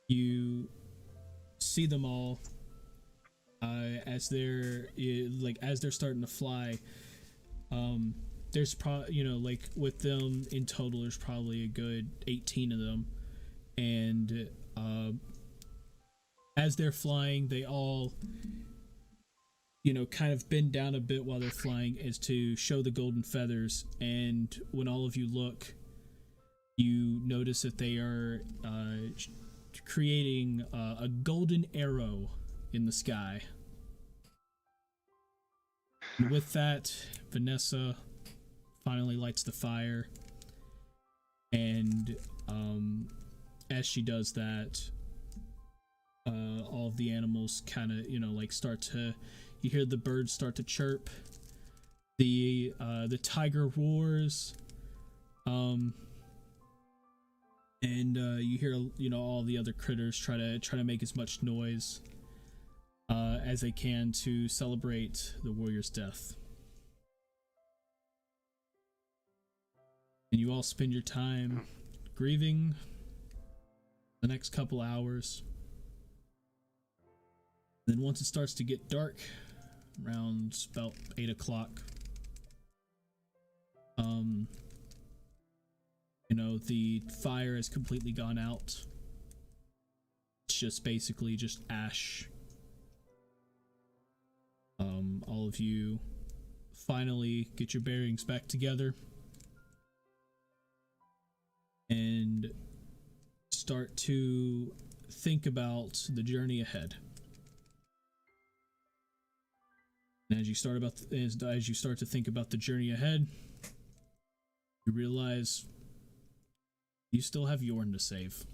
you see them all as they're starting to fly. There's probably with them in total, there's probably a good 18 of them, and as they're flying, they all kind of bend down a bit while they're flying as to show the golden feathers. And when all of you look, you notice that they are creating a golden arrow in the sky. And with that, Vanessa finally lights the fire, and as she does that, all of the animals kind of start to, you hear the birds start to chirp, the tiger roars, and you hear all the other critters try to make as much noise as they can to celebrate the warrior's death. And you all spend your time grieving the next couple hours. Then once it starts to get dark, around about 8 o'clock, and the fire has completely gone out. It's just basically just ash. All of you finally get your bearings back together and start to think about the journey ahead. And as you start to think about the journey ahead, you realize you still have Yorn to save.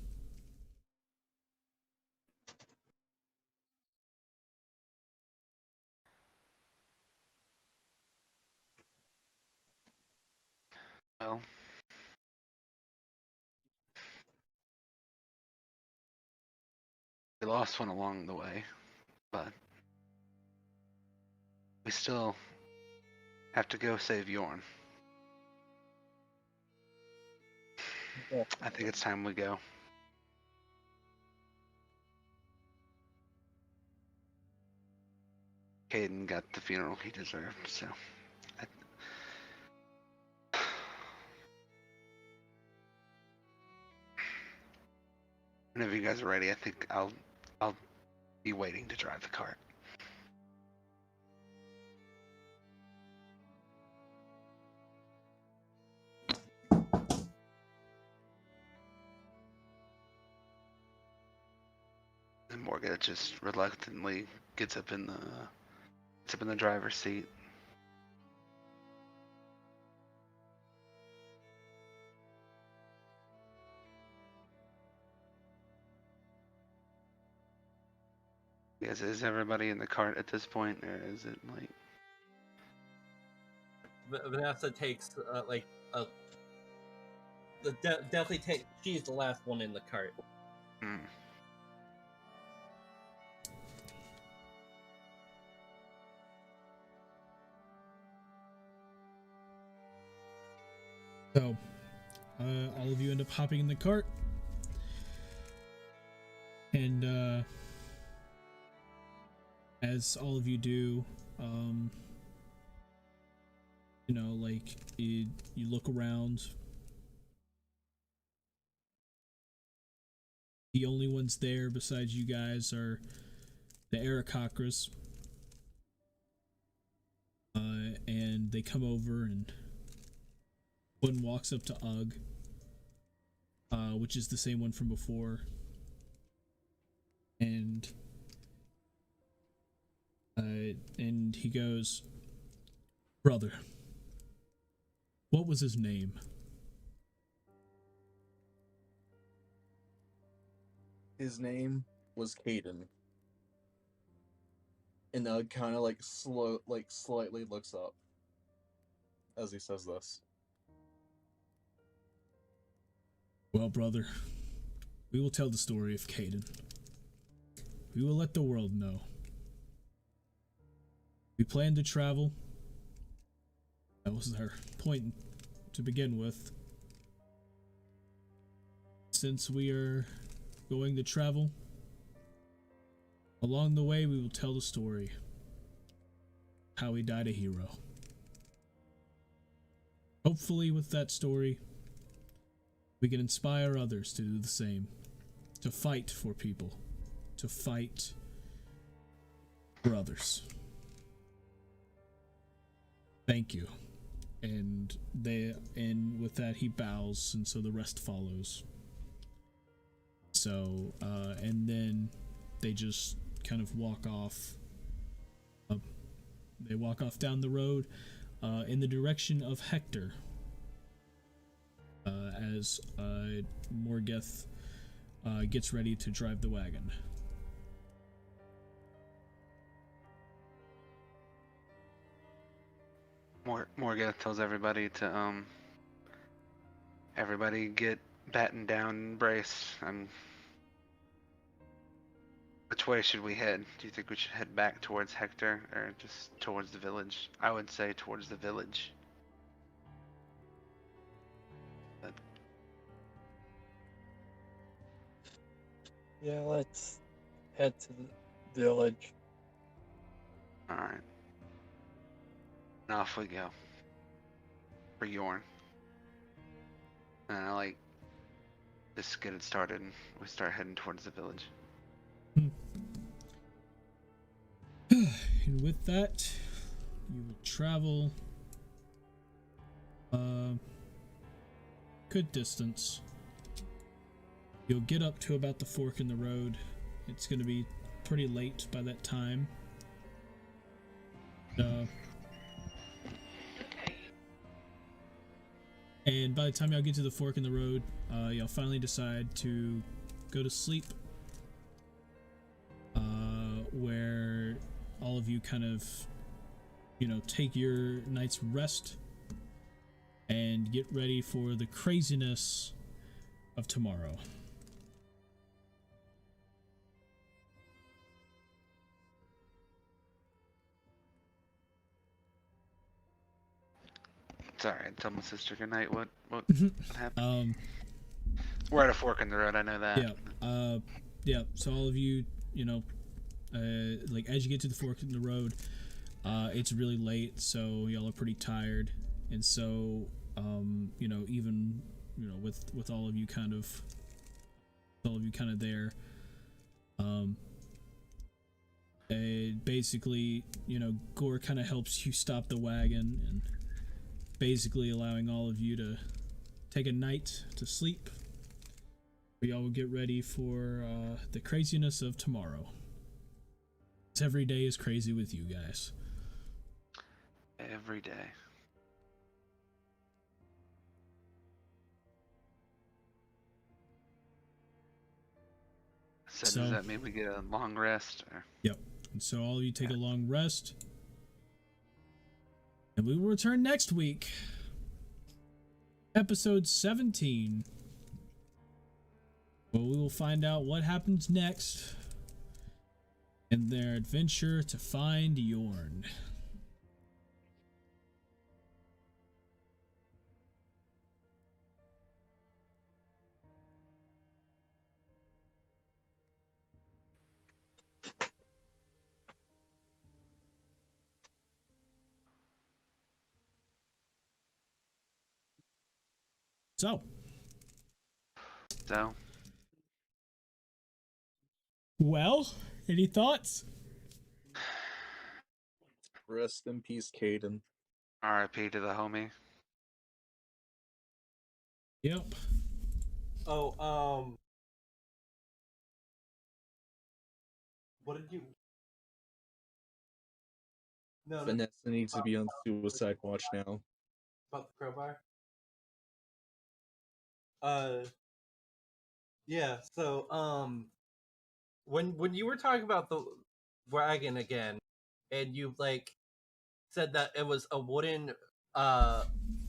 Well, we lost one along the way, but we still have to go save Yorn. Yeah. I think it's time we go. Caden got the funeral he deserved, so. Whenever you guys are ready, I think I'll be waiting to drive the cart. And Morgan just reluctantly gets up in the driver's seat. Is everybody in the cart at this point, or is it like? Vanessa takes definitely take. She's the last one in the cart. Hmm. So, all of you end up hopping in the cart, and as all of you do, you look around. The only ones there besides you guys are the eDIOCRACY, and they come over, and one walks up to Ugg, which is the same one from before, and he goes, "Brother, what was his name?" His name was Caden. And kind of slightly looks up as he says this. Well, brother, we will tell the story of Caden. We will let the world know. We planned to travel. That was our point to begin with. Since we are going to travel, along the way we will tell the story. How he died a hero. Hopefully with that story, we can inspire others to do the same. To fight for people. To fight for others. Thank you. And with that he bows, and so the rest follows. So, and then they just kind of walk off. They walk off down the road in the direction of Hector. As Morgeth gets ready to drive the wagon. Morgeth tells everybody to everybody get battened down and brace. Which way should we head? Do you think we should head back towards Hector or just towards the village? I would say towards the village. But Yeah, let's head to the village. alright. And off we go. For Yorn. Like, just get it started and we start heading towards the village. And with that, you will travel good distance. You'll get up to about the fork in the road. It's going to be pretty late by that time. And by the time y'all get to the fork in the road, y'all finally decide to go to sleep. Where all of you kind of, take your night's rest and get ready for the craziness of tomorrow. Sorry, I tell my sister good night. What happened? Um, We're at a fork in the road. I know that. Yeah. So all of you, like as you get to the fork in the road, it's really late, so y'all are pretty tired, and so even with all of you kind of there, basically Gore kind of helps you stop the wagon and basically allowing all of you to take a night to sleep. We all will get ready for the craziness of tomorrow. Every day is crazy with you guys. Every day. So does that mean we get a long rest? Or? Yep. And so all of you take a long rest. And we will return next week. Episode 17. Well, we will find out what happens next in their adventure to find Yorn. So. Well, any thoughts? Rest in peace, Caden. R.I.P. to the homie. Yep. Oh, what did you? No, Vanessa needs to be on suicide watch now. About the crowbar? Yeah, so, when you were talking about the wagon again, and you, said that it was a wooden,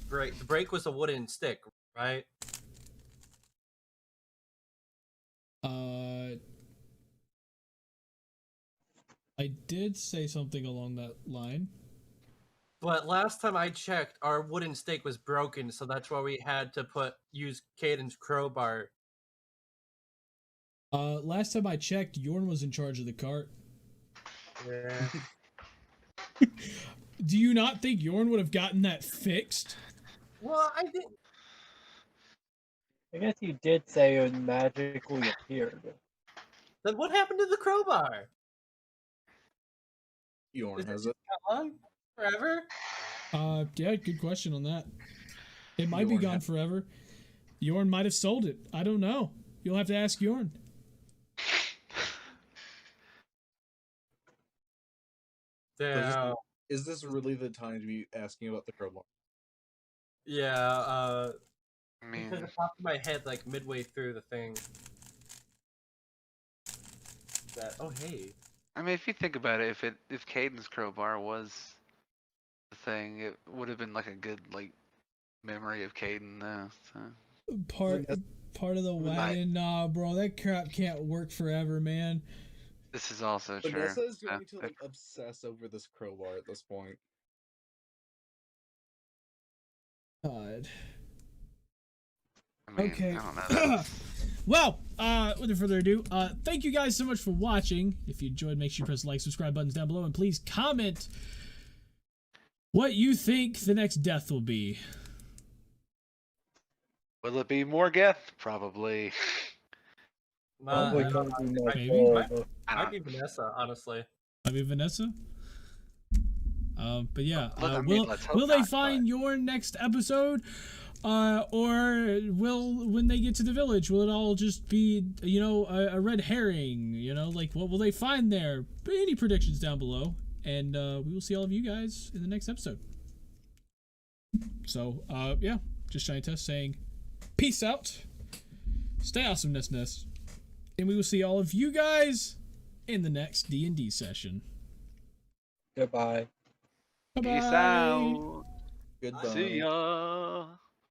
brake, the brake was a wooden stick, right? I did say something along that line. But last time I checked, our wooden stake was broken, so that's why we had to use Caden's crowbar. Last time I checked, Yorn was in charge of the cart. Yeah. Do you not think Yorn would have gotten that fixed? Well, I didn't. I guess you did say it magically appeared. Then what happened to the crowbar? Yorn has it. Gone forever? Yeah, good question on that. It might be gone forever. Yorn might have sold it. I don't know. You'll have to ask Yorn. Yeah. Is this really the time to be asking about the crowbar? Yeah, because it popped in my head midway through the thing. Oh hey. I mean, if you think about it, if Caden's crowbar was the thing, it would have been a good memory of Caden though. So. Part of the wagon, nah, bro, that crap can't work forever, man. This is also true. Vanessa is going to obsess over this crowbar at this point. God. I mean, okay. I don't know. Well, without further ado, thank you guys so much for watching. If you enjoyed, make sure you press the like, subscribe buttons down below, and please comment what you think the next death will be. Will it be Morgeth? Probably. Probably Uh, gonna be my Maybe. father. might be Vanessa, honestly. Might be Vanessa. But yeah, I mean, will let's hope will they not, find your next episode, or will when they get to the village, will it all just be a red herring? Like what will they find there? Any predictions down below, and we will see all of you guys in the next episode. So yeah, just Shiny Test saying, peace out, stay awesome, Ness, and we will see all of you guys in the next D&D session. Goodbye. Bye-bye. Peace out. Goodbye. See ya.